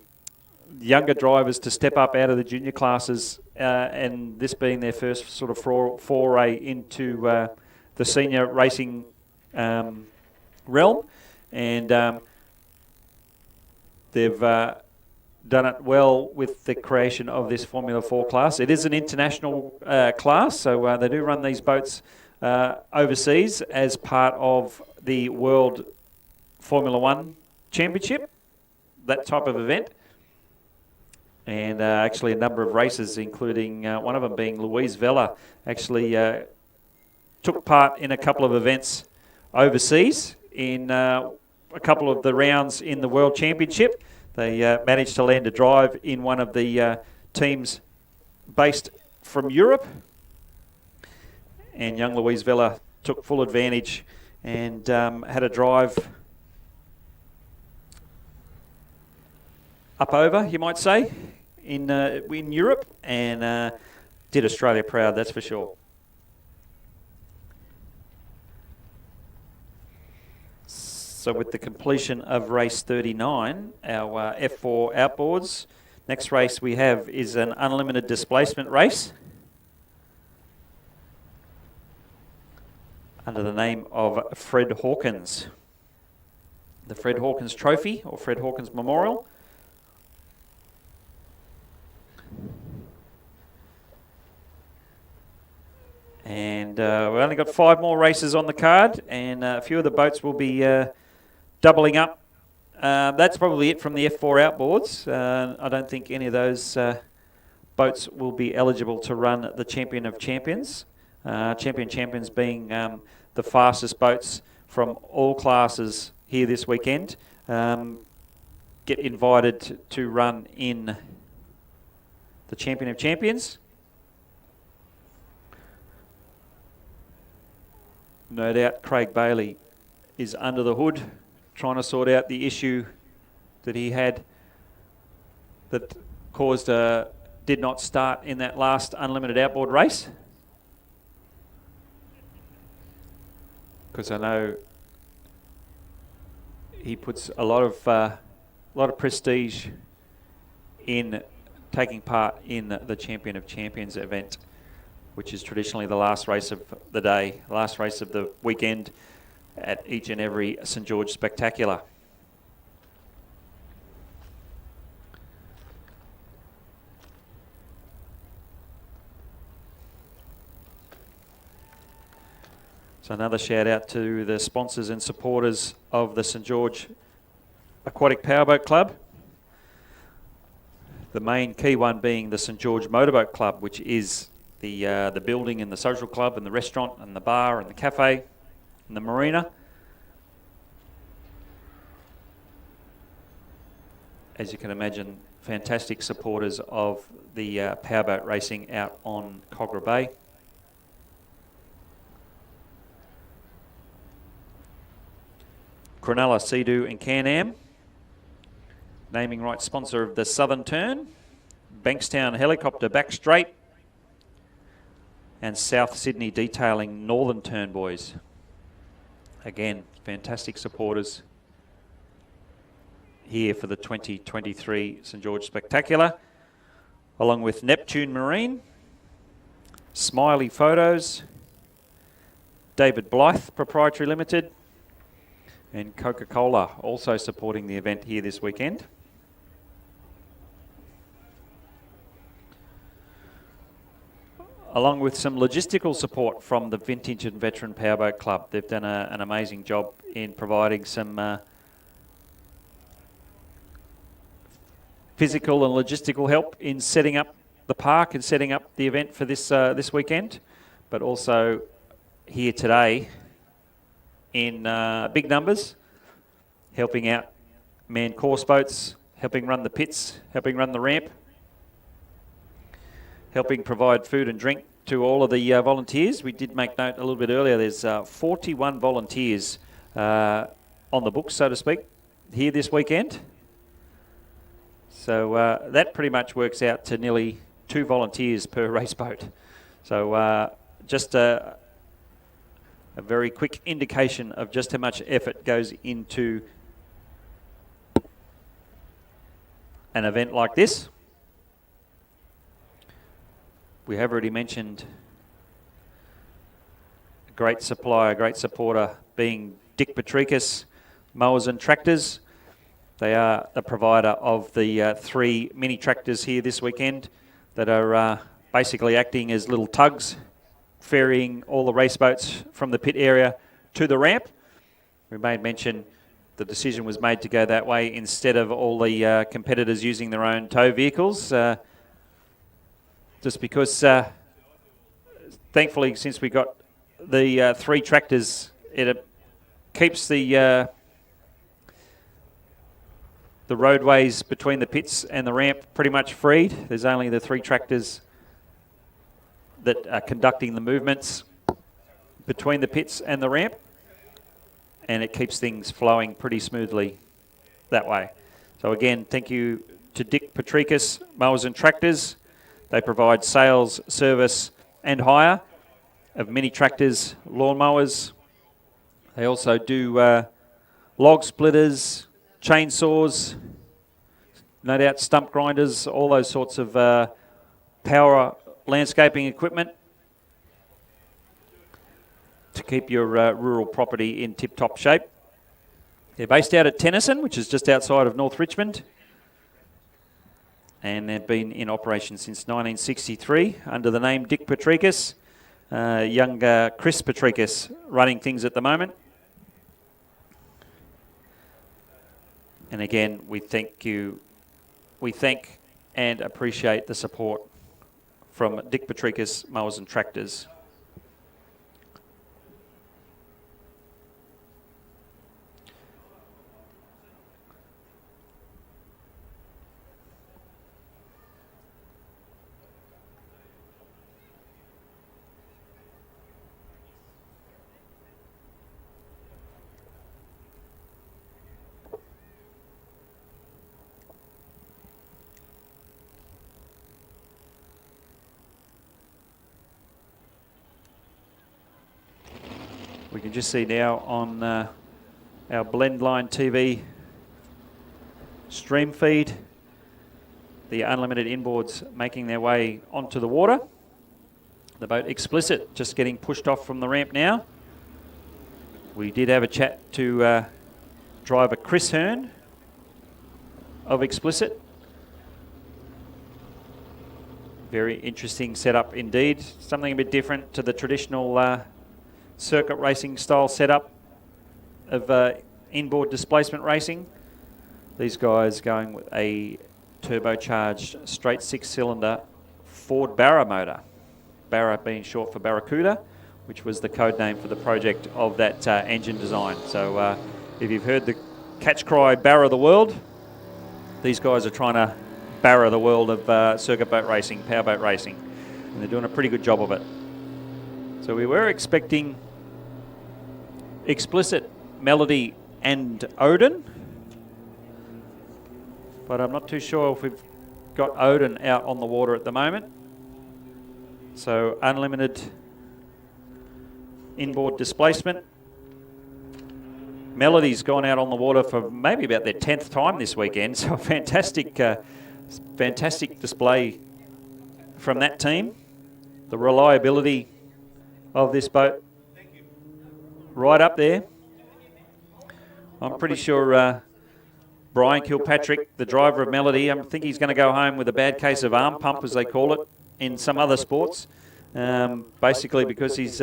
younger drivers to step up out of the junior classes, and this being their first sort of foray into the senior racing realm, and they've done it well with the creation of this Formula 4 class. It is an international class, so they do run these boats overseas as part of the World Formula 1 Championship, that type of event. And actually a number of races, including one of them being Louise Vella, actually took part in a couple of events overseas in a couple of the rounds in the World Championship. They managed to land a drive in one of the teams based from Europe. And young Louise Vella took full advantage and had a drive up over, you might say, in Europe, and did Australia proud, that's for sure. So with the completion of race 39, our F4 outboards, next race we have is an unlimited displacement race under the name of Fred Hawkins. The Fred Hawkins Trophy, or Fred Hawkins Memorial. And we've only got 5 more races on the card, and a few of the boats will be doubling up. That's probably it from the F4 outboards. I don't think any of those boats will be eligible to run the Champion of Champions. Champions being the fastest boats from all classes here this weekend get invited to run in the Champion of Champions. No doubt Craig Bailey is under the hood trying to sort out the issue that he had that caused did not start in that last unlimited outboard race. Because I know he puts a lot of prestige in taking part in the Champion of Champions event, which is traditionally the last race of the day, last race of the weekend at each and every St George Spectacular. So another shout out to the sponsors and supporters of the St George Aquatic Powerboat Club. The main key one being the St George Motorboat Club, which is the building and the social club and the restaurant and the bar and the cafe and the marina. As you can imagine, fantastic supporters of the powerboat racing out on Cogra Bay. Cronulla, Sea-Doo and Can-Am. Naming rights sponsor of the Southern Turn. Bankstown Helicopter Back Straight. And South Sydney Detailing Northern Turn Boys. Again, fantastic supporters here for the 2023 St George Spectacular. Along with Neptune Marine, Smiley Photos, David Blyth Proprietary Limited, and Coca-Cola also supporting the event here this weekend. Along with some logistical support from the Vintage and Veteran Powerboat Club. They've done an amazing job in providing some physical and logistical help in setting up the park and setting up the event for this weekend, but also here today in big numbers, helping out manned course boats, helping run the pits, helping run the ramp, helping provide food and drink to all of the volunteers. We did make note a little bit earlier, there's 41 volunteers on the books, so to speak, here this weekend. So that pretty much works out to nearly 2 volunteers per race boat. So just a very quick indication of just how much effort goes into an event like this. We have already mentioned a great supplier, a great supporter being Dick Patricus Mowers and Tractors. They are the provider of the 3 mini tractors here this weekend that are basically acting as little tugs, ferrying all the race boats from the pit area to the ramp. We made mention the decision was made to go that way instead of all the competitors using their own tow vehicles. Just because, thankfully, since we got the 3 tractors, it keeps the roadways between the pits and the ramp pretty much freed. There's only the 3 tractors that are conducting the movements between the pits and the ramp, and it keeps things flowing pretty smoothly that way. So again, thank you to Dick Patricus Mowers and Tractors. They provide sales, service and hire of mini tractors, lawnmowers. They also do log splitters, chainsaws, no doubt stump grinders, all those sorts of power landscaping equipment to keep your rural property in tip-top shape. They're based out at Tennyson, which is just outside of North Richmond, and they've been in operation since 1963 under the name Dick Patricus. Young Chris Patricus running things at the moment. And again, we thank and appreciate the support from Dick Patricus Mowers and Tractors. We can just see now on our Blendline TV stream feed the unlimited inboards making their way onto the water. The boat Explicit just getting pushed off from the ramp now. We did have a chat to driver Chris Hearn of Explicit. Very interesting setup indeed. Something a bit different to the traditional circuit racing style setup of inboard displacement racing. These guys going with a turbocharged straight 6-cylinder Ford Barra motor. Barra being short for Barracuda, which was the code name for the project of that engine design. So if you've heard the catch cry Barra the world, these guys are trying to Barra the world of circuit boat racing, powerboat racing, and they're doing a pretty good job of it. So we were expecting Explicit, Melody and Odin, but I'm not too sure if we've got Odin out on the water at the moment. So unlimited inboard displacement. Melody's gone out on the water for maybe about their 10th time this weekend, so a fantastic display from that team. The reliability of this boat right up there. I'm pretty sure Brian Kilpatrick, the driver of Melody, I think he's going to go home with a bad case of arm pump, as they call it in some other sports, basically because he's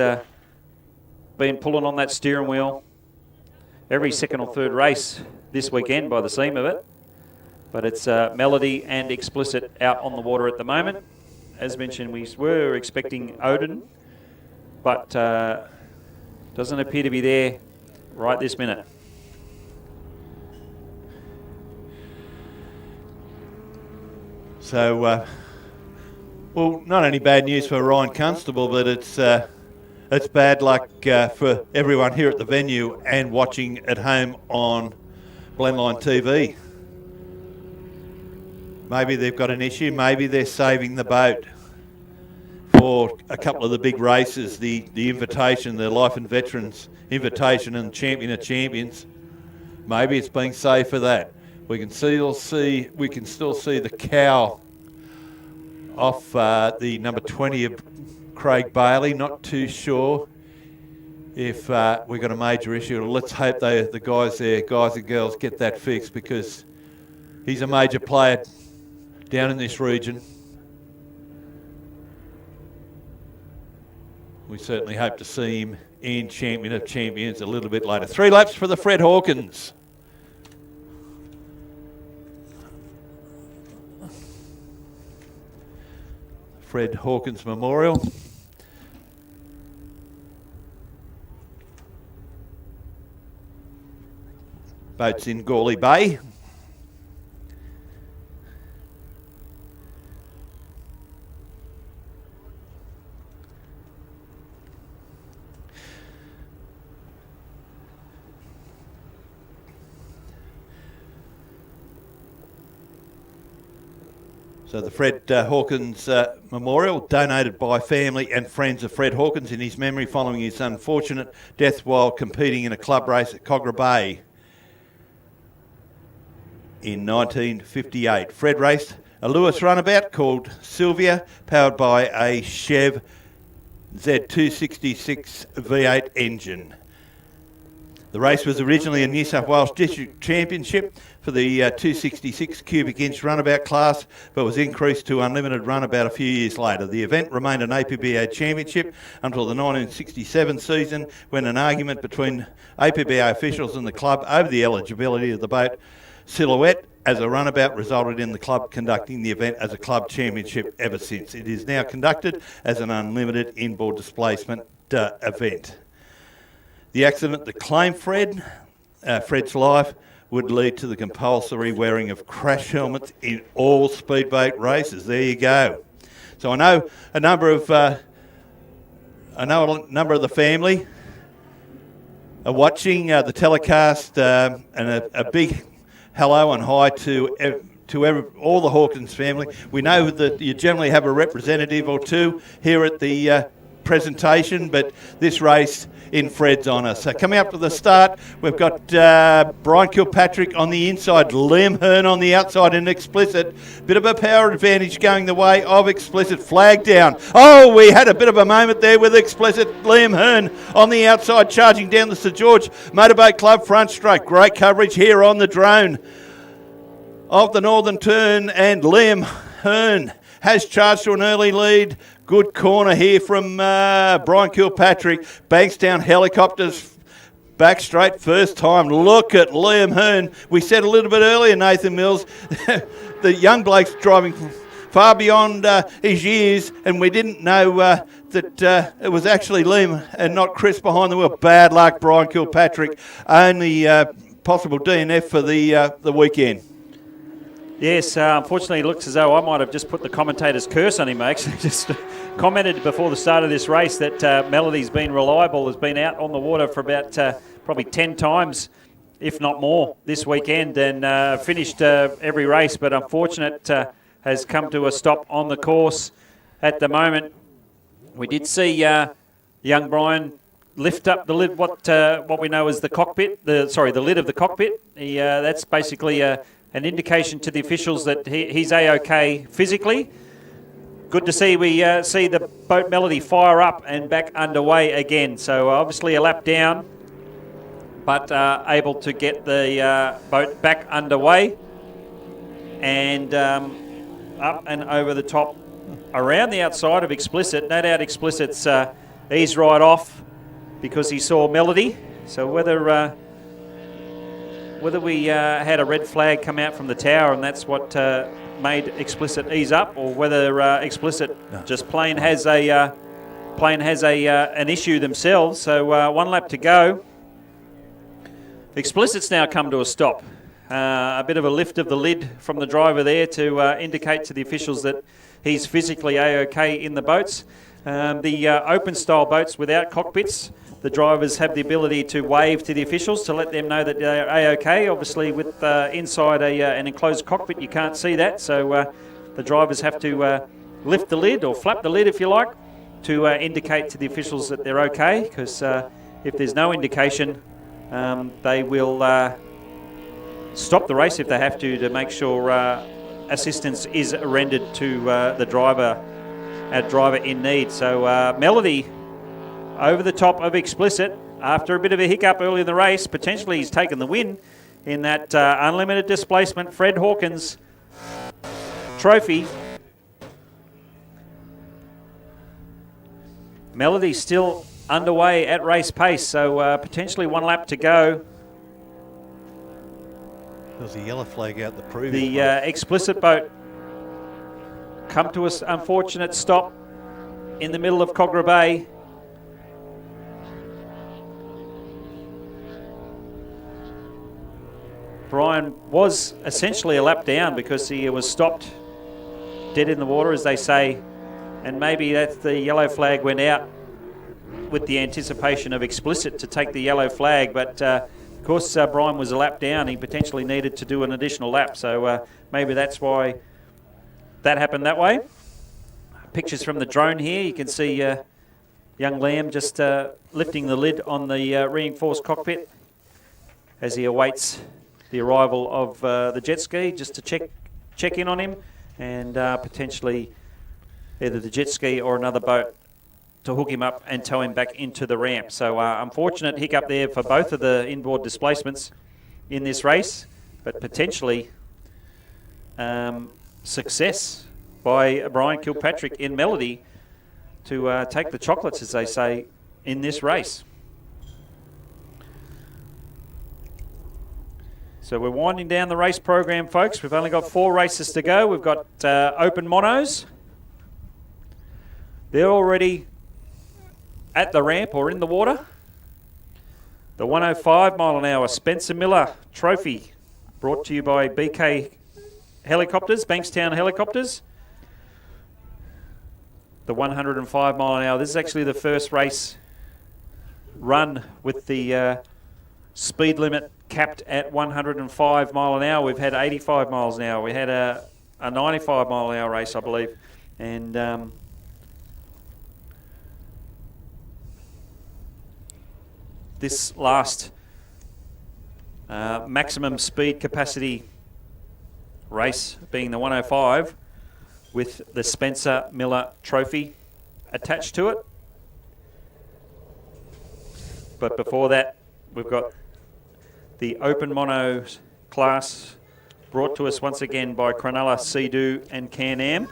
been pulling on that steering wheel every second or third race this weekend by the seam of it. But it's Melody and Explicit out on the water at the moment. As mentioned, we were expecting Odin, but doesn't appear to be there right this minute. So, well, not only bad news for Ryan Constable, but it's bad luck for everyone here at the venue and watching at home on Blendline TV. Maybe they've got an issue, maybe they're saving the boat for a couple of the big races, the Invitation, the Life and Veterans Invitation and Champion of Champions. Maybe it's being saved for that. We can still see the cow off the number 20 of Craig Bailey. Not too sure if we've got a major issue. Let's hope the guys there, guys and girls, get that fixed, because he's a major player down in this region. We certainly hope to see him in Champion of Champions a little bit later. 3 laps for the Fred Hawkins. Fred Hawkins Memorial. boats in Gawley Bay. So the Fred Hawkins Memorial, donated by family and friends of Fred Hawkins in his memory following his unfortunate death while competing in a club race at Cogra Bay in 1958. Fred raced a Lewis runabout called Sylvia, powered by a Chev Z266 V8 engine. The race was originally a New South Wales District Championship for the 266 cubic inch runabout class, but was increased to unlimited runabout a few years later. The event remained an APBA championship until the 1967 season, when an argument between APBA officials and the club over the eligibility of the boat silhouette as a runabout resulted in the club conducting the event as a club championship ever since. It is now conducted as an unlimited inboard displacement event. The accident that claimed Fred's life would lead to the compulsory wearing of crash helmets in all speedboat races. There you go. So I know a number of the family are watching the telecast, and a big hello and hi to all the Hawkins family. We know that you generally have a representative or two here at the presentation, but this race in Fred's honour. So coming up to the start, we've got Brian Kilpatrick on the inside, Liam Hearn on the outside in Explicit. Bit of a power advantage going the way of Explicit. Flag down. Oh, we had a bit of a moment there with Explicit. Liam Hearn on the outside, charging down the St George Motorboat Club front stroke. Great coverage here on the drone of the Northern Turn, and Liam Hearn has charged to an early lead. Good corner here from Brian Kilpatrick. Bankstown helicopters back straight first time. Look at Liam Hearn. We said a little bit earlier, Nathan Mills, the young bloke's driving far beyond his years, and we didn't know that it was actually Liam and not Chris behind the wheel. Bad luck, Brian Kilpatrick. Only possible DNF for the weekend. Yes, unfortunately it looks as though I might have just put the commentator's curse on him. I actually just commented before the start of this race that Melody's been reliable, has been out on the water for about probably 10 times, if not more, this weekend, and finished every race, but unfortunate has come to a stop on the course at the moment. We did see young Brian lift up the lid, what we know as the cockpit, the lid of the cockpit. That's basically an indication to the officials that he's A-OK physically. Good to see we see the boat Melody fire up and back underway again. So obviously a lap down, but able to get the boat back underway and up and over the top around the outside of Explicit. No doubt Explicit's eased right off because he saw Melody. So whether we had a red flag come out from the tower and that's what made Explicit ease up, or whether Explicit just plain has an issue themselves. So one lap to go. Explicit's now come to a stop. A bit of a lift of the lid from the driver there to indicate to the officials that he's physically A-OK in the boats. The open style boats without cockpits, the drivers have the ability to wave to the officials to let them know that they're A-OK. Obviously, with inside an enclosed cockpit, you can't see that. So the drivers have to lift the lid, or flap the lid if you like, to indicate to the officials that they're OK, because if there's no indication, they will stop the race if they have to make sure assistance is rendered to the driver, our driver in need. So Melody over the top of Explicit after a bit of a hiccup early in the race. Potentially he's taken the win in that unlimited displacement Fred Hawkins trophy. Melody's still underway at race pace, so potentially one lap to go. There's a yellow flag out the previous The Explicit boat come to an unfortunate stop in the middle of Cogra Bay. Brian was essentially a lap down because he was stopped dead in the water, as they say, and maybe that's the yellow flag went out with the anticipation of explicit to take the yellow flag, but of course Brian was a lap down. He potentially needed to do an additional lap, so maybe that's why that happened that way. Pictures from the drone here. You can see young Liam just lifting the lid on the reinforced cockpit as he awaits the arrival of the jet ski, just to check in on him, and potentially either the jet ski or another boat to hook him up and tow him back into the ramp. So unfortunate hiccup there for both of the inboard displacements in this race, but potentially success by Brian Kilpatrick in Melody to take the chocolates, as they say, in this race. So we're winding down the race program, folks. We've only got 4 races to go. We've got open monos. They're already at the ramp or in the water. The 105 mile an hour Spencer Miller Trophy, brought to you by BK Helicopters, Bankstown Helicopters. The 105 mile an hour. This is actually the first race run with the speed limit capped at 105 mile an hour. We've had 85 miles an hour. We had a 95 mile an hour race, I believe. And this last maximum speed capacity race being the 105 with the Spencer Miller Trophy attached to it. But before that, we've got the open mono class brought to us once again by Cronulla, Sea-Doo and Can-Am.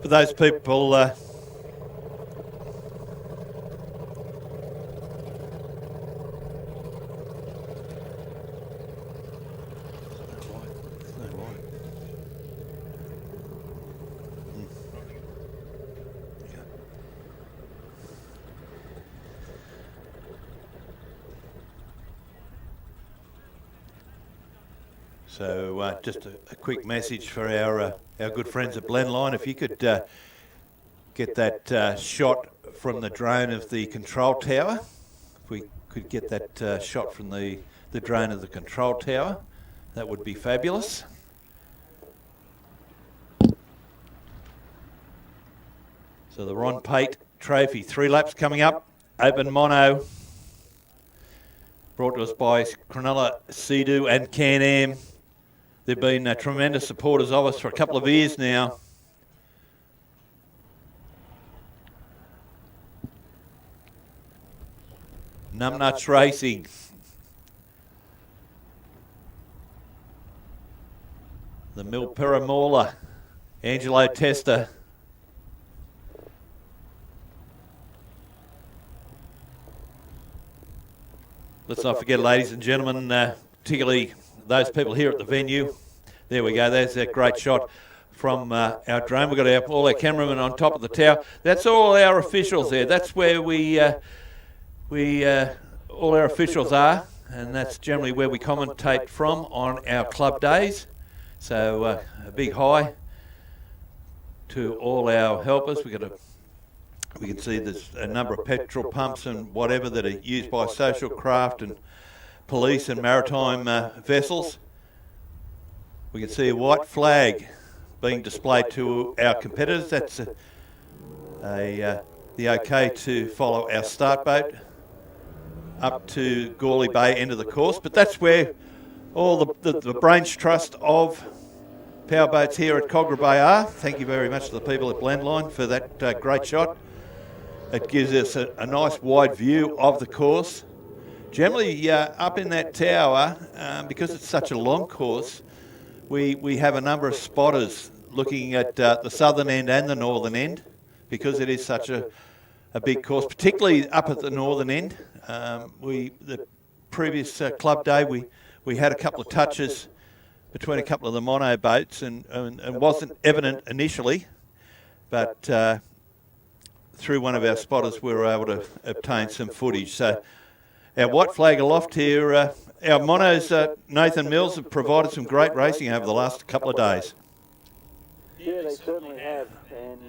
For those people So just a quick message for our good friends at Blendline. If you could get that shot from the drone of the control tower, if we could get that shot from the drone of the control tower, that would be fabulous. So the Ron Pate Trophy, 3 laps coming up, open mono, brought to us by Cronulla, Sea-Doo and Can-Am. They've been tremendous supporters of us for a couple of years now. Numbnuts Racing. The Milpera Mauler, Angelo Testa. Let's not forget, ladies and gentlemen, particularly those people here at the venue. There we go. There's that great shot from our drone. We've got all our cameramen on top of the tower. That's all our officials there. That's where all our officials are, and that's generally where we commentate from on our club days. So a big hi to all our helpers. We can see there's a number of petrol pumps and whatever that are used by social craft and police and maritime vessels. We can see a white flag being displayed to our competitors. That's the okay to follow our start boat up to Gawley Bay, end of the course. But that's where all the brains trust of powerboats here at Cogra Bay are. Thank you very much to the people at Blendline for that great shot. It gives us a nice wide view of the course. Generally, up in that tower, because it's such a long course, we have a number of spotters looking at the southern end and the northern end, because it is such a big course, particularly up at the northern end. The previous club day, we had a couple of touches between a couple of the mono boats and wasn't evident initially, but through one of our spotters, we were able to obtain some footage. So our white flag aloft here. Our monos, Nathan Mills, have provided some great racing over the last couple of days. Yeah, they certainly have, and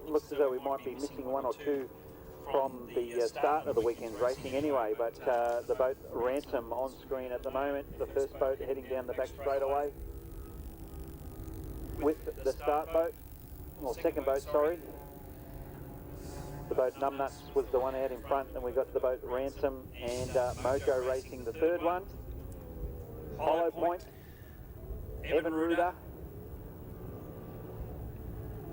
looks as though we might be missing one or two from the start of the weekend's racing anyway, but the boat Ransom on screen at the moment, the first boat heading down the back straightaway with the start boat, or second boat, sorry. The boat Numbnuts was the one out in front, and we got the boat Ransom and Mojo Racing the third one. Hollow Point, Evan Ruder,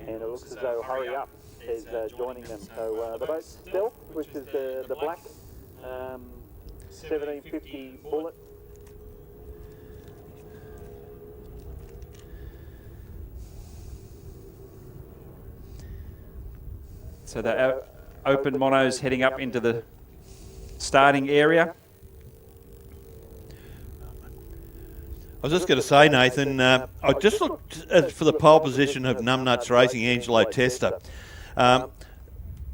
and it looks as though Hurry Up is joining them. So the boat Stealth, which is the black 1750 Bullet. So the open monos heading up into the starting area. I was just going to say, Nathan, I just looked for the pole position of Numbnuts Racing, Angelo Testa.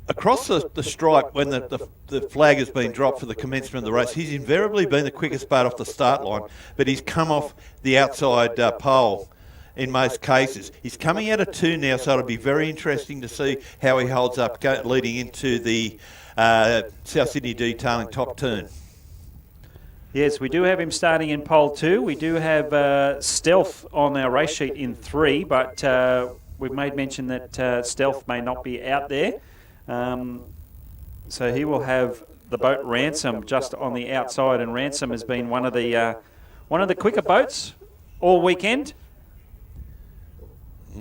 Across the stripe, when the flag has been dropped for the commencement of the race, he's invariably been the quickest boat off the start line, but he's come off the outside pole in most cases. He's coming out of 2 now, so it'll be very interesting to see how he holds up leading into the South Sydney Detailing top turn. Yes, we do have him starting in pole 2. We do have Stealth on our race sheet in 3, but we've made mention that Stealth may not be out there. So he will have the boat Ransom just on the outside, and Ransom has been one of the quicker boats all weekend.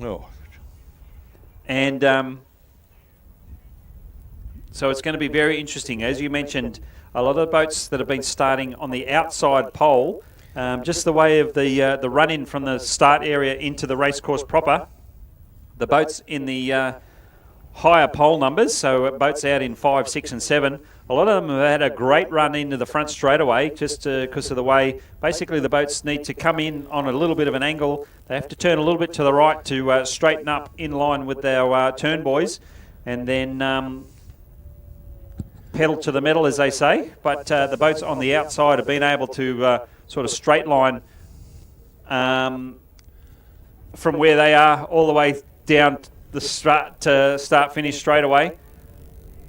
Oh. And so it's going to be very interesting. As you mentioned, a lot of the boats that have been starting on the outside pole, just the way of the run-in from the start area into the racecourse proper, the boats in the higher pole numbers, so boats out in 5, 6 and 7, a lot of them have had a great run into the front straightaway just because of the way basically the boats need to come in on a little bit of an angle. They have to turn a little bit to the right to straighten up in line with our turn boys, and then pedal to the metal, as they say. But the boats on the outside have been able to sort of straight line from where they are all the way down the start finish straight away,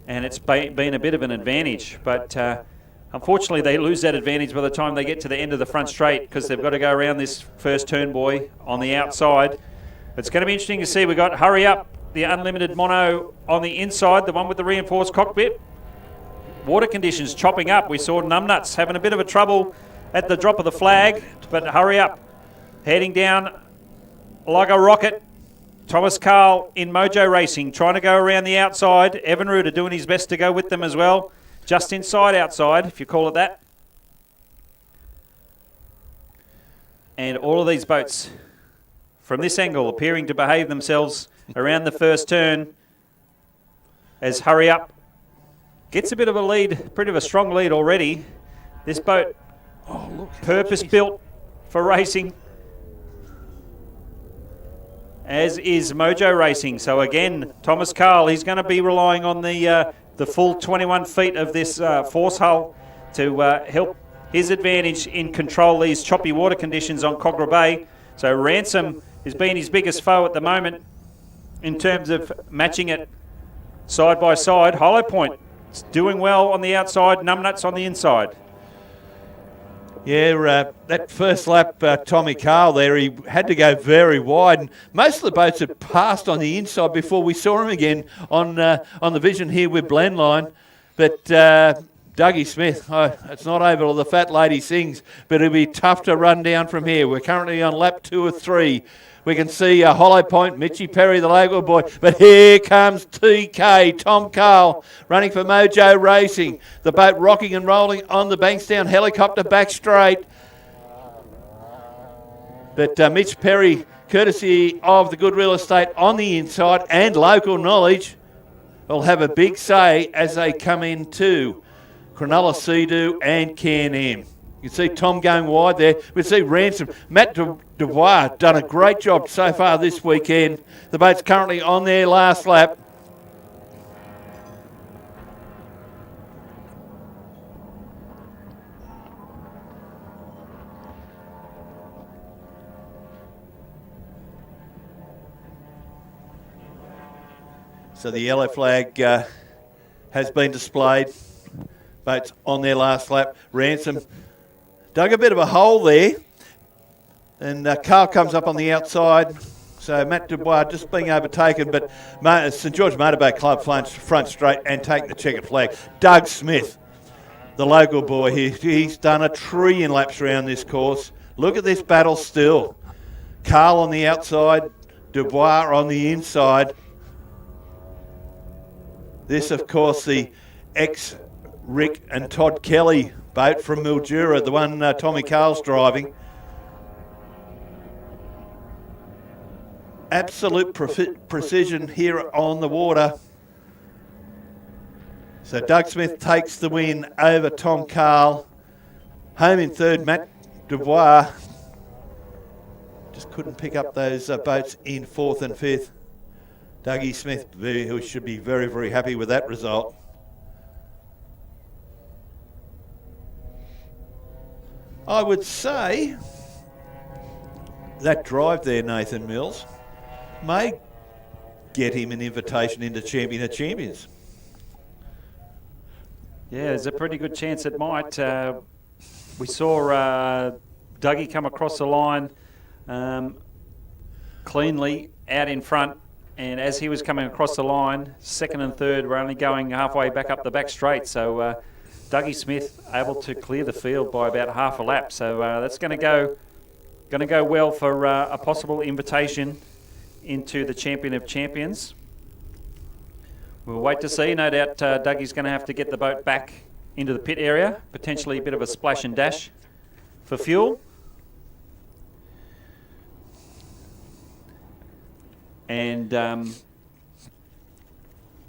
and it's been a bit of an advantage, but unfortunately they lose that advantage by the time they get to the end of the front straight, because they've got to go around this first turn buoy on the outside. It's going to be interesting to see. We've got Hurry Up, the unlimited mono on the inside, the one with the reinforced cockpit. Water conditions chopping up. We saw Numbnuts having a bit of a trouble at the drop of the flag, but Hurry Up heading down like a rocket. Thomas Carl in Mojo Racing trying to go around the outside. Evan Ruder doing his best to go with them as well. Just inside outside, if you call it that. And all of these boats from this angle appearing to behave themselves around the first turn as Hurry Up gets a bit of a lead, pretty of a strong lead already. This boat, purpose-built for racing, as is Mojo Racing. So again, Thomas Carl, he's going to be relying on the full 21 feet of this force hull to help his advantage in control these choppy water conditions on Cogra Bay. So Ransom has been his biggest foe at the moment in terms of matching it side by side. Hollow Point doing well on the outside, Numbnuts on the inside. Yeah, that first lap, Tommy Carl there, he had to go very wide. And most of the boats had passed on the inside before we saw him again on the vision here with Blendline. But Dougie Smith, it's not over till the fat lady sings, but it'll be tough to run down from here. We're currently on lap 2 or 3. We can see Hollow Point, Mitchy Perry, the local boy. But here comes TK, Tom Carl, running for Mojo Racing. The boat rocking and rolling on the Bankstown helicopter back straight. But Mitch Perry, courtesy of the good real estate on the inside and local knowledge, will have a big say as they come into Cronulla Sea-Doo and Can-Am. You can see Tom going wide there. We see Ransom. Matt Devois done a great job so far this weekend. The boat's currently on their last lap. So the yellow flag has been displayed. Boats on their last lap. Ransom dug a bit of a hole there. And Carl comes up on the outside. So Matt Dubois just being overtaken, but St George Motorboat Club front straight and taking the checkered flag. Doug Smith, the local boy here, he's done a trillion laps around this course. Look at this battle still. Carl on the outside, Dubois on the inside. This, of course, the ex-Rick and Todd Kelly boat from Mildura, the one Tommy Carl's driving. Absolute precision here on the water. So Doug Smith takes the win over Tom Carl. Home in third, Matt Dubois. Just couldn't pick up those boats in fourth and fifth. Dougie Smith, who should be very, very happy with that result. I would say that drive there, Nathan Mills, may get him an invitation into Champion of Champions. Yeah, there's a pretty good chance it might. We saw Dougie come across the line cleanly out in front, and as he was coming across the line, second and third were only going halfway back up the back straight. So Dougie Smith able to clear the field by about half a lap. So that's going to go well for a possible invitation into the Champion of Champions. We'll wait to see. No doubt Dougie's going to have to get the boat back into the pit area, potentially a bit of a splash and dash for fuel. And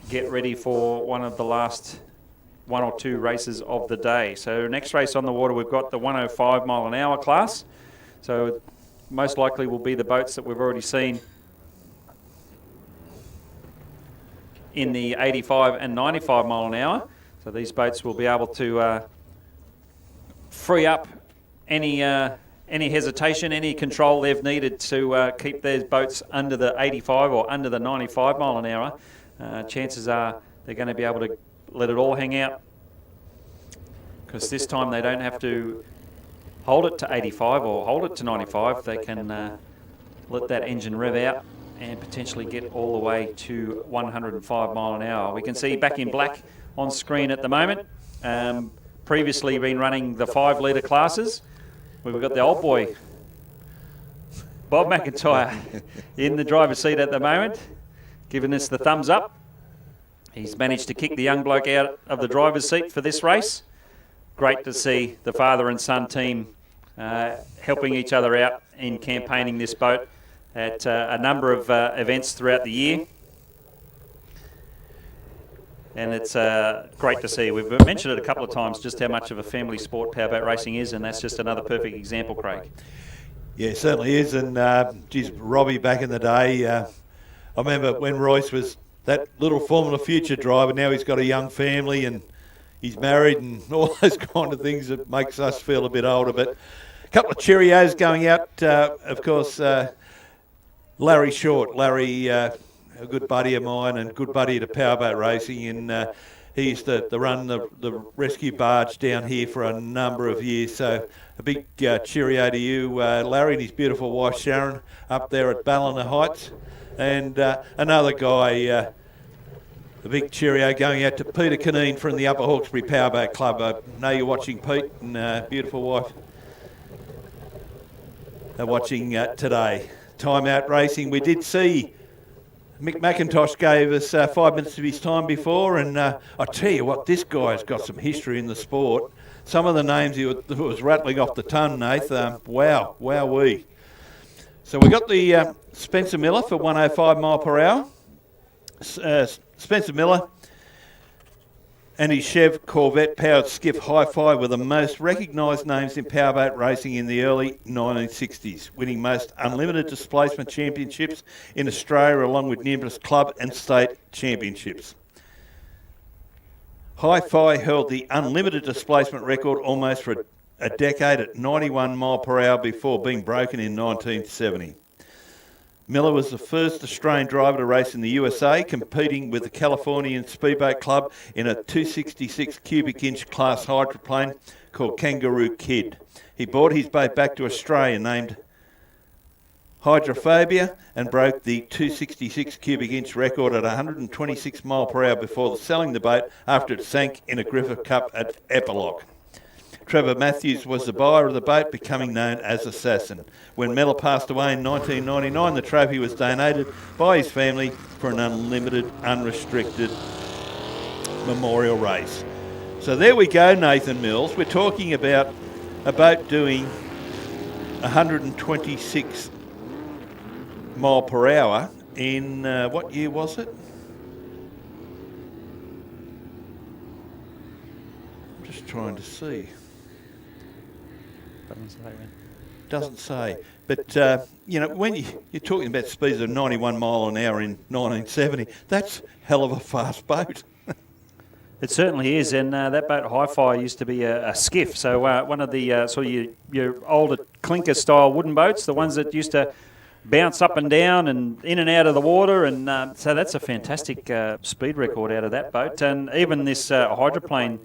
get ready for one of the last one or two races of the day. So next race on the water, we've got the 105 mile an hour class. So most likely will be the boats that we've already seen in the 85 and 95 mile an hour. So these boats will be able to free up any hesitation, any control they've needed to keep their boats under the 85 or under the 95 mile an hour. Chances are they're going to be able to let it all hang out, because this time they don't have to hold it to 85 or hold it to 95. They can let that engine rev out and potentially get all the way to 105 mile an hour. We can see back in black on screen at the moment. Previously been running the 5 litre classes. We've got the old boy, Bob McIntyre, in the driver's seat at the moment, giving us the thumbs up. He's managed to kick the young bloke out of the driver's seat for this race. Great to see the father and son team helping each other out in campaigning this boat at a number of events throughout the year. And it's great to see. We've mentioned it a couple of times just how much of a family sport powerboat racing is, and that's just another perfect example, Craig. Yeah, it certainly is. And geez, Robbie back in the day, I remember when Royce was that little Formula Future driver. Now he's got a young family and he's married and all those kind of things that makes us feel a bit older. But a couple of Cheerios going out, of course, Larry Short. Larry, a good buddy of mine and good buddy to powerboat racing, and he used to run the rescue barge down here for a number of years. So a big cheerio to you, Larry, and his beautiful wife Sharon up there at Ballina Heights. And another guy, a big cheerio going out to Peter Caneen from the Upper Hawkesbury Powerboat Club. I know you're watching, Pete, and beautiful wife watching today. Time out racing. We did see Mick McIntosh gave us 5 minutes of his time before, and I tell you what, this guy's got some history in the sport. Some of the names he was rattling off the tongue, Nath. Wowee. So we got the Spencer Miller for 105 mile per hour. Spencer Miller and his Chev Corvette powered skiff Hi-Fi were the most recognised names in powerboat racing in the early 1960s, winning most unlimited displacement championships in Australia along with numerous club and state championships. Hi-Fi held the unlimited displacement record almost for a decade at 91 mile per hour before being broken in 1970. Miller was the first Australian driver to race in the USA, competing with the Californian Speedboat Club in a 266 cubic inch class hydroplane called Kangaroo Kid. He brought his boat back to Australia named Hydrophobia and broke the 266 cubic inch record at 126 mile per hour before selling the boat after it sank in a Griffith Cup at Epilogue. Trevor Matthews was the buyer of the boat, becoming known as Assassin. When Miller passed away in 1999, the trophy was donated by his family for an unlimited, unrestricted memorial race. So there we go, Nathan Mills. We're talking about a boat doing 126 mile per hour in, what year was it? I'm just trying to see. Doesn't say. But, you know, when you're talking about speeds of 91 mile an hour in 1970, that's hell of a fast boat. It certainly is, and that boat Hi-Fi used to be a skiff, so one of the sort of your older clinker-style wooden boats, the ones that used to bounce up and down and in and out of the water, and so that's a fantastic speed record out of that boat. And even this hydroplane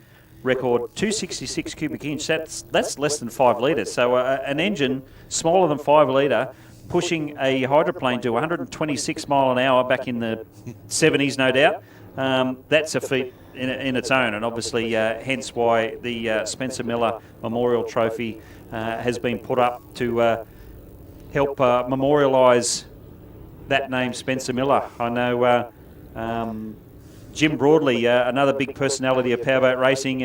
record, 266 cubic inch, that's less than 5 litres. So an engine smaller than 5 litre pushing a hydroplane to 126 mile an hour back in the 70s, no doubt. That's a feat in its own, and obviously hence why the Spencer Miller Memorial Trophy has been put up to help memorialise that name, Spencer Miller. I know Jim Broadley, another big personality of powerboat racing,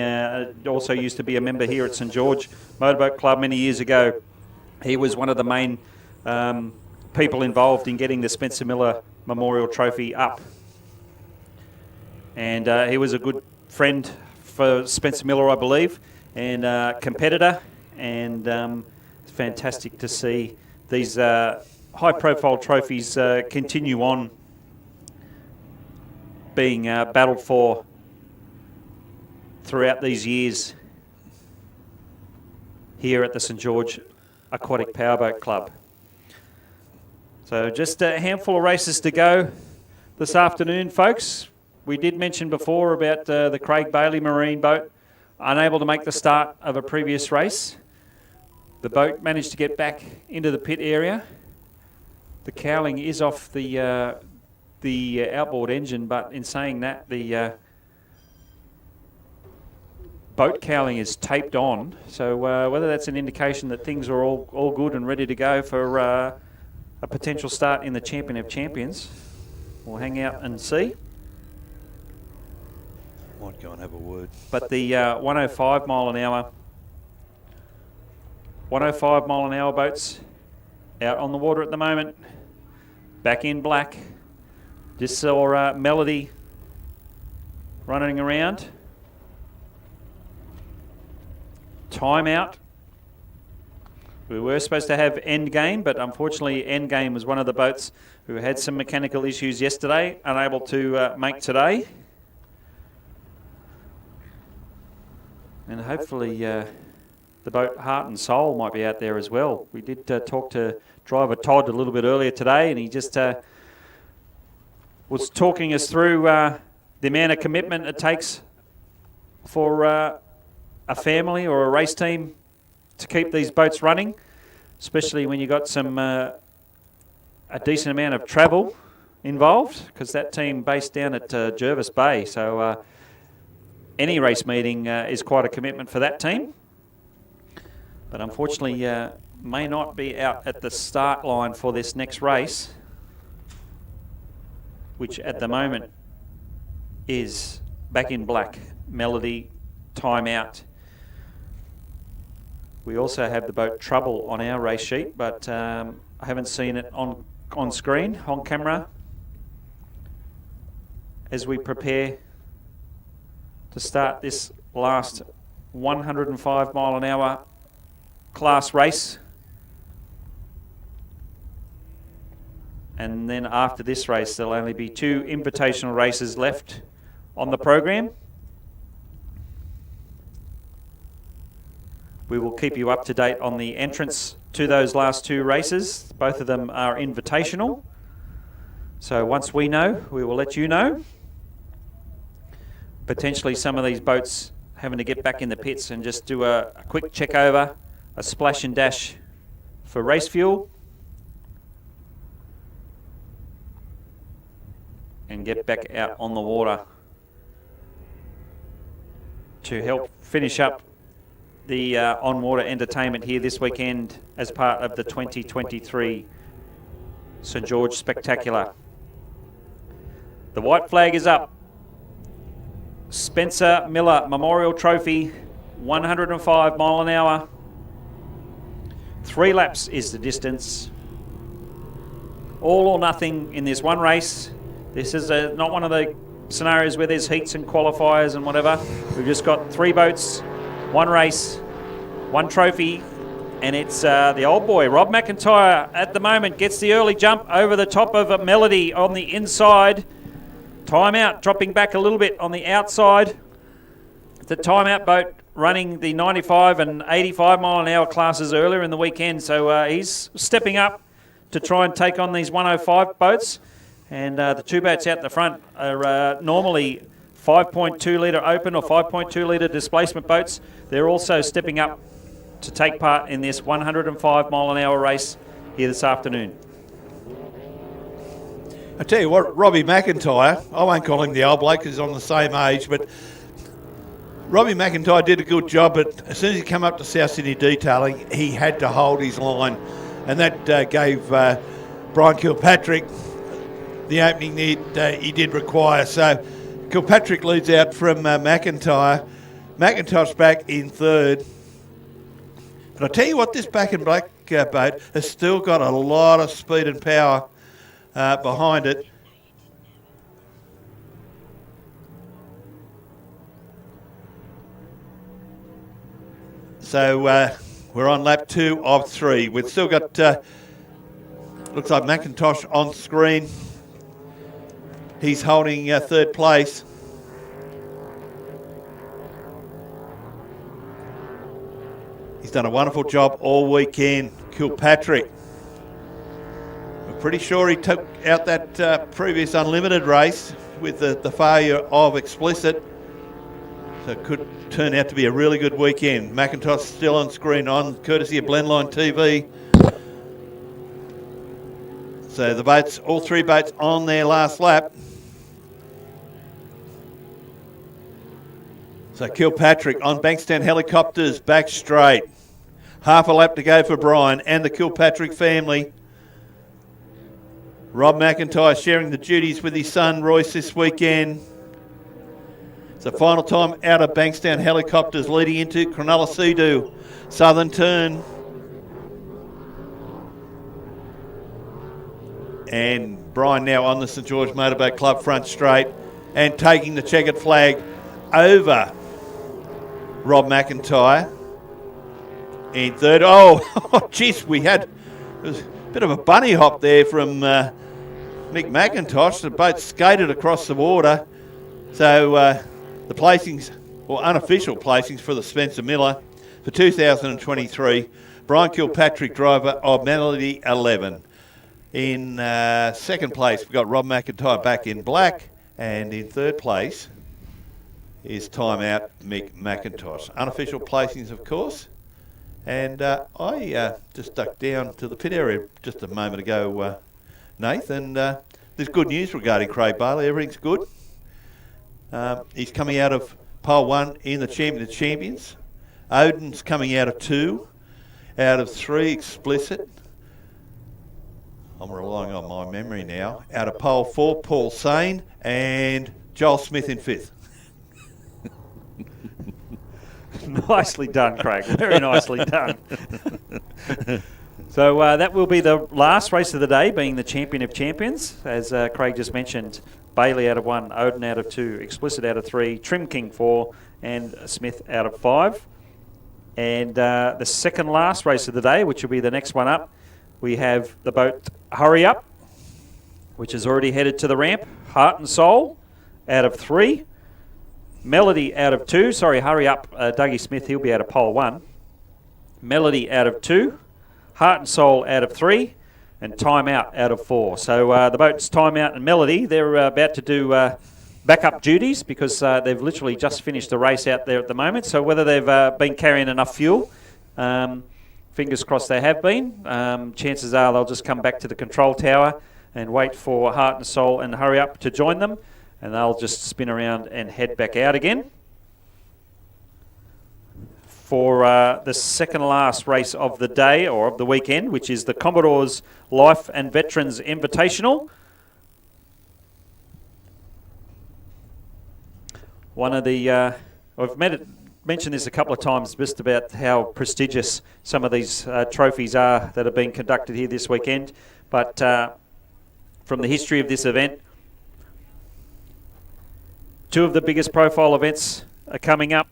also used to be a member here at St George Motorboat Club many years ago. He was one of the main people involved in getting the Spencer Miller Memorial Trophy up. And he was a good friend for Spencer Miller, I believe, and competitor. And it's fantastic to see these high-profile trophies continue on being battled for throughout these years here at the St George Aquatic Powerboat Club. So just a handful of races to go this afternoon, folks. We did mention before about the Craig Bailey marine boat unable to make the start of a previous race. The boat managed to get back into the pit area. The cowling is off the outboard engine, but in saying that, the boat cowling is taped on. So whether that's an indication that things are all good and ready to go for a potential start in the Champion of Champions, we'll hang out and see. Might go and have a word. But the 105 mile an hour boats out on the water at the moment. Back in black. Just saw Melody running around. Timeout. We were supposed to have Endgame, but unfortunately Endgame was one of the boats who had some mechanical issues yesterday, unable to make today. And hopefully the boat Heart and Soul might be out there as well. We did talk to driver Todd a little bit earlier today, and he just was talking us through the amount of commitment it takes for a family or a race team to keep these boats running, especially when you've got some a decent amount of travel involved, because that team based down at Jervis Bay, so any race meeting is quite a commitment for that team. But unfortunately may not be out at the start line for this next race, which at the moment is Back in Black, Melody, Timeout. We also have the boat Trouble on our race sheet, but I haven't seen it on screen, on camera, as we prepare to start this last 105 mile an hour class race. And then after this race, there'll only be 2 invitational races left on the program. We will keep you up to date on the entrance to those last two races. Both of them are invitational. So once we know, we will let you know. Potentially some of these boats having to get back in the pits and just do a quick check over, a splash and dash for race fuel, and get back out on the water to help finish up the on-water entertainment here this weekend as part of the 2023 St George Spectacular. The white flag is up. Spencer Miller Memorial Trophy, 105 mile an hour. 3 laps is the distance. All or nothing in this one race. This is not one of the scenarios where there's heats and qualifiers and whatever. We've just got 3 boats, 1 race, 1 trophy, and it's the old boy, Rob McIntyre, at the moment gets the early jump over the top of a Melody on the inside. Timeout, dropping back a little bit on the outside. The timeout boat running the 95 and 85 mile an hour classes earlier in the weekend, so he's stepping up to try and take on these 105 boats. And the 2 boats out the front are normally 5.2 litre open or 5.2 litre displacement boats. They're also stepping up to take part in this 105 mile an hour race here this afternoon. I tell you what, Robbie McIntyre, I won't call him the old bloke because he's on the same age, but Robbie McIntyre did a good job, but as soon as he came up to South Sydney detailing, he had to hold his line, and that gave Brian Kilpatrick the opening he did require. So Kilpatrick leads out from McIntyre. McIntyre's back in 3rd. But I tell you what, this back and black boat has still got a lot of speed and power behind it. So we're on lap 2 of 3. We've still got, looks like McIntosh on screen. He's holding 3rd place. He's done a wonderful job all weekend, Kilpatrick. I'm pretty sure he took out that previous Unlimited race with the failure of Explicit. So it could turn out to be a really good weekend. McIntosh still on screen on courtesy of Blendline TV. So the boats, all 3 boats on their last lap. So Kilpatrick on Bankstown Helicopters, back straight. Half a lap to go for Brian and the Kilpatrick family. Rob McIntyre sharing the duties with his son Royce this weekend. It's the final time out of Bankstown Helicopters leading into Cronulla Sea-Doo. Southern turn. And Brian now on the St George Motorboat Club front straight and taking the checkered flag over Rob McIntyre in 3rd. Oh, jeez, it was a bit of a bunny hop there from Nick McIntosh. The boat skated across the water. So the placings, or unofficial placings for the Spencer Miller for 2023. Brian Kilpatrick, driver of Melody 11. In 2nd place, we've got Rob McIntyre back in black. And in 3rd place is timeout Mick McIntosh. Unofficial placings, of course. And I just ducked down to the pit area just a moment ago, Nath, and there's good news regarding Craig Bailey. Everything's good. He's coming out of pole 1 in the Champion of Champions. Odin's coming out of 2, out of 3 Explicit. I'm relying on my memory now. Out of pole 4, Paul Sane, and Joel Smith in 5th. Nicely done, Craig. Very nicely done. So that will be the last race of the day, being the Champion of Champions. As Craig just mentioned, Bailey out of 1, Odin out of 2, Explicit out of 3, Trim King 4, and Smith out of 5. And the second last race of the day, which will be the next one up, we have the boat Hurry Up, which is already headed to the ramp. Heart and Soul out of 3. Melody out of 2. Sorry, Hurry Up, Dougie Smith, he'll be out of pole 1. Melody out of 2. Heart and Soul out of 3, and Time Out out of 4. So the boats Time Out and Melody, they're about to do backup duties because they've literally just finished the race out there at the moment. So whether they've been carrying enough fuel, fingers crossed they have been. Chances are they'll just come back to the control tower and wait for Heart and Soul and Hurry Up to join them, and they'll just spin around and head back out again. For the second last race of the day or of the weekend, which is the Commodore's Life and Veterans Invitational. One of the, I've mentioned this a couple of times just about how prestigious some of these trophies are that are being conducted here this weekend. But from the history of this event, 2 of the biggest profile events are coming up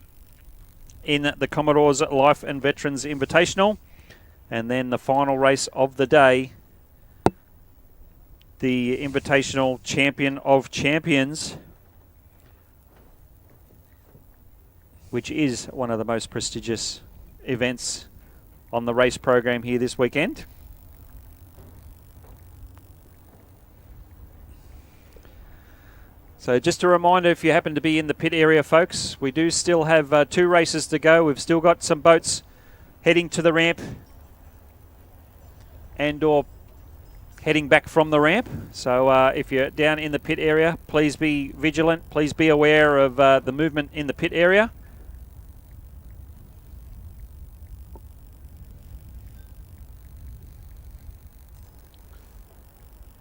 in the Commodore's Life and Veterans Invitational. And then the final race of the day, the Invitational Champion of Champions, which is one of the most prestigious events on the race program here this weekend. So just a reminder, if you happen to be in the pit area, folks, we do still have 2 races to go. We've still got some boats heading to the ramp and or heading back from the ramp. So if you're down in the pit area, please be vigilant. Please be aware of the movement in the pit area.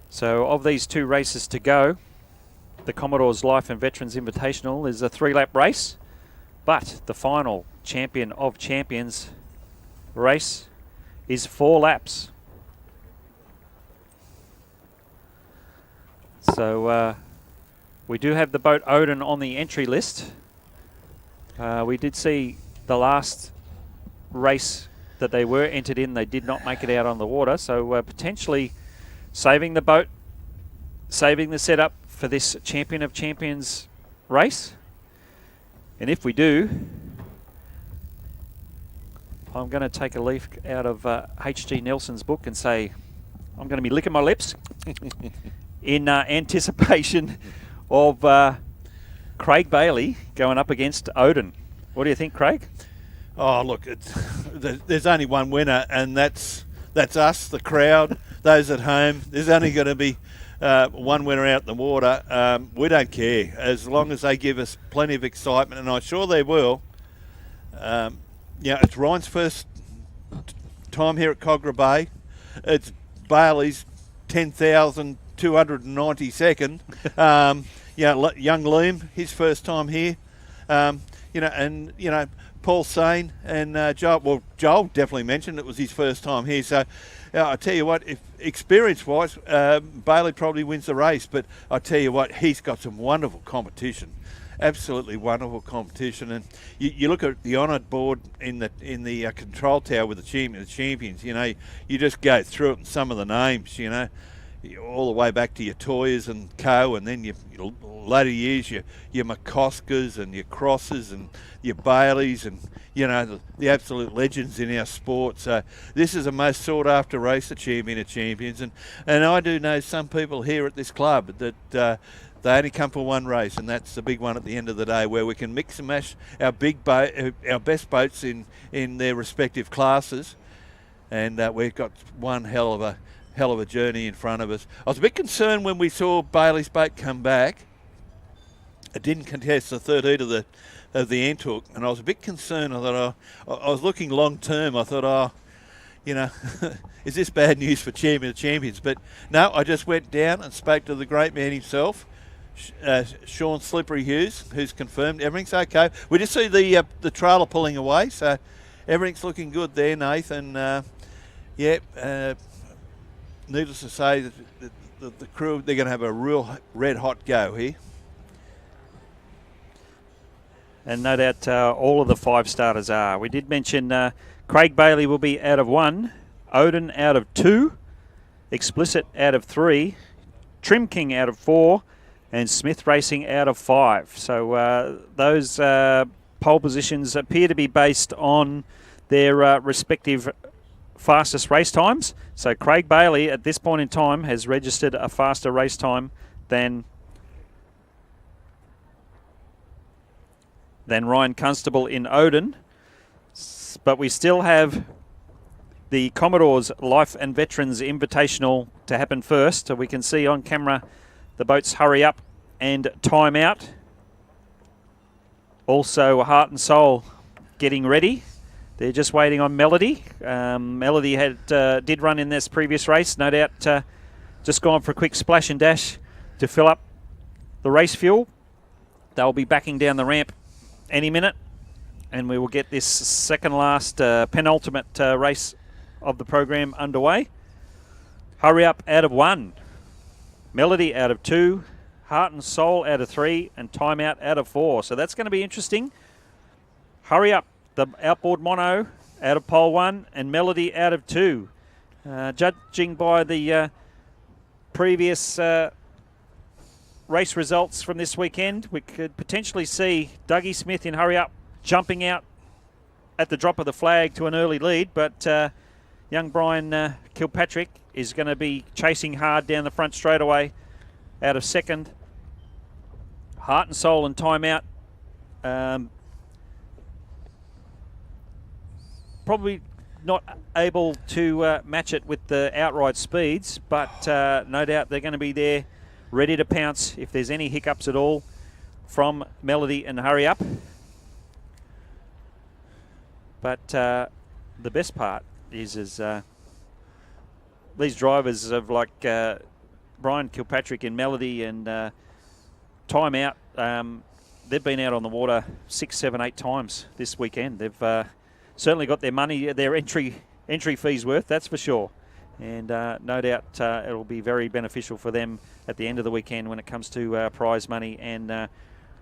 So of these 2 races to go, the Commodore's Life and Veterans Invitational is a 3-lap race, but the final Champion of Champions race is 4 laps. So we do have the boat Odin on the entry list. We did see the last race that they were entered in, they did not make it out on the water, so potentially saving the boat, saving the setup for this Champion of Champions race. And if we do, I'm going to take a leaf out of H.G. Nelson's book and say I'm going to be licking my lips in anticipation of Craig Bailey going up against Odin. What do you think, Craig? Oh, look, there's only one winner, and that's us, the crowd, those at home. There's only going to be one winner out in the water. We don't care as long as they give us plenty of excitement, and I'm sure they will. It's Ryan's first time here at Cogra Bay. It's Bailey's 10,292nd. Young Liam, his first time here. Paul Sane and Joel. Well, Joel definitely mentioned it was his first time here. So I tell you what, if experience-wise, Bailey probably wins the race. But I tell you what, he's got some wonderful competition, absolutely wonderful competition. And you look at the honoured board in the control tower with the champions. You just go through it and some of the names. All the way back to your Toyas and Co, and then your later years, your McCoskers and your Crosses and your Baileys, and the absolute legends in our sport. So this is a most sought after race, the Champion of Champions, and I do know some people here at this club that they only come for one race, and that's the big one at the end of the day, where we can mix and mash our our best boats in their respective classes, and we've got one hell of a journey in front of us. I was a bit concerned when we saw Bailey's boat come back. It didn't contest the third heat of the Antuch, and I was a bit concerned. I thought I was looking long term. I thought, is this bad news for Champion of Champions? But no, I just went down and spoke to the great man himself, Sean Slippery Hughes, who's confirmed everything's okay. We just see the trailer pulling away, so everything's looking good there, Nathan. Needless to say, the crew, they're going to have a real red-hot go here. And no doubt all of the 5 starters are. We did mention Craig Bailey will be out of 1, Odin out of 2, Explicit out of 3, Trim King out of 4, and Smith Racing out of 5. So those pole positions appear to be based on their respective fastest race times. So Craig Bailey at this point in time has registered a faster race time than Ryan Constable in Odin. But we still have the Commodore's Life and Veterans Invitational to happen first. So we can see on camera the boats hurry up and time out. Also Heart and Soul getting ready. They're just waiting on Melody. Melody did run in this previous race. No doubt just gone for a quick splash and dash to fill up the race fuel. They'll be backing down the ramp any minute. And we will get this second last penultimate race of the program underway. Hurry Up out of 1. Melody out of 2. Heart and Soul out of 3. And Timeout out of 4. So that's going to be interesting. Hurry Up, the outboard mono, out of pole 1. And Melody out of 2. Judging by the previous race results from this weekend, we could potentially see Dougie Smith in Hurry Up jumping out at the drop of the flag to an early lead, but young Brian Kilpatrick is going to be chasing hard down the front straightaway out of second. Heart and Soul and Timeout probably not able to match it with the outright speeds, but no doubt they're going to be there ready to pounce if there's any hiccups at all from Melody and Hurry Up. But the best part is these drivers of like Brian Kilpatrick and Melody and Timeout, they've been out on the water 6, 7, 8 times this weekend. They've certainly got their money, their entry fees worth, that's for sure. And no doubt it'll be very beneficial for them at the end of the weekend when it comes to prize money and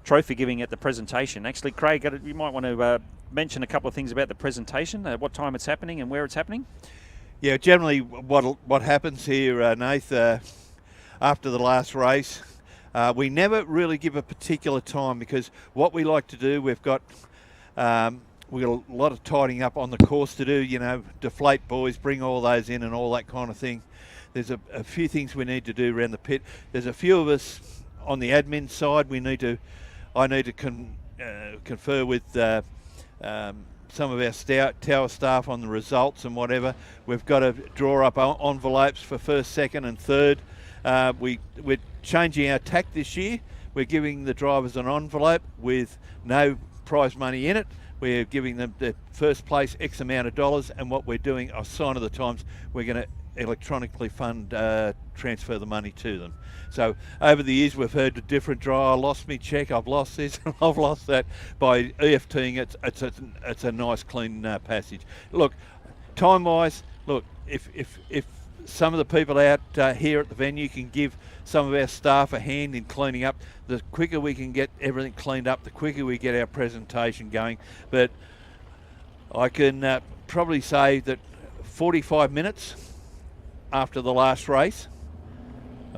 trophy giving at the presentation. Actually, Craig, you might want to mention a couple of things about the presentation, what time it's happening and where it's happening. Yeah, generally what happens here, Nath, after the last race, we never really give a particular time because what we like to do, we've got a lot of tidying up on the course to do, you know, deflate buoys, bring all those in and all that kind of thing. There's a few things we need to do around the pit. There's a few of us on the admin side. I need to confer with some of our tower staff on the results and whatever. We've got to draw up envelopes for first, second and third. We're changing our tack this year. We're giving the drivers an envelope with no prize money in it. We're giving them the first place X amount of dollars, and what we're doing, a sign of the times, we're going to electronically transfer the money to them. So over the years we've heard a different draw. I lost me check, I've lost this, and I've lost that. By EFTing, it's a nice clean passage. Look, time wise, look, if some of the people out here at the venue can give some of our staff a hand in cleaning up, the quicker we can get everything cleaned up, the quicker we get our presentation going. But I can probably say that 45 minutes after the last race,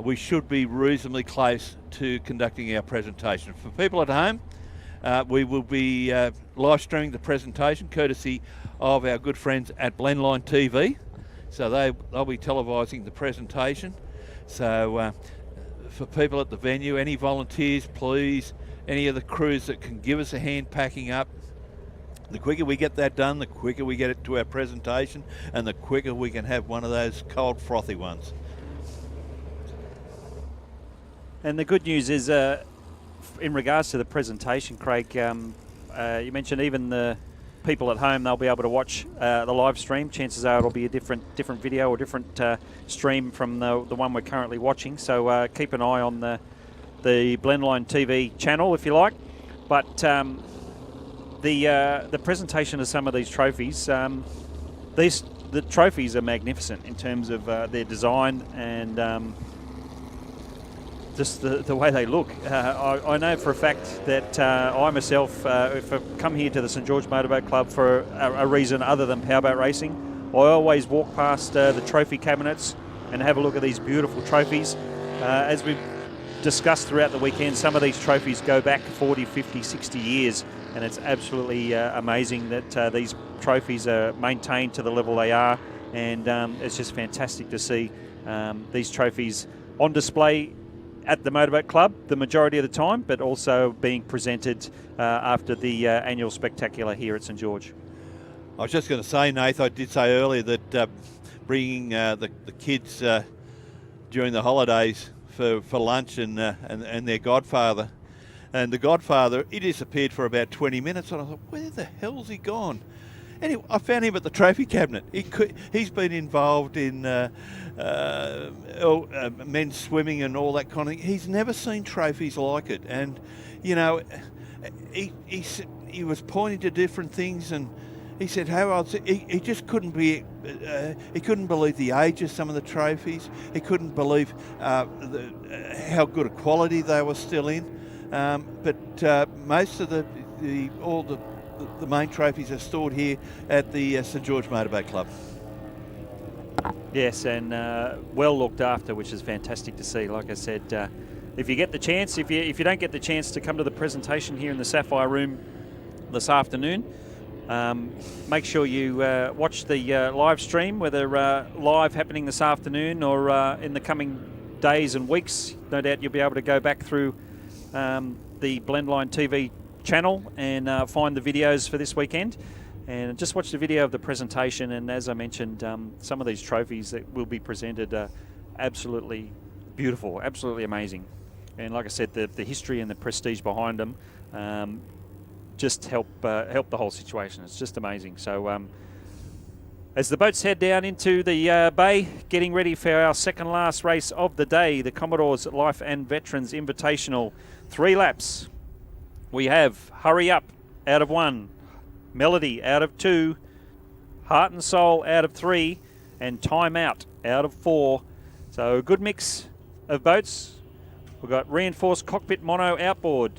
we should be reasonably close to conducting our presentation. For people at home, we will be live streaming the presentation courtesy of our good friends at Blendline TV. So they'll be televising the presentation. So for people at the venue, any volunteers, please, any of the crews that can give us a hand packing up, the quicker we get that done, the quicker we get it to our presentation, and the quicker we can have one of those cold, frothy ones. And the good news is, in regards to the presentation, Craig, you mentioned even the people at home, they'll be able to watch the live stream. Chances are it'll be a different video or different stream from the one we're currently watching. So keep an eye on the Blendline TV channel if you like. But the presentation of some of these trophies, the trophies are magnificent in terms of their design and just the way they look. I know for a fact that I myself, if I come here to the St George Motorboat Club for a reason other than powerboat racing, I always walk past the trophy cabinets and have a look at these beautiful trophies. As we've discussed throughout the weekend, some of these trophies go back 40, 50, 60 years, and it's absolutely amazing that these trophies are maintained to the level they are and it's just fantastic to see these trophies on display at the Motorboat Club the majority of the time, but also being presented after the annual spectacular here at St George. I was just going to say, Nath, I did say earlier that bringing the kids during the holidays for lunch and their godfather, and the godfather, he disappeared for about 20 minutes, and I thought, where the hell's he gone? Anyway, I found him at the trophy cabinet. He's been involved in men's swimming and all that kind of thing. He's never seen trophies like it. And, you know, he was pointing to different things, and he said he just couldn't be, he couldn't believe the age of some of the trophies. He couldn't believe how good a quality they were still in. But most of the main trophies are stored here at the St George Motorboat Club. Yes, and well looked after, which is fantastic to see. Like I said, if you get the chance, if you don't get the chance to come to the presentation here in the Sapphire Room this afternoon, make sure you watch the live stream, whether live happening this afternoon or in the coming days and weeks. No doubt you'll be able to go back through the Blendline TV channel and find the videos for this weekend, and just watch the video of the presentation. And as I mentioned, some of these trophies that will be presented are absolutely beautiful, absolutely amazing, and like I said, the history and the prestige behind them just help the whole situation. It's just amazing. So as the boats head down into the bay, getting ready for our second last race of the day, the Commodore's Life and Veterans Invitational, 3 laps. We have Hurry Up out of 1, Melody out of 2, Heart and Soul out of 3, and Time Out out of 4. So a good mix of boats. We've got reinforced cockpit mono outboard,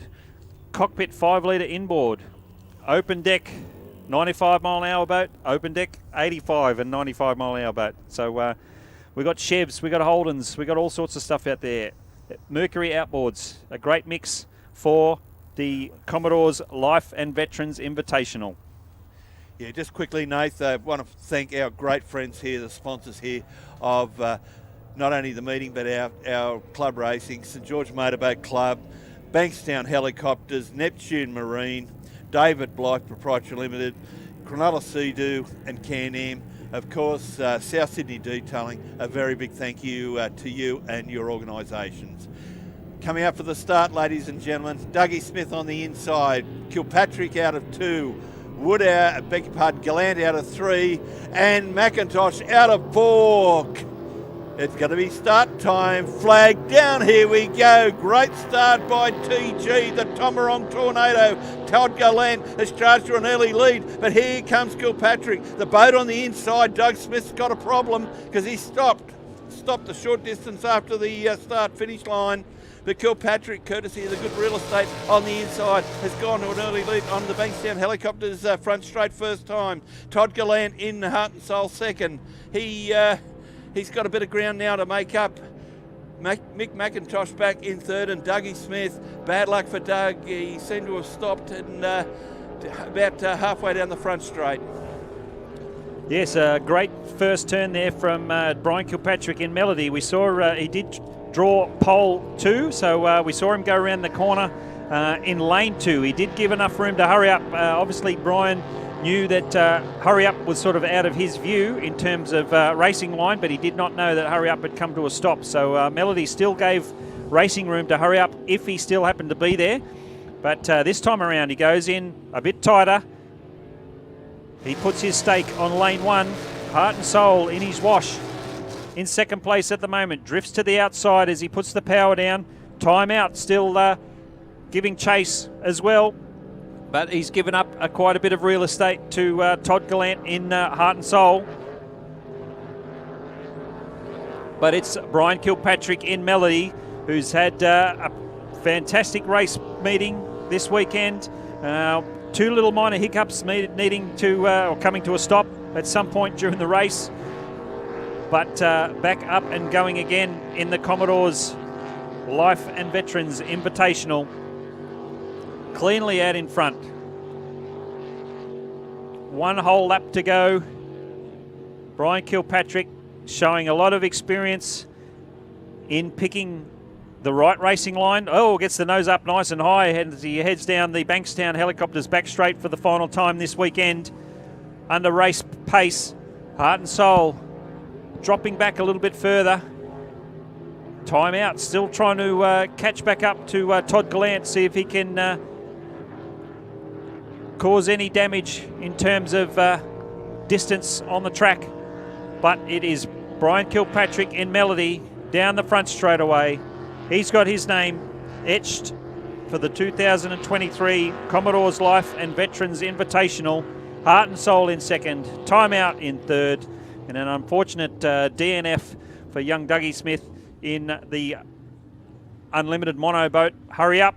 cockpit 5 litre inboard, open deck 95 mile an hour boat, open deck 85 and 95 mile an hour boat. So we've got Chevs, we've got Holdens, we've got all sorts of stuff out there. Mercury outboards, a great mix for the Commodore's Life and Veterans Invitational. Yeah, just quickly, Nath, I want to thank our great friends here, the sponsors here of not only the meeting but our club racing, St George Motorboat Club, Bankstown Helicopters, Neptune Marine, David Blyth Proprietary Limited, Cronulla Sea-Doo and Can-Am. Of course, South Sydney Detailing, a very big thank you to you and your organisations. Coming up for the start, ladies and gentlemen, Dougie Smith on the inside, Kilpatrick out of 2, Gallant out of 3, and McIntosh out of 4. It's going to be start time. Flag down. Here we go. Great start by TG, the Tomarong Tornado. Todd Gallant has charged to an early lead, but here comes Kilpatrick. The boat on the inside. Doug Smith's got a problem because he stopped the short distance after the start-finish line. But Kilpatrick, courtesy of the good real estate on the inside, has gone to an early lead on the Bankstown Helicopters front straight first time. Todd Gallant in Heart and Soul second. He's got a bit of ground now to make up. Mick McIntosh back in third, and Dougie Smith. Bad luck for Doug. He seemed to have stopped and about halfway down the front straight. Yes, a great first turn there from Brian Kilpatrick in Melody. We saw he did draw pole 2, so we saw him go around the corner in lane 2. He did give enough room to hurry up. Obviously, Brian knew that hurry up was sort of out of his view in terms of racing line, but he did not know that hurry up had come to a stop. So Melody still gave racing room to hurry up if he still happened to be there. But this time around, he goes in a bit tighter. He puts his stake on lane 1. Heart and Soul in his wash. In second place at the moment. Drifts to the outside as he puts the power down. Time Out still giving chase as well. But he's given up quite a bit of real estate to Todd Gallant in Heart and Soul. But it's Brian Kilpatrick in Melody, who's had a fantastic race meeting this weekend. 2 little minor hiccups needing to or coming to a stop at some point during the race. But back up and going again in the Commodore's Life and Veterans Invitational. Cleanly out in front. 1 whole lap to go. Brian Kilpatrick showing a lot of experience in picking the right racing line. Oh, gets the nose up nice and high as he heads down the Bankstown helicopters back straight for the final time this weekend. Under race pace, Heart and Soul dropping back a little bit further. Time out, still trying to catch back up to Todd Gallant, see if he can cause any damage in terms of distance on the track. But it is Brian Kilpatrick in Melody down the front straight away. He's got his name etched for the 2023 Commodore's Life and Veterans Invitational. Heart and Soul in second, Time Out in third, and an unfortunate DNF for young Dougie Smith in the Unlimited Mono boat. Hurry up.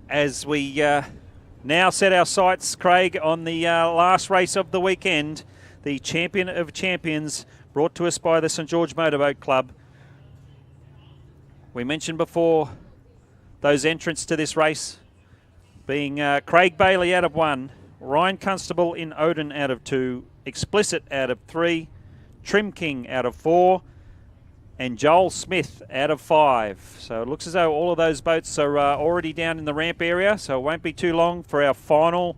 As we now set our sights, Craig, on the last race of the weekend, the Champion of Champions, brought to us by the St George Motorboat Club. We mentioned before those entrants to this race being Craig Bailey out of 1, Ryan Constable in Odin out of 2, Explicit out of 3, Trim King out of 4, and Joel Smith out of 5. So it looks as though all of those boats are already down in the ramp area, so it won't be too long for our final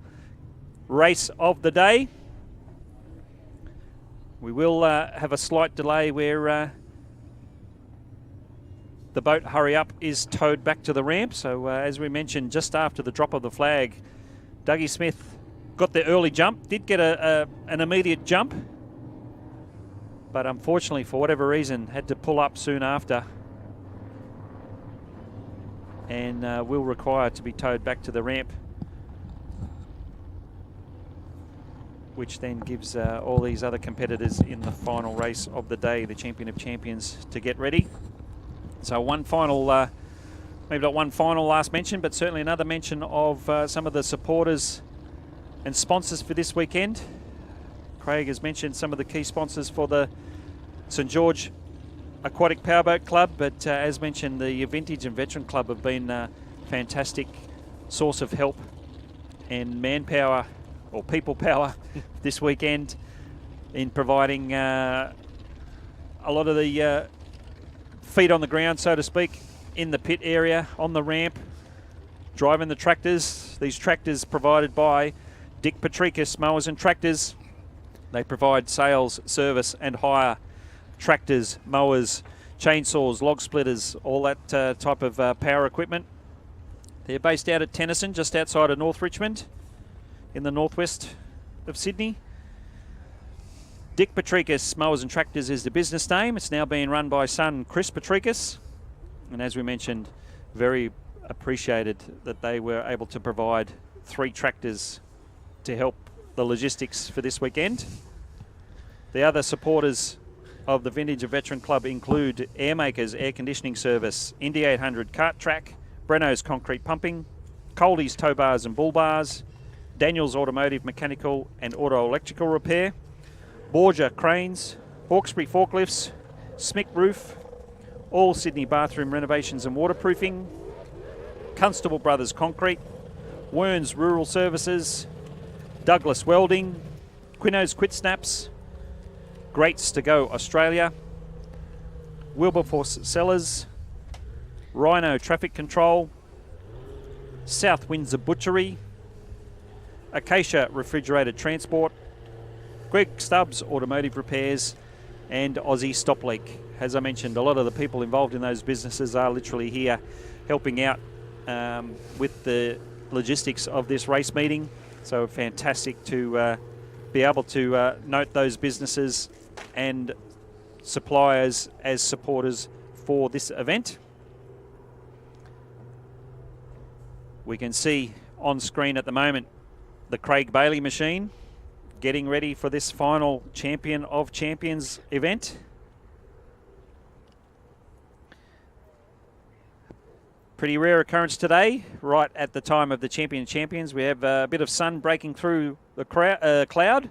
race of the day. We will have a slight delay where the boat Hurry Up is towed back to the ramp. So as we mentioned, just after the drop of the flag, Dougie Smith got the early jump, did get an immediate jump, but unfortunately for whatever reason had to pull up soon after and will require to be towed back to the ramp, which then gives all these other competitors in the final race of the day, the Champion of Champions, to get ready. So one final, maybe not one final last mention, but certainly another mention of some of the supporters and sponsors for this weekend. Craig has mentioned some of the key sponsors for the St George Aquatic Powerboat Club, but as mentioned, the Vintage and Veteran Club have been a fantastic source of help and manpower or people power this weekend in providing a lot of the feet on the ground, so to speak, in the pit area, on the ramp, driving the tractors. These tractors provided by Dick Patricus Mowers and Tractors. They provide sales, service and hire tractors, mowers, chainsaws, log splitters, all that type of power equipment. They're based out at Tennyson, just outside of North Richmond, in the northwest of Sydney. Dick Patricus Mowers and Tractors is the business name. It's now being run by son Chris Patricus, and as we mentioned, very appreciated that they were able to provide 3 tractors to help the logistics for this weekend. The other supporters of the Vintage and Veteran Club include Airmakers Air Conditioning Service, Indy 800 Kart Track, Breno's Concrete Pumping, Coldie's Tow Bars and Bull Bars, Daniel's Automotive Mechanical and Auto Electrical Repair, Borgia Cranes, Hawkesbury Forklifts, Smick Roof, All Sydney Bathroom Renovations and Waterproofing, Constable Brothers Concrete, Werns Rural Services, Douglas Welding, Quino's Quit Snaps, Greats to Go Australia, Wilberforce Cellars, Rhino Traffic Control, South Windsor Butchery, Acacia Refrigerated Transport, Greg Stubbs Automotive Repairs, and Aussie Stop Leak. As I mentioned, a lot of the people involved in those businesses are literally here helping out with the logistics of this race meeting. So fantastic to be able to note those businesses and suppliers as supporters for this event. We can see on screen at the moment the Craig Bailey machine getting ready for this final Champion of Champions event. Pretty rare occurrence today, right at the time of the Champion of Champions. We have a bit of sun breaking through the cloud.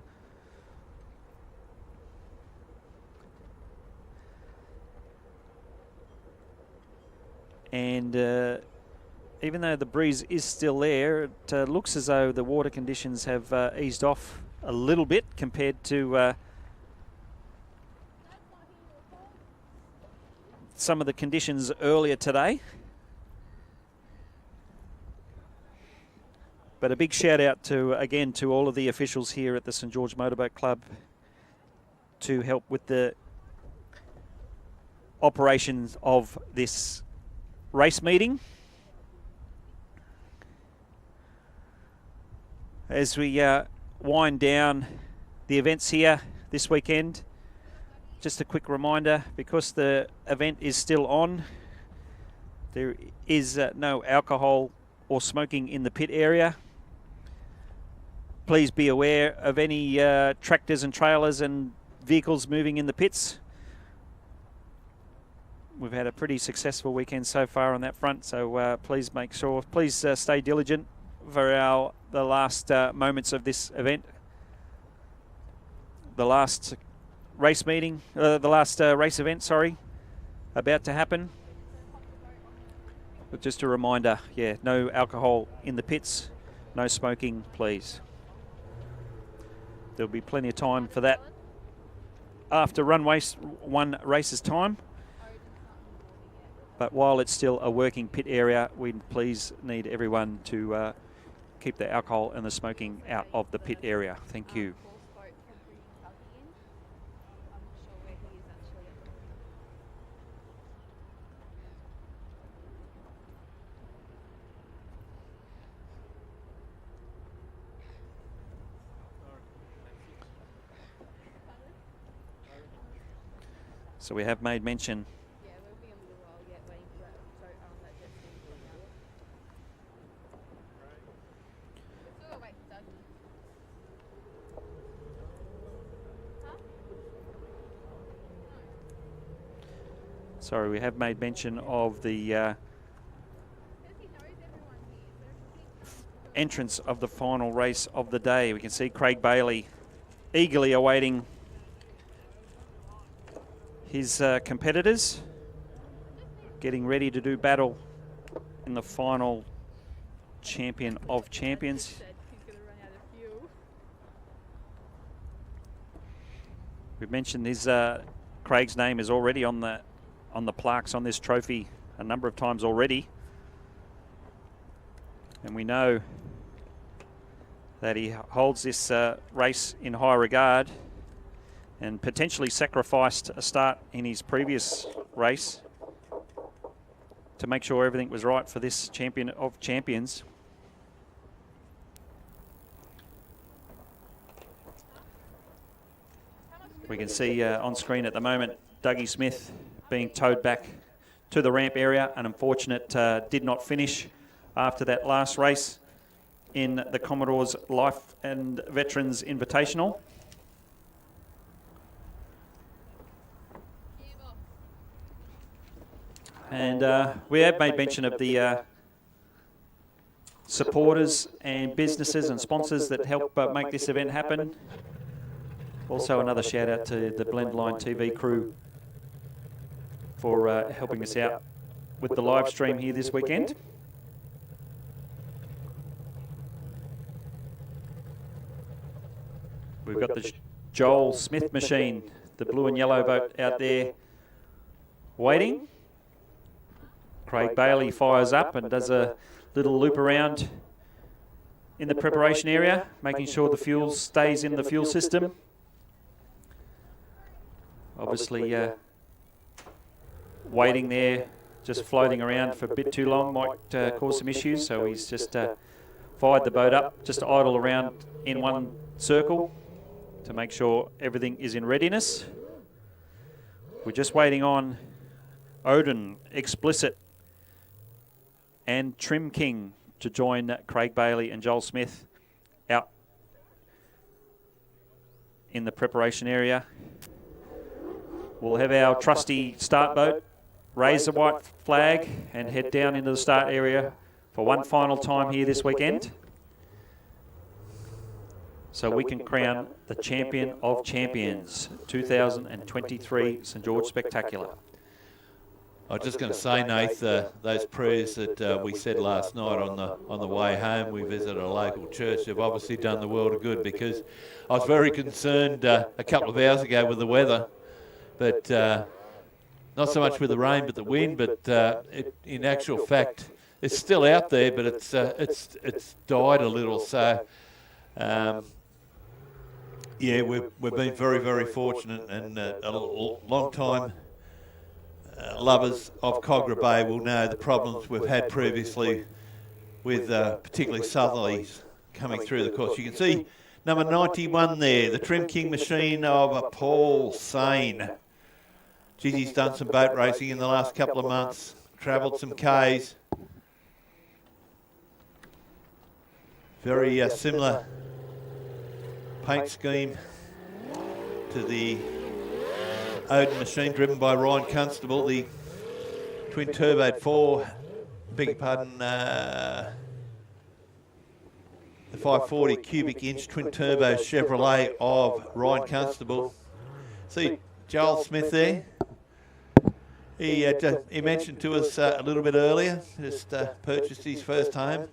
And even though the breeze is still there, it looks as though the water conditions have eased off a little bit compared to some of the conditions earlier today. But a big shout out to, again, to all of the officials here at the St George Motorboat Club to help with the operations of this race meeting. As we wind down the events here this weekend, just a quick reminder, because the event is still on, there is no alcohol or smoking in the pit area. Please be aware of any tractors and trailers and vehicles moving in the pits. We've had a pretty successful weekend so far on that front, so please make sure, please stay diligent for the last moments of this event. The last race meeting, the last race event, sorry, about to happen. But just a reminder, yeah, no alcohol in the pits, no smoking, please. There'll be plenty of time for that after one race's time. But while it's still a working pit area, we please need everyone to keep the alcohol and the smoking out of the pit area. Thank you. So we have made mention . Sorry, we have made mention of the entrance of the final race of the day. We can see Craig Bailey eagerly awaiting his competitors, getting ready to do battle in the final champion of champions. We've mentioned his Craig's name is already on the plaques on this trophy a number of times already, and we know that he holds this race in high regard and potentially sacrificed a start in his previous race to make sure everything was right for this champion of champions. We can see on screen at the moment Dougie Smith being towed back to the ramp area. An unfortunate did not finish after that last race in the Commodore's Life and Veterans Invitational. And we have made mention of the supporters and businesses and sponsors that help make this event happen. Also another shout out to the Blendline TV crew for helping us out with the live stream here this weekend. We've got the Joel Smith machine, the blue and yellow boat out there waiting. Craig Bailey fires up and does a little loop around in the preparation area, making sure the fuel stays in the fuel system. Obviously, waiting there, just floating around for a bit too long might cause some issues, so he's just fired the boat up, just idle around in one circle to make sure everything is in readiness. We're just waiting on Odin, Explicit, and Trim King to join Craig Bailey and Joel Smith out in the preparation area. We'll have our trusty start boat raise the white flag and head down into the start area for one final time here this weekend, so we can crown the Champion of Champions 2023 St George Spectacular. I was just going to say, Nath, those prayers that we said last night on the way home, we visited a local church. They've obviously done the world of good, because I was very concerned a couple of hours ago with the weather, but not so much with the rain, but the wind. But in actual fact, it's still out there, but it's died a little. So yeah, we've been very, very fortunate, and a long time. Lovers of Cogra Bay will know the problems we've had previously with particularly southerlies coming through the course. You can see number 91 there, the Trim King machine of Paul Sane. Geez, he's done some boat racing in the last couple of months, travelled some Ks. Very similar paint scheme to the Odin machine driven by Ryan Constable, the twin turbo 4, beg your pardon, the 540 cubic inch twin turbo Chevrolet of Ryan Constable. See Joel Smith there. He mentioned to us a little bit earlier, just purchased his first home.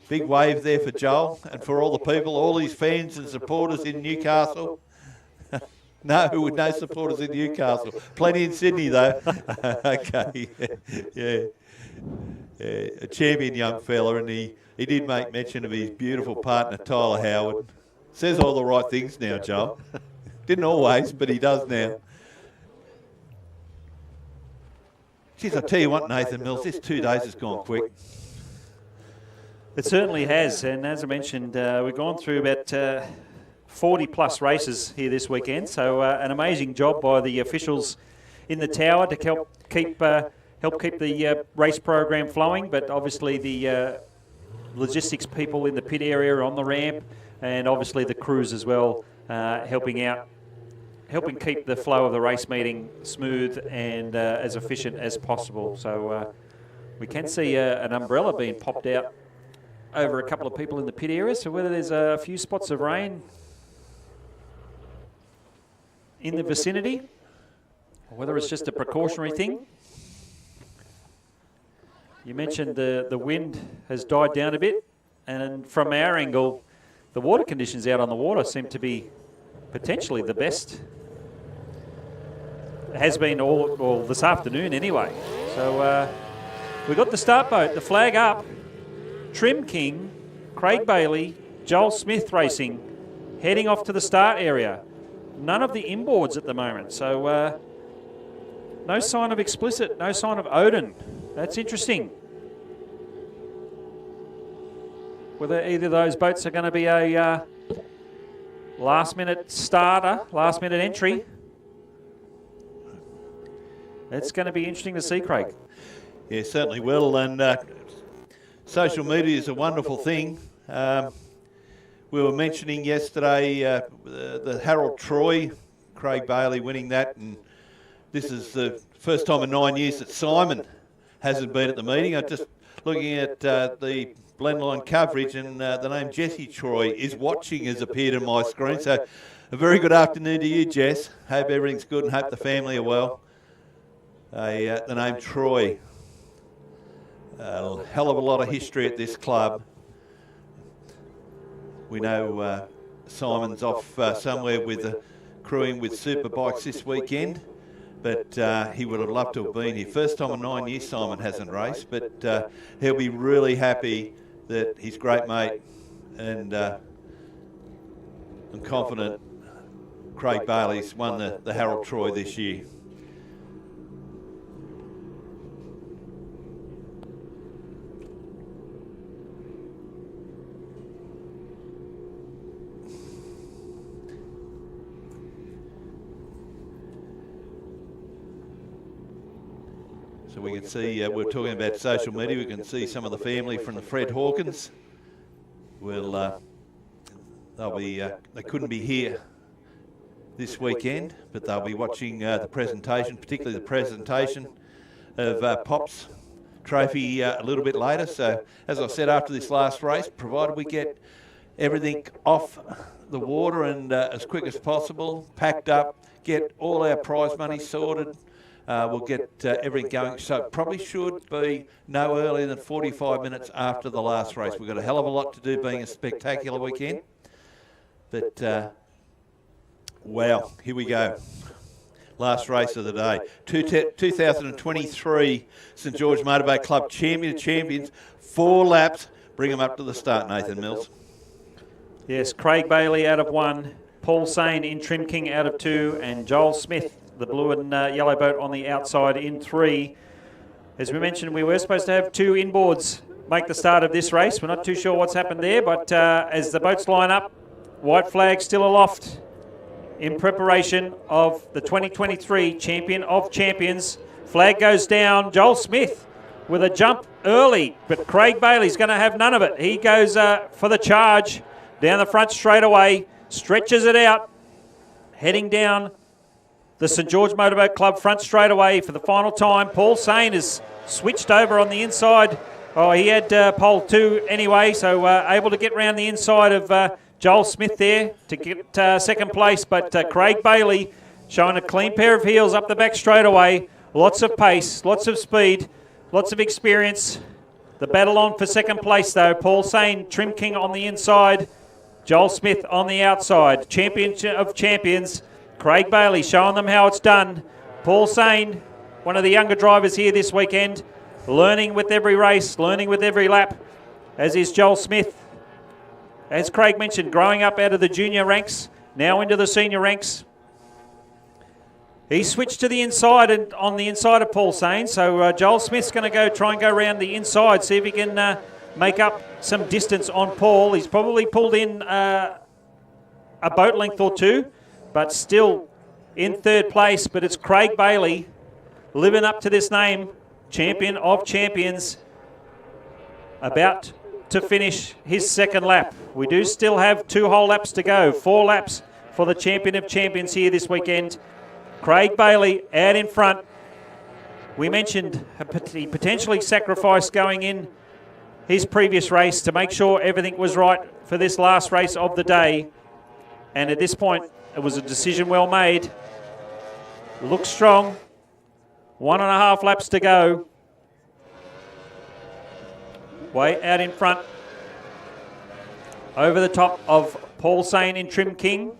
Big wave there for Joel and for all the people, all his fans and supporters in Newcastle. No, no supporters in Newcastle. Plenty in Sydney, though. Okay, yeah. A champion young fella, and he did make mention of his beautiful partner, Tyler Howard. Says all the right things now, Joel. Didn't always, but he does now. Geez, I tell you what, Nathan Mills, this 2 days has gone quick. It certainly has, and as I mentioned, we've gone through about 40 plus races here this weekend, so an amazing job by the officials in the tower to help keep the race program flowing, but obviously the logistics people in the pit area on the ramp, and obviously the crews as well, helping keep the flow of the race meeting smooth and as efficient as possible. So we can see an umbrella being popped out over a couple of people in the pit area, so whether there's a few spots of rain in the vicinity, or whether it's just a precautionary thing. You mentioned the wind has died down a bit, and from our angle, the water conditions out on the water seem to be potentially the best. It has been all this afternoon anyway. So we've got the start boat, the flag up, Trim King, Craig Bailey, Joel Smith racing, heading off to the start area. None of the inboards at the moment, so no sign of Explicit, no sign of Odin. That's interesting. Whether either of those boats are going to be a last-minute starter, last-minute entry. It's going to be interesting to see, Craig. Yeah, certainly will, and social media is a wonderful thing. We were mentioning yesterday the Harold Troy, Craig Bailey winning that, and this is the first time in 9 years that Simon hasn't been at the meeting. I'm just looking at the Blendline coverage, and the name Jesse Troy is watching has appeared on my screen. So a very good afternoon to you, Jess. Hope everything's good and hope the family are well. The name Troy, a hell of a lot of history at this club. We know Simon's off somewhere with crewing with Superbikes this weekend, but he would have loved to have been here. First time in 9 years Simon hasn't raced, but he'll be really happy that his great mate and I'm confident Craig Bailey's won the Harold Troy this year. So we can see, we're talking about social media, we can see some of the family from the Fred Hawkins. They'll be, they couldn't be here this weekend, but they'll be watching the presentation, particularly the presentation of Pop's trophy a little bit later. So as I said, after this last race, provided we get everything off the water and as quick as possible, packed up, get all our prize money sorted, we'll get everything going. So it probably should be no earlier than 45 minutes after the last race. We've got a hell of a lot to do being a spectacular weekend. But, wow, here we go. Last race of the day. 2023 St George Motorboat Club Champions. 4 laps. Bring them up to the start, Nathan Mills. Yes, Craig Bailey out of 1, Paul Sane in Trim King out of 2, and Joel Smith, the blue and yellow boat, on the outside in 3. As we mentioned, we were supposed to have 2 inboards make the start of this race. We're not too sure what's happened there, but as the boats line up, white flag still aloft in preparation of the 2023 Champion of Champions. Flag goes down. Joel Smith with a jump early, but Craig Bailey's going to have none of it. He goes for the charge down the front straight away, stretches it out, heading down the St George Motorboat Club front straight away for the final time. Paul Sane has switched over on the inside. Oh, he had pole 2 anyway, so able to get round the inside of Joel Smith there to get second place. But Craig Bailey showing a clean pair of heels up the back straight away. Lots of pace, lots of speed, lots of experience. The battle on for second place though. Paul Sane, Trim King on the inside. Joel Smith on the outside. Champion of Champions. Craig Bailey showing them how it's done. Paul Sane, one of the younger drivers here this weekend, learning with every race, learning with every lap, as is Joel Smith. As Craig mentioned, growing up out of the junior ranks, now into the senior ranks. He switched to the inside and on the inside of Paul Sane, so Joel Smith's going to try and go around the inside, see if he can make up some distance on Paul. He's probably pulled in a boat length or 2, but still in third place. But it's Craig Bailey living up to this name, Champion of Champions, about to finish his second lap. We do still have 2 whole laps to go, 4 laps for the Champion of Champions here this weekend. Craig Bailey out in front. We mentioned he potentially sacrificed going in his previous race to make sure everything was right for this last race of the day. And at this point, it was a decision well made. Looks strong. 1.5 laps to go. Way out in front. Over the top of Paul Sane in Trim King.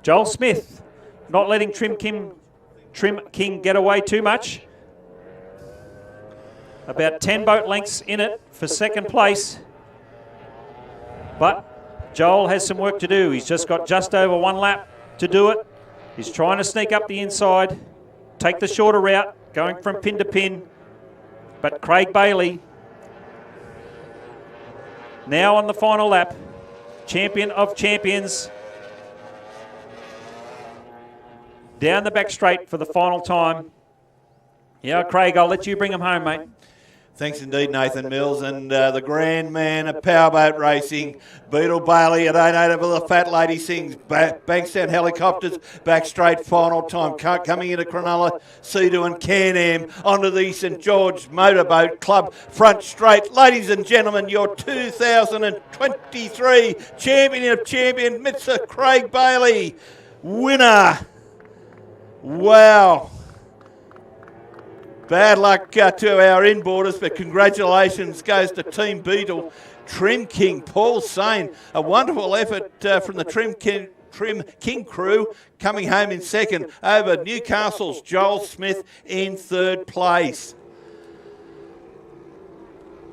Joel Smith not letting Trim King get away too much. About 10 boat lengths in it for second place. But Joel has some work to do. He's just got just over 1 lap to do it. He's trying to sneak up the inside, take the shorter route, going from pin to pin. But Craig Bailey, now on the final lap, Champion of Champions, down the back straight for the final time. Yeah, Craig, I'll let you bring him home, mate. Thanks indeed, Nathan Mills. And the grand man of powerboat racing, Beetle Bailey at 8.8 over the Fat Lady Sings. Bankstown Helicopters, back straight, final time. Coming into Cronulla, Sea-Doo and Can-Am, onto the St George Motorboat Club, front straight. Ladies and gentlemen, your 2023 Champion of Champions, Mr. Craig Bailey, winner. Wow. Bad luck to our inboarders, but congratulations goes to Team Beetle, Trim King, Paul Sane. A wonderful effort from the Trim King crew, coming home in second over Newcastle's Joel Smith in third place.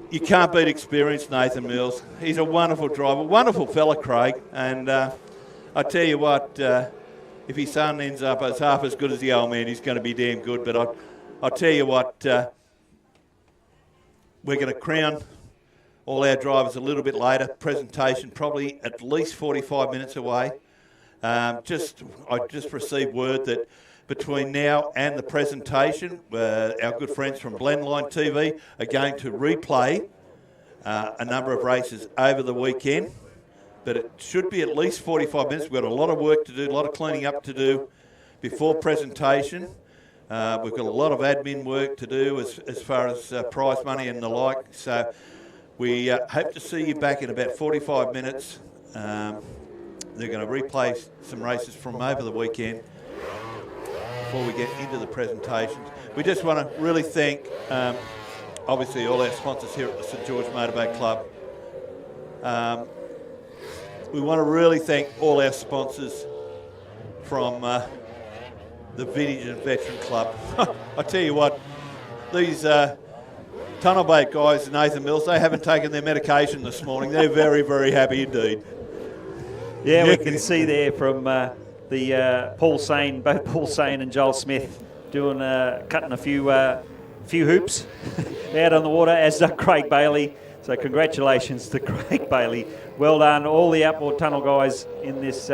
You can't beat experience, Nathan Mills. He's a wonderful driver, wonderful fella, Craig. And I tell you what, if his son ends up as half as good as the old man, he's going to be damn good. But I'll tell you what, we're going to crown all our drivers a little bit later. Presentation probably at least 45 minutes away. I just received word that between now and the presentation, our good friends from Blendline TV are going to replay a number of races over the weekend. But it should be at least 45 minutes. We've got a lot of work to do, a lot of cleaning up to do before presentation. We've got a lot of admin work to do as far as prize money and the like. So we hope to see you back in about 45 minutes. They're going to replay some races from over the weekend before we get into the presentations. we just want to really thank, obviously, all our sponsors here at the St George Motorboat Club. We want to really thank all our sponsors from the Vintage and Veteran Club. I tell you what, these tunnel boat guys, Nathan Mills, they haven't taken their medication this morning. They're very, very happy indeed. Yeah, we can see there from the Paul Sane, both Paul Sane and Joel Smith doing cutting a few hoops out on the water, as does Craig Bailey. So congratulations to Craig Bailey. Well done, all the outboard tunnel guys in this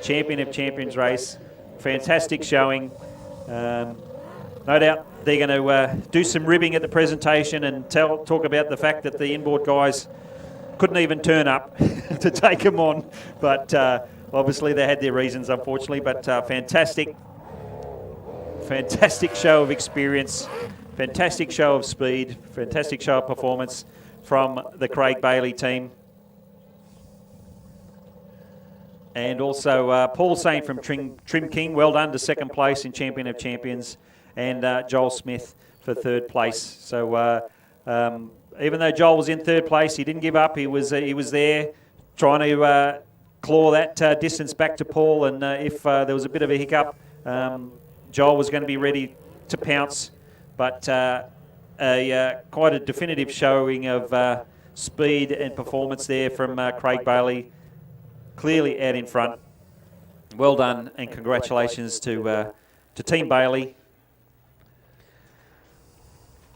Champion of Champions race. Fantastic showing. No doubt they're going to do some ribbing at the presentation and talk about the fact that the inboard guys couldn't even turn up to take them on. But obviously they had their reasons, unfortunately. But fantastic show of experience, fantastic show of speed, fantastic show of performance from the Craig Bailey team. And also Paul Sane from Trim King, well done to second place in Champion of Champions, and Joel Smith for third place. So even though Joel was in third place, he didn't give up. He was there trying to claw that distance back to Paul, and if there was a bit of a hiccup, Joel was going to be ready to pounce. But quite a definitive showing of speed and performance there from Craig Bailey. Clearly out in front. Well done, and congratulations to Team Bailey.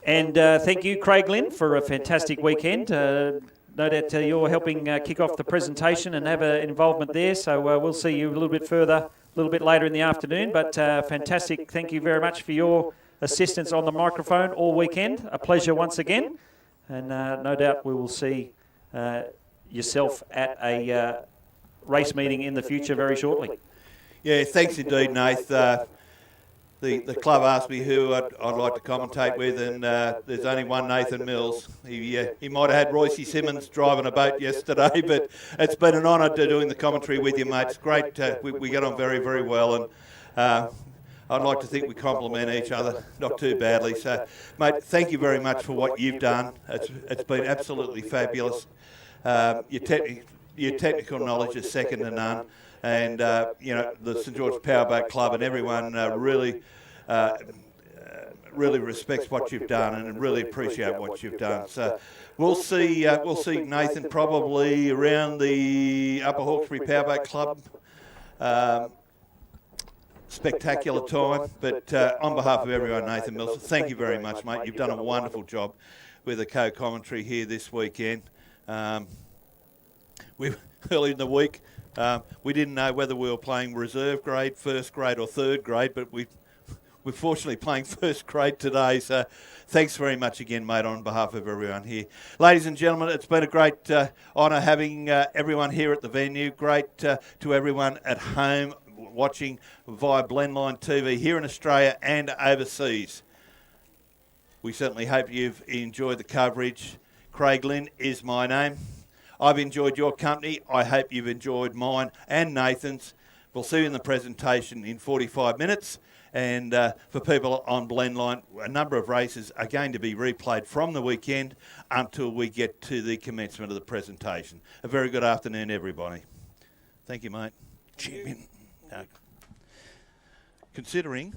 And thank you, Craig Lynn, for a fantastic weekend. No doubt you're helping kick off the presentation and have an involvement there, so we'll see you a little bit further, a little bit later in the afternoon. But fantastic, thank you very much for your assistance on the microphone all weekend. A pleasure once again. And no doubt we will see yourself at a race meeting in the future very shortly. Yeah, thanks indeed, Nath. The club asked me who I'd like to commentate with, and there's only one Nathan Mills. He might have had Royce Simmons driving a boat yesterday, but it's been an honour doing the commentary with you, mate. It's great. We get on very, very well, and I'd like to think we complement each other, not too badly. So, mate, thank you very much for what you've done. It's been absolutely fabulous. Your technical knowledge is second to none, and the St George Powerboat Club and everyone really respects what you've done and really appreciate what you've done. So we'll see Nathan probably around the Upper Hawkesbury Powerboat Club spectacular time. But on behalf of everyone, Nathan Mills, thank you very much, mate. You've done a wonderful job with the co-commentary here this weekend. Early in the week, we didn't know whether we were playing reserve grade, first grade or third grade, but we're fortunately playing first grade today. So thanks very much again, mate, on behalf of everyone here. Ladies and gentlemen, it's been a great honour having everyone here at the venue. Great to everyone at home watching via Blendline TV here in Australia and overseas. We certainly hope you've enjoyed the coverage. Craig Lynn is my name. I've enjoyed your company. I hope you've enjoyed mine and Nathan's. We'll see you in the presentation in 45 minutes. And for people on Blendline, a number of races are going to be replayed from the weekend until we get to the commencement of the presentation. A very good afternoon, everybody. Thank you, mate. Champion. Considering...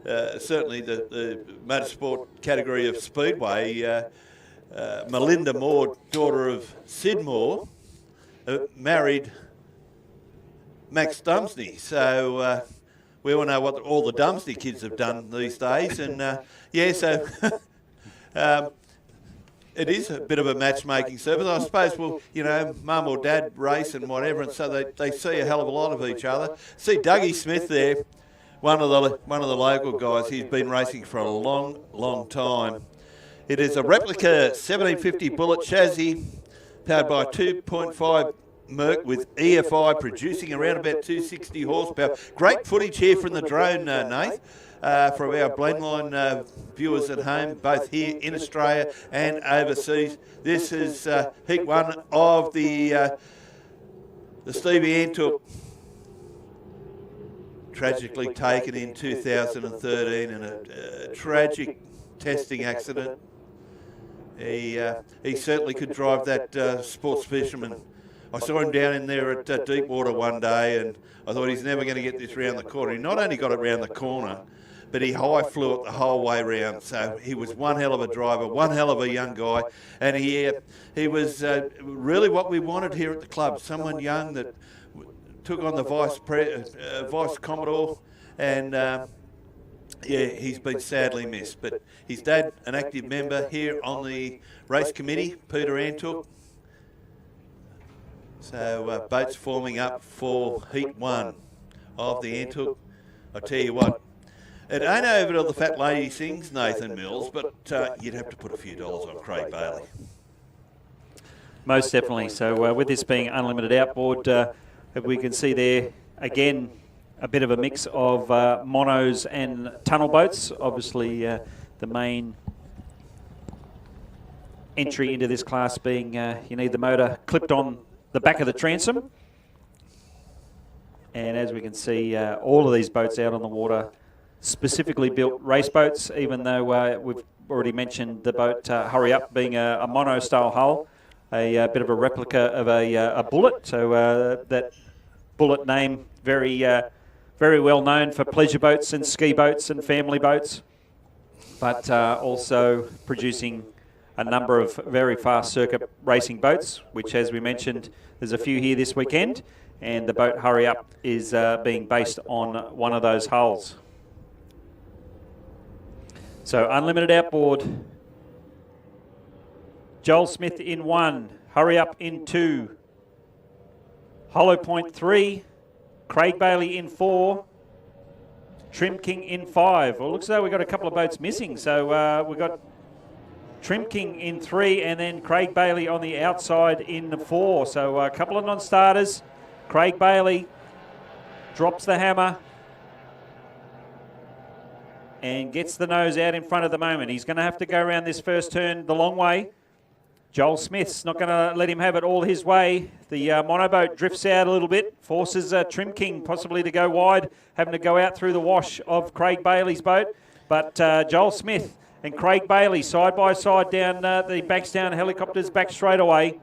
certainly the motorsport category of Speedway. Melinda Moore, daughter of Sid Moore, married Max Dumsney. So we all know what all the Dumsney kids have done these days. And so it is a bit of a matchmaking service. I suppose, well, mum or dad race and whatever, and so they see a hell of a lot of each other. See Dougie Smith there, one of the local guys. He's been racing for a long, long time. It is a replica 1750 Bullet chassis, powered by a 2.5 Merc with EFI, producing around about 260 horsepower. Great footage here from the drone, Nath, from our Blendline viewers at home, both here in Australia and overseas. This is heat one of the Stevie Antuch, tragically taken in 2013 in a tragic testing accident. He certainly could drive that sports fisherman. I saw him down in there at Deepwater one day, and I thought he's never going to get this round the corner. He not only got it round the corner, but he high flew it the whole way round. So he was one hell of a driver, one hell of a young guy, and he was really what we wanted here at the club. Someone young that took on the vice commodore, and he's been sadly missed. But his dad, an active member here on the race committee, Peter Antuch. So boats forming up for heat one of the Antuch. I tell you what, it ain't over till the fat lady sings, Nathan Mills, but you'd have to put a few dollars on Craig Bailey. Most definitely. So with this being unlimited outboard, we can see there again a bit of a mix of monos and tunnel boats. Obviously, the main entry into this class being you need the motor clipped on the back of the transom. And as we can see, all of these boats out on the water, specifically built race boats, even though we've already mentioned the boat Hurry Up being a mono-style hull, a bit of a replica of a Bullet. So that Bullet name, very well known for pleasure boats and ski boats and family boats, but also producing a number of very fast circuit racing boats, which, as we mentioned, there's a few here this weekend, and the boat Hurry Up is being based on one of those hulls. So unlimited outboard, Joel Smith in 1, Hurry Up in 2, Hollow Point 3, Craig Bailey in 4, Trim King in 5. Well, it looks as though we've got a couple of boats missing, so we've got Trim King in 3 and then Craig Bailey on the outside in 4. So a couple of non-starters. Craig Bailey drops the hammer and gets the nose out in front at the moment. He's going to have to go around this first turn the long way. Joel Smith's not going to let him have it all his way. The monoboat drifts out a little bit, forces Trim King possibly to go wide, having to go out through the wash of Craig Bailey's boat. But Joel Smith and Craig Bailey side by side down the Bankstown helicopters back straight away.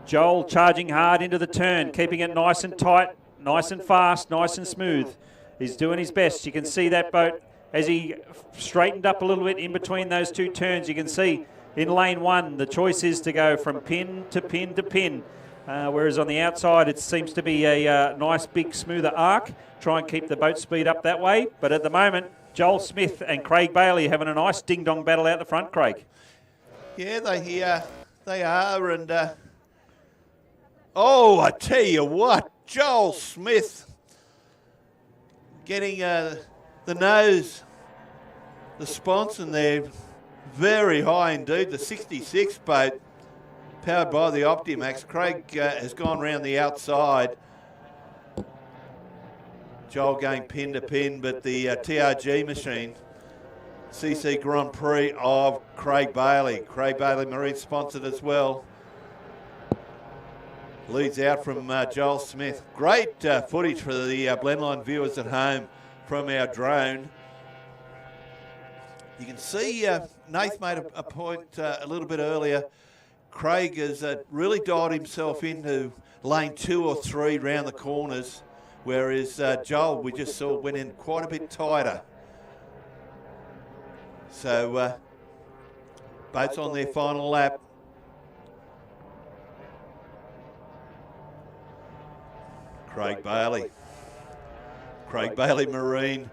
Joel charging hard into the turn, keeping it nice and tight, nice and fast, nice and smooth. He's doing his best. You can see that boat as he straightened up a little bit in between those two turns. You can see in lane 1, the choice is to go from pin to pin to pin. Whereas on the outside, it seems to be a nice, big, smoother arc. Try and keep the boat speed up that way. But at the moment, Joel Smith and Craig Bailey having a nice ding-dong battle out the front, Craig. Yeah, they are. And, I tell you what, Joel Smith getting the nose, the sponson there, very high indeed. The 66 boat, powered by the Optimax. Craig has gone round the outside. Joel going pin to pin, but the TRG machine, CC Grand Prix of Craig Bailey. Craig Bailey Marine sponsored as well. Leads out from Joel Smith. Great footage for the Blendline viewers at home from our drone. You can see Nath made a point a little bit earlier. Craig has really dialed himself into lane 2 or 3 round the corners whereas Joel, we just saw, went in quite a bit tighter. So boats on their final lap. Craig Bailey Marine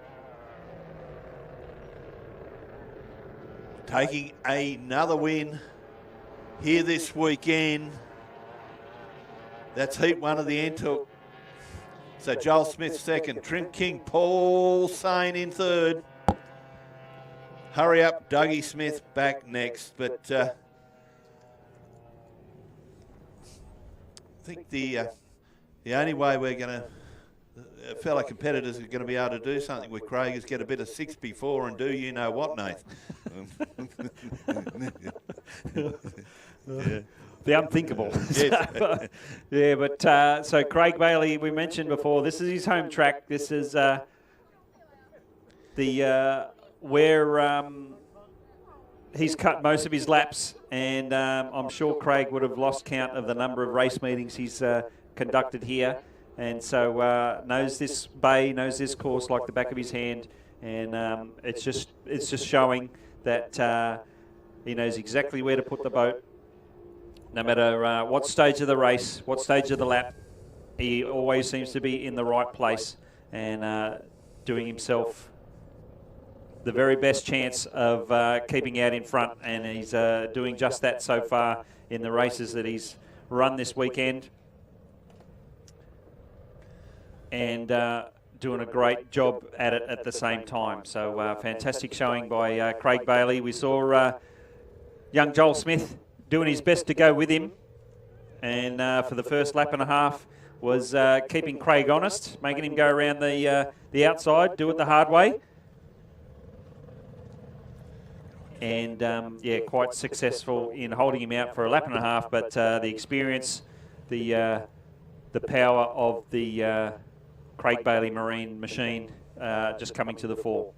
taking another win here this weekend. That's heat 1 of the Antuch. So Joel Smith second, Trim King Paul Sane in third. Hurry up, Dougie Smith back next. But I think the only way we're going to, fellow competitors are going to be able to do something with Craig is get a bit of 6 before and do you know what, Nath. Yeah. The unthinkable. Yes. Yeah, but so Craig Bailey, we mentioned before, this is his home track. This is where he's cut most of his laps, and I'm sure Craig would have lost count of the number of race meetings he's conducted here, and so knows this bay, knows this course like the back of his hand, and it's just showing that he knows exactly where to put the boat. No matter what stage of the race, what stage of the lap, he always seems to be in the right place and doing himself the very best chance of keeping out in front. And he's doing just that so far in the races that he's run this weekend. And doing a great job at it at the same time. So fantastic showing by Craig Bailey. We saw young Joel Smith doing his best to go with him, and for the first lap and a half was keeping Craig honest, making him go around the outside, do it the hard way, and yeah, quite successful in holding him out for a lap and a half. But the experience, the power of the Craig Bailey Marine machine just coming to the fore.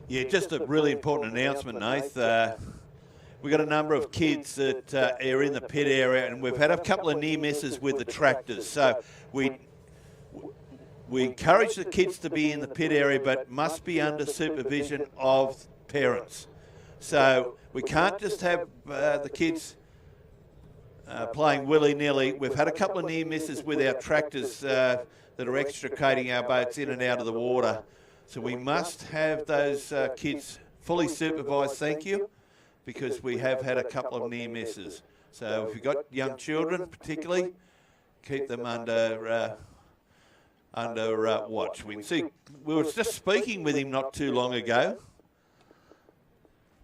Yeah, just a really important announcement, Nath. We've got a number of kids that are in the pit area, and we've had a couple of near misses with the tractors. So we encourage the kids to be in the pit area, but must be under supervision of parents. So we can't just have the kids playing willy-nilly. We've had a couple of near misses with our tractors that are extricating our boats in and out of the water. So we must have those kids fully supervised, thank you, because we have had a couple of near misses. So if you've got young children particularly, keep them under watch. We can see, we were just speaking with him not too long ago.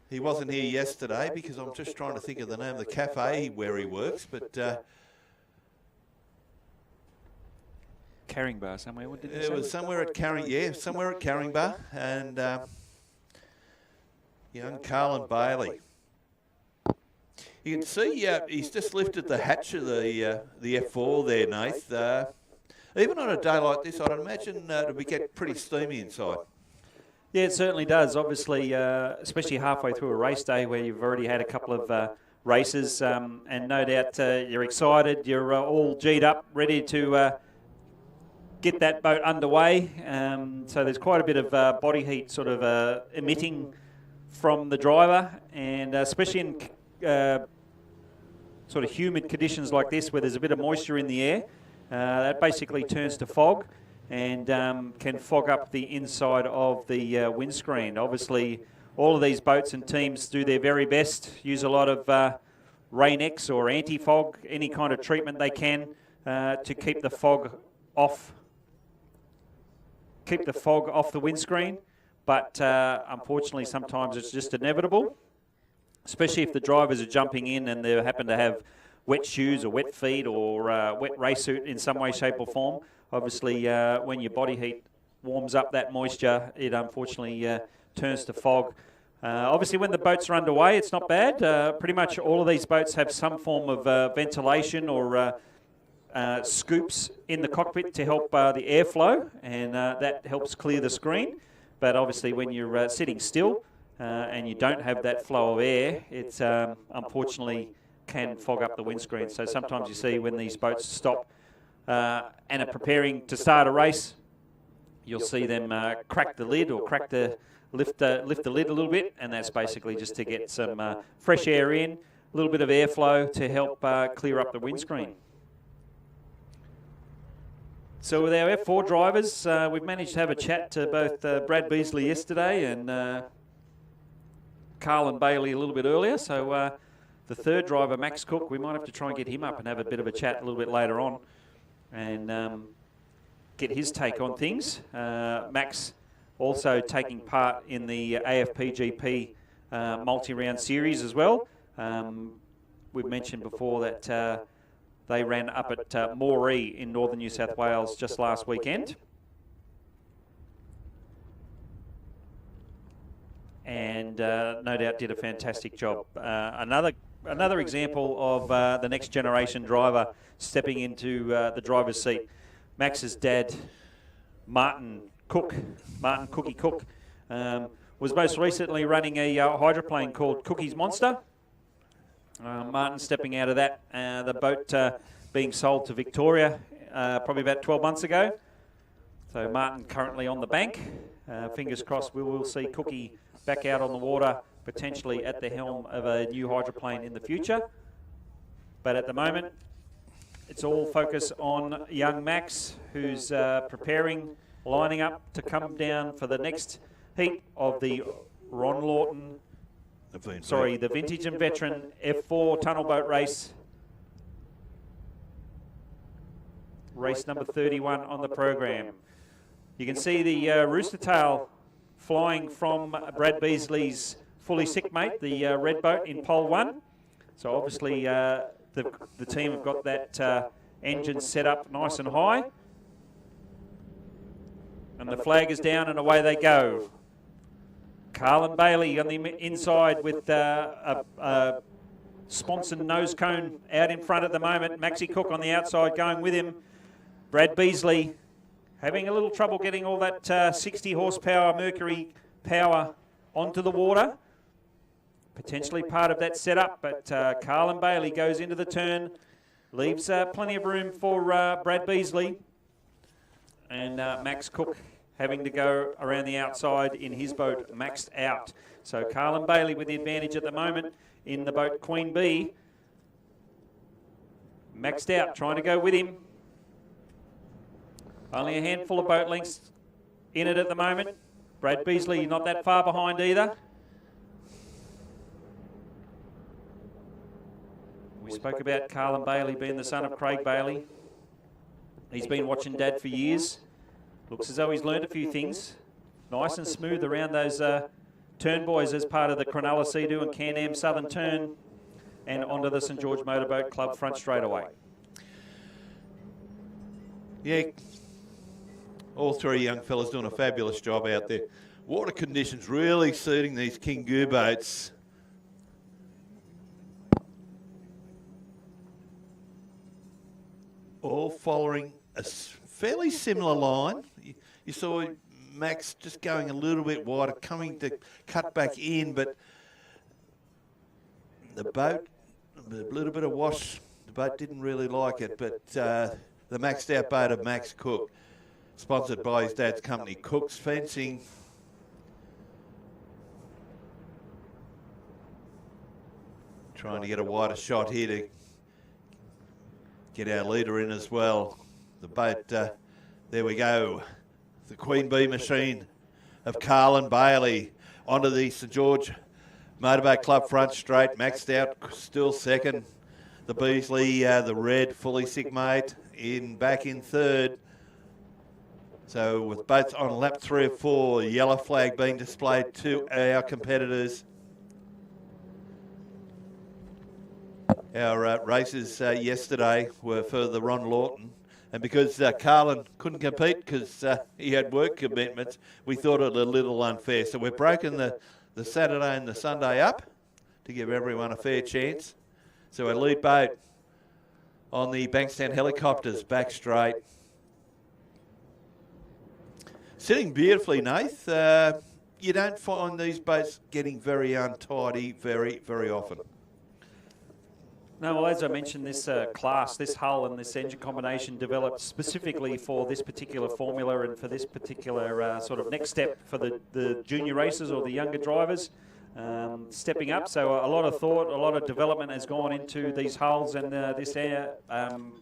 He wasn't here yesterday because I'm just trying to think of the name of the cafe where he works, but Carrying Bar somewhere, what did you say? it was somewhere at Carrying, yeah, somewhere at Carrying Bar, and young Carlin Bailey. You can see he's just lifted the hatch of the F4 there, Nath. Even on a day like this, I'd imagine it would get pretty steamy inside. Yeah, it certainly does. Obviously, especially halfway through a race day where you've already had a couple of races, and no doubt you're excited, you're all G'd up, ready to get that boat underway. So there's quite a bit of body heat sort of emitting from the driver, and especially in sort of humid conditions like this where there's a bit of moisture in the air, that basically turns to fog and can fog up the inside of the windscreen. Obviously, all of these boats and teams do their very best, use a lot of Rain-X or anti-fog, any kind of treatment they can to keep the fog off the windscreen. But unfortunately, sometimes it's just inevitable, especially if the drivers are jumping in and they happen to have wet shoes or wet feet or wet race suit in some way, shape or form. Obviously, when your body heat warms up that moisture, it unfortunately turns to fog. Obviously, when the boats are underway, it's not bad. Pretty much all of these boats have some form of ventilation or scoops in the cockpit to help the airflow, and that helps clear the screen. But obviously, when you're sitting still and you don't have that flow of air, it's unfortunately can fog up the windscreen. So sometimes you see when these boats stop and are preparing to start a race, you'll see them crack the lid or lift the lid a little bit, and that's basically just to get some fresh air in, a little bit of airflow to help clear up the windscreen. So with our F4 drivers, we've managed to have a chat to both Brad Beasley yesterday and Carlin Bailey a little bit earlier. So the third driver, Max Cook, we might have to try and get him up and have a bit of a chat a little bit later on and get his take on things. Max also taking part in the AFPGP multi-round series as well. We've mentioned before that they ran up at Moree in northern New South Wales just last weekend. And no doubt did a fantastic job. Another example of the next generation driver stepping into the driver's seat. Max's dad, Martin Cookie Cook, was most recently running a hydroplane called Cookie's Monster. Martin stepping out of that, the boat being sold to Victoria probably about 12 months ago. So Martin currently on the bank. Fingers crossed we will see Cookie back out on the water, potentially at the helm of a new hydroplane in the future. But at the moment, it's all focus on young Max, who's preparing, lining up to come down for the next heat of the Ron Lawton, the Vintage and Veteran F4 tunnel boat race. Race number 31 on the program. You can see the rooster tail flying from Brad Beasley's fully sick mate, the red boat in pole 1. So obviously the team have got that engine set up nice and high. And the flag is down and away they go. Carlin Bailey on the inside with a sponsored nose cone out in front at the moment. Maxie Cook on the outside going with him. Brad Beasley having a little trouble getting all that 60 horsepower Mercury power onto the water. Potentially part of that setup, but Carlin Bailey goes into the turn, leaves plenty of room for Brad Beasley. And Max Cook having to go around the outside in his boat, maxed out. So Carlin Bailey with the advantage at the moment in the boat Queen Bee. Maxed out, trying to go with him. Only a handful of boat lengths in it at the moment. Brad Beasley not that far behind either. We spoke about Carlin Bailey being the son of Craig Bailey. He's been watching Dad for years. Looks as though he's learned a few things. Nice and smooth around those turn buoys as part of the Cronulla Sea-Doo and Can-Am Southern Turn and onto the St George Motorboat Club front straightaway. Yeah, all three young fellas doing a fabulous job out there. Water conditions really suiting these King Goo boats. All following a fairly similar line. You saw Max just going a little bit wider, coming to cut back in, but the boat, a little bit of wash, the boat didn't really like it, but the maxed out boat of Max Cook, sponsored by his dad's company, Cook's Fencing. Trying to get a wider shot here to get our leader in as well. The boat, there we go. The Queen Bee machine of Carlin Bailey onto the St George Motorboat Club front straight, maxed out, still second. The Beasley, the red, fully sick mate, back in third. So with boats on lap 3 or 4, yellow flag being displayed to our competitors. Our races yesterday were for the Ron Lawton, and because Carlin couldn't compete because he had work commitments, we thought it a little unfair. So we've broken the Saturday and the Sunday up to give everyone a fair chance. So our lead boat on the Bankstown helicopters, back straight. Sitting beautifully, Nath. You don't find these boats getting very untidy very, very often. No, well, as I mentioned, this class, this hull and this engine combination developed specifically for this particular formula and for this particular sort of next step for the junior racers or the younger drivers stepping up. So a lot of thought, a lot of development has gone into these hulls and this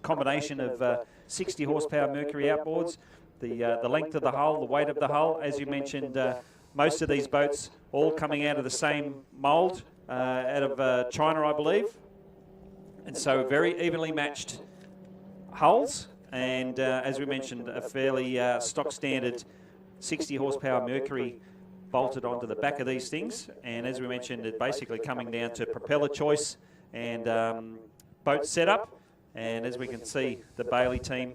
combination of 60 horsepower Mercury outboards, the length of the hull, the weight of the hull. As you mentioned, most of these boats all coming out of the same mould, out of China, I believe. And so very evenly matched hulls, and as we mentioned, a fairly stock standard 60 horsepower Mercury bolted onto the back of these things. And as we mentioned, it basically coming down to propeller choice and boat setup. And as we can see, the Bailey team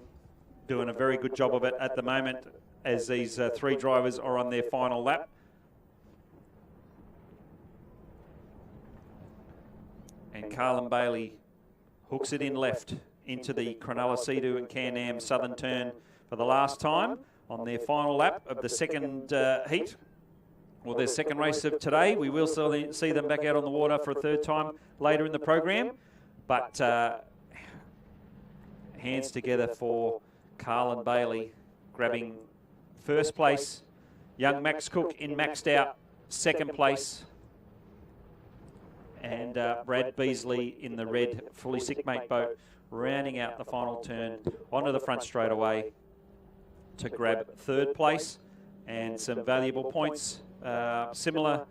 doing a very good job of it at the moment as these three drivers are on their final lap. And Carlin Bailey hooks it in left into the Cronulla Sea-Doo and Can-Am Southern Turn for the last time on their final lap of the second heat, or their second race of today. We will see them back out on the water for a third time later in the program, but hands together for Carlin Bailey, grabbing first place. Young Max Cook in maxed out second place. And Brad Beasley in the red fully sick mate boat, rounding out the final turn onto the front straight away to grab third place and some valuable points. Similar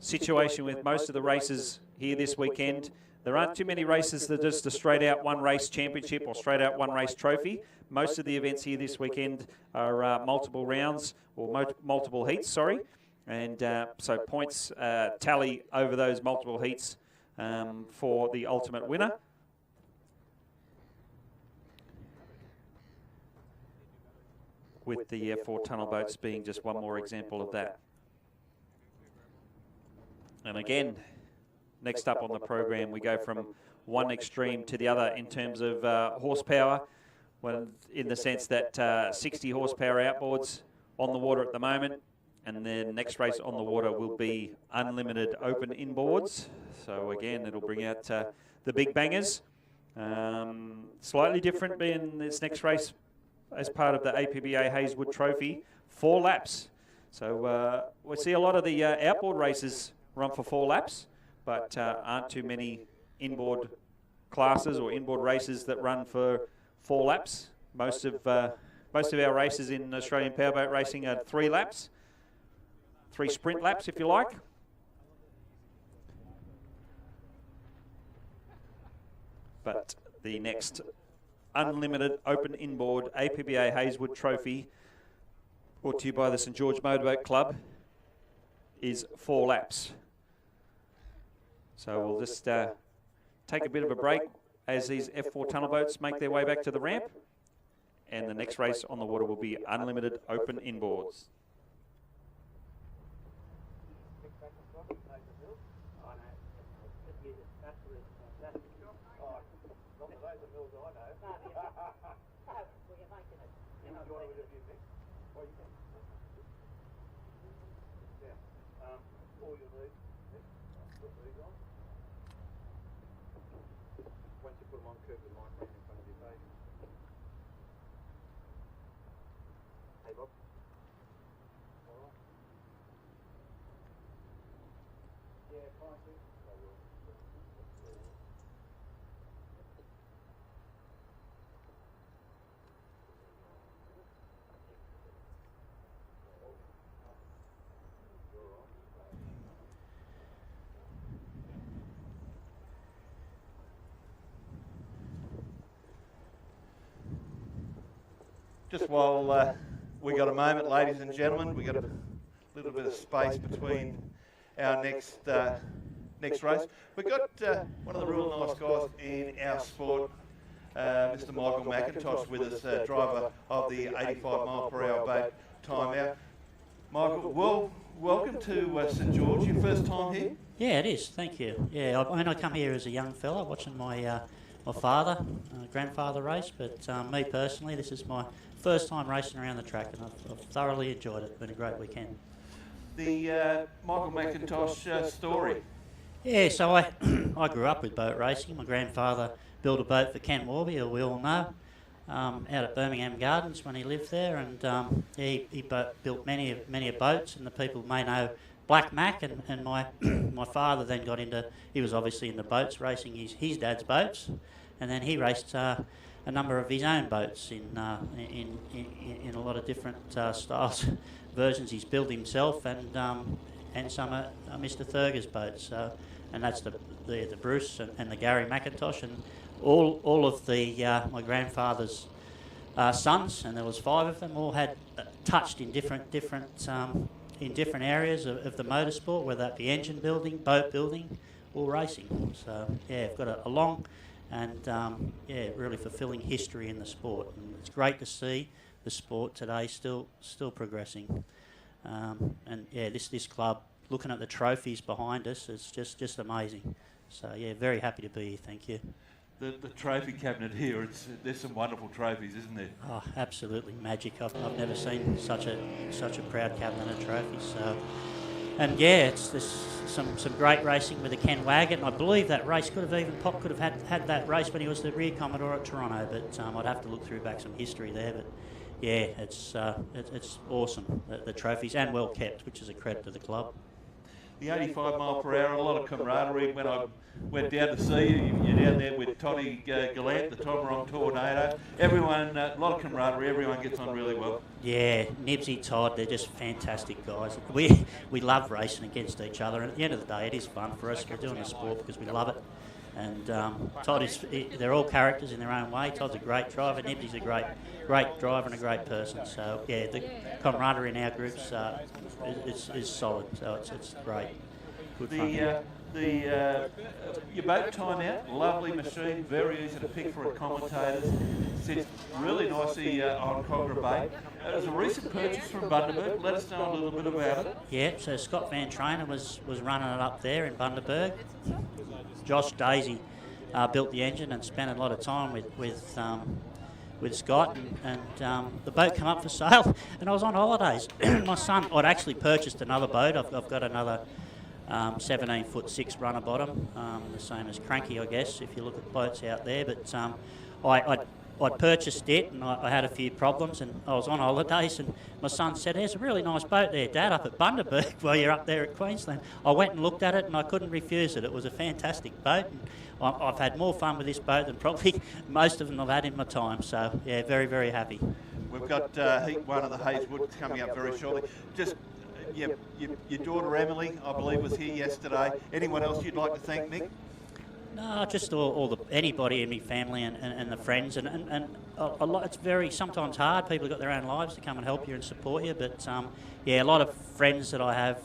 situation with most of the races here this weekend. There aren't too many races that are just a straight out one race championship or straight out one race trophy. Most of the events here this weekend are multiple rounds or multiple heats, sorry. And so points tally over those multiple heats for the ultimate winner. With the F4 tunnel boats being just one more example of that. And again, next up on the program, we go from one extreme to the other in terms of horsepower, well, in the sense that 60 horsepower outboards on the water at the moment. And the next race on the water will be unlimited open inboards. So again, it'll bring out the big bangers. Slightly different being this next race as part of the APBA Hazelwood Trophy, 4 laps. So we see a lot of the outboard races run for 4 laps, but aren't too many inboard classes or inboard races that run for 4 laps. Most of our races in Australian powerboat racing are 3 laps. 3 sprint laps, if you like. But the next unlimited open inboard APBA Hazelwood Trophy, brought to you by the St George Motorboat Club, is 4 laps. So we'll just take a bit of a break as these F4 tunnel boats make their way back to the ramp. And the next race on the water will be unlimited open inboards. Just while we got a moment, ladies and gentlemen, we got a little bit of space between our next race. We've got one of the real nice guys in our sport, Mr. Michael McIntosh, with us, driver of the 85 mile per hour boat timeout. Michael, welcome to St George. Your first time here? Yeah, it is. Thank you. Yeah, I come here as a young fella watching my father, grandfather race, but me personally, this is my first time racing around the track, and I've thoroughly enjoyed it. It's been a great weekend. The Michael McIntosh story. Yeah, so I I grew up with boat racing. My grandfather built a boat for Kent Moby, who we all know, out at Birmingham Gardens when he lived there, and he built many boats, and the people may know Black Mac, and my my father then got into, he was obviously into boats, racing his dad's boats, and then he raced a number of his own boats in a lot of different styles, versions he's built himself, and some are Mr. Thurger's boats, and that's the Bruce and the Gary McIntosh, and all of the my grandfather's sons, and there was 5 of them, all had touched in different areas of the motorsport, whether that be engine building, boat building, or racing. So yeah, I've got a long and really fulfilling history in the sport, and it's great to see the sport today still progressing. And yeah, this club, looking at the trophies behind us, it's just amazing. So yeah, very happy to be here. Thank you. The trophy cabinet here, there's some wonderful trophies, isn't there? Oh, absolutely magic. I've never seen such a proud cabinet of trophies. So, and yeah, there's some great racing with the Ken Wagon. I believe that race could have had that race when he was the rear Commodore at Toronto, but I'd have to look through back some history there. But yeah, it's awesome, the trophies, and well kept, which is a credit to the club. The 85 mile per hour, a lot of camaraderie. When I went down to see you, you're down there with Toddy Gallant, the Tomarong Tornado. Everyone, a lot of camaraderie. Everyone gets on really well. Yeah, Nibsy, Todd, they're just fantastic guys. We love racing against each other, and at the end of the day, it is fun for us. We're doing the sport because we love it. And Todd they're all characters in their own way. Todd's a great driver. Nibsy's a great driver and a great person. So yeah, the camaraderie in our groups is solid. So it's great. Good fun. Your boat timeout, lovely machine, very easy to pick for commentators. Sits really nicely on Cogra Bay. It was a recent purchase from Bundaberg. Let us know a little bit about it. Yeah, so Scott Van Trainer was running it up there in Bundaberg. Josh Daisy built the engine and spent a lot of time with Scott, and the boat came up for sale, and I was on holidays. My son, I'd actually purchased another boat. I've got another 17'6" runner bottom, the same as Cranky, I guess, if you look at boats out there. But I'd purchased it, and I had a few problems, and I was on holidays, and my son said, "There's a really nice boat there, Dad, up at Bundaberg while you're up there at Queensland." I went and looked at it, and I couldn't refuse it. It was a fantastic boat, and I've had more fun with this boat than probably most of them I've had in my time. So yeah, very, very happy. We've got Heat 1 of the Hayeswood coming up very shortly. Just your daughter Emily, I believe, was here yesterday. Anyone else you'd like to thank, Nick? No, just anybody in my family and the friends, and a lot. It's very sometimes hard. People have got their own lives to come and help you and support you, but yeah, a lot of friends that I have,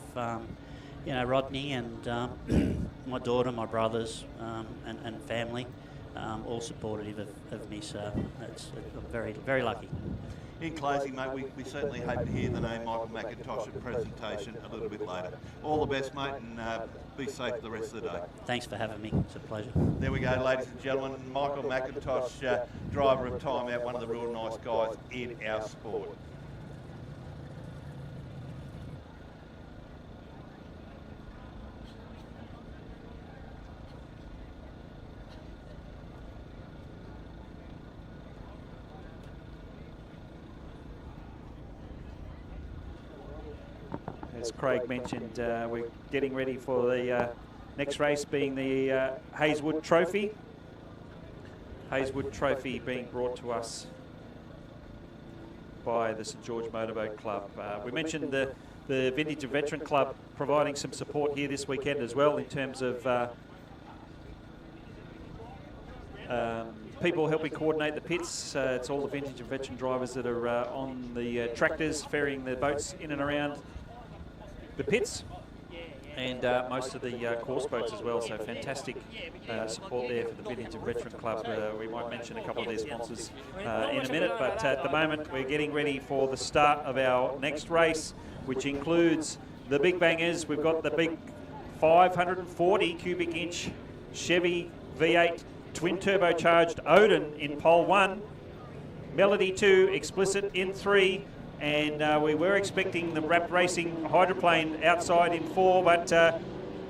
Rodney and my daughter, my brothers, and family, all supportive of me. So I'm very, very lucky. In closing, mate, we certainly hope to hear the name Michael McIntosh at presentation a little bit later. All the best, mate, and be safe for the rest of the day. Thanks for having me. It's a pleasure. There we go, ladies and gentlemen. Michael McIntosh, driver of Timeout, one of the real nice guys in our sport. As Craig mentioned, we're getting ready for the next race, being the Hayeswood Trophy. Hayeswood Trophy being brought to us by the St George Motorboat Club. We mentioned the Vintage and Veteran Club providing some support here this weekend as well, in terms of people helping coordinate the pits. It's all the vintage and veteran drivers that are on the tractors ferrying the boats in and around the pits, and most of the course boats as well. So fantastic support there for the Vintage and Veteran Club. We might mention a couple of their sponsors in a minute, but at the moment we're getting ready for the start of our next race, which includes the big bangers. We've got the big 540 cubic inch Chevy V8 twin turbocharged Odin in pole 1, Melody 2, Explicit in 3, and we were expecting the Rap Racing Hydroplane outside in 4, but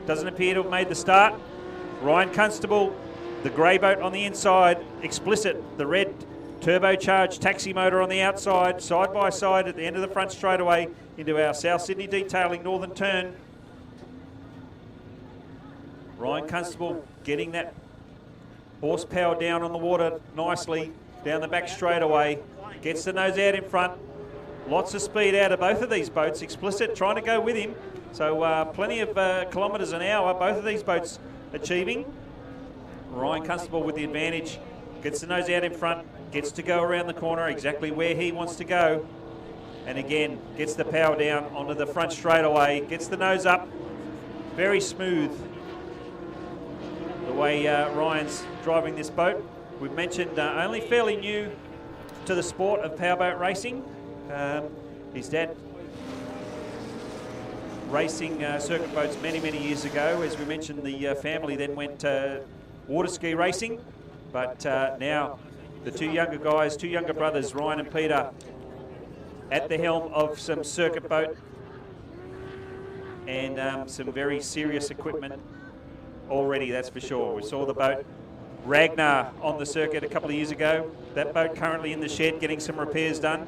doesn't appear to have made the start. Ryan Constable, the grey boat on the inside. Explicit, the red turbocharged taxi motor on the outside, side by side at the end of the front straightaway into our South Sydney detailing northern turn. Ryan Constable getting that horsepower down on the water nicely down the back straightaway. Gets the nose out in front. Lots of speed out of both of these boats. Explicit trying to go with him. So plenty of kilometres an hour, both of these boats achieving. Ryan Constable with the advantage. Gets the nose out in front. Gets to go around the corner exactly where he wants to go. And again, gets the power down onto the front straightaway. Gets the nose up. Very smooth the way Ryan's driving this boat. We've mentioned only fairly new to the sport of powerboat racing. His dad racing circuit boats many, many years ago. As we mentioned, the family then went water ski racing. But now the two younger guys, two younger brothers, Ryan and Peter, at the helm of some circuit boat and some very serious equipment already, that's for sure. We saw the boat Ragnar on the circuit a couple of years ago. That boat currently in the shed getting some repairs done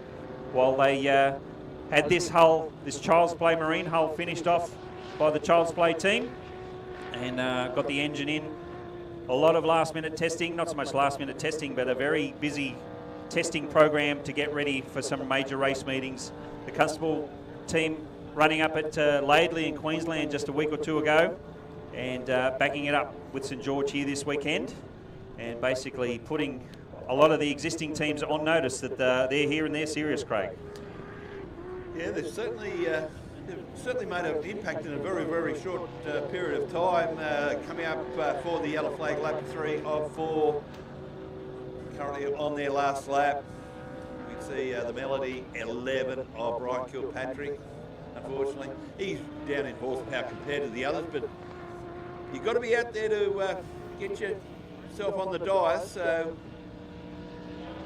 while they had this hull, this Child's Play Marine hull, finished off by the Child's Play team and got the engine in. A lot of last minute testing, not so much last minute testing, but a very busy testing program to get ready for some major race meetings. The Constable team running up at Laidley in Queensland just a week or two ago and backing it up with St George here this weekend and basically putting a lot of the existing teams on notice that they're here and they're serious, Craig. Yeah, they've certainly made an impact in a very, very short period of time. Coming up for the yellow flag lap 3 of 4, currently on their last lap. We can see the Melody 11 of Brian Kilpatrick. Unfortunately, he's down in horsepower compared to the others, but you've got to be out there to get yourself on the dice. So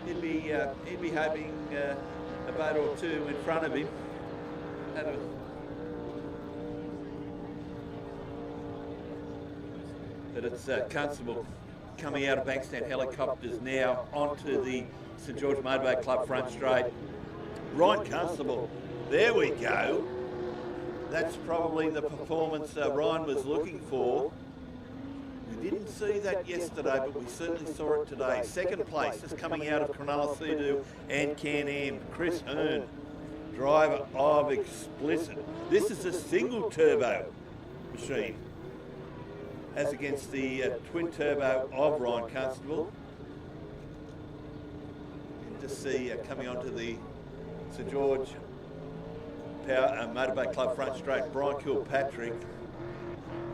he'd be hoping a boat or two in front of him. But it's Constable coming out of Bankstown helicopters now onto the St George Motorboat Club front straight. Ryan Constable, there we go. That's probably the performance Ryan was looking for. We didn't see that yesterday, but we certainly saw it today. Second place is coming out of Cronulla Sea and Can-Am, Chris Hearn, driver of Explicit. This is a single turbo machine, as against the twin turbo of Ryan Constable. You can just see coming onto the St George Motorboat Club front straight, Brian Kilpatrick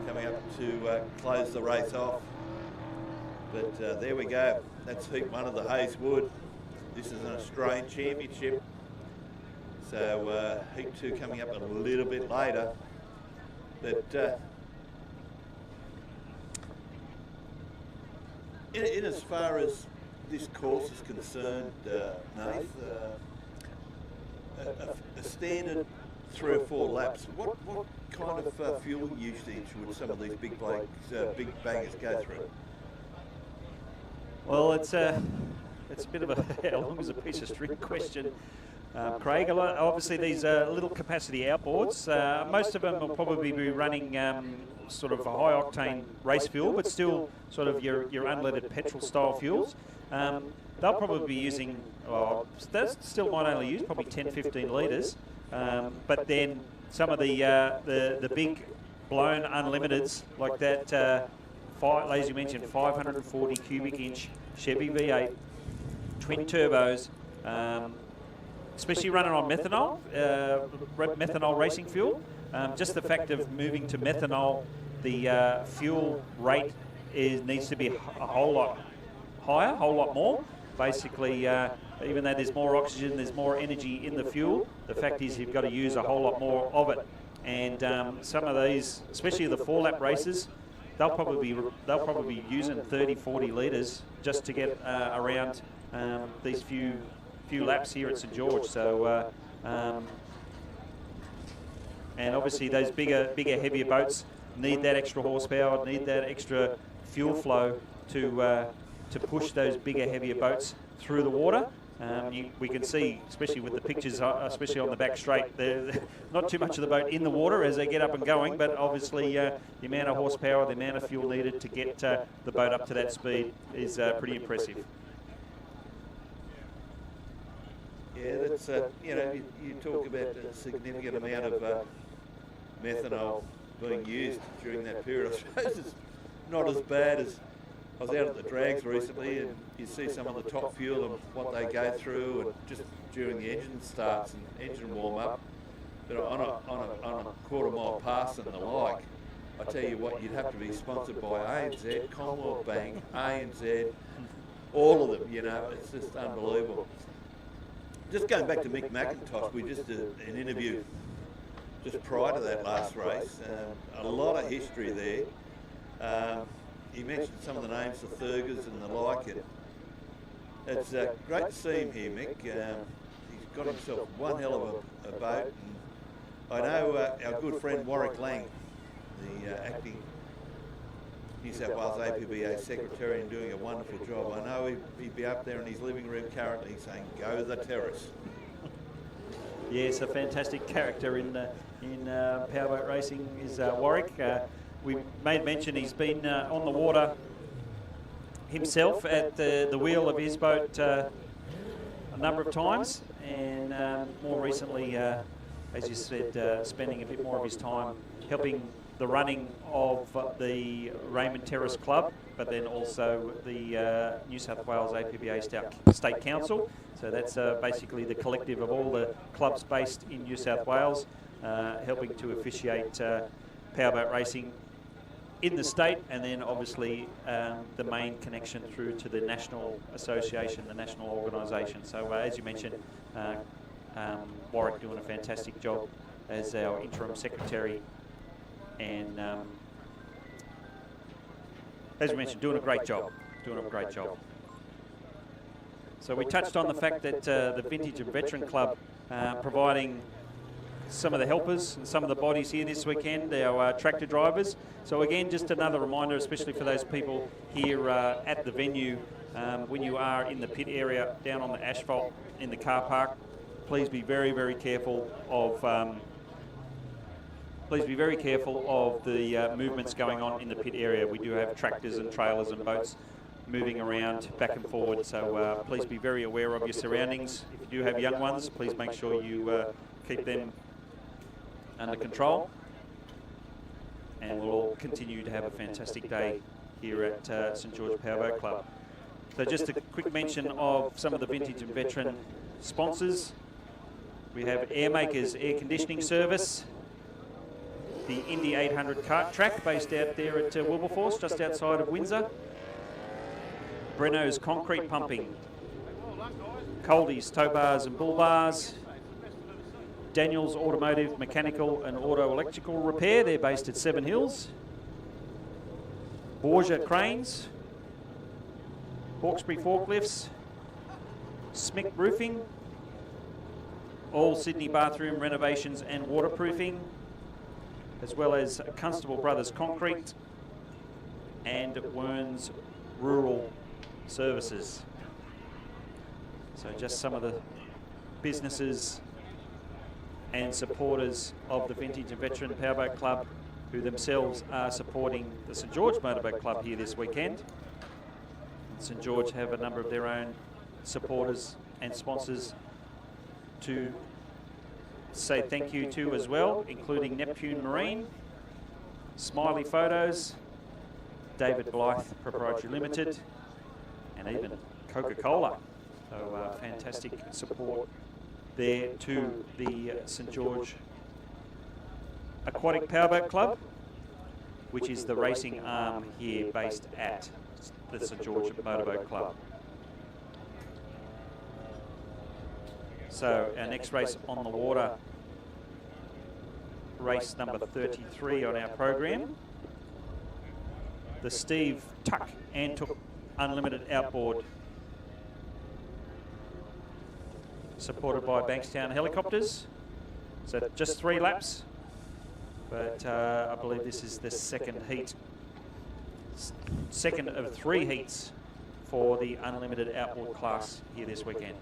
coming up to close the race off. But there we go. That's heat 1 of the Hayes Wood. This is an Australian Championship. So heat 2 coming up a little bit later. But in as far as this course is concerned, Nath, a standard 3 or 4 laps, what kind of fuel usage would some of these big big baggers go through? Well, it's a bit of a how long is a piece of string question, Craig. Obviously, these little capacity outboards, most of them will probably be running sort of a high octane race fuel, but still sort of your unleaded petrol style fuels. They'll probably be using, they still might only use probably 10-15 litres, but then some of the big blown unlimiteds like that, as you mentioned, 540 cubic inch Chevy V8 twin turbos, especially running on methanol, methanol racing fuel. Just the fact of moving to methanol, the fuel rate needs to be a whole lot higher, a whole lot more. Basically, even though there's more oxygen, there's more energy in the fuel, the fact is you've got to use a whole lot more of it. And some of these, especially the 4-lap races, they'll probably be using 30-40 litres just to get around these few laps here at St George. So, and obviously those bigger, heavier boats need that extra horsepower, need that extra fuel flow to push those bigger, heavier boats through the water. We can see, especially with the pictures, especially on the back straight, not too much of the boat in the water as they get up and going, but obviously the amount of horsepower, the amount of fuel needed to get the boat up to that speed is pretty impressive. Yeah, that's, you talk about a significant amount of methanol being used during that period. I suppose it's not as bad as, I was out at the drags recently and you see some of the top fuel and what they go through, and just during the engine starts and engine warm up, but on a quarter mile pass and the like, I tell you what, you'd have to be sponsored by ANZ, Commonwealth Bank, ANZ, all of them, it's just unbelievable. Just going back to Mick McIntosh, we just did an interview just prior to that last race. A lot of history there. He mentioned some of the names of Thurgers and the like. It's great to see him here, Mick. He's got himself one hell of a boat. And I know our good friend Warwick Lang, the acting New South Wales APBA Secretary, and doing a wonderful job. I know he'd be up there in his living room currently saying, "Go the Terrace." Yes, a fantastic character in powerboat racing is Warwick. We made mention he's been on the water himself at the wheel of his boat a number of times, and more recently, as you said, spending a bit more of his time helping the running of the Raymond Terrace Club, but then also the New South Wales APBA State Council. So that's basically the collective of all the clubs based in New South Wales, helping to officiate powerboat racing in the state, and then obviously the main connection through to the national association, the national organisation. So as you mentioned, Warwick doing a fantastic job as our interim secretary, and as we mentioned, doing a great job. So we touched on the fact that the Vintage and Veteran Club providing some of the helpers and some of the bodies here this weekend, our tractor drivers. So again, just another reminder, especially for those people here at the venue, when you are in the pit area down on the asphalt in the car park, please be very, very careful of the movements going on in the pit area. We do have tractors and trailers and boats moving around back and forward, so please be very aware of your surroundings. If you do have young ones, please make sure you keep them under control, and we'll all continue to have a fantastic day here at St George Powerboat Club. So just a quick mention of some of the Vintage and Veteran sponsors. We have Airmakers Air Conditioning Service, the Indy 800 kart track based out there at Wilberforce, just outside of Windsor, Breno's Concrete Pumping, Coldy's Tow Bars and Bull Bars, Daniel's Automotive, Mechanical and Auto Electrical Repair, they're based at Seven Hills, Borgia Cranes, Hawkesbury Forklifts, Smick Roofing, All Sydney Bathroom Renovations and Waterproofing, as well as Constable Brothers Concrete and Werns Rural Services. So just some of the businesses and supporters of the Vintage and Veteran Powerboat Club, who themselves are supporting the St George Motorboat Club here this weekend. St George have a number of their own supporters and sponsors to say thank you to as well, including Neptune Marine, Smiley Photos, David Blyth Proprietary Limited, and even Coca-Cola. So fantastic support there to the St George Aquatic Powerboat Club, which is the racing arm here based at the St George Motorboat Club. So our next race on the water, race number 33 on our program, the Steve Tuck Antuch Unlimited Outboard, supported by Bankstown Helicopters. So just 3 laps but I believe this is the second heat, second of 3 heats for the unlimited outboard class here this weekend.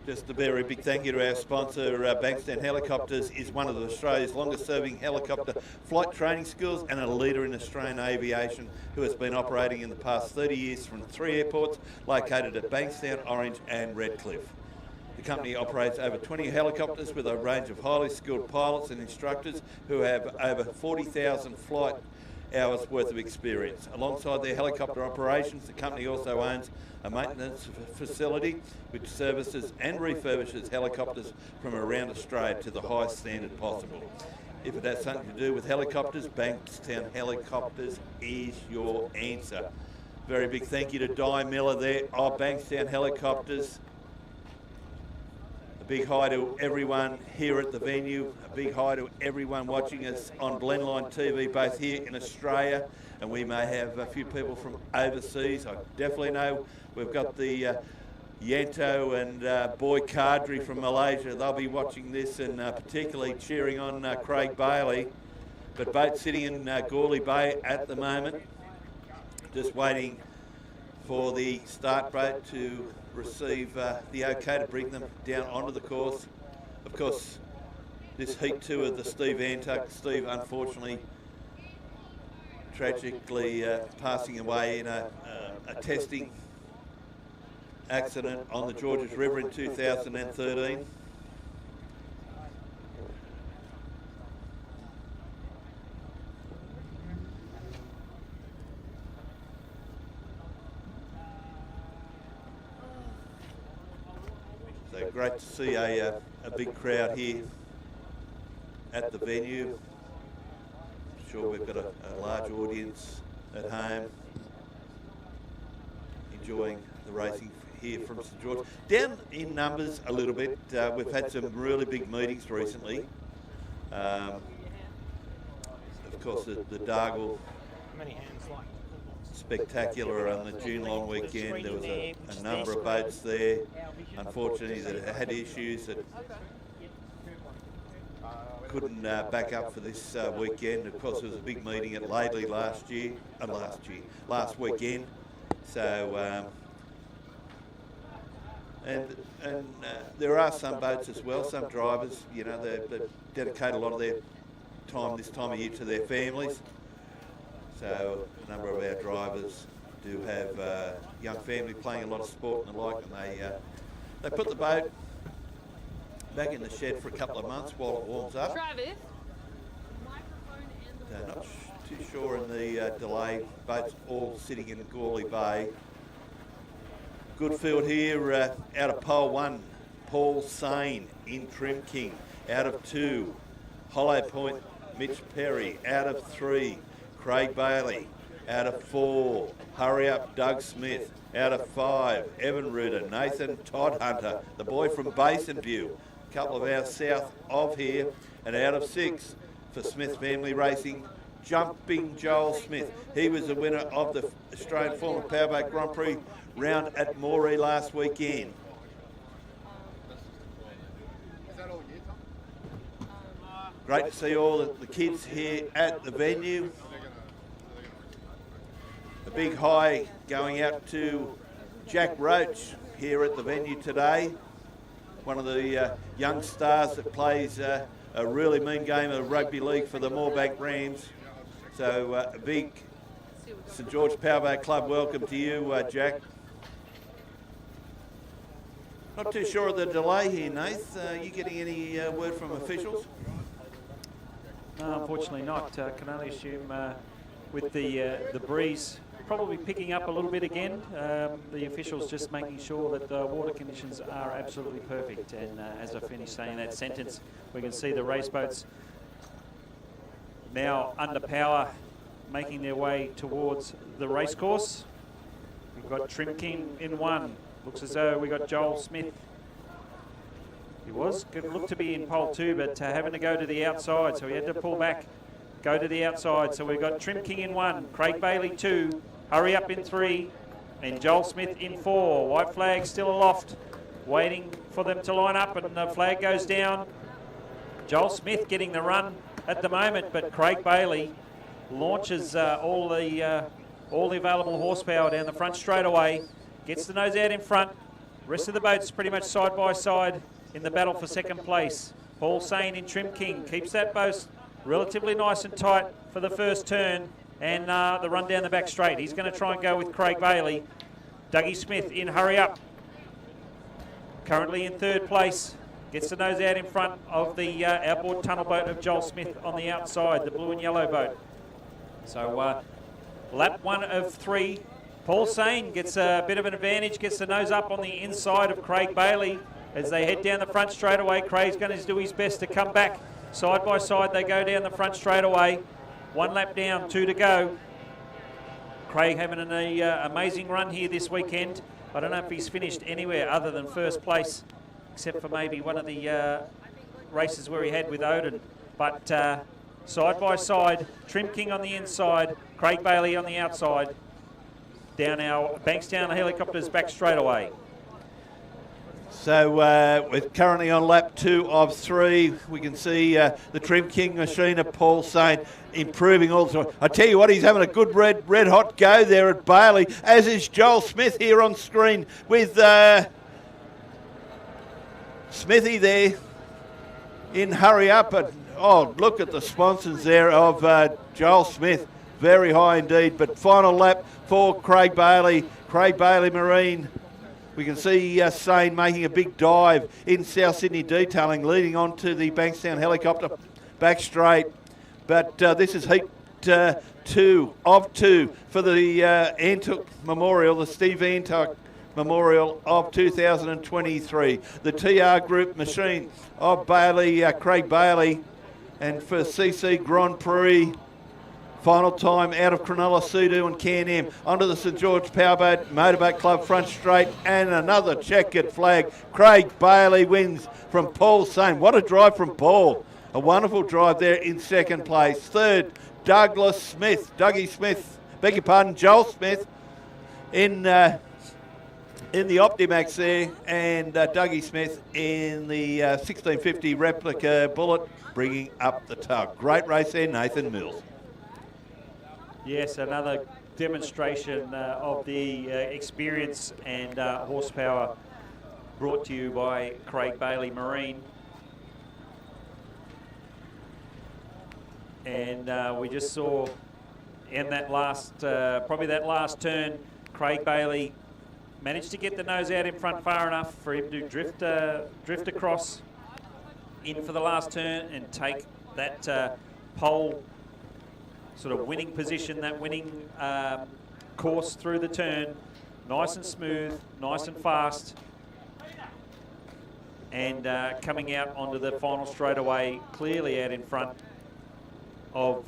Just a very big thank you to our sponsor, Bankstown Helicopters is one of Australia's longest serving helicopter flight training schools and a leader in Australian aviation, who has been operating in the past 30 years from 3 airports located at Bankstown, Orange and Redcliffe. The company operates over 20 helicopters with a range of highly skilled pilots and instructors who have over 40,000 flight hours worth of experience. Alongside their helicopter operations, the company also owns a maintenance facility which services and refurbishes helicopters from around Australia to the highest standard possible. If it has something to do with helicopters, Bankstown Helicopters is your answer. Very big thank you to Di Miller there of Bankstown Helicopters. A big hi to everyone here at the venue. A big hi to everyone watching us on Blendline TV, both here in Australia, and we may have a few people from overseas. I definitely know we've got the Yanto and Boy Kadri from Malaysia. They'll be watching this and particularly cheering on Craig Bailey. But boat sitting in Gourley Bay at the moment, just waiting for the start boat to receive the okay to bring them down onto the course. Of course, this heat 2 of the Steve Antuch. Steve, unfortunately, tragically passing away in a testing accident on the Georges River in 2013. So great to see a big crowd here at the venue. I'm sure we've got a large audience at home enjoying the racing here from St George. Down in numbers a little bit. We've had some really big meetings recently. Of course, the Dargle Spectacular on the June long weekend. There was a number of boats there, unfortunately, that had issues that couldn't back up for this weekend. Of course, there was a big meeting at Laidley last weekend. So, and there are some boats as well, some drivers, you know, they dedicate a lot of their time this time of year to their families. So a number of our drivers do have young family playing a lot of sport and the like, and they put the boat back in the shed for a couple of months while it warms up. Travis. They're not too sure in the delay. Boats all sitting in Gourley Bay. Good field here out of pole 1, Paul Sane in Trim King. Out of 2, Hollow Point, Mitch Perry. Out of 3, Craig Bailey. Out of 4, Hurry Up, Doug Smith. Out of 5, Evan Ruder, Nathan Todd Hunter, the boy from Basin View, a couple of hours south of here. And out of 6, for Smith Family Racing, Jumping Joel Smith. He was the winner of the Australian Formula Powerboat Grand Prix round at Moree last weekend. Great to see all the kids here at the venue. A big hi going out to Jack Roach here at the venue today. One of the young stars that plays a really mean game of rugby league for the Moorebank Rams. So a big St George Powerboat Club welcome to you, Jack. Not too sure of the delay here, Nath. Are you getting any word from officials? No, unfortunately not. Can only assume with the breeze probably picking up a little bit again. The officials just making sure that the water conditions are absolutely perfect. And as I finish saying that sentence, we can see the race boats now under power, making their way towards the race course. We've got Trim King in 1. Looks as though we got Joel Smith. He was looked to be in pole 2, but having to go to the outside, so he had to pull back, go to the outside. So we've got Trim King in 1, Craig Bailey 2, Hurry Up in 3, and Joel Smith in 4. White flag still aloft, waiting for them to line up, and the flag goes down. Joel Smith getting the run at the moment, but Craig Bailey launches all the available horsepower down the front straight away, gets the nose out in front. Rest of the boats pretty much side by side in the battle for second place. Paul Sain in Trim King keeps that boat relatively nice and tight for the first turn, and the run down the back straight. He's going to try and go with Craig Bailey. Dougie Smith in Hurry Up, currently in third place. Gets the nose out in front of the outboard tunnel boat of Joel Smith on the outside, the blue and yellow boat. So lap 1 of 3. Paul Sain gets a bit of an advantage, gets the nose up on the inside of Craig Bailey as they head down the front straight away. Craig's going to do his best to come back. Side by side they go down the front straight away. 1 lap down, 2 to go. Craig having an amazing run here this weekend. I don't know if he's finished anywhere other than first place, except for maybe one of the races where he had with Odin. But side by side, Trim King on the inside, Craig Bailey on the outside. Down our Bankstown helicopters back straight away. So we're currently on lap 2 of 3. We can see the Trim King machine of Paul Sain improving all the time. I tell you what, he's having a good red hot go there at Bailey, as is Joel Smith here on screen with Smithy there in Hurry Up. And oh, look at the sponsors there of Joel Smith. Very high indeed. But final lap for Craig Bailey Marine. We can see Sain making a big dive in South Sydney detailing, leading on to the Bankstown helicopter back straight. But this is heat 2 of 2 for the Antuch Memorial, the Steve Antuch Memorial of 2023. The TR Group machine of Bailey, Craig Bailey, and for CC Grand Prix. Final time out of Cronulla, Sea-Doo and Can-Am onto the St George Powerboat Motorboat Club front straight, and another checkered flag. Craig Bailey wins from Paul Sain. What a drive from Paul. A wonderful drive there in second place. Third, Dougie Smith, beg your pardon, Joel Smith in the Optimax there, and Dougie Smith in the 1650 replica Bullet, bringing up the tug. Great race there, Nathan Mills. Yes, another demonstration of the experience and horsepower brought to you by Craig Bailey Marine. And we just saw in that last, probably that last turn, Craig Bailey managed to get the nose out in front far enough for him to drift across in for the last turn and take that pole sort of winning position, that winning course through the turn. Nice and smooth, nice and fast. And coming out onto the final straightaway, clearly out in front of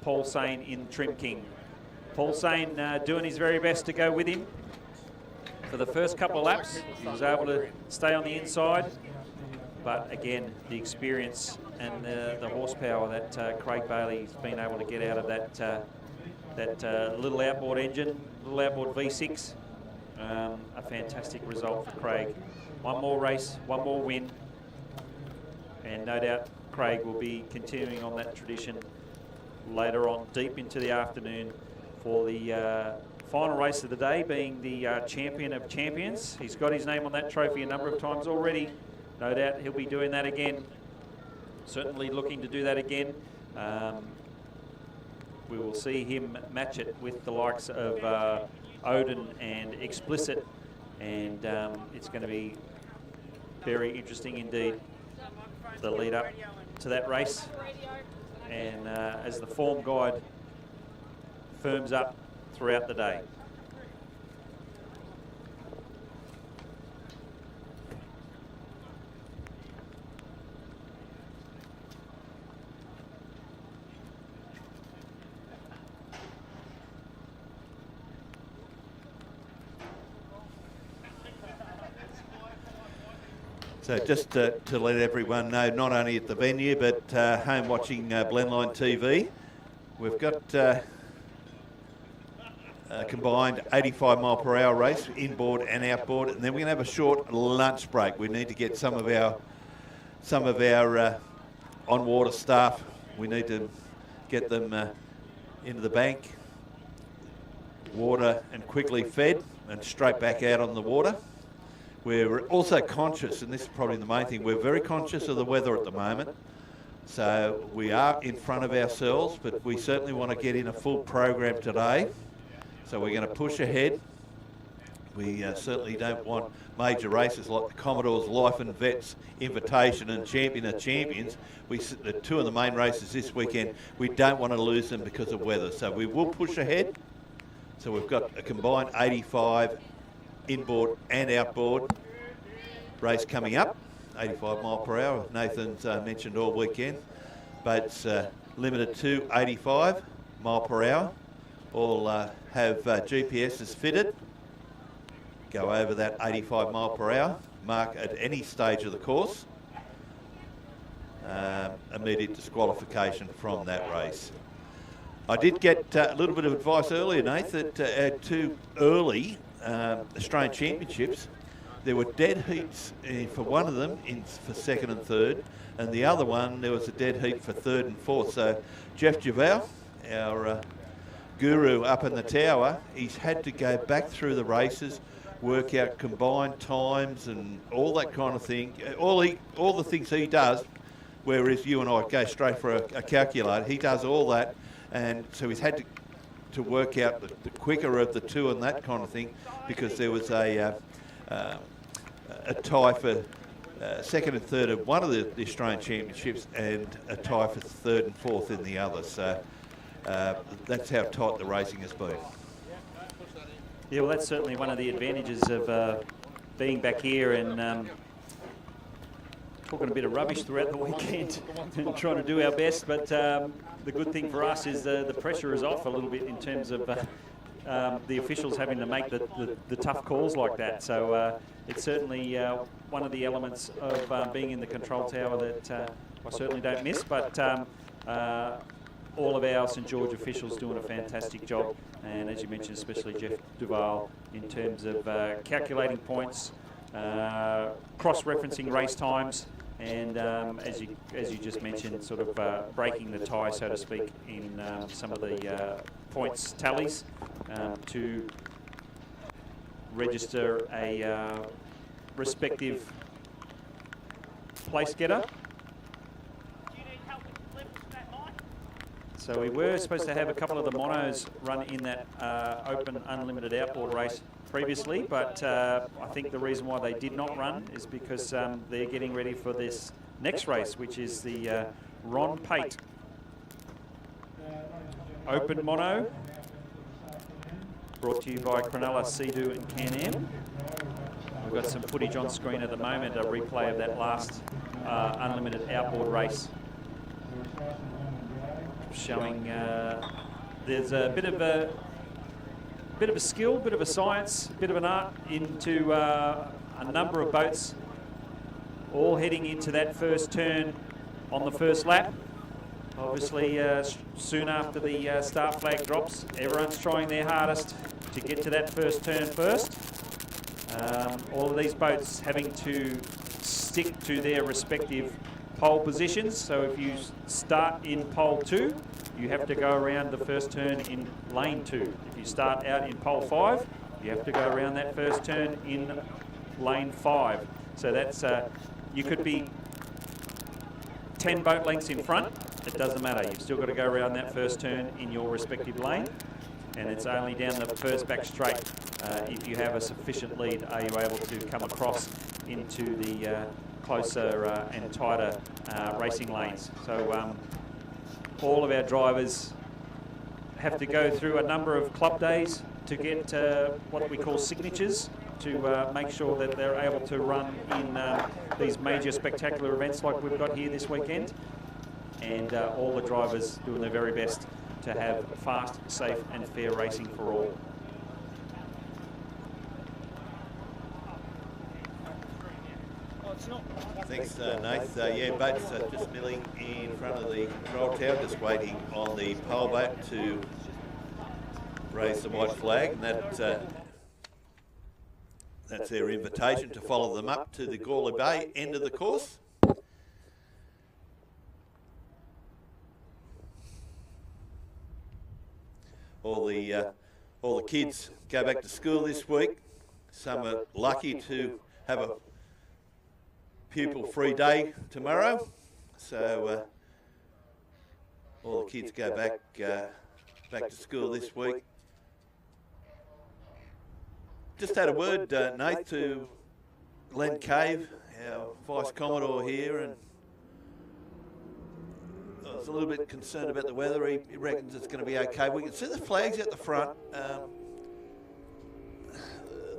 Paul Sain in Trim King. Paul Sain doing his very best to go with him. For the first couple of laps, he was able to stay on the inside. But again, the experience and the horsepower that Craig Bailey's been able to get out of that little outboard engine, little outboard V6, a fantastic result for Craig. One more race, one more win, and no doubt Craig will be continuing on that tradition later on, deep into the afternoon, for the final race of the day, being the Champion of Champions. He's got his name on that trophy a number of times already. No doubt he'll be doing that again. Certainly looking to do that again. We will see him match it with the likes of Odin and Explicit, and it's going to be very interesting indeed, the lead up to that race. And as the form guide firms up throughout the day. So just to let everyone know, not only at the venue, but home watching Blendline TV, we've got a combined 85 mile per hour race, inboard and outboard, and then we're going to have a short lunch break. We need to get some of our on-water staff we need to get them into the bank, water and quickly fed and straight back out on the water. We're also conscious, and this is probably the main thing, we're very conscious of the weather at the moment. So we are in front of ourselves, but we certainly want to get in a full program today. So we're going to push ahead. We certainly don't want major races like the Commodore's Life and Vets Invitation and Champion of Champions. The two of the main races this weekend, we don't want to lose them because of weather. So we will push ahead. So we've got a combined 85 inboard and outboard race coming up, 85 mile per hour. Nathan's mentioned all weekend, but limited to 85 mile per hour. All have GPSs fitted. Go over that 85 mile per hour mark at any stage of the course. Immediate disqualification from that race. I did get a little bit of advice earlier, Nath, that our two early Australian Championships, there were dead heats for one of them for second and third, and the other one there was a dead heat for third and fourth. So Jeff Javal, our guru up in the tower, he's had to go back through the races, work out combined times and all that kind of thing. All the things he does, whereas you and I go straight for a calculator, he does all that, and so he's had to work out the quicker of the two and that kind of thing, because there was a tie for second and third of one of the Australian Championships and a tie for third and fourth in the other. So that's how tight the racing has been. Yeah, well, that's certainly one of the advantages of being back here and talking a bit of rubbish throughout the weekend and trying to do our best. But the good thing for us is the pressure is off a little bit in terms of the officials having to make the tough calls like that. So it's certainly one of the elements of being in the control tower that I certainly don't miss. But all of our St George officials doing a fantastic job, and as you mentioned, especially Jeff Duval, in terms of calculating points, cross-referencing race times, and as you just mentioned, sort of breaking the tie, so to speak, in some of the points tallies to register a respective place getter. So we were supposed to have a couple of the monos run in that open unlimited outboard race previously, but I think the reason why they did not run is because they're getting ready for this next race, which is the Ron Pate Open Mono, brought to you by Cronulla, Sea-Doo and Can-Am. We've got some footage on screen at the moment, a replay of that last unlimited outboard race, showing there's a bit of a skill, bit of a science, bit of an art into a number of boats all heading into that first turn on the first lap. Obviously soon after the start flag drops, everyone's trying their hardest to get to that first turn first. All of these boats having to stick to their respective pole positions. So if you start in pole 2, you have to go around the first turn in lane 2. If you start out in pole 5, you have to go around that first turn in lane 5. So that's you could be 10 boat lengths in front. It doesn't matter. You've still got to go around that first turn in your respective lane, and it's only down the first back straight. If you have a sufficient lead, are you able to come across into the closer and tighter racing lanes. So all of our drivers have to go through a number of club days to get what we call signatures, to make sure that they're able to run in these major spectacular events like we've got here this weekend. And all the drivers doing their very best to have fast, safe and fair racing for all. Thanks, Nath. Yeah, boats are just milling in front of the control tower, just waiting on the powerboat to raise the white flag, and that's their invitation to follow them up to the Gawler Bay end of the course. all the kids go back to school this week. Some are lucky to have a pupil-free day tomorrow, so all the kids go back to school this week. Just had a word, Nath, to Len Cave, our Vice Commodore here, and I was a little bit concerned about the weather. He reckons it's going to be okay. We can see the flags at the front.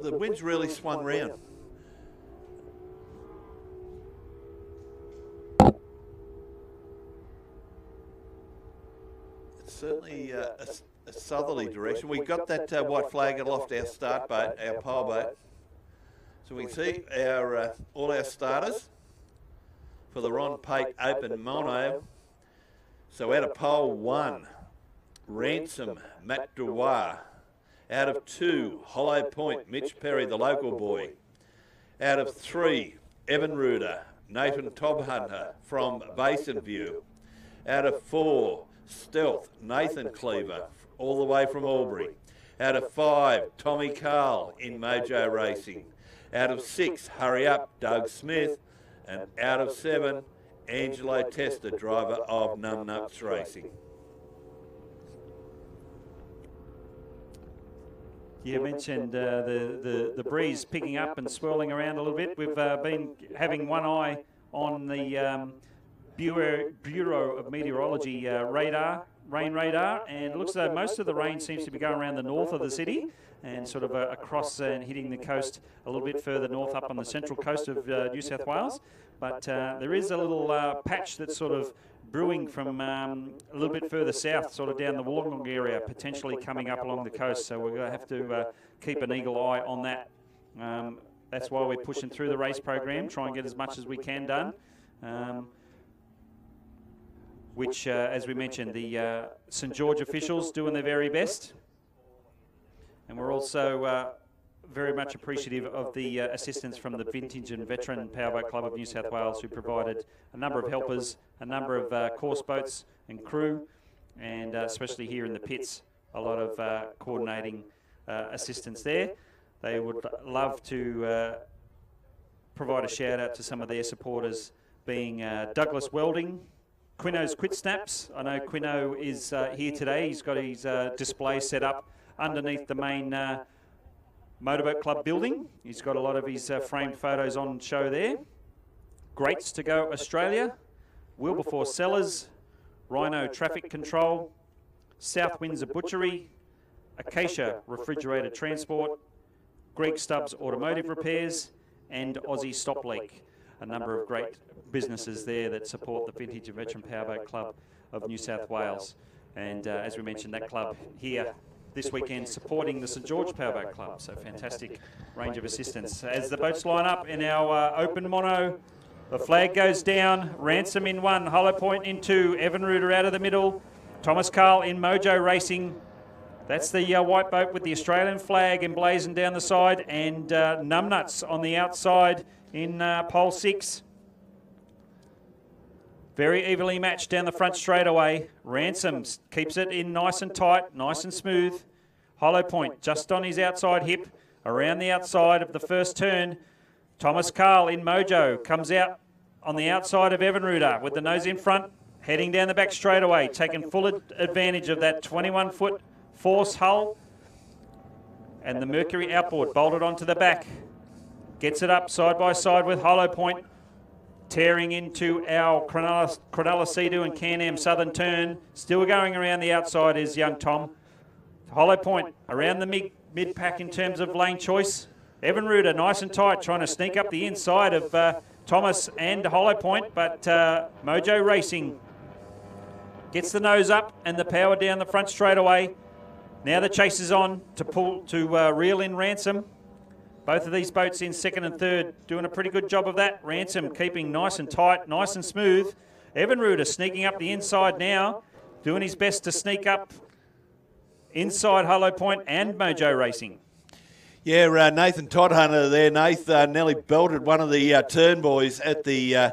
The wind's really swung round. It's certainly a southerly direction. We got that white flag aloft our start boat, our powerboat. So we can see our all our starters for the Ron Pate Open Mono. So out of pole 1, Ransom, Matt Dubois. Out of 2, Hollow Point, Mitch Perry, the local boy. Out of 3, Evan Ruder, Nathan Tobhunter from Basin View. Out of 4, Stealth, Nathan Cleaver, all the way from Albury. Out of 5, Tommy Carl in Mojo Racing. Out of 6, Hurry Up, Doug Smith. And out of 7, Angelo Testa, driver of Numbnuts Racing. You mentioned the breeze picking up and swirling around a little bit. We've been having one eye on the Bureau of Meteorology rain radar, and it looks as though most of the rain seems to be going around the north of the city and sort of across and hitting the coast a little bit further north up on the central coast of New South Wales. But there is a little patch that's sort of brewing from a little bit further south, sort of down the Wollongong area, potentially coming up along the coast. So we're going to have to keep an eagle eye on that. That's why we're pushing through the race program, try and get as much as we can done. Which, as we mentioned, the St George officials doing their very best. And we're also very much appreciative of the assistance from the Vintage and Veteran Powerboat Club of New South Wales, who provided a number of helpers, a number of course boats and crew, and especially here in the pits, a lot of coordinating assistance there. They would love to provide a shout out to some of their supporters, being Douglas Welding, Quino's Quit Snaps. I know Quino is here today. He's got his display set up underneath the main Motorboat Club building. He's got a lot of his framed photos on show there. Greats to Go Australia, Wilberforce Cellars, Rhino Traffic Control, South Windsor Butchery, Acacia Refrigerated Transport, Greg Stubbs Automotive Repairs, and Aussie Stop Leak. A number of great businesses there that support the Vintage and Veteran Powerboat Club of New South Wales. And as we mentioned, that club here this weekend supporting the St George Powerboat Club. So fantastic range of assistance. As the boats line up in our open mono, the flag goes down. Ransom in 1, Hollow Point in 2, Evan Ruder out of the middle, Thomas Carl in Mojo Racing. That's the white boat with the Australian flag emblazoned down the side, and Numbnuts on the outside in pole 6. Very evenly matched down the front straightaway. Ransom keeps it in nice and tight, nice and smooth. Hollow Point just on his outside hip, around the outside of the first turn. Thomas Carl in Mojo comes out on the outside of Evan Ruder with the nose in front, heading down the back straightaway, taking full advantage of that 21-foot force hull. And the Mercury Outboard bolted onto the back. Gets it up side by side with Hollow Point, tearing into our Cronulla Sea-Doo and Can-Am Southern turn. Still going around the outside is young Tom. Hollow Point around the mid-pack in terms of lane choice. Evan Ruder nice and tight, trying to sneak up the inside of Thomas and Hollow Point, but Mojo Racing gets the nose up and the power down the front straight away. Now the chase is on to reel in Ransom. Both of these boats in second and third doing a pretty good job of that. Ransom keeping nice and tight, nice and smooth. Evan Ruder sneaking up the inside now, doing his best to sneak up inside Hollow Point and Mojo Racing. Yeah, Nathan Todhunter there. Nathan nearly belted one of the turn boys at the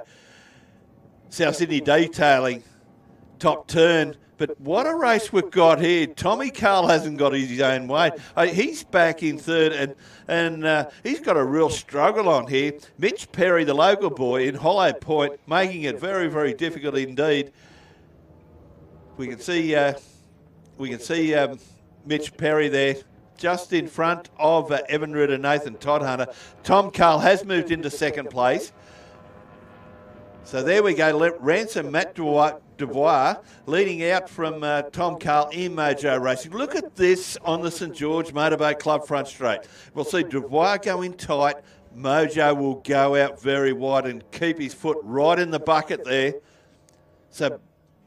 South Sydney Detailing top turn. But what a race we've got here. Tommy Carl hasn't got his own way. He's back in third, and he's got a real struggle on here. Mitch Perry, the local boy, in Hollow Point, making it very, very difficult indeed. We can see Mitch Perry there, just in front of Evan Root and Nathan Todhunter. Tom Carl has moved into second place. So there we go, Ransom Matt Dubois leading out from Tom Carl in Mojo Racing. Look at this on the St George Motorboat Club front straight. We'll see Dubois go in tight. Mojo will go out very wide and keep his foot right in the bucket there. So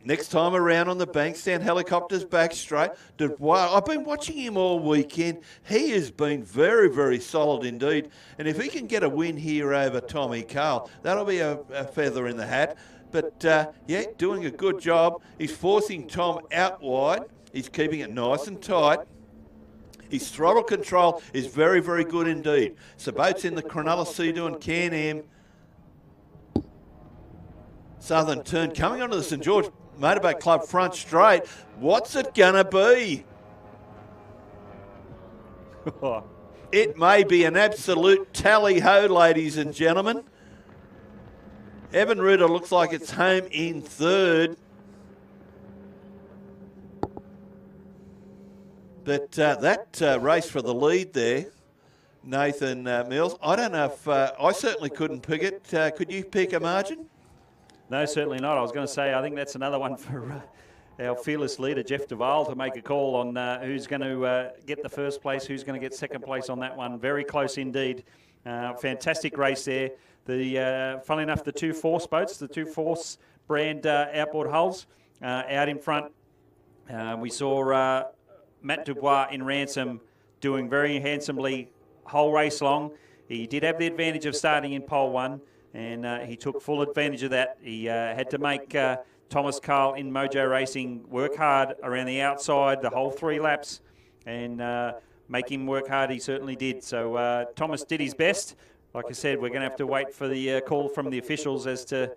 next time around on the Bankstown helicopters back straight. Dubois, I've been watching him all weekend. He has been very, very solid indeed. And if he can get a win here over Tommy Carl, that'll be a feather in the hat. But, yeah, doing a good job. He's forcing Tom out wide. He's keeping it nice and tight. His throttle control is very, very good indeed. So boats in the Cronulla, Sea-Doo and Can-Am. Southern turn coming onto the St George Motorboat Club front straight. What's it gonna be? It may be an absolute tally-ho, ladies and gentlemen. Evan Ruder looks like it's home in third. But that race for the lead there, Nathan Mills, I don't know if, I certainly couldn't pick it. Could you pick a margin? No, certainly not. I was going to say, I think that's another one for our fearless leader, Jeff Duval, to make a call on who's going to get the first place, who's going to get second place on that one. Very close indeed. Fantastic race there. Funnily enough, the two Force boats, the two Force brand outboard hulls out in front. We saw Matt Dubois in Ransom doing very handsomely whole race long. He did have the advantage of starting in pole one, and he took full advantage of that. He had to make Thomas Carl in Mojo Racing work hard around the outside the whole 3 laps, and make him work hard. He certainly did. So Thomas did his best. Like I said, we're going to have to wait for the call from the officials as to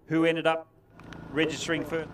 who ended up registering first.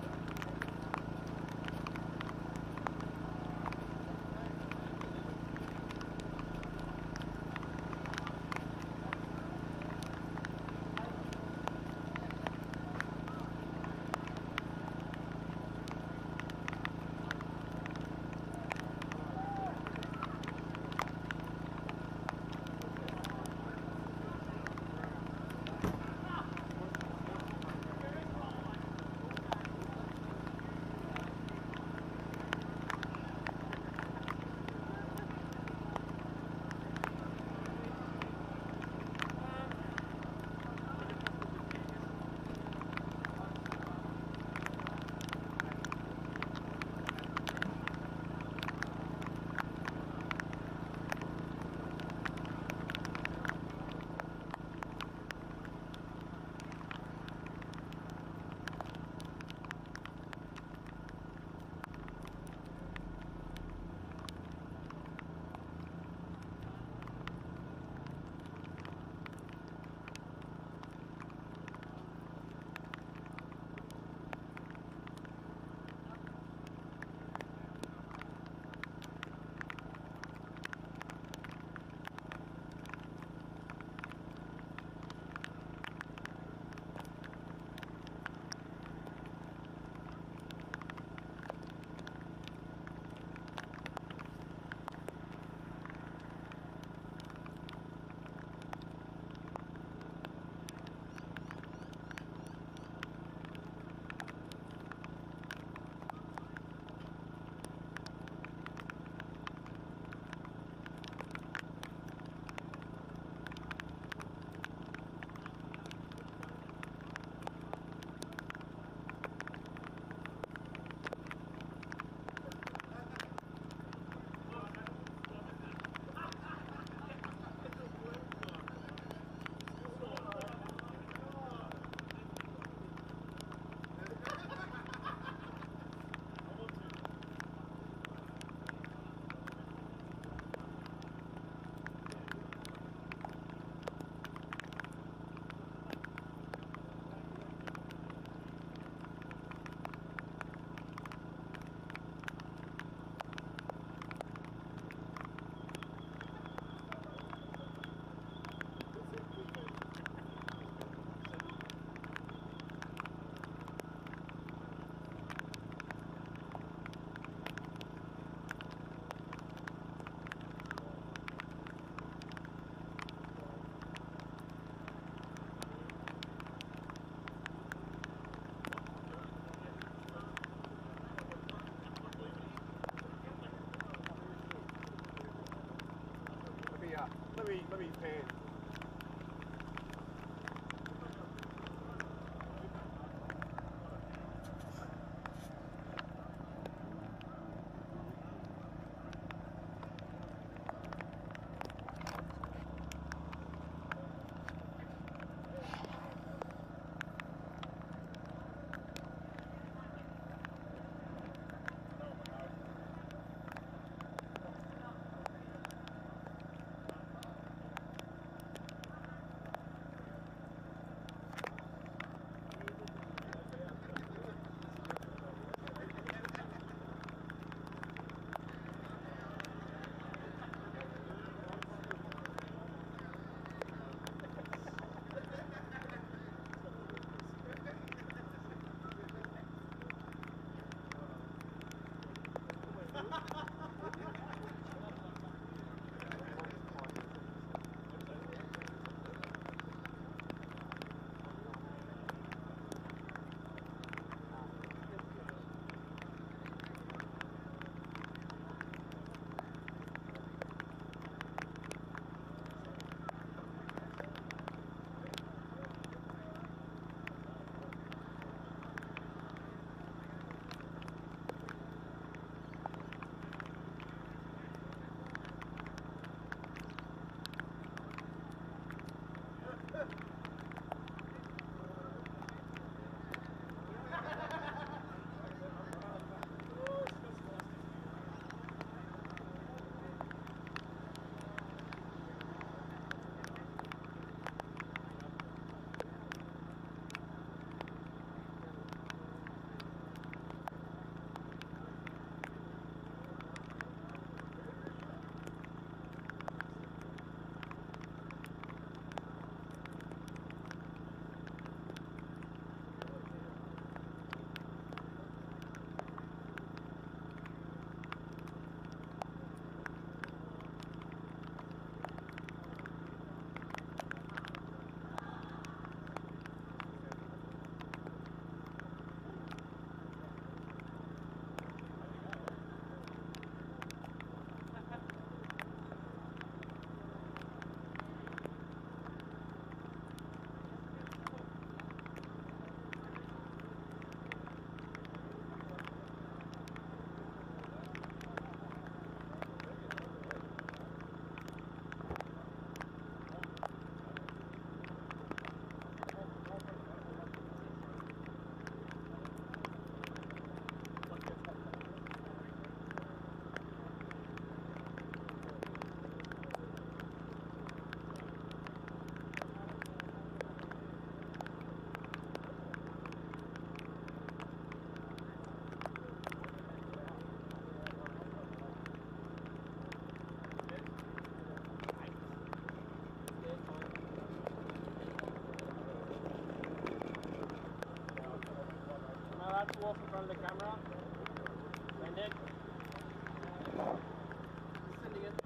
let me pan. Walk in front of the camera. Send it. Sending it.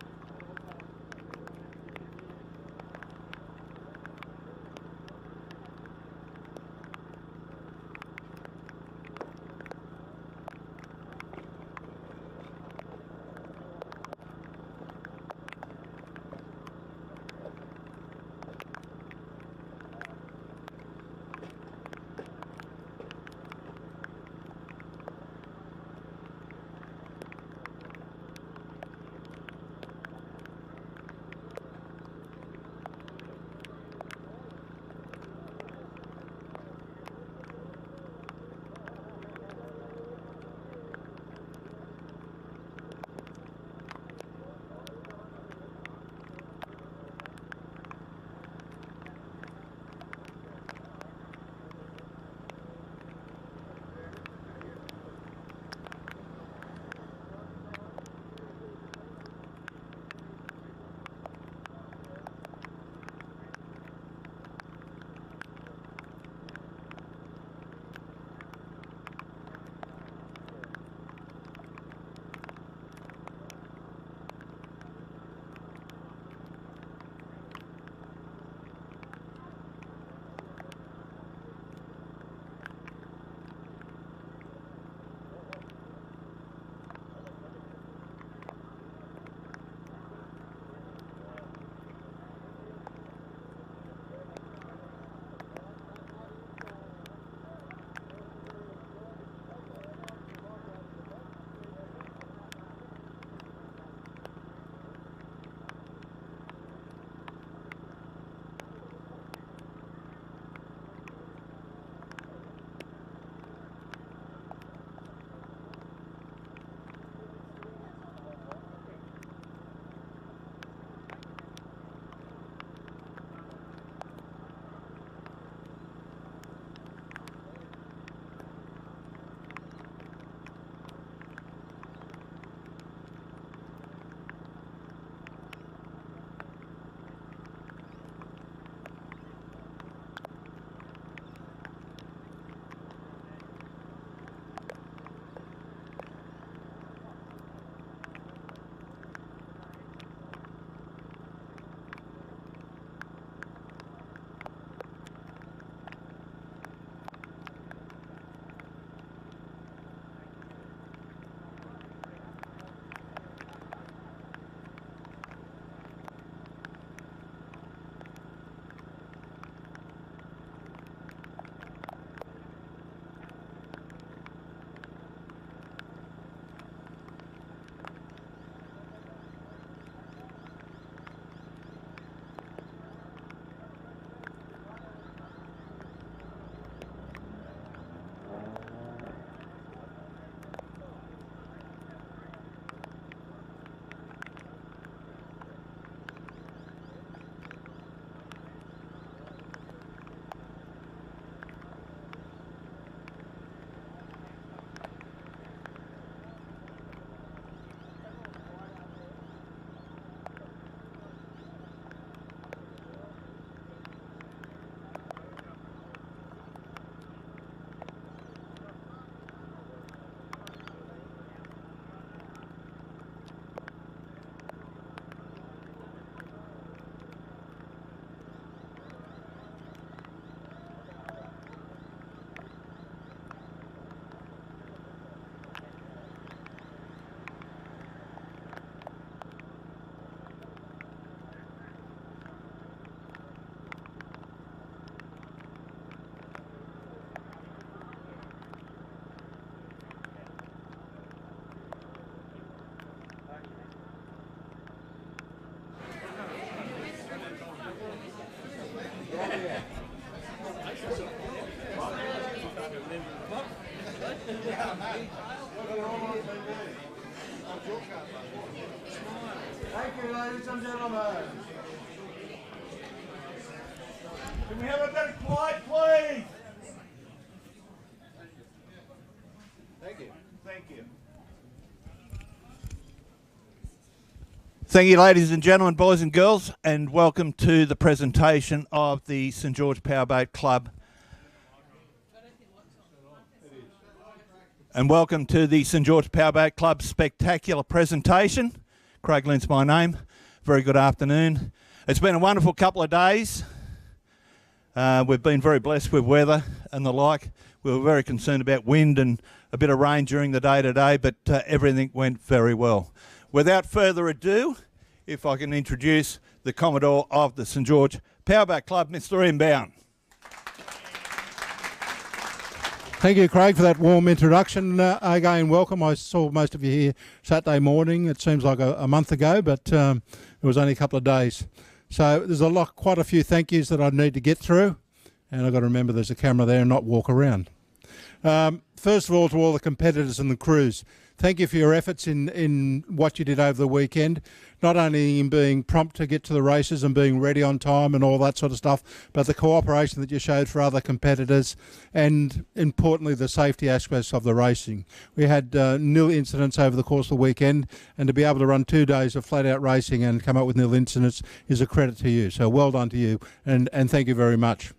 Thank you, ladies and gentlemen. Can we have a bit of quiet, please? Thank you. Thank you. Thank you, ladies and gentlemen, boys and girls, and welcome to the presentation of the St George Powerboat Club. And welcome to the St George Powerboat Club Spectacular presentation. Craig Lynn's my name. Very good afternoon. It's been a wonderful couple of days. We've been very blessed with weather and the like. We were very concerned about wind and a bit of rain during the day today, but everything went very well. Without further ado, if I can introduce the Commodore of the St George Powerboat Club, Mr. Inbound. Thank you, Craig, for that warm introduction. Again, welcome. I saw most of you here Saturday morning. It seems like a month ago, but it was only a couple of days. So there's quite a few thank yous that I need to get through, and I've got to remember there's a camera there and not walk around. First of all, to all the competitors and the crews, thank you for your efforts in what you did over the weekend, not only in being prompt to get to the races and being ready on time and all that sort of stuff, but the cooperation that you showed for other competitors and, importantly, the safety aspects of the racing. We had nil incidents over the course of the weekend, and to be able to run 2 days of flat-out racing and come up with nil incidents is a credit to you. So well done to you, and thank you very much.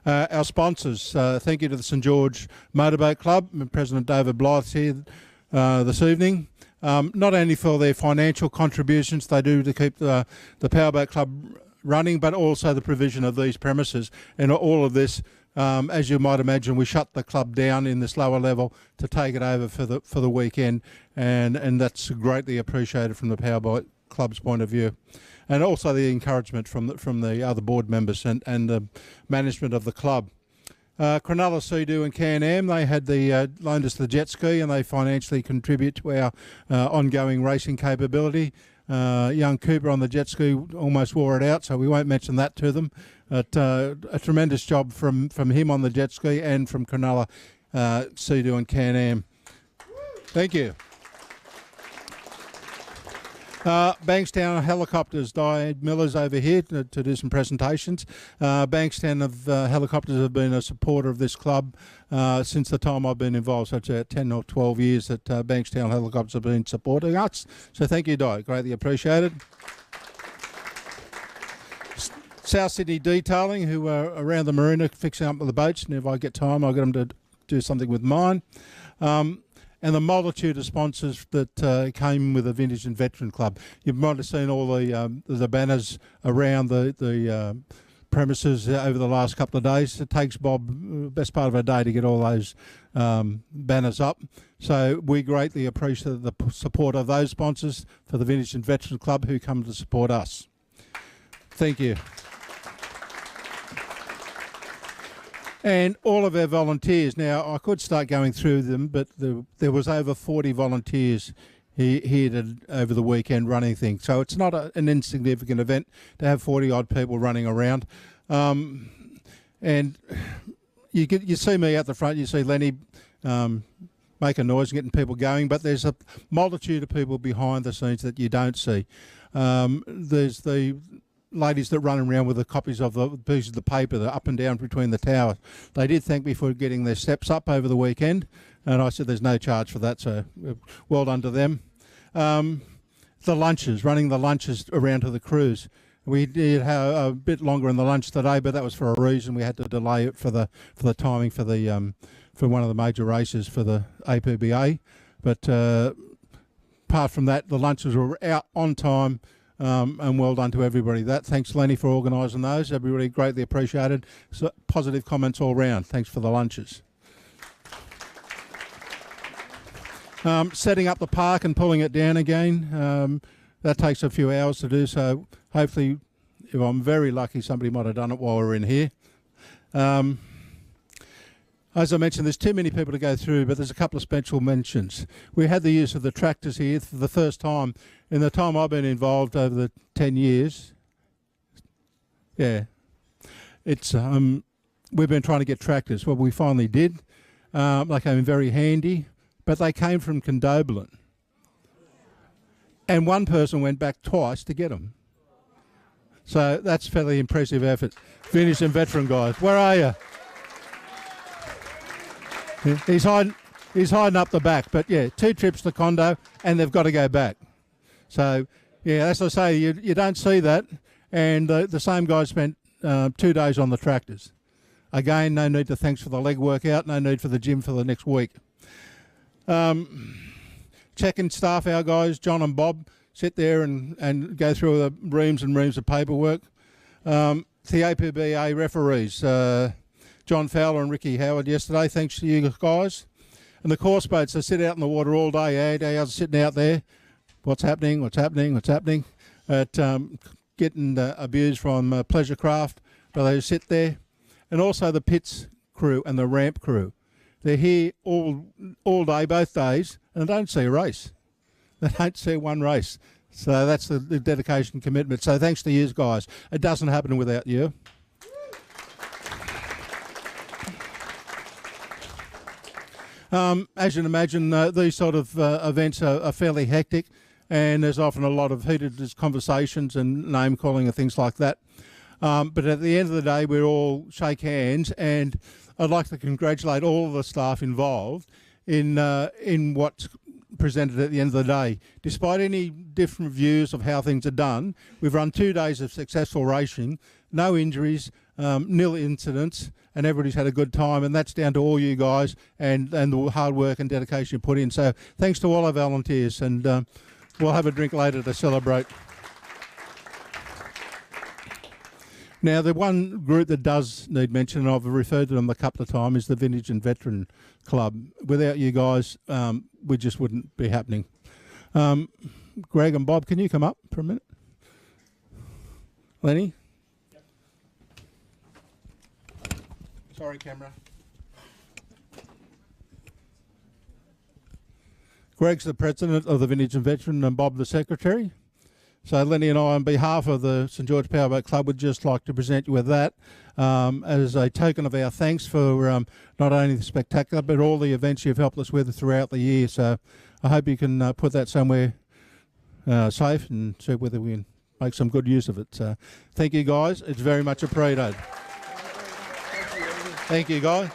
Our sponsors, thank you to the St George Motorboat Club, and President David Blyth here this evening, not only for their financial contributions they do to keep the Powerboat Club running, but also the provision of these premises. And all of this, as you might imagine, we shut the club down in this lower level to take it over for the weekend, and that's greatly appreciated from the Powerboat Club's point of view. And also the encouragement from the other board members and the management of the club. Cronulla, Sea-Doo and Can-Am, they had loaned us the jet ski, and they financially contribute to our ongoing racing capability. Young Cooper on the jet ski almost wore it out, so we won't mention that to them. But a tremendous job from him on the jet ski and from Cronulla, Sea-Doo and Can-Am. Thank you. Bankstown Helicopters, Diane Miller's over here to do some presentations. Bankstown Helicopters have been a supporter of this club since the time I've been involved, so it's 10 or 12 years that Bankstown Helicopters have been supporting us. So thank you, Di, greatly appreciated. South Sydney Detailing, who are around the Marina fixing up with the boats, and if I get time I'll get them to do something with mine. And the multitude of sponsors that came with the Vintage and Veteran Club. You might have seen all the banners around the premises over the last couple of days. It takes Bob the best part of a day to get all those banners up. So we greatly appreciate the support of those sponsors for the Vintage and Veteran Club who come to support us. Thank you. And all of our volunteers. Now, I could start going through them, but there was over 40 volunteers here over the weekend running things. So it's not an insignificant event to have 40-odd people running around. And you see me at the front, you see Lenny making noise and getting people going, but there's a multitude of people behind the scenes that you don't see. There's the ladies that run around with the copies of the pieces of the paper that are up and down between the towers. They did thank me for getting their steps up over the weekend, and I said there's no charge for that, so well done to them. The lunches, running the lunches around to the crews. We did have a bit longer in the lunch today, but that was for a reason. We had to delay it for the timing for one of the major races for the APBA. But apart from that, the lunches were out on time. And well done to everybody. Thanks, Lenny, for organising those. Everybody greatly appreciated. So positive comments all round. Thanks for the lunches. Setting up the park and pulling it down again. That takes a few hours to do. So hopefully, if I'm very lucky, somebody might have done it while we're in here. As I mentioned, there's too many people to go through, but there's a couple of special mentions. We had the use of the tractors here for the first time in the time I've been involved over the 10 years. Yeah, it's we've been trying to get tractors. Well, we finally did. They came in very handy, but they came from Condobolin. and one person went back twice to get them. So that's fairly impressive effort. Vintage and veteran guys, where are you? He's hiding up the back, but yeah, 2 trips to Condo, and they've got to go back. So yeah, as I say, you don't see that, and the same guy spent 2 days on the tractors. Again, no need to thanks for the leg workout, no need for the gym for the next week. Check-in staff, our guys, John and Bob, sit there and go through the reams and reams of paperwork. The APBA referees, John Fowler and Ricky Howard yesterday, thanks to you guys. And the course boats, they sit out in the water all day, 8 hours sitting out there. What's happening? Getting abused from pleasure craft, but they sit there. And also the pits crew and the ramp crew. They're here all day, both days, and they don't see a race. They don't see one race. So that's the dedication, commitment. So thanks to you guys. It doesn't happen without you. As you can imagine, these sort of events are fairly hectic, and there's often a lot of heated conversations and name calling and things like that. But at the end of the day, we all shake hands, and I'd like to congratulate all of the staff involved in what's presented at the end of the day. Despite any different views of how things are done, we've run 2 days of successful racing, no injuries, nil incidents, and everybody's had a good time, and that's down to all you guys and the hard work and dedication you put in. So thanks to all our volunteers, and we'll have a drink later to celebrate. Now, the one group that does need mention, and I've referred to them a couple of times, is the Vintage and Veteran Club. Without you guys, we just wouldn't be happening. Greg and Bob, can you come up for a minute? Lenny? Yep. Sorry, camera. Greg's the president of the Vintage and Veteran, and Bob the secretary. So Lenny and I, on behalf of the St George Powerboat Club, would just like to present you with that as a token of our thanks for not only the Spectacular, but all the events you've helped us with throughout the year. So I hope you can put that somewhere safe and see whether we can make some good use of it. So thank you, guys. It's very much appreciated. Thank you, guys.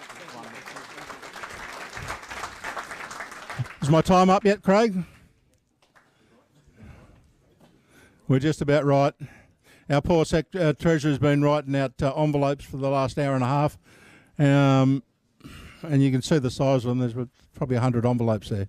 Is my time up yet, Craig? We're just about right. Our poor treasurer's been writing out envelopes for the last hour and a half. And you can see the size of them. There's probably 100 envelopes there.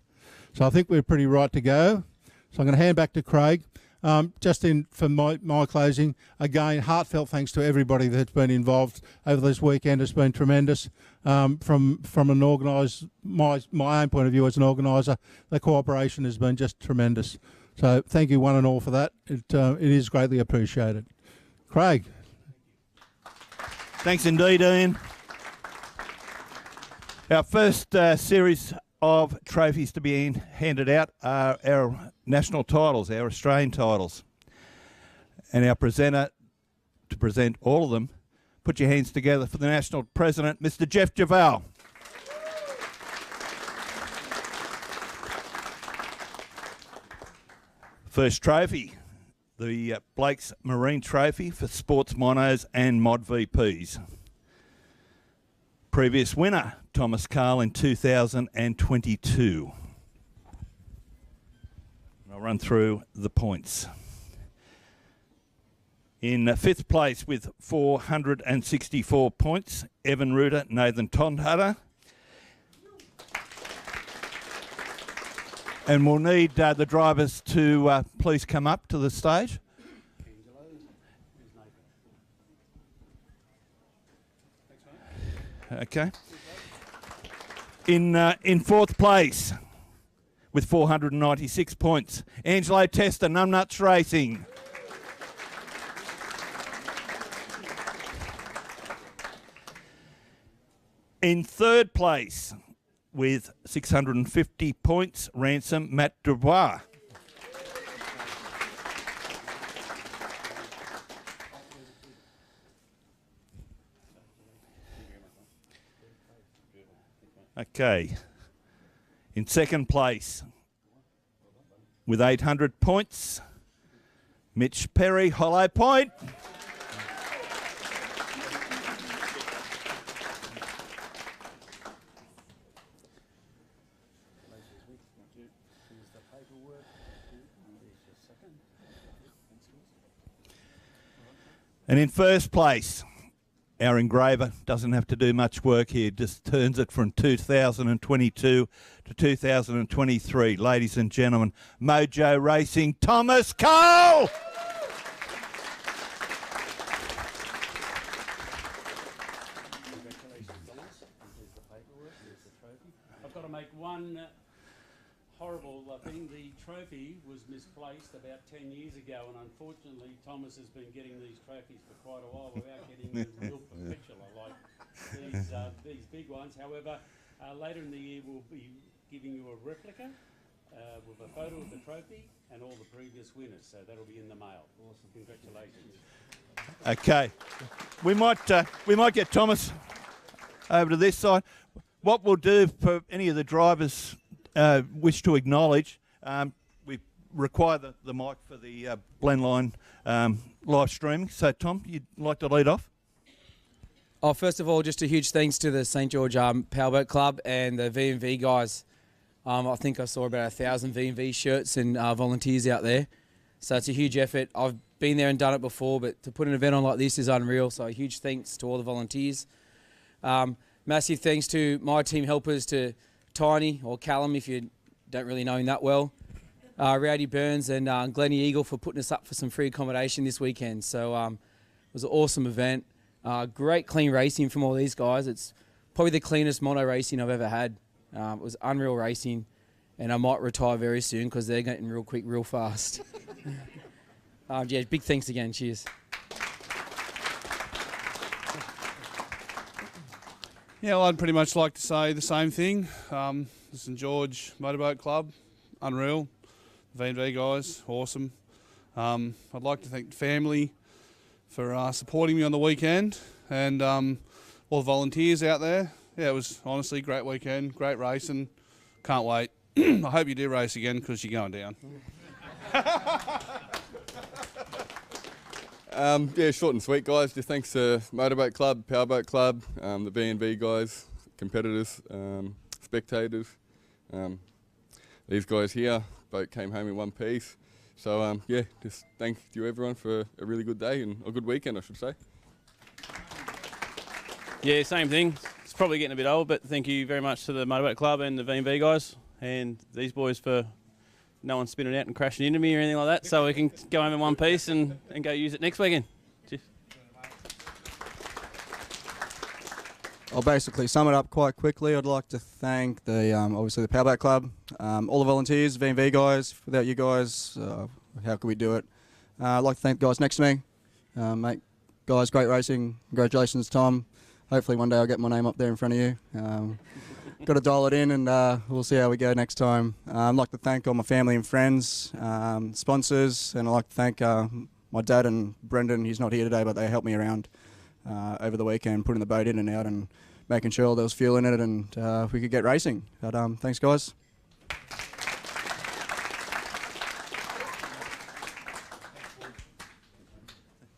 So I think we're pretty right to go. So I'm going to hand back to Craig. For my closing, again, heartfelt thanks to everybody that's been involved over this weekend. It's been tremendous. From an organised, my own point of view as an organiser, the cooperation has been just tremendous. So thank you one and all for that. It is greatly appreciated. Craig. Thanks indeed, Ian. Our first series of trophies to be handed out are our national titles, our Australian titles. And our presenter, to present all of them, put your hands together for the national president, Mr. Jeff Javal. First trophy, the Blake's Marine Trophy for Sports Monos and Mod VPs. Previous winner, Thomas Carl in 2022. I'll run through the points. In fifth place with 464 points, Evan Reuter, Nathan Tonhutter. And we'll need the drivers to please come up to the stage. Okay. In fourth place with 496 points, Angelo Testa, Numbnuts Racing. In third place with 650 points, Ransom Matt Dubois. Okay. In second place with 800 points. Mitch Perry, Hollow Point. And in first place, our engraver doesn't have to do much work here, just turns it from 2022 to 2023. Ladies and gentlemen, Mojo Racing, Thomas Cole! I've got to make one horrible thing. The trophy was misplaced about 10 years ago, and unfortunately Thomas has been getting these trophies for quite a while without getting the real perpetual like these big ones. However, later in the year we'll be giving you a replica with a photo of the trophy and all the previous winners, so that'll be in the mail. Awesome. Congratulations. Okay, we might get Thomas over to this side. What we'll do for any of the drivers wish to acknowledge, we require the mic for the Blendline live streaming. So Tom, you'd like to lead off? Oh, first of all, just a huge thanks to the St George Powerboat Club and the V&V guys. I think I saw about 1,000 V&V shirts and volunteers out there. So it's a huge effort. I've been there and done it before, but to put an event on like this is unreal. So a huge thanks to all the volunteers. Massive thanks to my team helpers, to Tiny, or Callum if you don't really know him that well, Rowdy Burns and Glennie Eagle for putting us up for some free accommodation this weekend. So it was an awesome event. Great clean racing from all these guys. It's probably the cleanest mono racing I've ever had. It was unreal racing, and I might retire very soon because they're getting real quick, real fast. Yeah, big thanks again. Cheers. Yeah, well, I'd pretty much like to say the same thing. The St George Motorboat Club, unreal. The V&V guys, awesome. I'd like to thank the family for supporting me on the weekend, and all the volunteers out there. Yeah, it was honestly a great weekend, great racing. Can't wait. I hope you do race again because you're going down. Yeah, short and sweet, guys. Just thanks to Motorboat Club, Powerboat Club, the B&B guys, competitors, spectators. These guys here, boat came home in one piece. So, yeah, just thank you everyone for a really good day and a good weekend, I should say. Yeah, same thing. It's probably getting a bit old, but thank you very much to the Motorboat Club and the V&B guys and these boys for no one spinning out and crashing into me or anything like that, so we can go home in one piece and go use it next weekend. Cheers. I'll basically sum it up quite quickly. I'd like to thank the obviously the Powerboat Club, all the volunteers, V&V guys. Without you guys, how could we do it? I'd like to thank the guys next to me. Mate, guys, great racing. Congratulations, Tom. Hopefully one day I'll get my name up there in front of you. Got to dial it in, and we'll see how we go next time. I'd like to thank all my family and friends, sponsors, and I'd like to thank my dad and Brendan. He's not here today, but they helped me around over the weekend, putting the boat in and out and making sure there was fuel in it and we could get racing. But thanks, guys.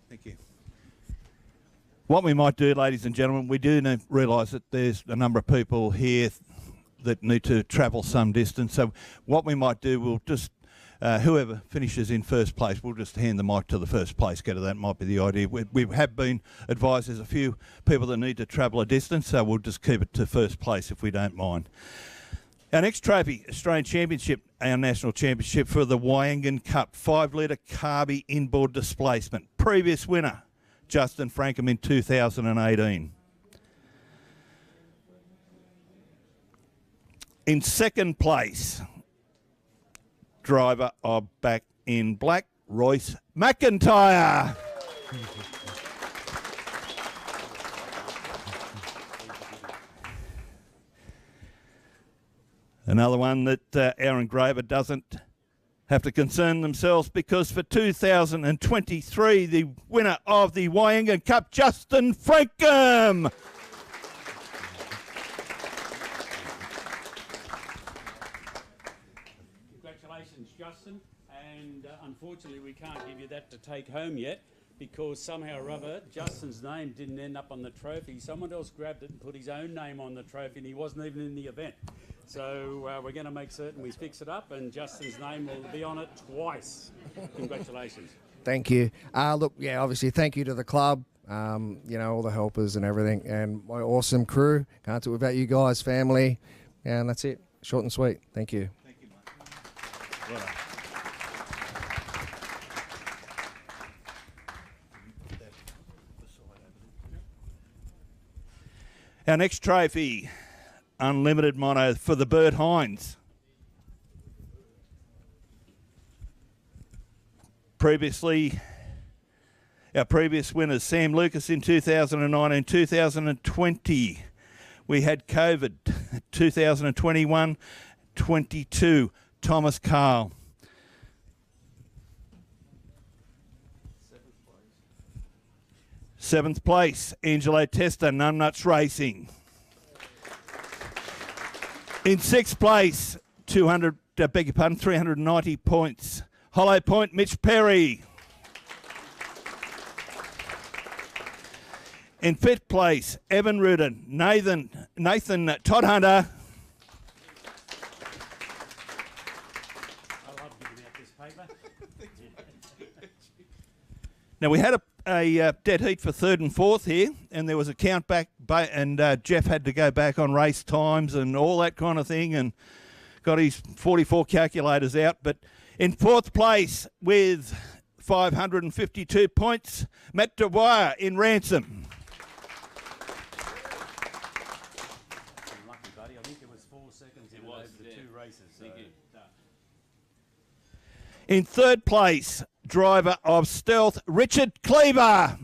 Thank you. What we might do, ladies and gentlemen, we do realise that there's a number of people here that need to travel some distance. So what we might do, we'll just, whoever finishes in first place, we'll just hand the mic to the first place getter. That might be the idea. We have been advised there's a few people that need to travel a distance, so we'll just keep it to first place if we don't mind. Our next trophy, Australian Championship, our national championship for the Wyangan Cup, 5 litre carby inboard displacement. Previous winner, Justin Frankham in 2018. In second place, driver of Back in Black, Royce McIntyre. Another one that our engraver doesn't have to concern themselves, because for 2023, the winner of the Wyangan Cup, Justin Frankham. Congratulations, Justin, and unfortunately we can't give you that to take home yet because somehow or other Justin's name didn't end up on the trophy. Someone else grabbed it and put his own name on the trophy and he wasn't even in the event. So we're going to make certain we fix it up and Justin's name will be on it twice. Congratulations. Thank you. Look, yeah, obviously thank you to the club, you know, all the helpers and everything, and my awesome crew. Can't do it without you guys, family, and that's it. Short and sweet. Thank you. Thank you, mate. Well done. Our next trophy, unlimited mono for the Bert Hines. Previously, our previous winners, Sam Lucas in 2019, 2020. We had COVID, 2021, 22, Thomas Carl. Seventh place, Angelo Testa, Numbnuts Racing. In sixth place, 390 points, Hollow Point, Mitch Perry. In fifth place, Evan Rudin, Nathan Todd Hunter. I love giving out this paper. Now we had a dead heat for third and fourth here, and there was a count back, and Jeff had to go back on race times and all that kind of thing, and got his 44 calculators out. But in fourth place with 552 points, Matt Dwyer in Ransom. Lucky buddy, I think it was 4 seconds in over the two races. Thank you. In third place, driver of Stealth, Richard Cleaver.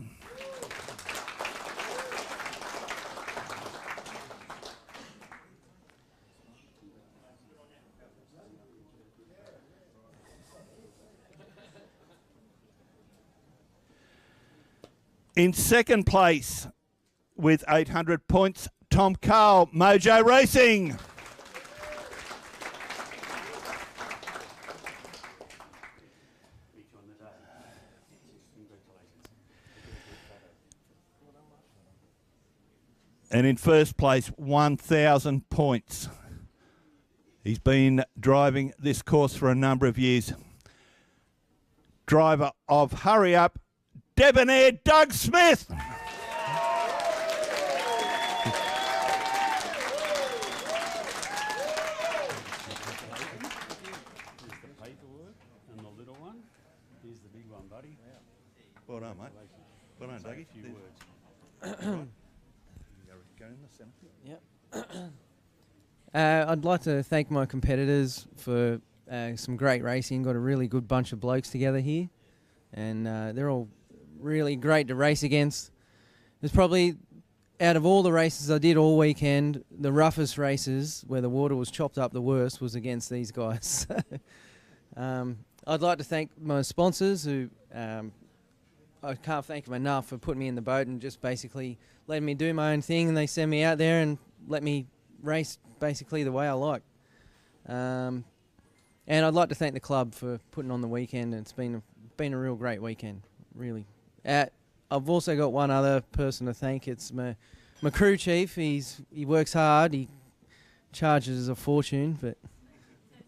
In second place, with 800 points, Tom Carl, Mojo Racing. And in first place, 1,000 points. He's been driving this course for a number of years. Driver of Hurry Up, Debonair Doug Smith. And the little one, here's the big one, buddy. Well done, mate. Well done, Dougie. A few words. Go in the centre. Yep. I'd like to thank my competitors for some great racing. Got a really good bunch of blokes together here, and they're all really great to race against. There's probably, out of all the races I did all weekend, the roughest races where the water was chopped up the worst was against these guys. I'd like to thank my sponsors who I can't thank them enough for putting me in the boat and just basically letting me do my own thing, and they send me out there and let me race basically the way I like. And I'd like to thank the club for putting on the weekend. It's been a real great weekend, really. I've also got one other person to thank. It's my crew chief. He works hard. He charges a fortune, but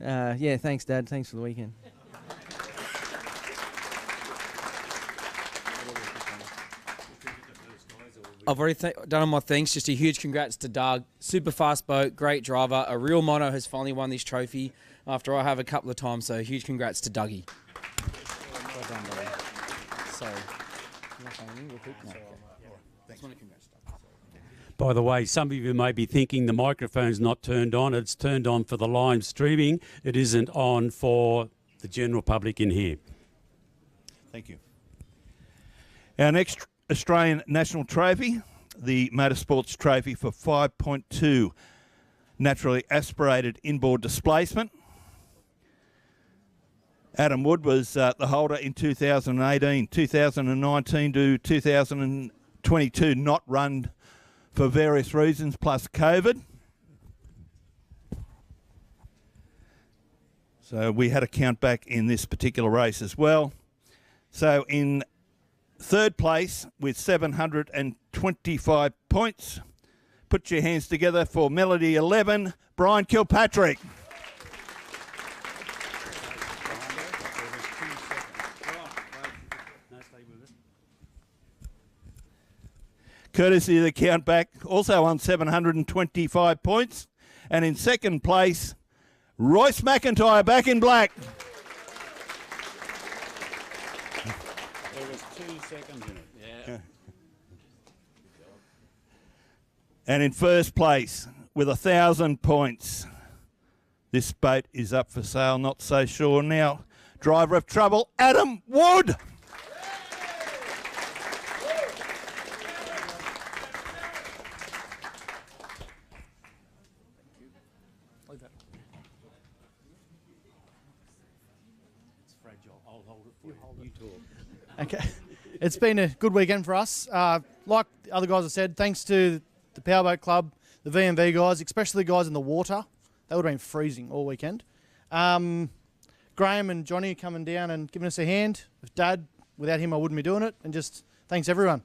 yeah, thanks, Dad. Thanks for the weekend. I've already done all my things. Just a huge congrats to Doug. Super fast boat, great driver. A real mono has finally won this trophy after I have a couple of times. So huge congrats to Dougie. Well done, buddy. Sorry. By the way, some of you may be thinking the microphone's not turned on. It's turned on for the live streaming. It isn't on for the general public in here. Thank you. Our next Australian National Trophy, the Motorsports Trophy for 5.2 naturally aspirated inboard displacement. Adam Wood was the holder in 2018, 2019 to 2022, not run for various reasons, plus COVID. So we had a count back in this particular race as well. So in third place with 725 points, put your hands together for Melody 11, Brian Kilpatrick. Courtesy of the count back, also on 725 points. And in second place, Royce McIntyre, back in black. There was 2 seconds in it. Yeah. And in first place with 1,000 points. This boat is up for sale, not so sure now. Driver of trouble, Adam Wood. Okay. It's been a good weekend for us. Like the other guys have said, thanks to the Powerboat Club, the V&V guys, especially the guys in the water. They would have been freezing all weekend. Graham and Johnny coming down and giving us a hand. With Dad, without him I wouldn't be doing it. And just thanks everyone.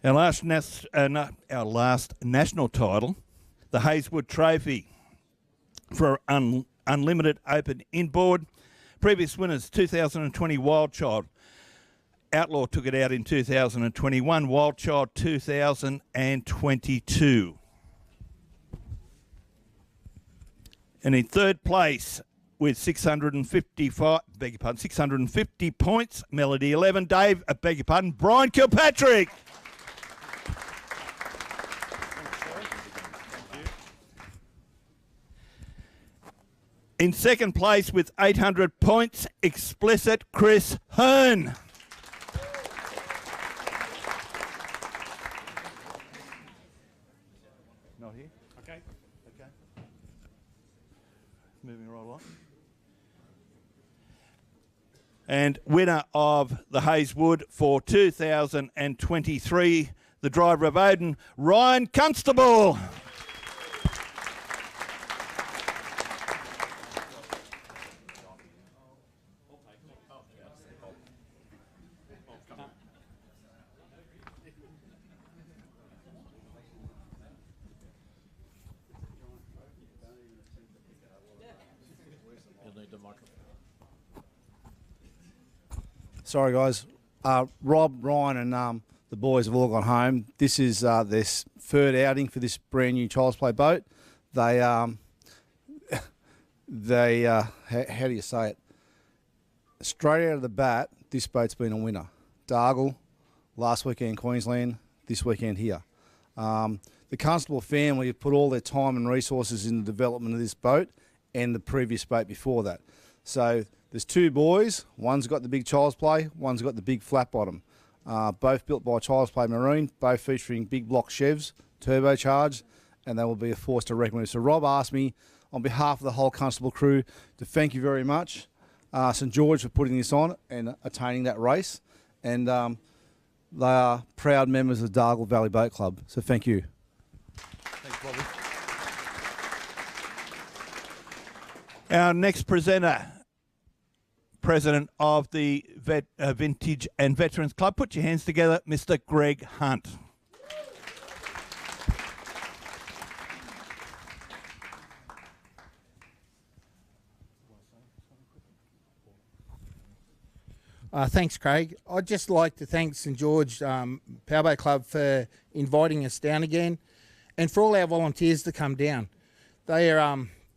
Our last national title, the Hazelwood Trophy for Unlimited Open Inboard. Previous winners, 2020 Wild Child. Outlaw took it out in 2021, Wild Child 2022. And in third place with 650 points, Melody 11, Brian Kilpatrick. In second place with 800 points, Explicit Chris Hearn. Not here? Okay. Okay. Moving right along. And winner of the Hazelwood for 2023, the driver of Odin, Ryan Constable. Sorry, guys. Rob, Ryan, and the boys have all gone home. This is their third outing for this brand new Child's Play boat. They how do you say it? Straight out of the bat, this boat's been a winner. Dargle, last weekend Queensland, this weekend here. The Constable family have put all their time and resources in the development of this boat and the previous boat before that. So there's two boys. One's got the big Child's Play, one's got the big flat bottom. Both built by Child's Play Marine, both featuring big block chevs, turbocharged, and they will be a force to reckon with. So Rob asked me, on behalf of the whole Constable crew, to thank you very much, St George, for putting this on and attaining that race. And they are proud members of the Dargle Valley Boat Club. So thank you. Thanks, Bobby. Our next presenter, President of the Vintage and Veterans Club. Put your hands together, Mr. Greg Hunt. Thanks, Craig. I'd just like to thank St George Powerboat Club for inviting us down again, and for all our volunteers to come down.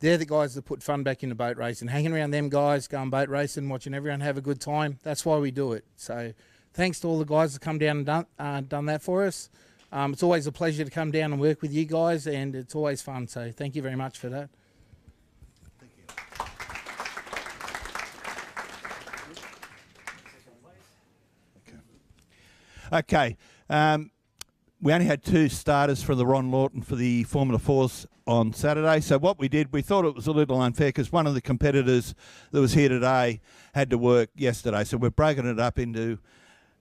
They're the guys that put fun back into boat racing. Hanging around them guys, going boat racing, watching everyone have a good time. That's why we do it. So thanks to all the guys that come down and done that for us. It's always a pleasure to come down and work with you guys, and it's always fun. So thank you very much for that. Okay. we only had 2 starters for the Ron Lawton for the Formula 4s on Saturday. So what we did, we thought it was a little unfair because one of the competitors that was here today had to work yesterday. So we've broken it up into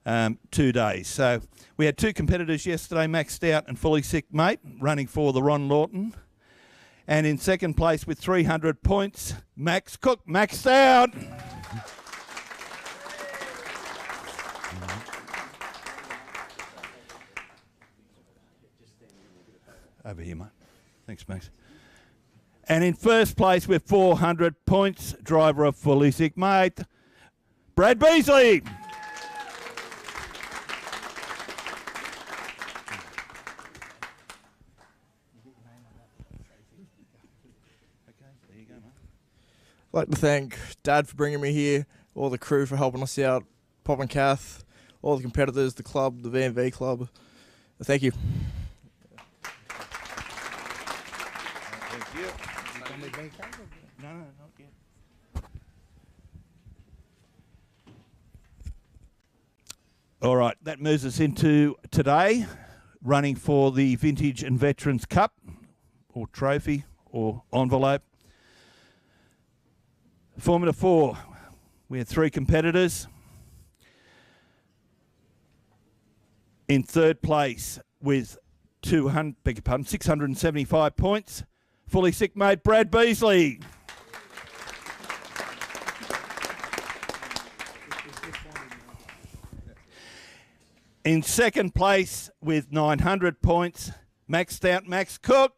2 days. So we had 2 competitors yesterday, maxed out and fully sick mate, running for the Ron Lawton. And in second place with 300 points, Max Cook, maxed out. Over here, mate. Thanks, Max. And in first place with 400 points, driver of fully sick mate, Brad Beasley. I'd like to thank Dad for bringing me here, all the crew for helping us out, Pop and Kath, all the competitors, the club, the V&V club. Thank you. Thank you. No, not yet. All right, that moves us into today, running for the Vintage and Veterans Cup, or trophy, or envelope. Formula 4, we had 3 competitors. In third place with 675 points, fully sick mate Brad Beasley. In second place with 900 points, maxed out Max Cook.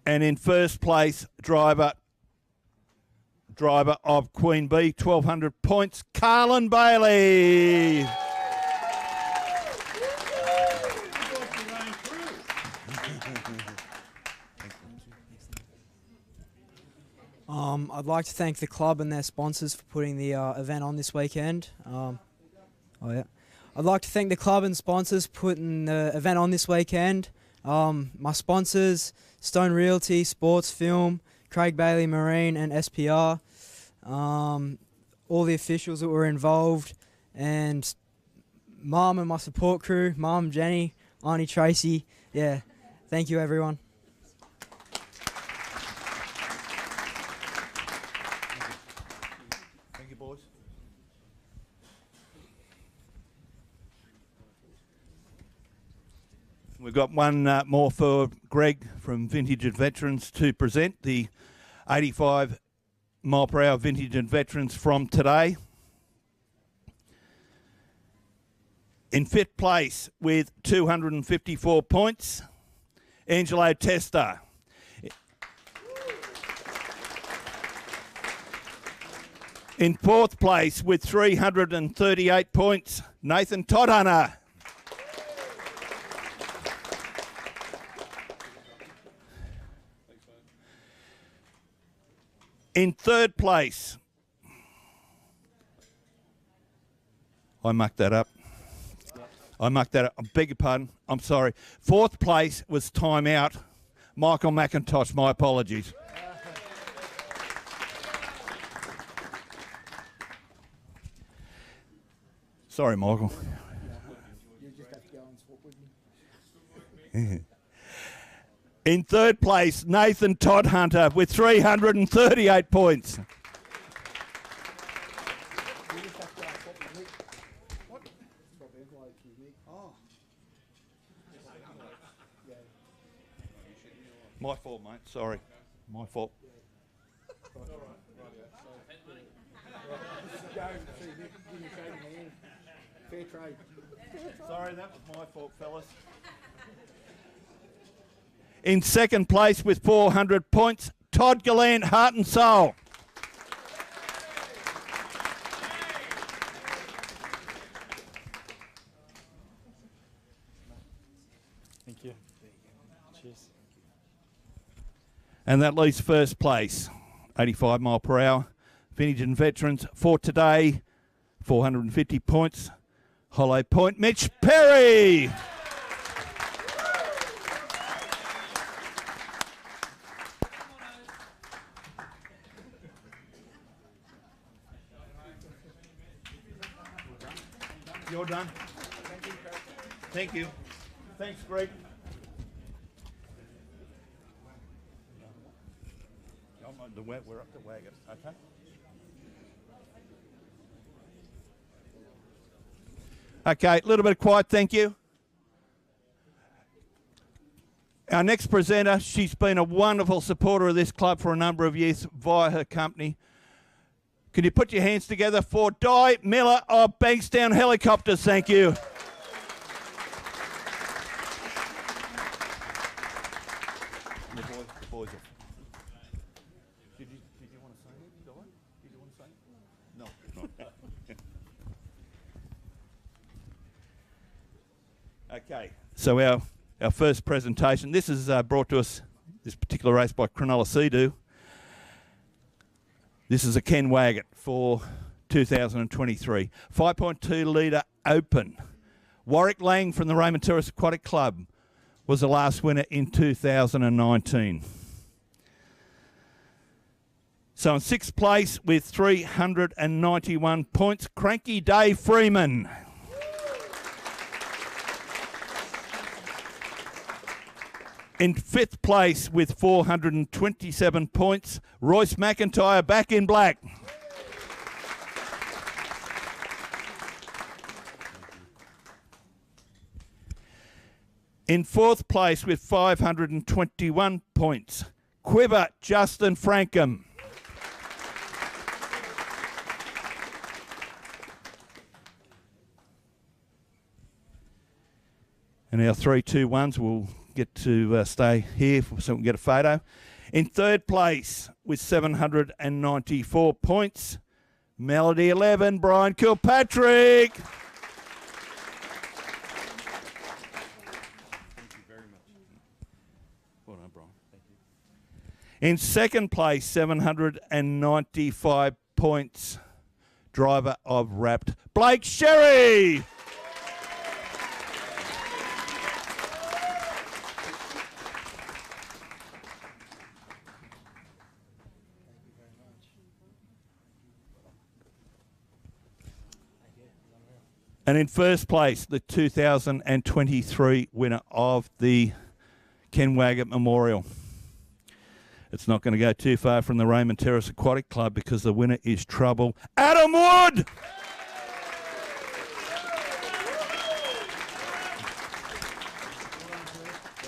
And in first place, driver of Queen Bee, 1,200 points, Carlin Bailey. I'd like to thank the club and their sponsors for putting the event on this weekend. I'd like to thank the club and sponsors putting the event on this weekend. My sponsors, Stone Realty, Sports Film, Craig Bailey Marine and SPR, all the officials that were involved, and Mum and my support crew, Mum, Jenny, Auntie Tracy. Yeah, thank you everyone. Thank you, boys. We've got one more for Greg from Vintage and Veterans to present, the 85 mile per hour Vintage and Veterans from today. In fifth place with 254 points, Angelo Testa. In fourth place with 338 points, Nathan Todhunter. In third place, I mucked that up. I beg your pardon. I'm sorry. Fourth place was time out. Michael McIntosh, my apologies. Sorry, Michael. You just have to go and swap with me. In third place, Nathan Todhunter with 338 points. My fault, mate. Sorry. My fault. Fair trade. Sorry, that was my fault, fellas. In second place with 400 points, Todd Gallant, Heart and Soul. Thank you. Cheers. And that leaves first place, 85 mile per hour. Vintage and Veterans for today, 450 points. Hollow Point, Mitch Perry. You're done. Thank you, Craig. Thank you. Thanks, Greg. We're up to wagon, okay? Okay, a little bit of quiet, thank you. Our next presenter, she's been a wonderful supporter of this club for a number of years via her company. Can you put your hands together for Di Miller of Bankstown Helicopters? Thank you. The boys are... Did you want to say it, Di? Did you want to say it? No. Okay, so our first presentation, this is brought to us, this particular race by Cronulla Sea-Doo. This is a Ken Wagon for 2023. 5.2 litre open. Warwick Lang from the Raymond Terrace Aquatic Club was the last winner in 2019. So in sixth place with 391 points, Cranky Dave Freeman. In fifth place with 427 points, Royce McIntyre, back in black. In fourth place with 521 points, Quiver Justin Frankham. And our 3-2-1s will get to stay here so we can get a photo. In third place with 794 points, Melody 11, Brian Kilpatrick. Thank you very much. Well done, Brian. Thank you. In second place, 795 points, driver of Wrapped, Blake Sherry. And in first place, the 2023 winner of the Ken Waggett Memorial. It's not going to go too far from the Raymond Terrace Aquatic Club because the winner is Trouble, Adam Wood!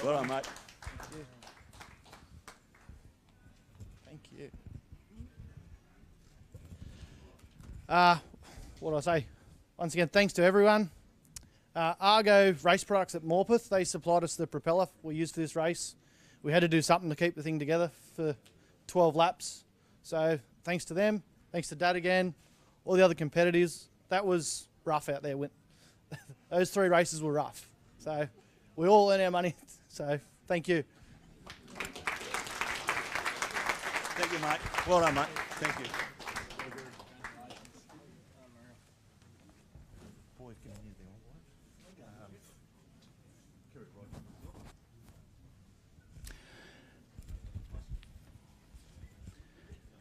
Well done, mate. Thank you. What do I say? Once again, thanks to everyone. Argo Race Products at Morpeth, they supplied us the propeller we used for this race. We had to do something to keep the thing together for 12 laps. So thanks to them, thanks to Dad again, all the other competitors. That was rough out there. Those 3 races were rough. So we all earn our money. So thank you. Thank you, mate. Well done, mate. Thank you.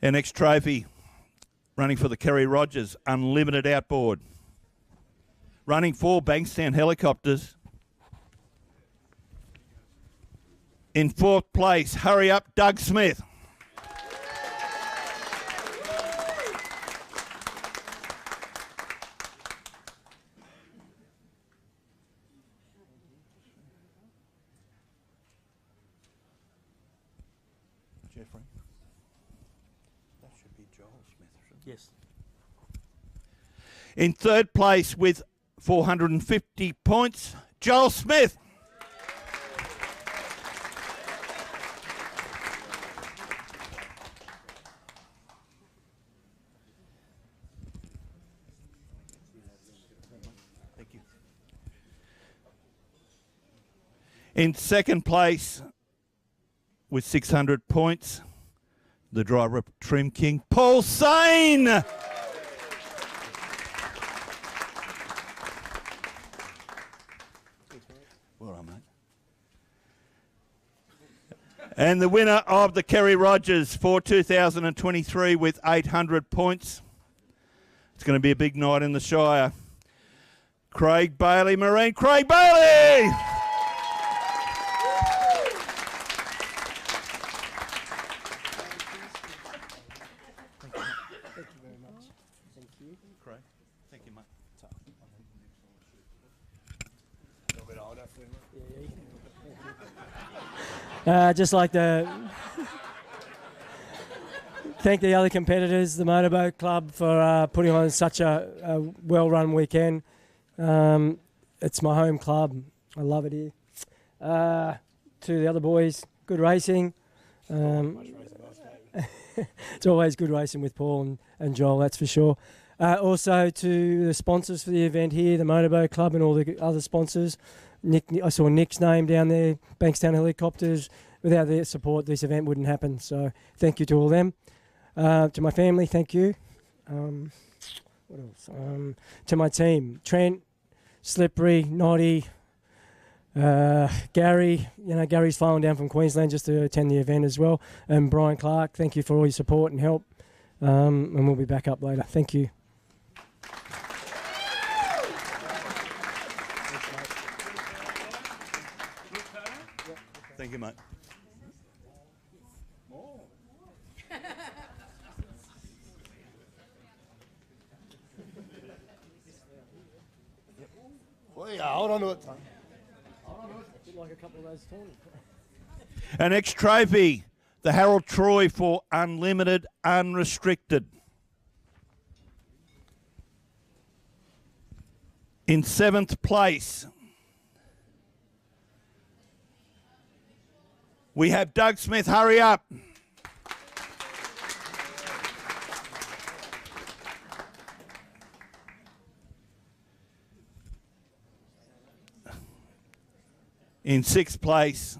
Our next trophy, running for the Kerry Rogers, Unlimited Outboard. Running for Bankstown Helicopters. In fourth place, hurry up, Doug Smith. Jeffrey. That should be Joel Smith, shouldn't it? Yes. In third place with 450 points, Joel Smith. Thank you. In second place with 600 points, the driver of Trim King, Paul Sane. Well done, mate. And the winner of the Kerry Rogers for 2023 with 800 points. It's going to be a big night in the Shire. Craig Bailey Marine. Craig Bailey! Just like to thank the other competitors, the Motorboat Club, for putting on such a well-run weekend. It's my home club. I love it here. To the other boys, good racing. It's always good racing with Paul and Joel, that's for sure. Also to the sponsors for the event here, the Motorboat Club and all the other sponsors. I saw Nick's name down there, Bankstown Helicopters. Without their support, this event wouldn't happen. So thank you to all them. To my family, thank you. What else? To my team, Trent, Slippery, Noddy, Gary. Gary's flying down from Queensland just to attend the event as well. And Brian Clark, thank you for all your support and help. And we'll be back up later. Thank you. Thank you, mate. Well, yeah, hold on to it, Tony. Like a couple of those tournaments. An ex-trophy, the Harold Troy for Unlimited Unrestricted. In 7th place, we have Doug Smith. Hurry up. In 6th place,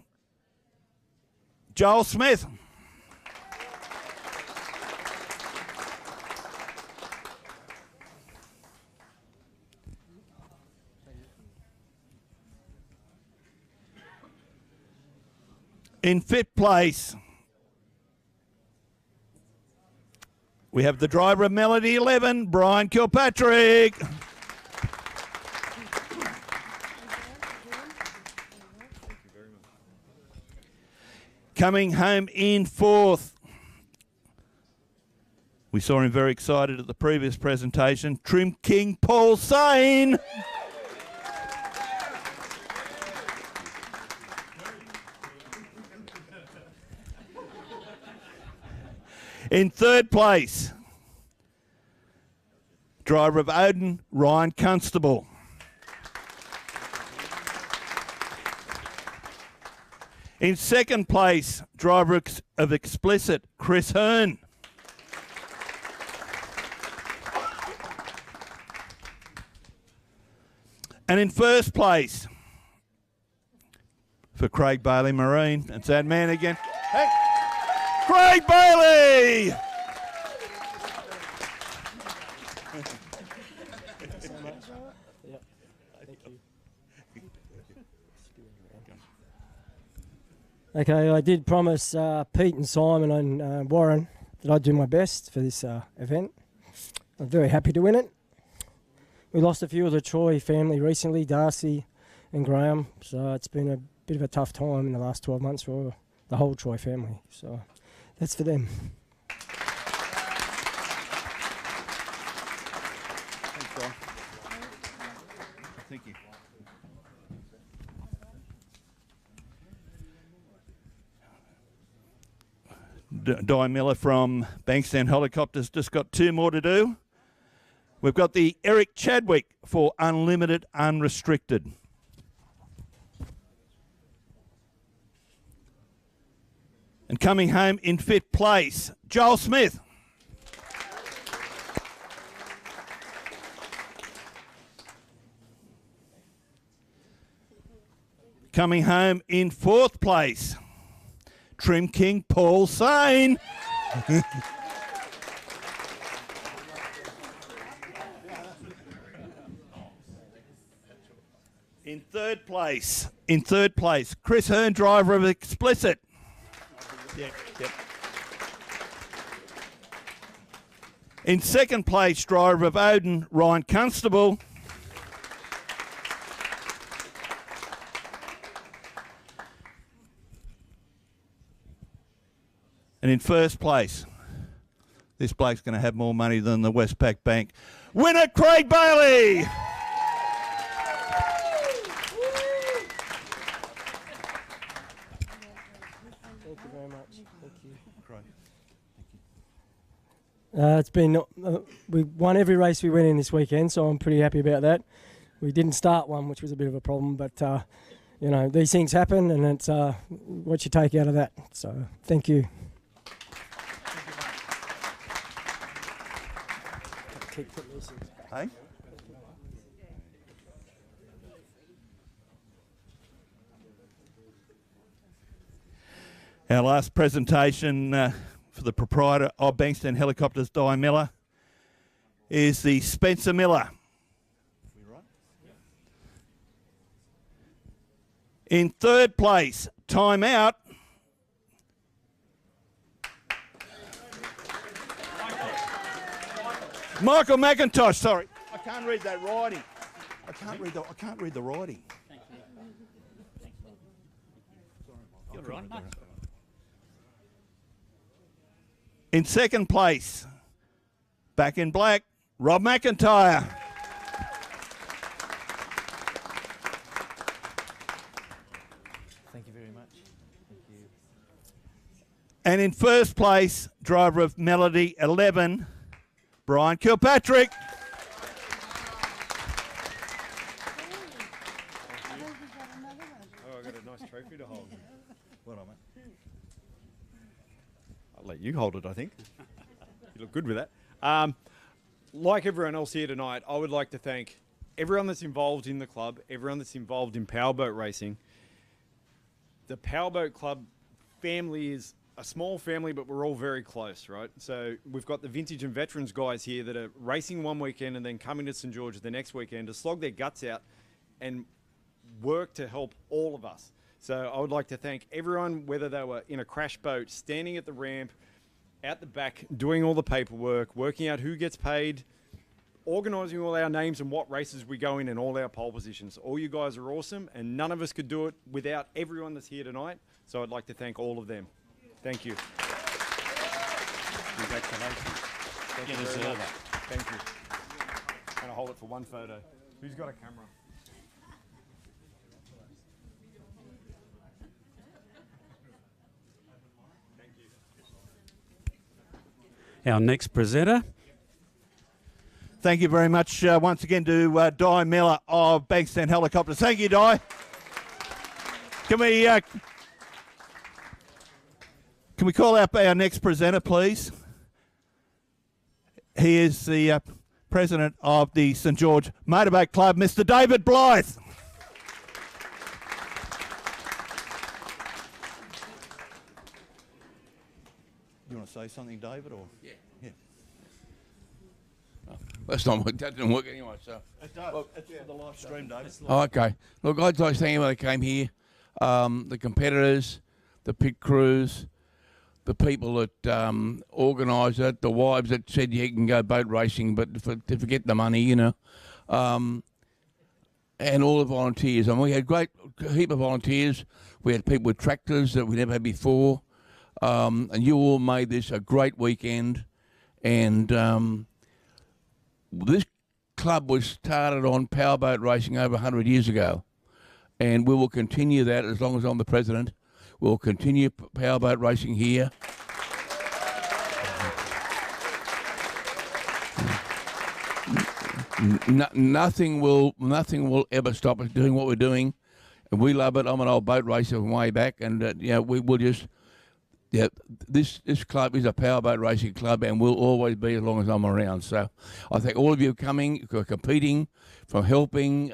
Joel Smith. In 5th place, we have the driver of Melody 11, Brian Kilpatrick. Coming home in 4th, we saw him very excited at the previous presentation, Trim King Paul Sane. In 3rd place, driver of Odin, Ryan Constable. In 2nd place, driver of Explicit, Chris Hearn. And in 1st place, for Craig Bailey Marine, it's that man again. Hey, Craig Bailey! Okay, I did promise Pete and Simon and Warren that I'd do my best for this event. I'm very happy to win it. We lost a few of the Troy family recently, Darcy and Graham, so it's been a bit of a tough time in the last 12 months for the whole Troy family. So that's for them. Thanks, John. Thank you. Di Miller from Bankstown Helicopters just got 2 more to do. We've got the Eric Chadwick for Unlimited Unrestricted. And coming home in 5th place, Joel Smith. Coming home in 4th place, Trim King Paul Sane. In 3rd place, Chris Hearn, driver of Explicit. Yep. In 2nd place, driver of Odin, Ryan Constable. And in first place, this bloke's going to have more money than the Westpac Bank. Winner, Craig Bailey! Thank you very much. Thank you. Craig. It's been we won every race we went in this weekend, so I'm pretty happy about that. We didn't start one, which was a bit of a problem, but you know, these things happen, and it's what you take out of that. So thank you. Hey? Our last presentation for the proprietor of Bankstown Helicopters, Di Miller, is the Spencer Miller. In third place, time out, Michael McIntosh. Sorry, I can't read that writing. I can't read the writing. In second place, back in black, Rob McIntyre. Thank you very much. Thank you. And in first place, driver of Melody 11, Brian Kilpatrick. Oh, I got a nice trophy to hold. Well done, mate. I'll let you hold it, I think. You look good with that. Like everyone else here tonight, I would like to thank everyone that's involved in the club, everyone that's involved in powerboat racing. The Powerboat Club family is a small family, but we're all very close, right? So we've got the vintage and veterans guys here that are racing one weekend and then coming to St George the next weekend to slog their guts out and work to help all of us. So I would like to thank everyone, whether they were in a crash boat, standing at the ramp, out the back, doing all the paperwork, working out who gets paid, organising all our names and what races we go in and all our pole positions. All you guys are awesome, and none of us could do it without everyone that's here tonight. So I'd like to thank all of them. Thank you. Congratulations. Thank you very much. Thank you. I'm going to hold it for one photo. Who's got a camera? Our next presenter. Thank you very much once again to Di Miller of Bankstown Helicopters. Thank you, Di. Can we call up our next presenter, please? He is the president of the St George Motorboat Club, Mr. David Blyth. You want to say something, David, or? Yeah. Yeah. That's not that didn't work anyway. So it does. Well, it's for the live stream, David. Oh, okay. Look, I'd like to thank everyone that came here, the competitors, the pit crews, the people that organised it, the wives that said you can go boat racing, but to forget the money, you know, and all the volunteers. And we had a heap of volunteers. We had people with tractors that we never had before, and you all made this a great weekend. And this club was started on powerboat racing over 100 years ago, and we will continue that as long as I'm the president. We'll continue powerboat racing here. Nothing will ever stop us doing what we're doing, and we love it. I'm an old boat racer from way back, and we will just. Yeah, this club is a powerboat racing club and will always be as long as I'm around. So I thank all of you coming, for competing, for helping.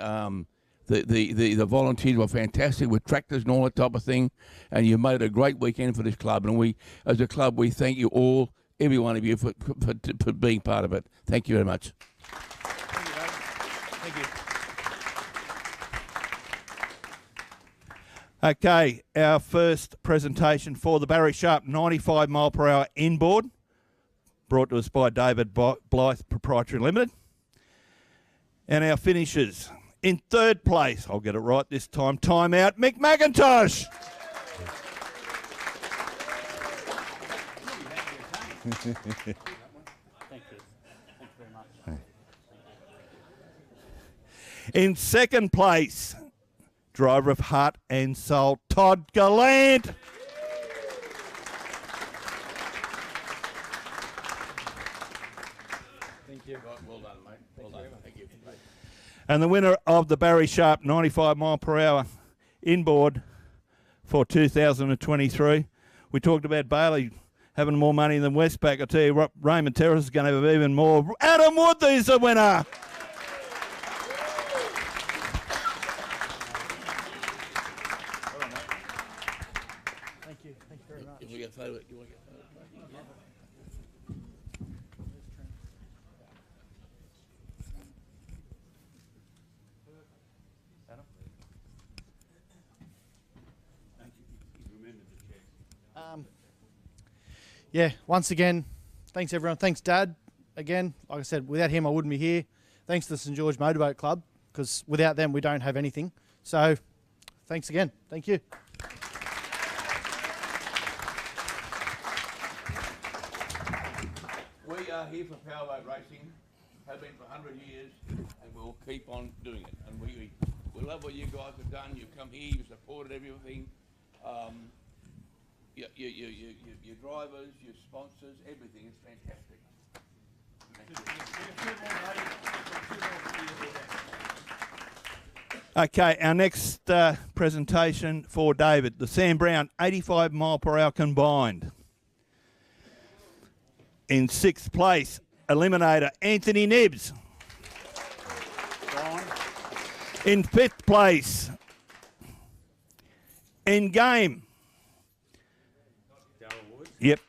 The volunteers were fantastic with tractors and all that type of thing, and you made a great weekend for this club. And we, as a club, we thank you all, every one of you, for being part of it. Thank you very much. Thank you. Okay, our first presentation for the Barry Sharp 95 mile per hour inboard, brought to us by David Blyth Proprietary Limited. And our finishers. In third place, I'll get it right this time, time out, Mick McIntosh. Thank you. Thank you very much. In second place, driver of Heart and Soul, Todd Gallant. Thank you. Well done, mate. Well done. Thank you. And the winner of the Barry Sharp 95 mile per hour inboard for 2023. We talked about Bailey having more money than Westpac. I tell you, Raymond Terrace is going to have even more. Adam Wood is the winner. Thank you. Thank you very much. You want to get a photo? You want to get a photo? Yeah, once again, thanks everyone. Thanks, Dad. Again, like I said, without him, I wouldn't be here. Thanks to the St George Motorboat Club, because without them, we don't have anything. So, thanks again. Thank you. We are here for powerboat racing, have been for 100 years, and we'll keep on doing it. And we love what you guys have done. You've come here, you've supported everything. Your drivers, your sponsors, everything is fantastic. Okay, our next presentation for David, the Sam Brown 85 mile per hour combined. In sixth place, Eliminator Anthony Nibbs. In fifth place, In Game. Yep.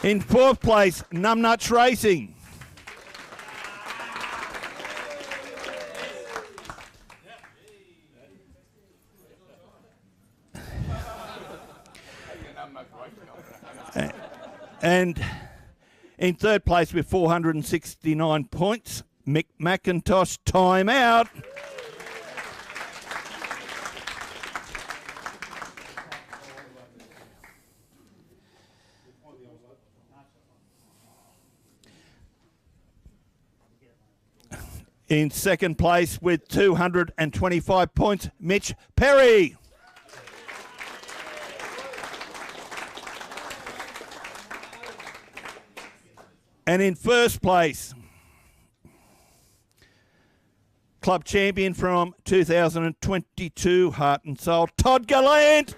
In fourth place, Numbnuts Racing. And in third place with 469 points, Mick McIntosh, time out. In second place with 225 points, Mitch Perry. And in first place, club champion from 2022, Heart and Soul, Todd Gallant.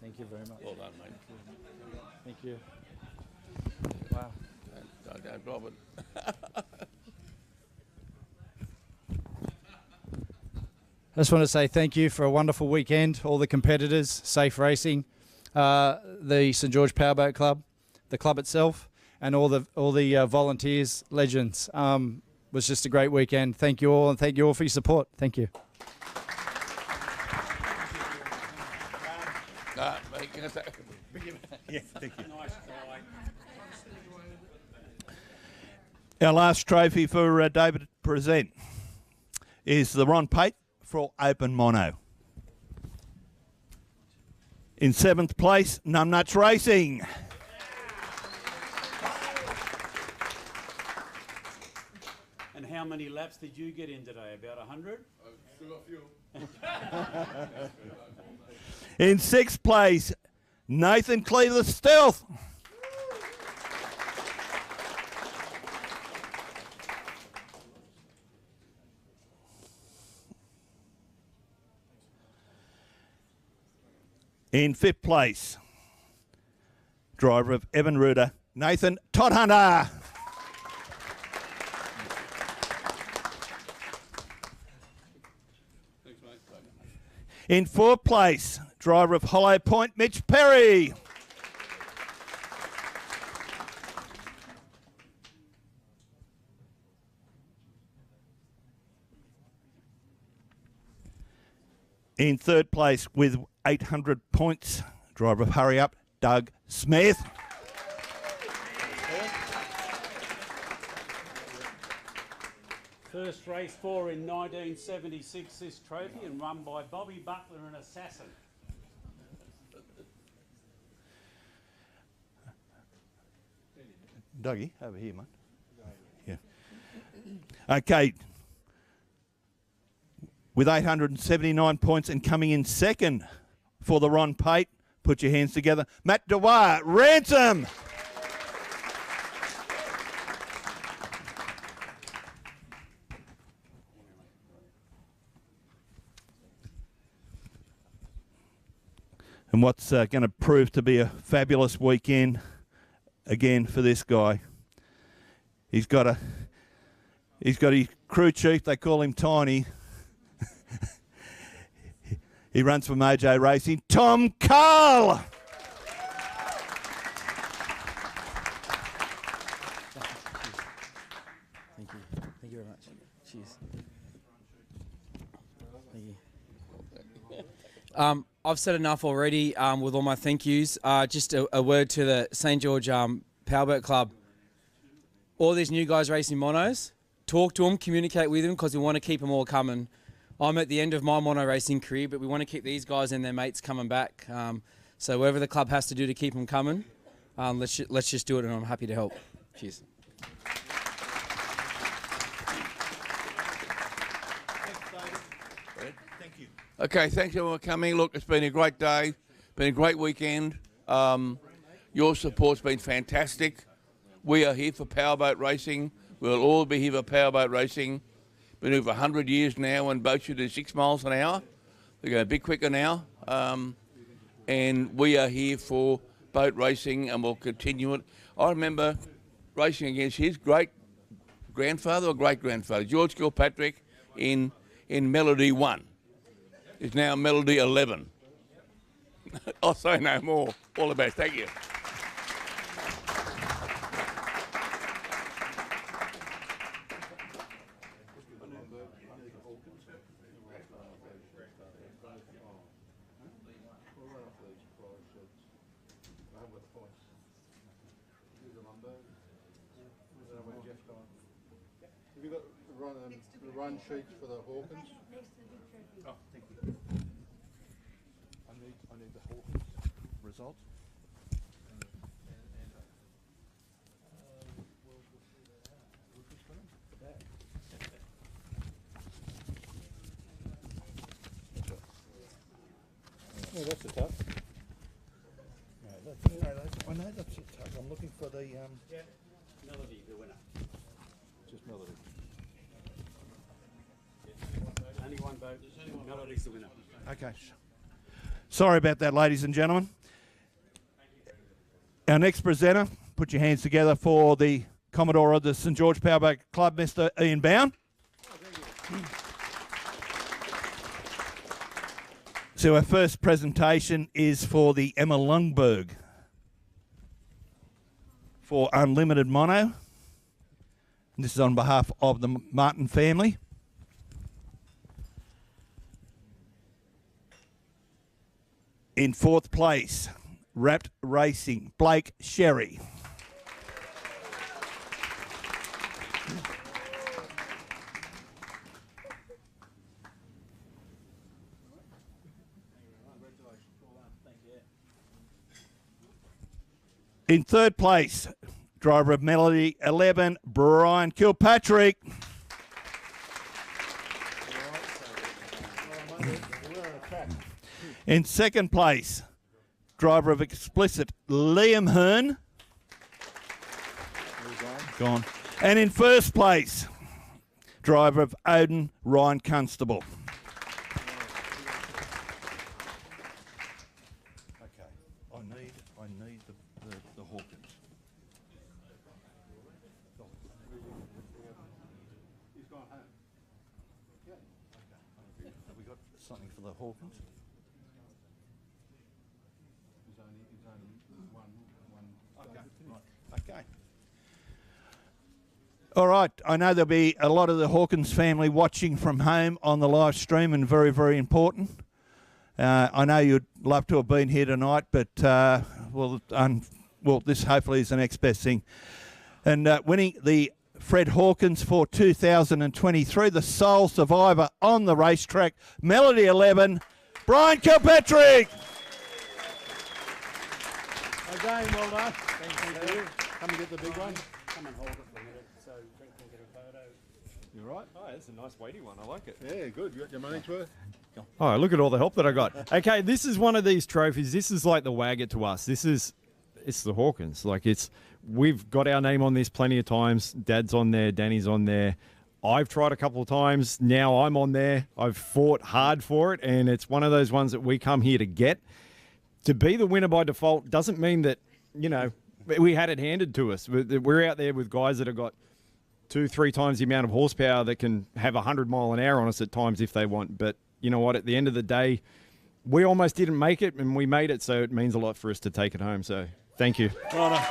Thank you very much. Well done, mate. Thank you. Wow. Don't drop it. I just want to say thank you for a wonderful weekend, all the competitors, safe racing, the St George Powerboat Club, the club itself, and all the volunteers, legends. Was just a great weekend. Thank you all, and thank you all for your support. Thank you. Yeah, thank you. Our last trophy for David to present is the Ron Pate for Open Mono. In seventh place, Numbnuts Racing. And how many laps did you get in today? About 100? Still got a few. In sixth place, Nathan Cleaver Stealth. In fifth place, driver of Evan Ruder, Nathan Todhunter. Thanks, mate. In fourth place, driver of Hollow Point, Mitch Perry. In third place with 800 points, driver of Hurry Up, Doug Smith. First race for in 1976, this trophy, and won by Bobby Butler and Assassin. Dougie, over here, mate. Yeah. Okay. With 879 points and coming in second for the Ron Pate, put your hands together. Matt Dwyer, Ransom. And what's going to prove to be a fabulous weekend again for this guy. He's got his crew chief, they call him Tiny. He runs for Mojo Racing, Tom Carl. Thank you. Thank you very much. Cheers. Thank you. I've said enough already with all my thank yous. Just a word to the St George Powerboat Club. All these new guys racing monos, talk to them, communicate with them, because we want to keep them all coming. I'm at the end of my mono racing career, but we want to keep these guys and their mates coming back. So whatever the club has to do to keep them coming, let's just do it, and I'm happy to help. Cheers. Okay, thanks everyone for coming. Look, it's been a great day, been a great weekend. Your support's been fantastic. We are here for powerboat racing. We'll all be here for powerboat racing. Been here for 100 years now, and boats should do 6 miles an hour. They're going a bit quicker now. And we are here for boat racing, and we'll continue it. I remember racing against his great-grandfather or great-grandfather, George Kilpatrick, in Melody 1. It's now Melody 11. I'll say no more. All the best. Thank you. Have you got the run sheets for the Hawkins? Oh, thank you. I need the Hawkins results. Yeah, that's a tuck. I know that's a tuck. I'm looking for the Melody, the winner. just Melody. Only one boat. Melody's the winner. Okay. Sorry about that, ladies and gentlemen. Our next presenter, put your hands together for the Commodore of the St George Powerboat Club, Mr. Ian Bowen. So our first presentation is for the Emma Lundberg for Unlimited Mono. And this is on behalf of the Martin family. In fourth place, Wrapped Racing, Blake Sherry. In third place, driver of Melody 11, Brian Kilpatrick. In second place, driver of Explicit, Liam Hearn. Gone. And in first place, driver of Odin, Ryan Constable. Okay, I need the Hawkins. He's gone home. Yeah. Okay. Have we got something for the Hawkins? Okay. All right, I know there'll be a lot of the Hawkins family watching from home on the live stream, and very, very important. I know you'd love to have been here tonight, but well, this hopefully is the next best thing. And winning the Fred Hawkins for 2023, the sole survivor on the racetrack. Melody 11, Brian Kilpatrick. Again, well done. Thank you. Come and get the big one. Come and hold it for a minute so Trent can get a photo. You right? Oh, that's a nice weighty one. I like it. Yeah, good. You got your money's worth. Oh, look at all the help that I got. Okay, this is one of these trophies. This is like the Wagger to us. It's the Hawkins. Like we've got our name on this plenty of times. Dad's on there. Danny's on there. I've tried a couple of times. Now I'm on there. I've fought hard for it, and it's one of those ones that we come here to get. To be the winner by default doesn't mean that, we had it handed to us. We're out there with guys that have got 2-3 times the amount of horsepower that can have 100 mile an hour on us at times if they want. But you know what? At the end of the day, we almost didn't make it, and we made it, so it means a lot for us to take it home. So thank you. Well done.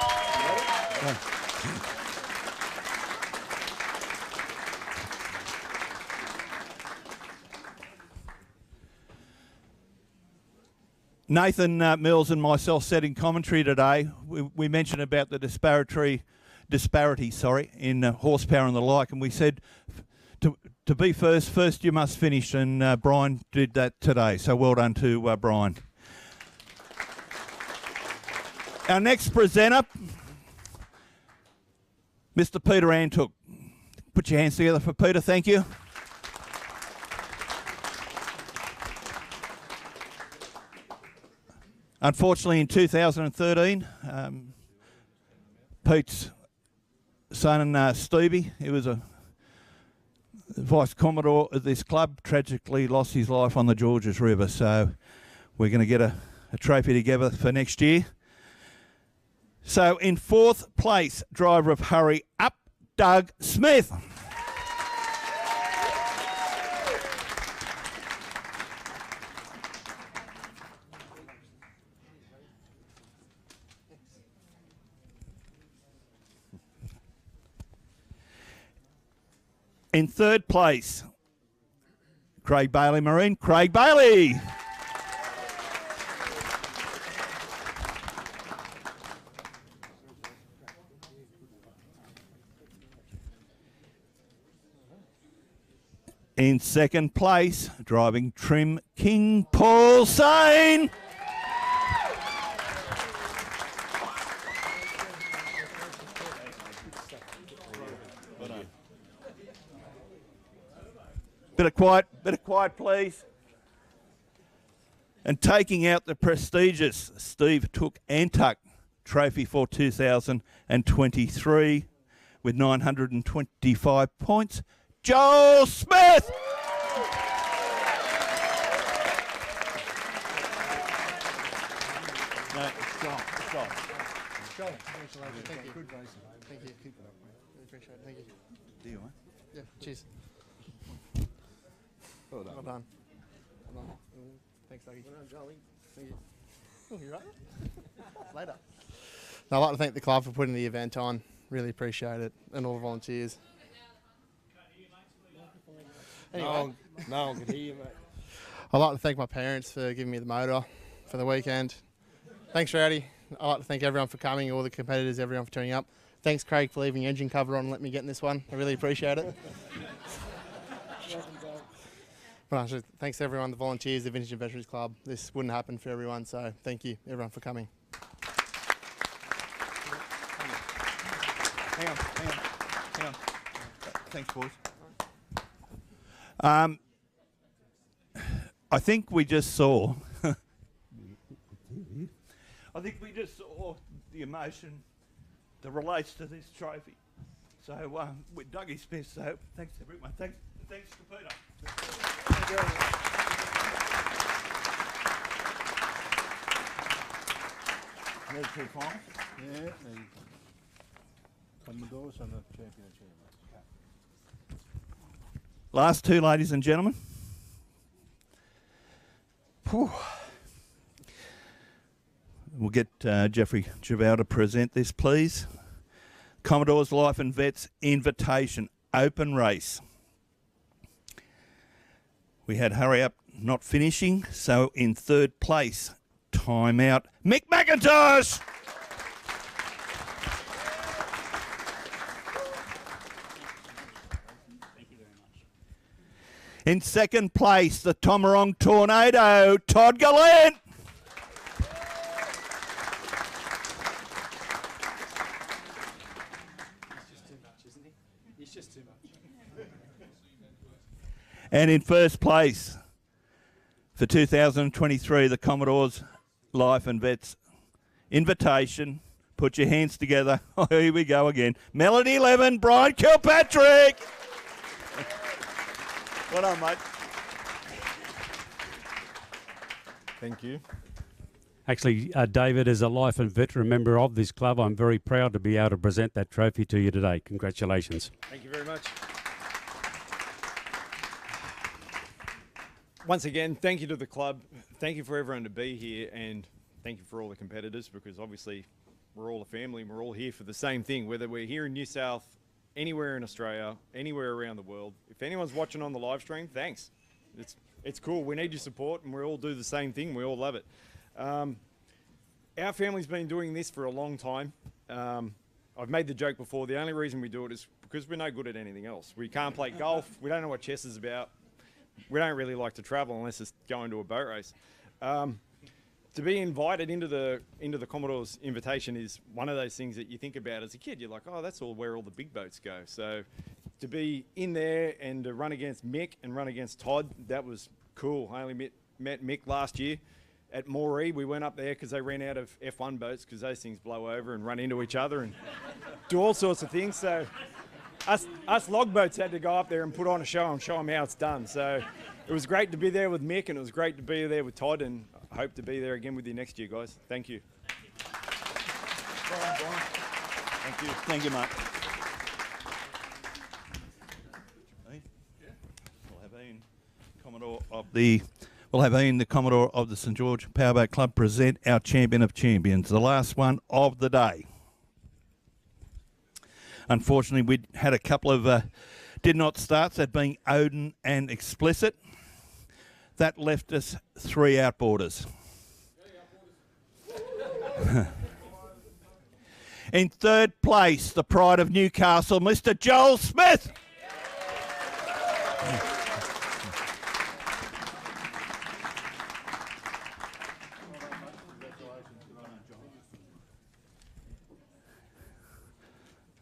Nathan Mills and myself said in commentary today, we mentioned about the disparity in horsepower and the like, and we said to be first you must finish, and Brian did that today, so well done to Brian. Our next presenter, Mr. Peter Antuch. Put your hands together for Peter, thank you. Unfortunately, in 2013, Pete's son, Stevie, he was a vice commodore at this club, tragically lost his life on the Georges River. So we're going to get a trophy together for next year. So in fourth place, driver of Hurry Up, Doug Smith. In third place, Craig Bailey Marine. Craig Bailey. In second place, driving Trim King, Paul Sane. Bit of quiet, please. And taking out the prestigious Steve Took Antuch trophy for 2023 with 925 points, Joel Smith. No, Joel. Thank you. Good racing. Thank you. Keep it up, mate. Really appreciate it. Thank you. Do you, mate? Yeah, cheers. Well done. Well done. Thanks, Dougie. Well done, Jolie. Thank you. Oh, you right? Later. No, I'd like to thank the club for putting the event on. Really appreciate it. And all the volunteers. Anyway, no one can hear you, mate. I'd like to thank my parents for giving me the motor for the weekend. Thanks, Rowdy. I'd like to thank everyone for coming, all the competitors, everyone for turning up. Thanks, Craig, for leaving the engine cover on and letting me get in this one. I really appreciate it. But thanks to everyone, the volunteers, the Vintage and Veterans Club. This wouldn't happen for everyone, so thank you, everyone, for coming. Hang on. Thanks, boys. I think we just saw. I think we just saw the emotion that relates to this trophy. So with Dougie Smith. So thanks everyone. Thanks to Peter. Thank you. Military finals. Yeah, and Commodores and the championship. Last two, ladies and gentlemen. Whew. We'll get Jeffrey Javal to present this, please. Commodore's Life and Vets Invitation Open Race. We had Hurry Up not finishing, so in third place, time out, Mick McIntosh. In second place, the Tomarong Tornado, Todd Gallant. And in first place for 2023, the Commodore's Life and Vets Invitation. Put your hands together. Oh, here we go again. Melody 11, Brian Kilpatrick. Well done, mate. Thank you. Actually, David, as a life and veteran member of this club, I'm very proud to be able to present that trophy to you today. Congratulations. Thank you very much. Once again, thank you to the club. Thank you for everyone to be here, and thank you for all the competitors, because obviously we're all a family and we're all here for the same thing, whether we're here in New South, anywhere in Australia, anywhere around the world. If anyone's watching on the live stream, thanks. It's cool. We need your support, and we all do the same thing. We all love it. Our family's been doing this for a long time. I've made the joke before. The only reason we do it is because we're no good at anything else. We can't play golf. We don't know what chess is about. We don't really like to travel unless it's going to a boat race. To be invited into the Commodore's invitation is one of those things that you think about as a kid. You're like, oh, that's all where all the big boats go. So to be in there and to run against Mick and run against Todd, that was cool. I only met Mick last year at Moree. We went up there because they ran out of F1 boats because those things blow over and run into each other and do all sorts of things. So us logboats had to go up there and put on a show and show them how it's done. So it was great to be there with Mick, and it was great to be there with Todd, and I hope to be there again with you next year, guys. Thank you. Thank you. Thank you, mate. We'll have Ian, the Commodore of the St George Powerboat Club, present our champion of champions, the last one of the day. Unfortunately, we had a couple of did not starts, that being Odin and Explicit. That left us 3 outboarders. In third place, the pride of Newcastle, Mr. Joel Smith.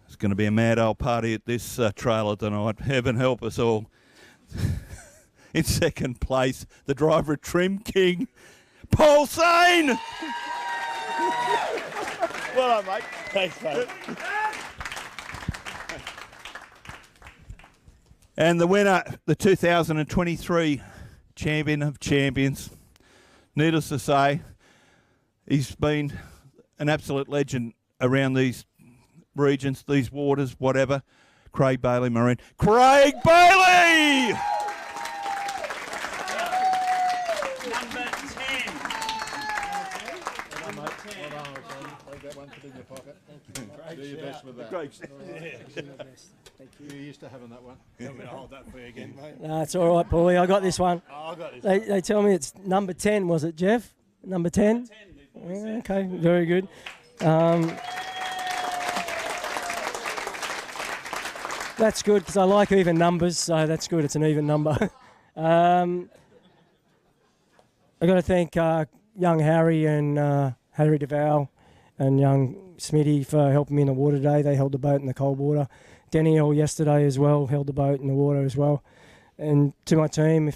It's going to be a mad old party at this trailer tonight. Heaven help us all. In second place, the driver of Trim King, Paul Sane. Well done, mate. Thanks, mate. And the winner, the 2023 champion of champions, needless to say, he's been an absolute legend around these regions, these waters, whatever. Craig Bailey Marine. Craig Bailey! Do your best with that. Great. Thank you. You're used to having that one. I'm going to hold that for you again, mate. No, it's all right, Paulie. I got this one. Oh, I got this. They tell me it's number 10, was it, Jeff? Number 10? Yeah, okay, very good. That's good because I like even numbers, so that's good. It's an even number. I've got to thank young Harry and Harry DeVal and young Smitty for helping me in the water today. They held the boat in the cold water. Danielle yesterday as well held the boat in the water as well. And to my team,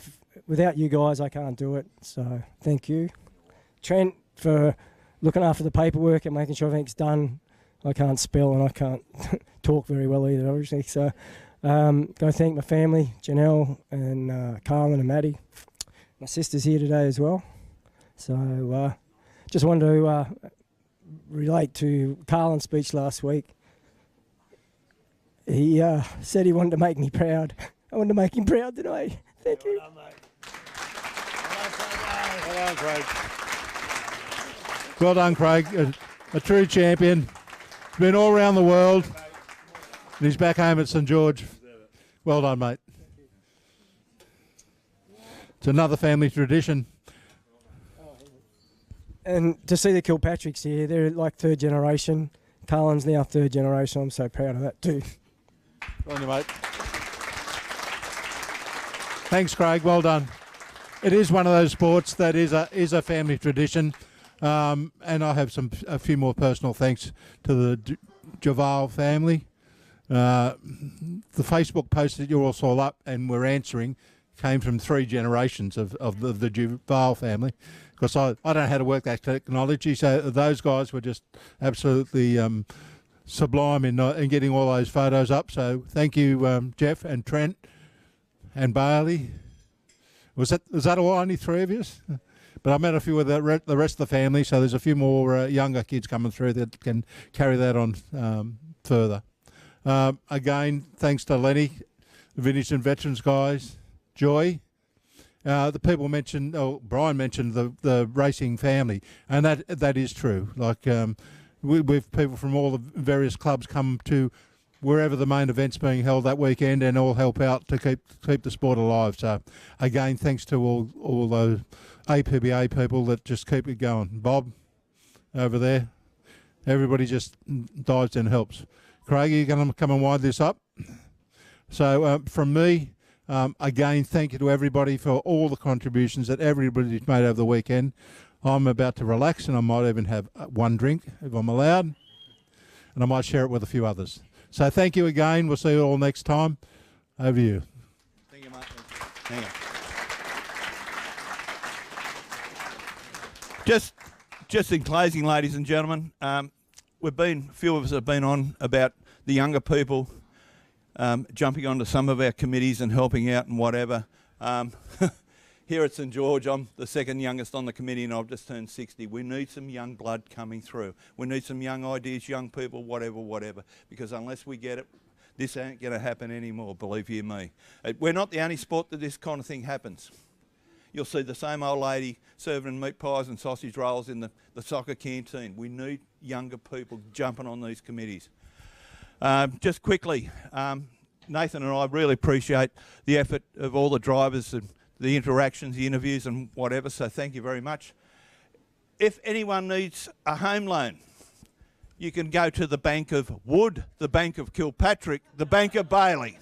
without you guys, I can't do it. So thank you. Trent for looking after the paperwork and making sure everything's done. I can't spell and I can't talk very well either, obviously. So got to thank my family, Janelle and Carlin and Maddie. My sister's here today as well. So just wanted to relate to Carlin's speech last week. He said he wanted to make me proud. I wanted to make him proud today. Thank you. Well done, Craig. Well done, Craig. A true champion. He's been all around the world. And he's back home at St George. Well done, mate. It's another family tradition. And to see the Kilpatricks here, they're like 3rd generation. Carlin's now 3rd generation. I'm so proud of that too. Well on you, mate. Thanks, Craig. Well done. It is one of those sports that is a family tradition, and I have a few more personal thanks to the Javal family. The Facebook post that you all saw up and were answering came from 3 generations of the Javal family, because I don't know how to work that technology, so those guys were just absolutely sublime in getting all those photos up. So thank you, Jeff and Trent and Bailey. Was that all? Only 3 of you? But I met a few of the rest of the family, so there's a few more younger kids coming through that can carry that on further. Again, thanks to Lenny, the Vintage and Veterans guys, Joy. The people mentioned, Brian mentioned the racing family, and that is true. Like we've people from all the various clubs come to wherever the main event's being held that weekend, and all help out to keep the sport alive. So again, thanks to all those APBA people that just keep it going. Bob over there, everybody just dives and helps. Craig, are you going to come and wind this up? So from me, again, thank you to everybody for all the contributions that everybody's made over the weekend. I'm about to relax, and I might even have one drink if I'm allowed, and I might share it with a few others. So thank you again. We'll see you all next time. Over to you. Thank you, Mark. Hang on. Just in closing, ladies and gentlemen, a few of us have been on about the younger people jumping onto some of our committees and helping out and whatever. Here at St George, I'm the second youngest on the committee, and I've just turned 60. We need some young blood coming through. We need some young ideas, young people, whatever, because unless we get it, this ain't going to happen anymore, believe you me. We're not the only sport that this kind of thing happens. You'll see the same old lady serving meat pies and sausage rolls in the soccer canteen. We need younger people jumping on these committees. Just quickly, Nathan and I really appreciate the effort of all the drivers and the interactions, the interviews and whatever, so thank you very much. If anyone needs a home loan, you can go to the Bank of Wood, the Bank of Kilpatrick, the Bank of Bailey.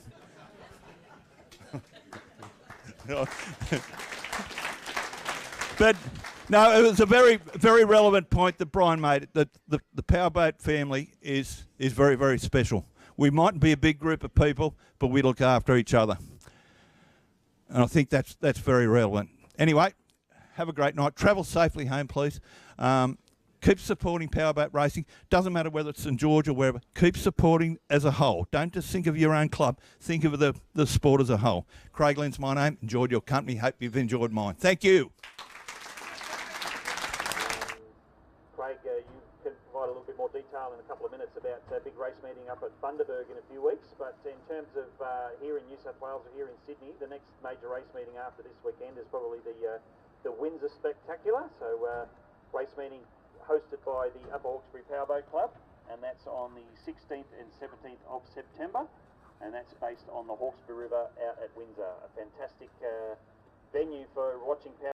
But no, it was a very, very relevant point that Brian made, that the Powerboat family is very, very special. We mightn't be a big group of people, but we look after each other. And I think that's very relevant. Anyway, have a great night. Travel safely home, please. Keep supporting Powerboat racing. Doesn't matter whether it's St George or wherever. Keep supporting as a whole. Don't just think of your own club. Think of the sport as a whole. Craig Lynn's my name. Enjoyed your company. Hope you've enjoyed mine. Thank you. Craig, you can provide a little bit more detail in a couple of minutes about a big race meeting up at Bundaberg in a few weeks, but in terms of here in New South Wales or here in Sydney, the next major race meeting after this weekend is probably the Windsor Spectacular, so race meeting hosted by the Upper Hawkesbury Powerboat Club, and that's on the 16th and 17th of September, and that's based on the Hawkesbury River out at Windsor. A fantastic venue for watching